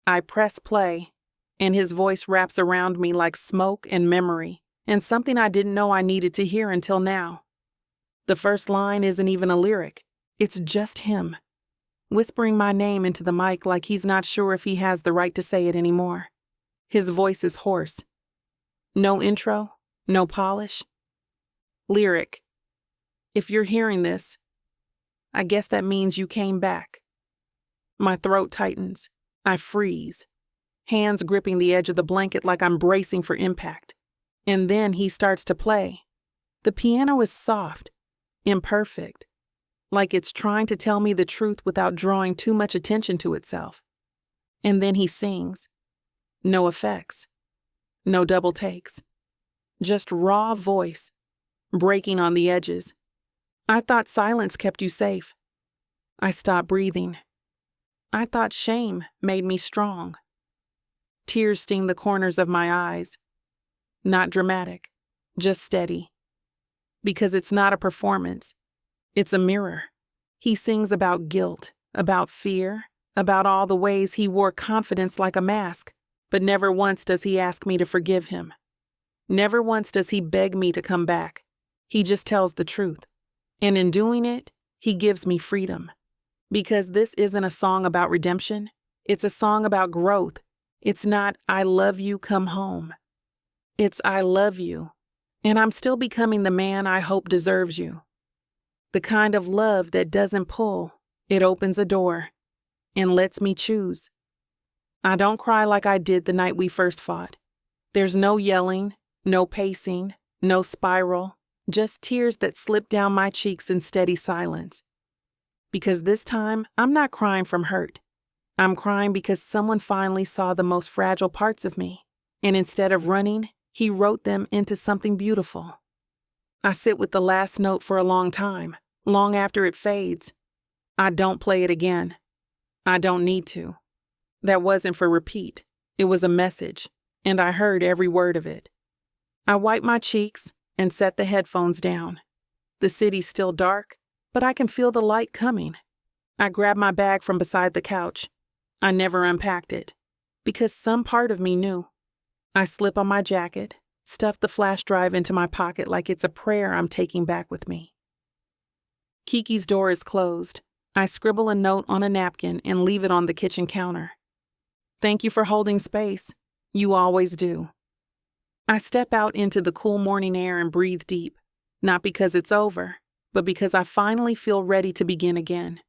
I press play, and his voice wraps around me like smoke and memory, and something I didn't know I needed to hear until now. The first line isn't even a lyric. It's just him, whispering my name into the mic like he's not sure if he has the right to say it anymore. His voice is hoarse. No intro, no polish. Lyric. If you're hearing this, I guess that means you came back. My throat tightens. I freeze, hands gripping the edge of the blanket like I'm bracing for impact. And then he starts to play. The piano is soft, imperfect, like it's trying to tell me the truth without drawing too much attention to itself. And then he sings. No effects, no double takes, just raw voice, breaking on the edges. I thought silence kept you safe. I stopped breathing. I thought shame made me strong. Tears sting the corners of my eyes. Not dramatic, just steady. Because it's not a performance. It's a mirror. He sings about guilt, about fear, about all the ways he wore confidence like a mask, but never once does he ask me to forgive him. Never once does he beg me to come back. He just tells the truth. And in doing it, he gives me freedom. Because this isn't a song about redemption. It's a song about growth. It's not, I love you, come home. It's, I love you, and I'm still becoming the man I hope deserves you. The kind of love that doesn't pull, it opens a door and lets me choose. I don't cry like I did the night we first fought. There's no yelling, no pacing, no spiral, just tears that slip down my cheeks in steady silence. Because this time, I'm not crying from hurt. I'm crying because someone finally saw the most fragile parts of me, and instead of running, he wrote them into something beautiful. I sit with the last note for a long time, long after it fades. I don't play it again. I don't need to. That wasn't for repeat. It was a message, and I heard every word of it. I wipe my cheeks and set the headphones down. The city's still dark, but I can feel the light coming. I grab my bag from beside the couch. I never unpacked it, because some part of me knew. I slip on my jacket, stuff the flash drive into my pocket like it's a prayer I'm taking back with me. Kiki's door is closed. I scribble a note on a napkin and leave it on the kitchen counter. Thank you for holding space. You always do. I step out into the cool morning air and breathe deep, not because it's over, but because I finally feel ready to begin again.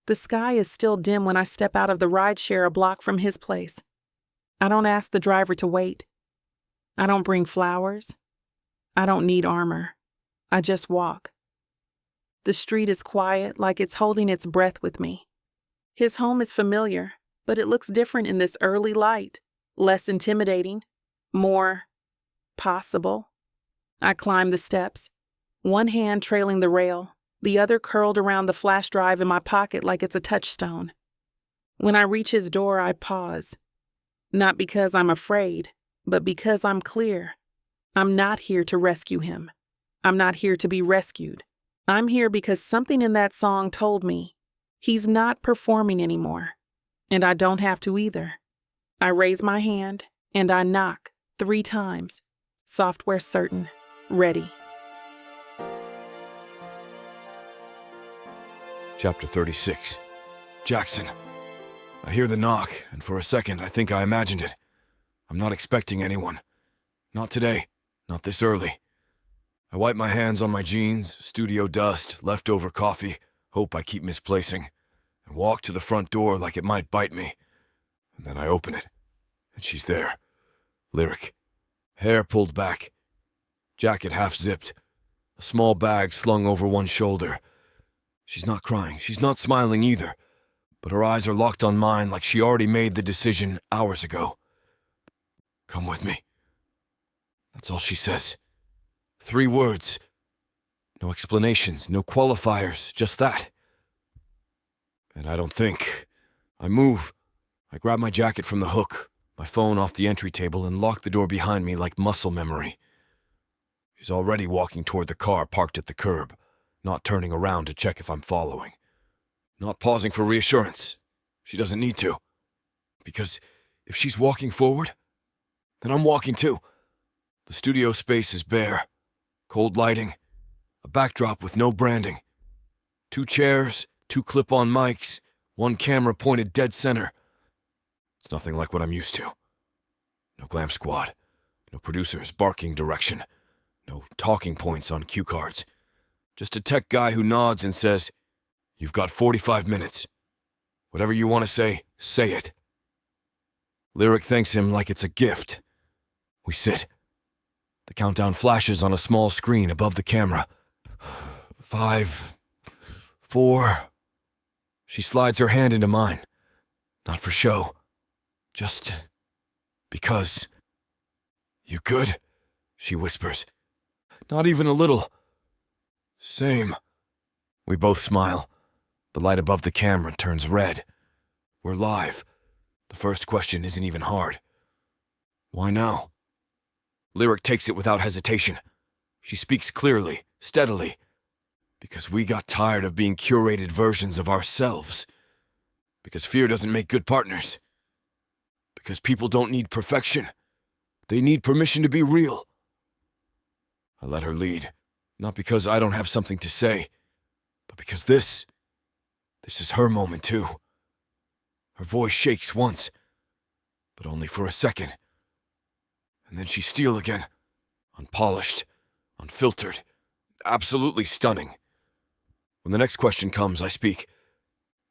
The sky is still dim when I step out of the rideshare a block from his place. I don't ask the driver to wait. I don't bring flowers. I don't need armor. I just walk. The street is quiet, like it's holding its breath with me. His home is familiar, but it looks different in this early light, less intimidating, more possible. I climb the steps, one hand trailing the rail, the other curled around the flash drive in my pocket like it's a touchstone. When I reach his door, I pause. Not because I'm afraid, but because I'm clear. I'm not here to rescue him. I'm not here to be rescued. I'm here because something in that song told me he's not performing anymore, and I don't have to either. I raise my hand, and I knock 3 times. Software certain, ready. Chapter 36. Jackson. I hear the knock, and for a second I think I imagined it. I'm not expecting anyone. Not today. Not this early. I wipe my hands on my jeans, studio dust, leftover coffee, hope I keep misplacing, and walk to the front door like it might bite me. And then I open it, and she's there. Lyric. Hair pulled back. Jacket half-zipped. A small bag slung over one shoulder. She's not crying. She's not smiling either. But her eyes are locked on mine like she already made the decision hours ago. Come with me. That's all she says. 3 words. No explanations, no qualifiers, just that. And I don't think. I move. I grab my jacket from the hook, my phone off the entry table, and lock the door behind me like muscle memory. She's already walking toward the car parked at the curb, not turning around to check if I'm following. Not pausing for reassurance. She doesn't need to. Because if she's walking forward, then I'm walking too. The studio space is bare. Cold lighting. A backdrop with no branding. 2 chairs, 2 clip-on mics, 1 camera pointed dead center. It's nothing like what I'm used to. No glam squad. No producers barking direction. No talking points on cue cards. Just a tech guy who nods and says, "You've got 45 minutes. Whatever you want to say it." Lyric thanks him like it's a gift. We sit. The countdown flashes on a small screen above the camera. 5, 4. She slides her hand into mine. Not for show. Just because. "You good?" she whispers. "Not even a little." "Same." We both smile. The light above the camera turns red. We're live. The first question isn't even hard. Why now? Lyric takes it without hesitation. She speaks clearly, steadily. Because we got tired of being curated versions of ourselves. Because fear doesn't make good partners. Because people don't need perfection. They need permission to be real. I let her lead, not because I don't have something to say, but because this is her moment too. Her voice shakes once, but only for a second. And then she's steel again, unpolished, unfiltered, absolutely stunning. When the next question comes, I speak,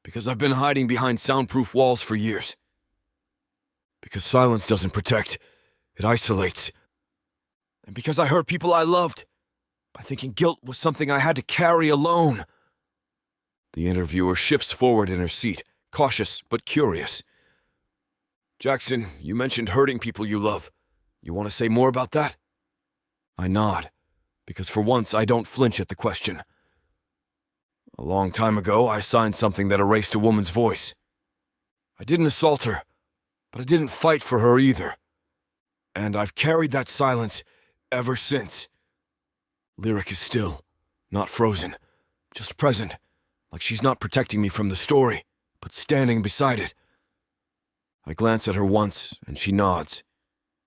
because I've been hiding behind soundproof walls for years. Because silence doesn't protect, it isolates. And because I hurt people I loved by thinking guilt was something I had to carry alone. The interviewer shifts forward in her seat, cautious but curious. Jackson, you mentioned hurting people you love. You want to say more about that? I nod, because for once I don't flinch at the question. A long time ago, I signed something that erased a woman's voice. I didn't assault her, but I didn't fight for her either. And I've carried that silence ever since. Lyric is still, not frozen, just present, like she's not protecting me from the story, but standing beside it. I glance at her once, and she nods,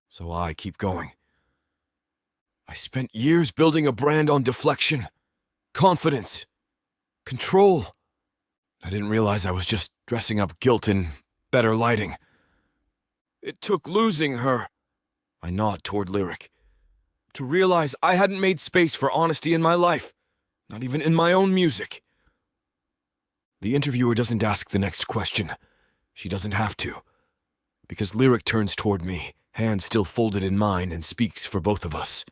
so I keep going. I spent years building a brand on deflection, confidence, control. I didn't realize I was just dressing up guilt in better lighting. It took losing her, I nod toward Lyric, to realize I hadn't made space for honesty in my life, not even in my own music. The interviewer doesn't ask the next question. She doesn't have to, because Lyric turns toward me, hands still folded in mine, and speaks for both of us.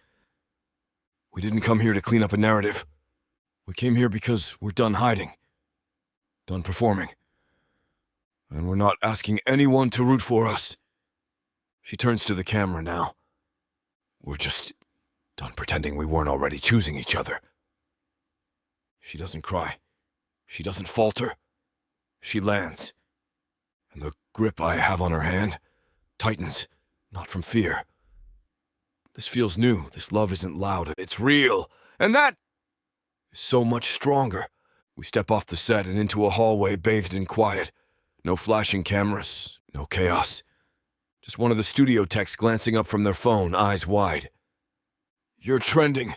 We didn't come here to clean up a narrative. We came here because we're done hiding, done performing. And we're not asking anyone to root for us. She turns to the camera now. We're just done pretending we weren't already choosing each other. She doesn't cry. She doesn't falter. She lands. And the grip I have on her hand tightens, not from fear. This feels new. This love isn't loud. It's real. And that is so much stronger. We step off the set and into a hallway bathed in quiet. No flashing cameras, no chaos. Just one of the studio techs glancing up from their phone, eyes wide. You're trending.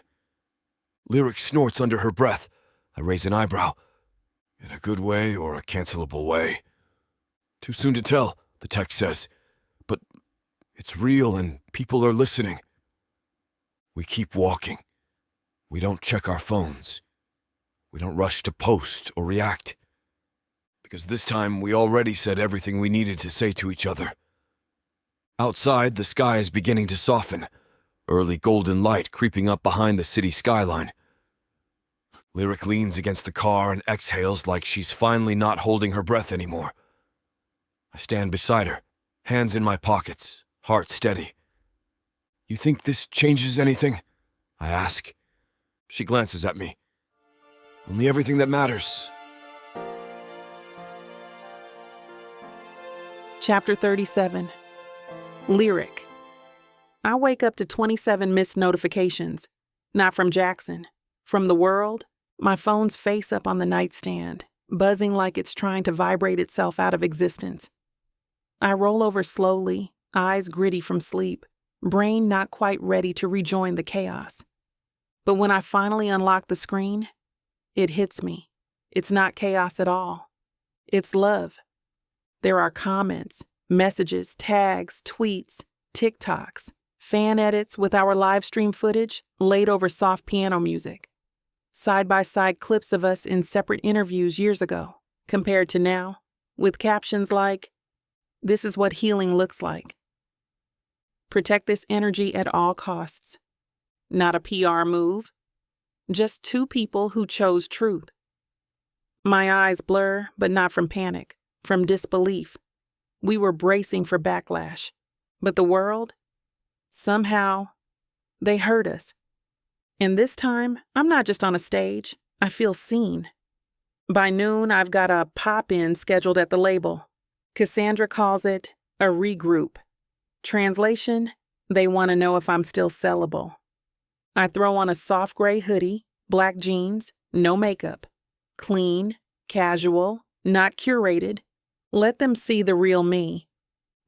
Lyric snorts under her breath. I raise an eyebrow. In a good way or a cancelable way? Too soon to tell, the tech says. But it's real and people are listening. We keep walking. We don't check our phones. We don't rush to post or react. Because this time we already said everything we needed to say to each other. Outside, the sky is beginning to soften, early golden light creeping up behind the city skyline. Lyric leans against the car and exhales like she's finally not holding her breath anymore. I stand beside her, hands in my pockets, heart steady. You think this changes anything? I ask. She glances at me. Only everything that matters. Chapter 37. Lyric. I wake up to 27 missed notifications. Not from Jackson. From the world, my phone's face up on the nightstand, buzzing like it's trying to vibrate itself out of existence. I roll over slowly, eyes gritty from sleep, brain not quite ready to rejoin the chaos. But when I finally unlock the screen, it hits me. It's not chaos at all. It's love. There are comments, messages, tags, tweets, TikToks, fan edits with our live stream footage laid over soft piano music. Side-by-side clips of us in separate interviews years ago, compared to now, with captions like, "This is what healing looks like." Protect this energy at all costs. Not a PR move. Just two people who chose truth. My eyes blur, but not from panic, from disbelief. We were bracing for backlash. But the world? Somehow, they heard us. And this time, I'm not just on a stage. I feel seen. By noon, I've got a pop-in scheduled at the label. Cassandra calls it a regroup. Translation, they want to know if I'm still sellable. I throw on a soft gray hoodie, black jeans, no makeup. Clean, casual, not curated. Let them see the real me.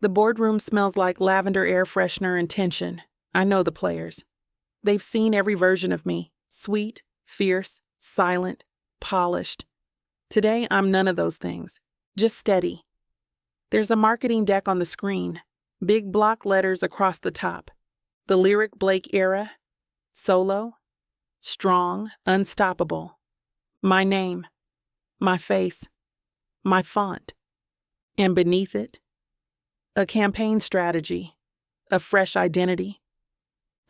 The boardroom smells like lavender air freshener and tension. I know the players. They've seen every version of me. Sweet, fierce, silent, polished. Today, I'm none of those things. Just steady. There's a marketing deck on the screen. Big block letters across the top. The Lyric Blake era. Solo. Strong, unstoppable. My name. My face. My font. And beneath it, A campaign strategy, a fresh identity,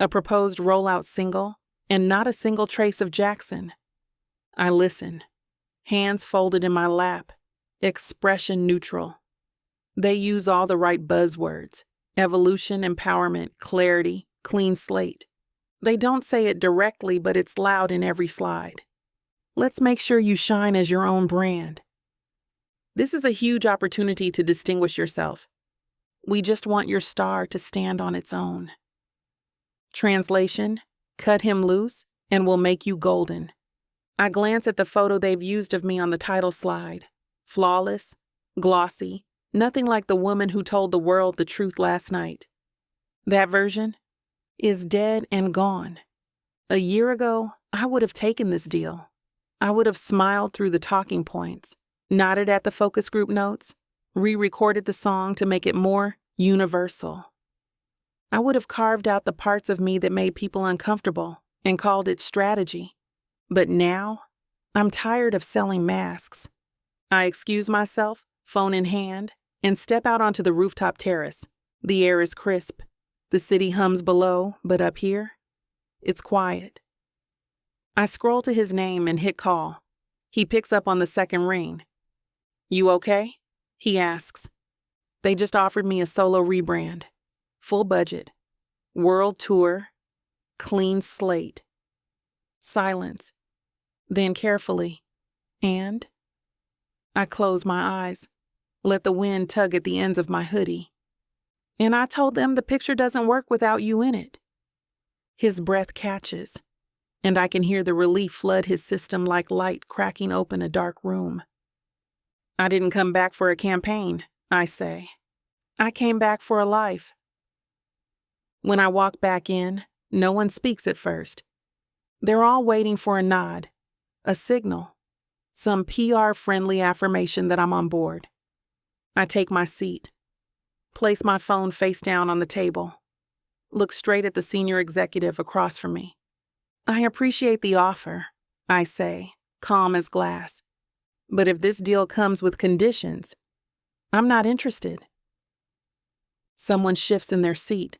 a proposed rollout single, and not a single trace of Jackson. I listen, hands folded in my lap, expression neutral. They use all the right buzzwords: evolution, empowerment, clarity, clean slate. They don't say it directly, but it's loud in every slide. Let's make sure you shine as your own brand. This is a huge opportunity to distinguish yourself. We just want your star to stand on its own. Translation: cut him loose and we'll make you golden. I glance at the photo they've used of me on the title slide. Flawless, glossy, nothing like the woman who told the world the truth last night. That version is dead and gone. A year ago, I would have taken this deal. I would have smiled through the talking points, nodded at the focus group notes, re-recorded the song to make it more universal. I would have carved out the parts of me that made people uncomfortable and called it strategy. But now, I'm tired of selling masks. I excuse myself, phone in hand, and step out onto the rooftop terrace. The air is crisp. The city hums below, but up here, it's quiet. I scroll to his name and hit call. He picks up on the second ring. "You okay?" he asks. They just offered me a solo rebrand. Full budget. World tour. Clean slate. Silence. Then carefully. And? I close my eyes. Let the wind tug at the ends of my hoodie. And I told them the picture doesn't work without you in it. His breath catches, and I can hear the relief flood his system like light cracking open a dark room. I didn't come back for a campaign, I say. I came back for a life. When I walk back in, no one speaks at first. They're all waiting for a nod, a signal, some PR-friendly affirmation that I'm on board. I take my seat, place my phone face down on the table, look straight at the senior executive across from me. "I appreciate the offer," I say, calm as glass. "But if this deal comes with conditions, I'm not interested." Someone shifts in their seat.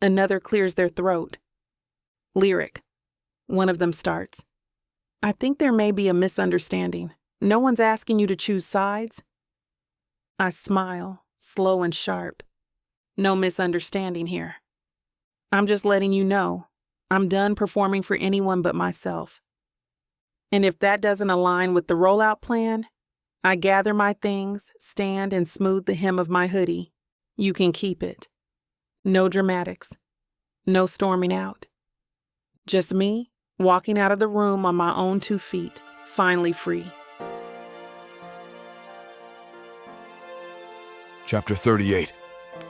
Another clears their throat. "Lyric," one of them starts. "I think there may be a misunderstanding. No one's asking you to choose sides." I smile, slow and sharp. "No misunderstanding here. I'm just letting you know I'm done performing for anyone but myself. And if that doesn't align with the rollout plan, I gather my things, stand and smooth the hem of my hoodie. You can keep it. No dramatics. No storming out. Just me walking out of the room on my own 2 feet, finally free." Chapter 38.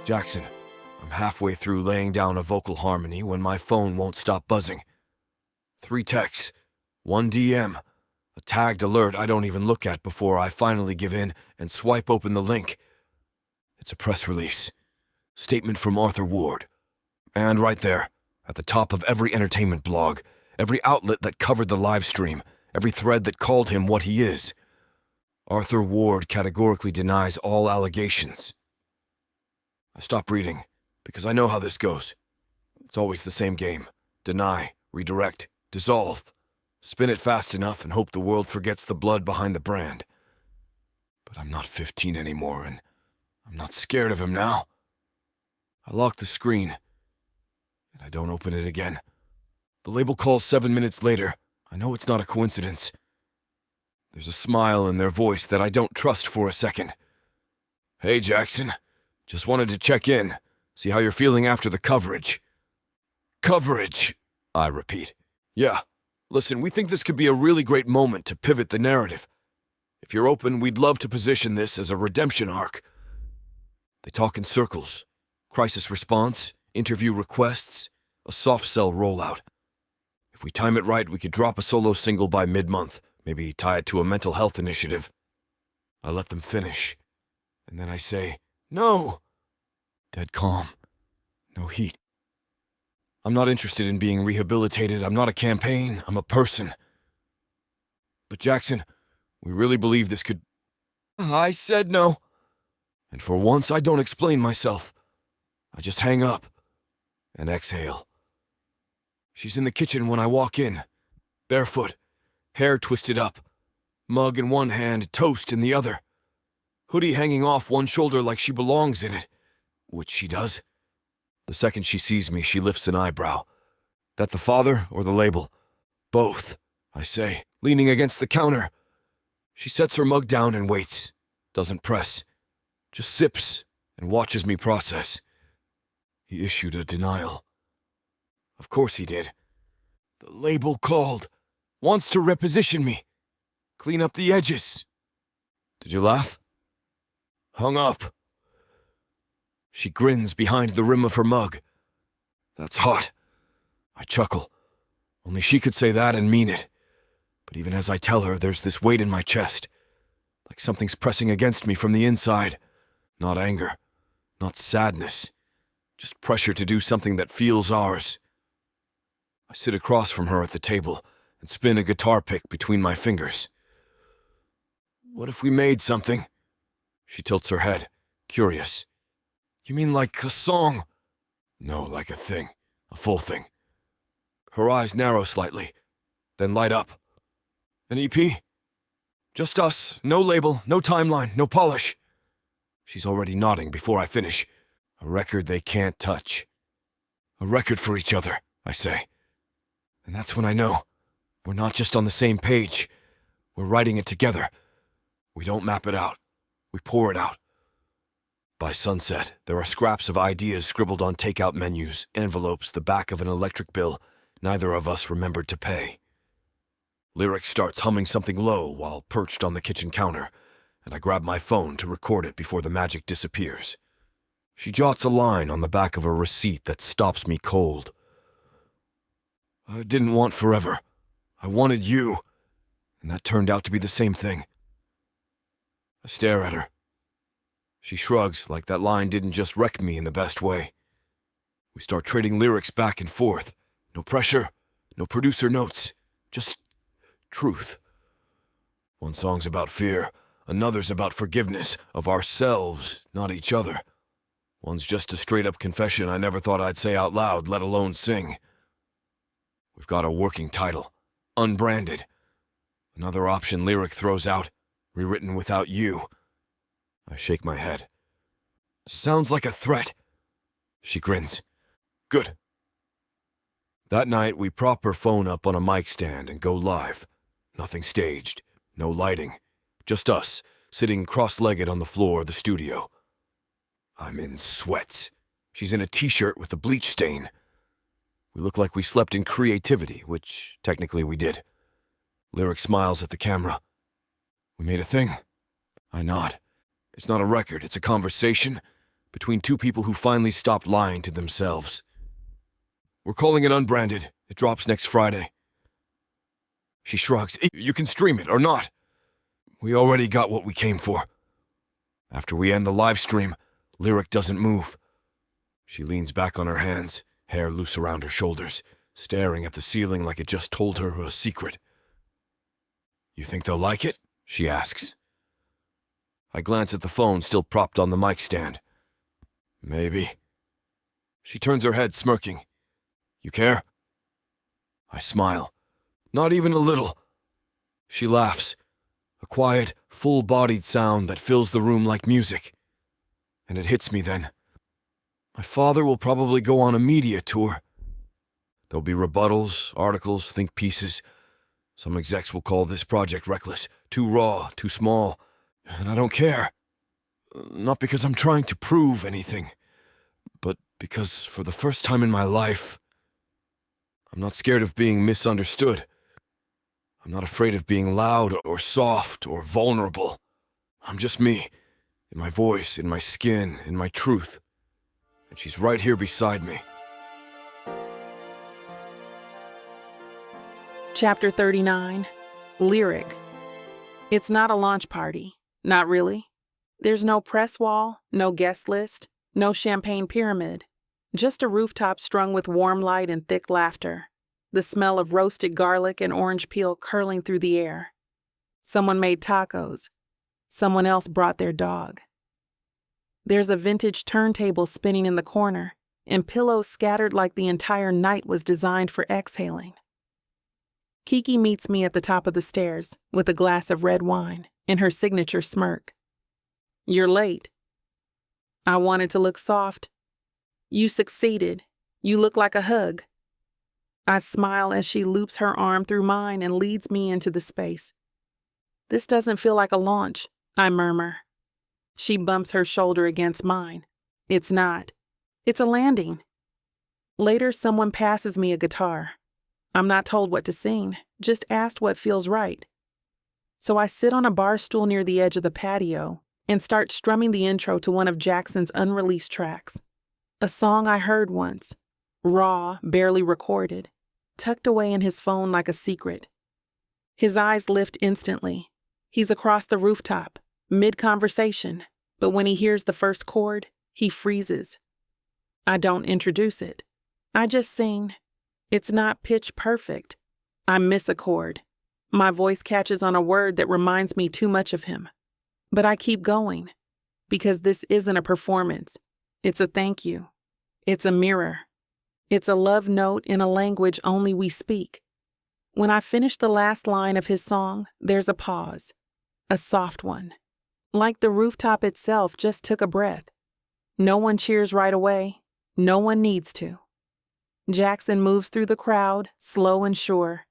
Jackson. I'm halfway through laying down a vocal harmony when my phone won't stop buzzing. 3 texts, 1 DM, a tagged alert I don't even look at before I finally give in and swipe open the link. It's a press release. Statement from Arthur Ward. And right there, at the top of every entertainment blog, every outlet that covered the live stream, every thread that called him what he is. Arthur Ward categorically denies all allegations. I stop reading, because I know how this goes. It's always the same game. Deny, redirect, dissolve. Spin it fast enough and hope the world forgets the blood behind the brand. But I'm not 15 anymore, and I'm not scared of him now. I lock the screen, and I don't open it again. The label calls 7 minutes later. I know it's not a coincidence. There's a smile in their voice that I don't trust for a second. "Hey, Jackson. Just wanted to check in, see how you're feeling after the coverage." "Coverage," I repeat. "Yeah. Listen, we think this could be a really great moment to pivot the narrative. If you're open, we'd love to position this as a redemption arc." They talk in circles. Crisis response, interview requests, a soft sell rollout. If we time it right, we could drop a solo single by mid-month, maybe tie it to a mental health initiative. I let them finish, and then I say, "No." Dead calm. No heat. I'm not interested in being rehabilitated. I'm not a campaign. I'm a person. "But Jackson, we really believe this could—" "I said no." And for once, I don't explain myself. I just hang up and exhale. She's in the kitchen when I walk in, barefoot, hair twisted up, mug in one hand, toast in the other, hoodie hanging off one shoulder like she belongs in it, which she does. The second she sees me, she lifts an eyebrow. That the father or the label? Both, I say, leaning against the counter. She sets her mug down and waits, doesn't press, just sips and watches me process. He issued a denial. Of course he did. The label called, wants to reposition me, clean up the edges. Did you laugh? Hung up. She grins behind the rim of her mug. That's hot. I chuckle. Only she could say that and mean it. But even as I tell her, there's this weight in my chest, like something's pressing against me from the inside. Not anger, not sadness, just pressure to do something that feels ours. I sit across from her at the table and spin a guitar pick between my fingers. What if we made something? She tilts her head, curious. You mean like a song? No, like a thing, a full thing. Her eyes narrow slightly, then light up. An EP? Just us, no label, no timeline, no polish. She's already nodding before I finish. A record they can't touch. A record for each other, I say. And that's when I know we're not just on the same page. We're writing it together. We don't map it out. We pour it out. By sunset, there are scraps of ideas scribbled on takeout menus, envelopes, the back of an electric bill neither of us remembered to pay. Lyric starts humming something low while perched on the kitchen counter, and I grab my phone to record it before the magic disappears. She jots a line on the back of a receipt that stops me cold. I didn't want forever. I wanted you, and that turned out to be the same thing. I stare at her. She shrugs like that line didn't just wreck me in the best way. We start trading lyrics back and forth. No pressure, no producer notes, just truth. One song's about fear, another's about forgiveness of ourselves, not each other. One's just a straight-up confession I never thought I'd say out loud, let alone sing. We've got a working title, unbranded. Another option Lyric throws out, rewritten without you. I shake my head. Sounds like a threat. She grins. Good. That night, we prop her phone up on a mic stand and go live. Nothing staged, no lighting. Just us, sitting cross-legged on the floor of the studio. I'm in sweats. She's in a t-shirt with a bleach stain. We look like we slept in creativity, which technically we did. Lyric smiles at the camera. We made a thing. I nod. It's not a record, it's a conversation between two people who finally stopped lying to themselves. We're calling it unbranded. It drops next Friday. She shrugs. You can stream it or not. We already got what we came for. After we end the live stream, Lyric doesn't move. She leans back on her hands, hair loose around her shoulders, staring at the ceiling like it just told her a secret. You think they'll like it? She asks. I glance at the phone still propped on the mic stand. Maybe. She turns her head, smirking. You care? I smile. Not even a little. She laughs. A quiet, full-bodied sound that fills the room like music. And it hits me then. My father will probably go on a media tour. There'll be rebuttals, articles, think pieces. Some execs will call this project reckless, too raw, too small. And I don't care. Not because I'm trying to prove anything, but because for the first time in my life, I'm not scared of being misunderstood. I'm not afraid of being loud or soft or vulnerable. I'm just me, in my voice, in my skin, in my truth. And she's right here beside me. Chapter 39. Lyric. It's not a launch party. Not really. There's no press wall, no guest list, no champagne pyramid. Just a rooftop strung with warm light and thick laughter. The smell of roasted garlic and orange peel curling through the air. Someone made tacos. Someone else brought their dog. There's a vintage turntable spinning in the corner, and pillows scattered like the entire night was designed for exhaling. Kiki meets me at the top of the stairs with a glass of red wine and her signature smirk. "You're late." I wanted to look soft. "You succeeded. You look like a hug." I smile as she loops her arm through mine and leads me into the space. "This doesn't feel like a launch," I murmur. She bumps her shoulder against mine. "It's not. It's a landing." Later, someone passes me a guitar. I'm not told what to sing, just asked what feels right. So I sit on a bar stool near the edge of the patio and start strumming the intro to one of Jackson's unreleased tracks. A song I heard once, raw, barely recorded, tucked away in his phone like a secret. His eyes lift instantly. He's across the rooftop, mid-conversation, but when he hears the first chord, he freezes. I don't introduce it. I just sing. It's not pitch perfect. I miss a chord. My voice catches on a word that reminds me too much of him. But I keep going, because this isn't a performance. It's a thank you. It's a mirror. It's a love note in a language only we speak. When I finish the last line of his song, there's a pause. A soft one. Like the rooftop itself just took a breath. No one cheers right away. No one needs to. Jackson moves through the crowd, slow and sure,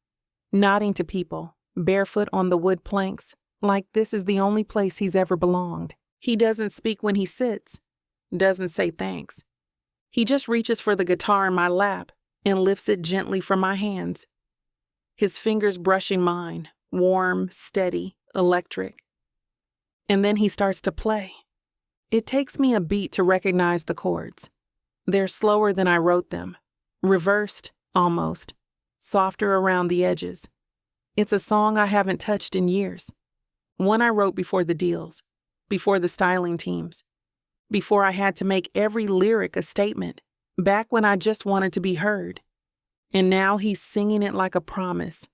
nodding to people, barefoot on the wood planks, like this is the only place he's ever belonged. He doesn't speak when he sits, doesn't say thanks. He just reaches for the guitar in my lap and lifts it gently from my hands. His fingers brushing mine, warm, steady, electric. And then he starts to play. It takes me a beat to recognize the chords. They're slower than I wrote them. Reversed, almost, softer around the edges. It's a song I haven't touched in years. One I wrote before the deals, before the styling teams, before I had to make every lyric a statement, back when I just wanted to be heard. And now he's singing it like a promise,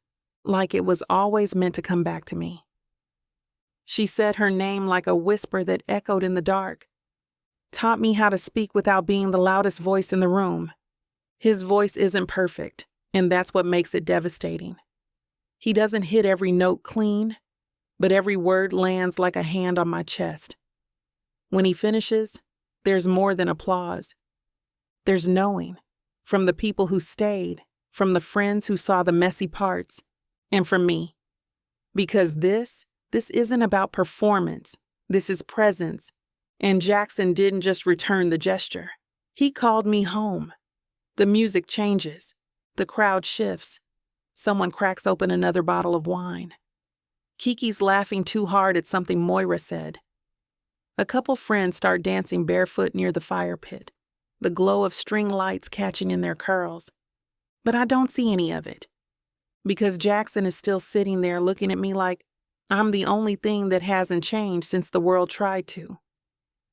like it was always meant to come back to me. She said her name like a whisper that echoed in the dark, taught me how to speak without being the loudest voice in the room. His voice isn't perfect, and that's what makes it devastating. He doesn't hit every note clean, but every word lands like a hand on my chest. When he finishes, there's more than applause. There's knowing, from the people who stayed, from the friends who saw the messy parts, and from me. Because this isn't about performance, this is presence, and Jackson didn't just return the gesture. He called me home. The music changes. The crowd shifts. Someone cracks open another bottle of wine. Kiki's laughing too hard at something Moira said. A couple friends start dancing barefoot near the fire pit, the glow of string lights catching in their curls. But I don't see any of it. Because Jackson is still sitting there looking at me like I'm the only thing that hasn't changed since the world tried to.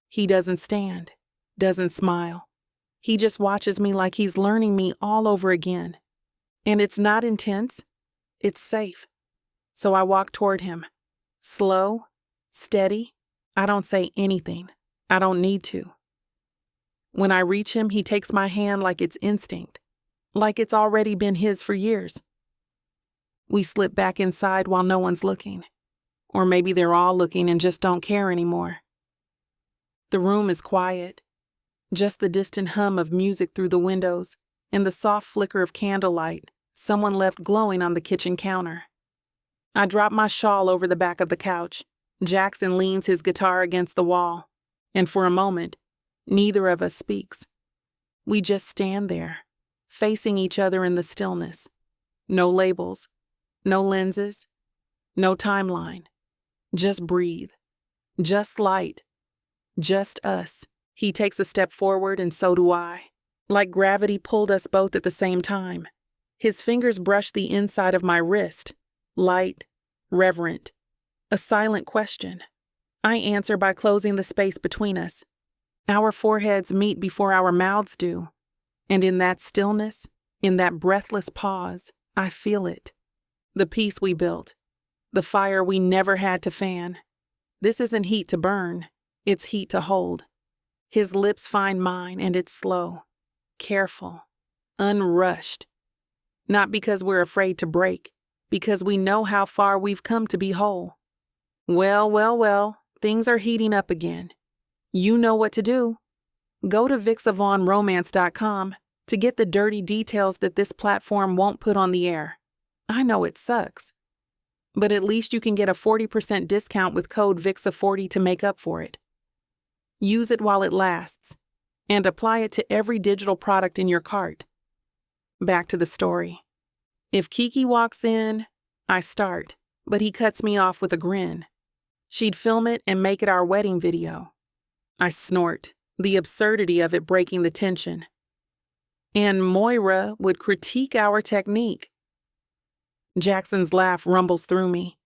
He doesn't stand, doesn't smile. He just watches me like he's learning me all over again. And it's not intense, it's safe. So I walk toward him. Slow, steady. I don't say anything. I don't need to. When I reach him, he takes my hand like it's instinct, like it's already been his for years. We slip back inside while no one's looking. Or maybe they're all looking and just don't care anymore. The room is quiet. Just the distant hum of music through the windows and the soft flicker of candlelight someone left glowing on the kitchen counter. I drop my shawl over the back of the couch. Jackson leans his guitar against the wall, and for a moment, neither of us speaks. We just stand there, facing each other in the stillness. No labels, no lenses, no timeline. Just breathe. Just light. Just us. He takes a step forward and so do I. Like gravity pulled us both at the same time. His fingers brush the inside of my wrist. Light, reverent. A silent question. I answer by closing the space between us. Our foreheads meet before our mouths do. And in that stillness, in that breathless pause, I feel it. The peace we built. The fire we never had to fan. This isn't heat to burn. It's heat to hold. His lips find mine, and it's slow, careful, unrushed. Not because we're afraid to break, because we know how far we've come to be whole. Well, things are heating up again. You know what to do. Go to BWWM to get the dirty details that this platform won't put on the air. I know it sucks, but at least you can get a 40% discount with code VIXA40 to make up for it. Use it while it lasts, and apply it to every digital product in your cart. Back to the story. If Kiki walks in, I start, but he cuts me off with a grin. She'd film it and make it our wedding video. I snort, the absurdity of it breaking the tension. And Moira would critique our technique. Jackson's laugh rumbles through me.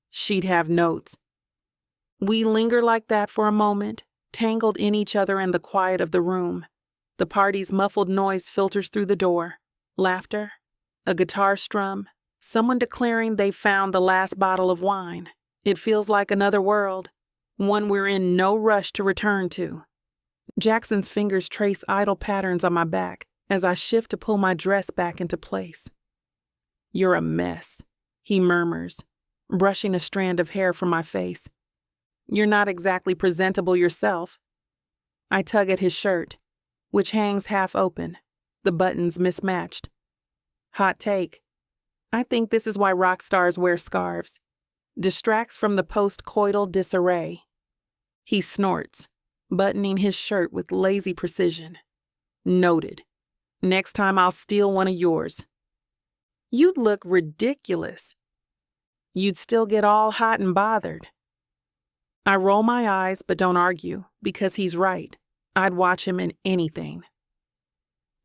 She'd have notes. We linger like that for a moment, tangled in each other and the quiet of the room. The party's muffled noise filters through the door. Laughter, a guitar strum, someone declaring they've found the last bottle of wine. It feels like another world, one we're in no rush to return to. Jackson's fingers trace idle patterns on my back as I shift to pull my dress back into place. You're a mess, he murmurs, brushing a strand of hair from my face. You're not exactly presentable yourself. I tug at his shirt, which hangs half open, the buttons mismatched. Hot take. I think this is why rock stars wear scarves. Distracts from the post-coital disarray. He snorts, buttoning his shirt with lazy precision. Noted. Next time I'll steal one of yours. You'd look ridiculous. You'd still get all hot and bothered. I roll my eyes but don't argue, because he's right. I'd watch him in anything.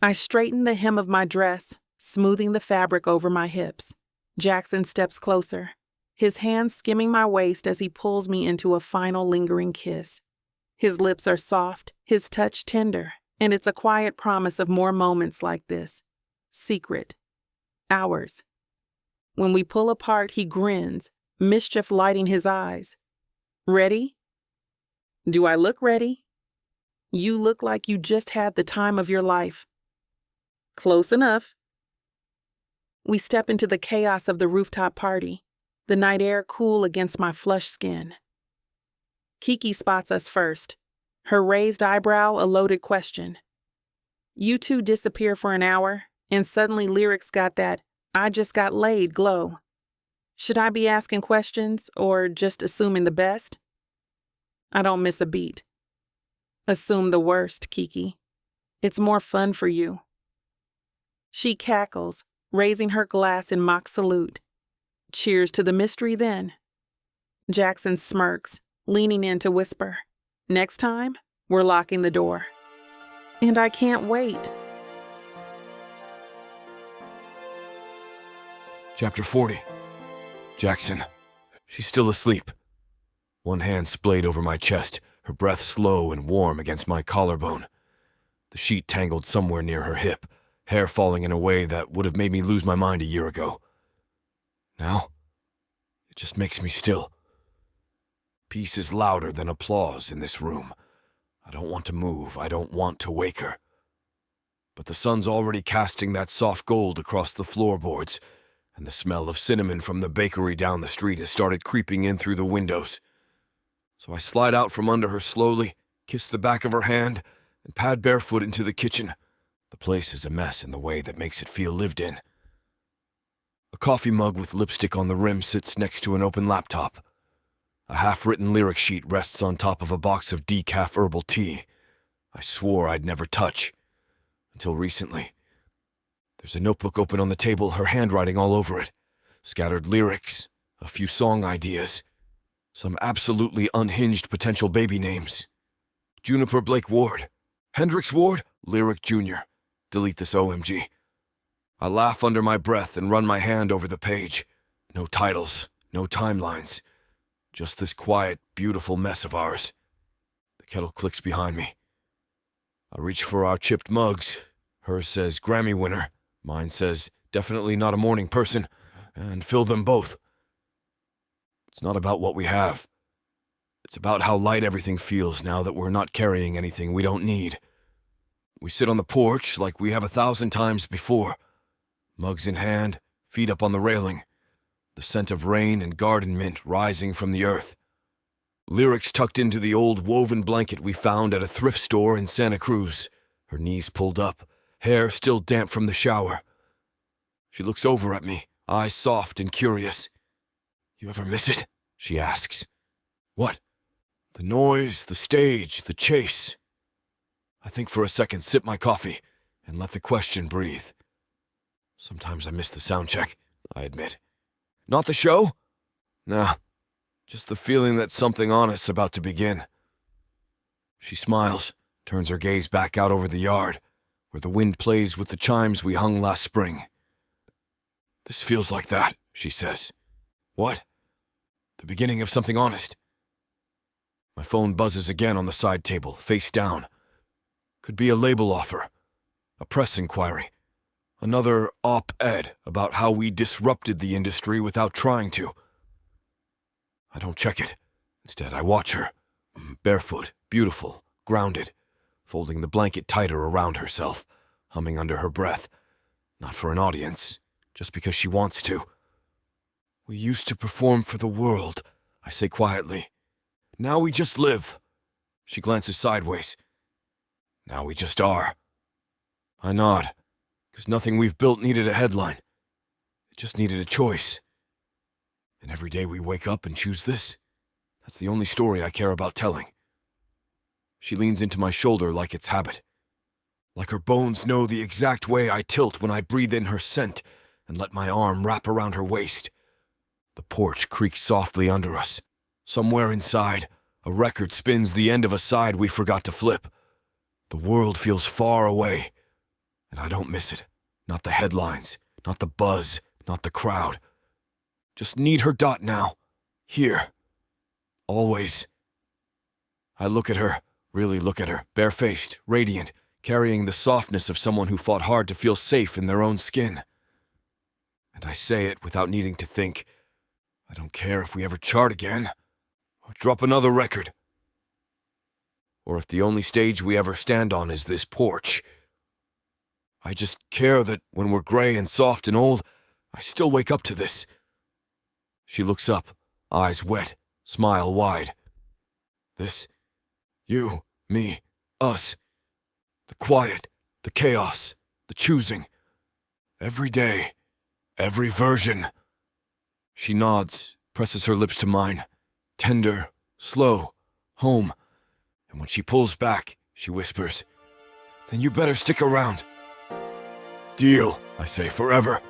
I straighten the hem of my dress, smoothing the fabric over my hips. Jackson steps closer, his hand skimming my waist as he pulls me into a final lingering kiss. His lips are soft, his touch tender, and it's a quiet promise of more moments like this. Secret. Ours. When we pull apart, he grins, mischief lighting his eyes. Ready? Do I look ready? You look like you just had the time of your life. Close enough. We step into the chaos of the rooftop party, the night air cool against my flushed skin. Kiki spots us first, her raised eyebrow a loaded question. You two disappear for an hour, and suddenly Lyric's got that I just got laid glow. Should I be asking questions or just assuming the best? I don't miss a beat. Assume the worst, Kiki. It's more fun for you. She cackles, raising her glass in mock salute. Cheers to the mystery then. Jackson smirks, leaning in to whisper, next time, we're locking the door. And I can't wait. Chapter 40. Jackson. She's still asleep. One hand splayed over my chest, her breath slow and warm against my collarbone. The sheet tangled somewhere near her hip, hair falling in a way that would have made me lose my mind a year ago. Now, it just makes me still. Peace is louder than applause in this room. I don't want to move, I don't want to wake her. But the sun's already casting that soft gold across the floorboards, and the smell of cinnamon from the bakery down the street has started creeping in through the windows. So I slide out from under her slowly, kiss the back of her hand, and pad barefoot into the kitchen. The place is a mess in the way that makes it feel lived in. A coffee mug with lipstick on the rim sits next to an open laptop. A half-written lyric sheet rests on top of a box of decaf herbal tea I swore I'd never touch, until recently. There's a notebook open on the table, her handwriting all over it. Scattered lyrics, a few song ideas, some absolutely unhinged potential baby names. Juniper Blake Ward. Hendrix Ward, Lyric Jr. Delete this OMG. I laugh under my breath and run my hand over the page. No titles, no timelines. Just this quiet, beautiful mess of ours. The kettle clicks behind me. I reach for our chipped mugs. Hers says Grammy winner. Mine says definitely not a morning person. And fill them both. It's not about what we have. It's about how light everything feels now that we're not carrying anything we don't need. We sit on the porch like we have 1,000 times before, mugs in hand, feet up on the railing, the scent of rain and garden mint rising from the earth. Lyric's tucked into the old woven blanket we found at a thrift store in Santa Cruz, her knees pulled up, hair still damp from the shower. She looks over at me, eyes soft and curious. "You ever miss it?" she asks. "What?" "The noise, the stage, the chase." I think for a second, sip my coffee, and let the question breathe. "Sometimes I miss the sound check," I admit. "Not the show?" "Nah, just the feeling that something honest's about to begin." She smiles, turns her gaze back out over the yard, where the wind plays with the chimes we hung last spring. "This feels like that," she says. "What?" "The beginning of something honest." My phone buzzes again on the side table, face down. Could be a label offer, a press inquiry, another op-ed about how we disrupted the industry without trying to. I don't check it. Instead, I watch her, barefoot, beautiful, grounded, folding the blanket tighter around herself, humming under her breath. Not for an audience, just because she wants to. "We used to perform for the world," I say quietly. "Now we just live." She glances sideways. "Now we just are." I nod, because nothing we've built needed a headline. It just needed a choice. And every day we wake up and choose this. That's the only story I care about telling. She leans into my shoulder like it's habit. Like her bones know the exact way I tilt when I breathe in her scent and let my arm wrap around her waist. The porch creaks softly under us. Somewhere inside, a record spins the end of a side we forgot to flip. The world feels far away, and I don't miss it. Not the headlines, not the buzz, not the crowd. Just need her dot now. Here. Always. I look at her, really look at her, barefaced, radiant, carrying the softness of someone who fought hard to feel safe in their own skin. And I say it without needing to think. I don't care if we ever chart again, or drop another record, or if the only stage we ever stand on is this porch. I just care that when we're gray and soft and old, I still wake up to this. She looks up, eyes wet, smile wide. This, you, me, us. The quiet, the chaos, the choosing. Every day, every version. She nods, presses her lips to mine. Tender, slow, home. And when she pulls back, she whispers, "Then you better stick around." "Deal," I say, "forever."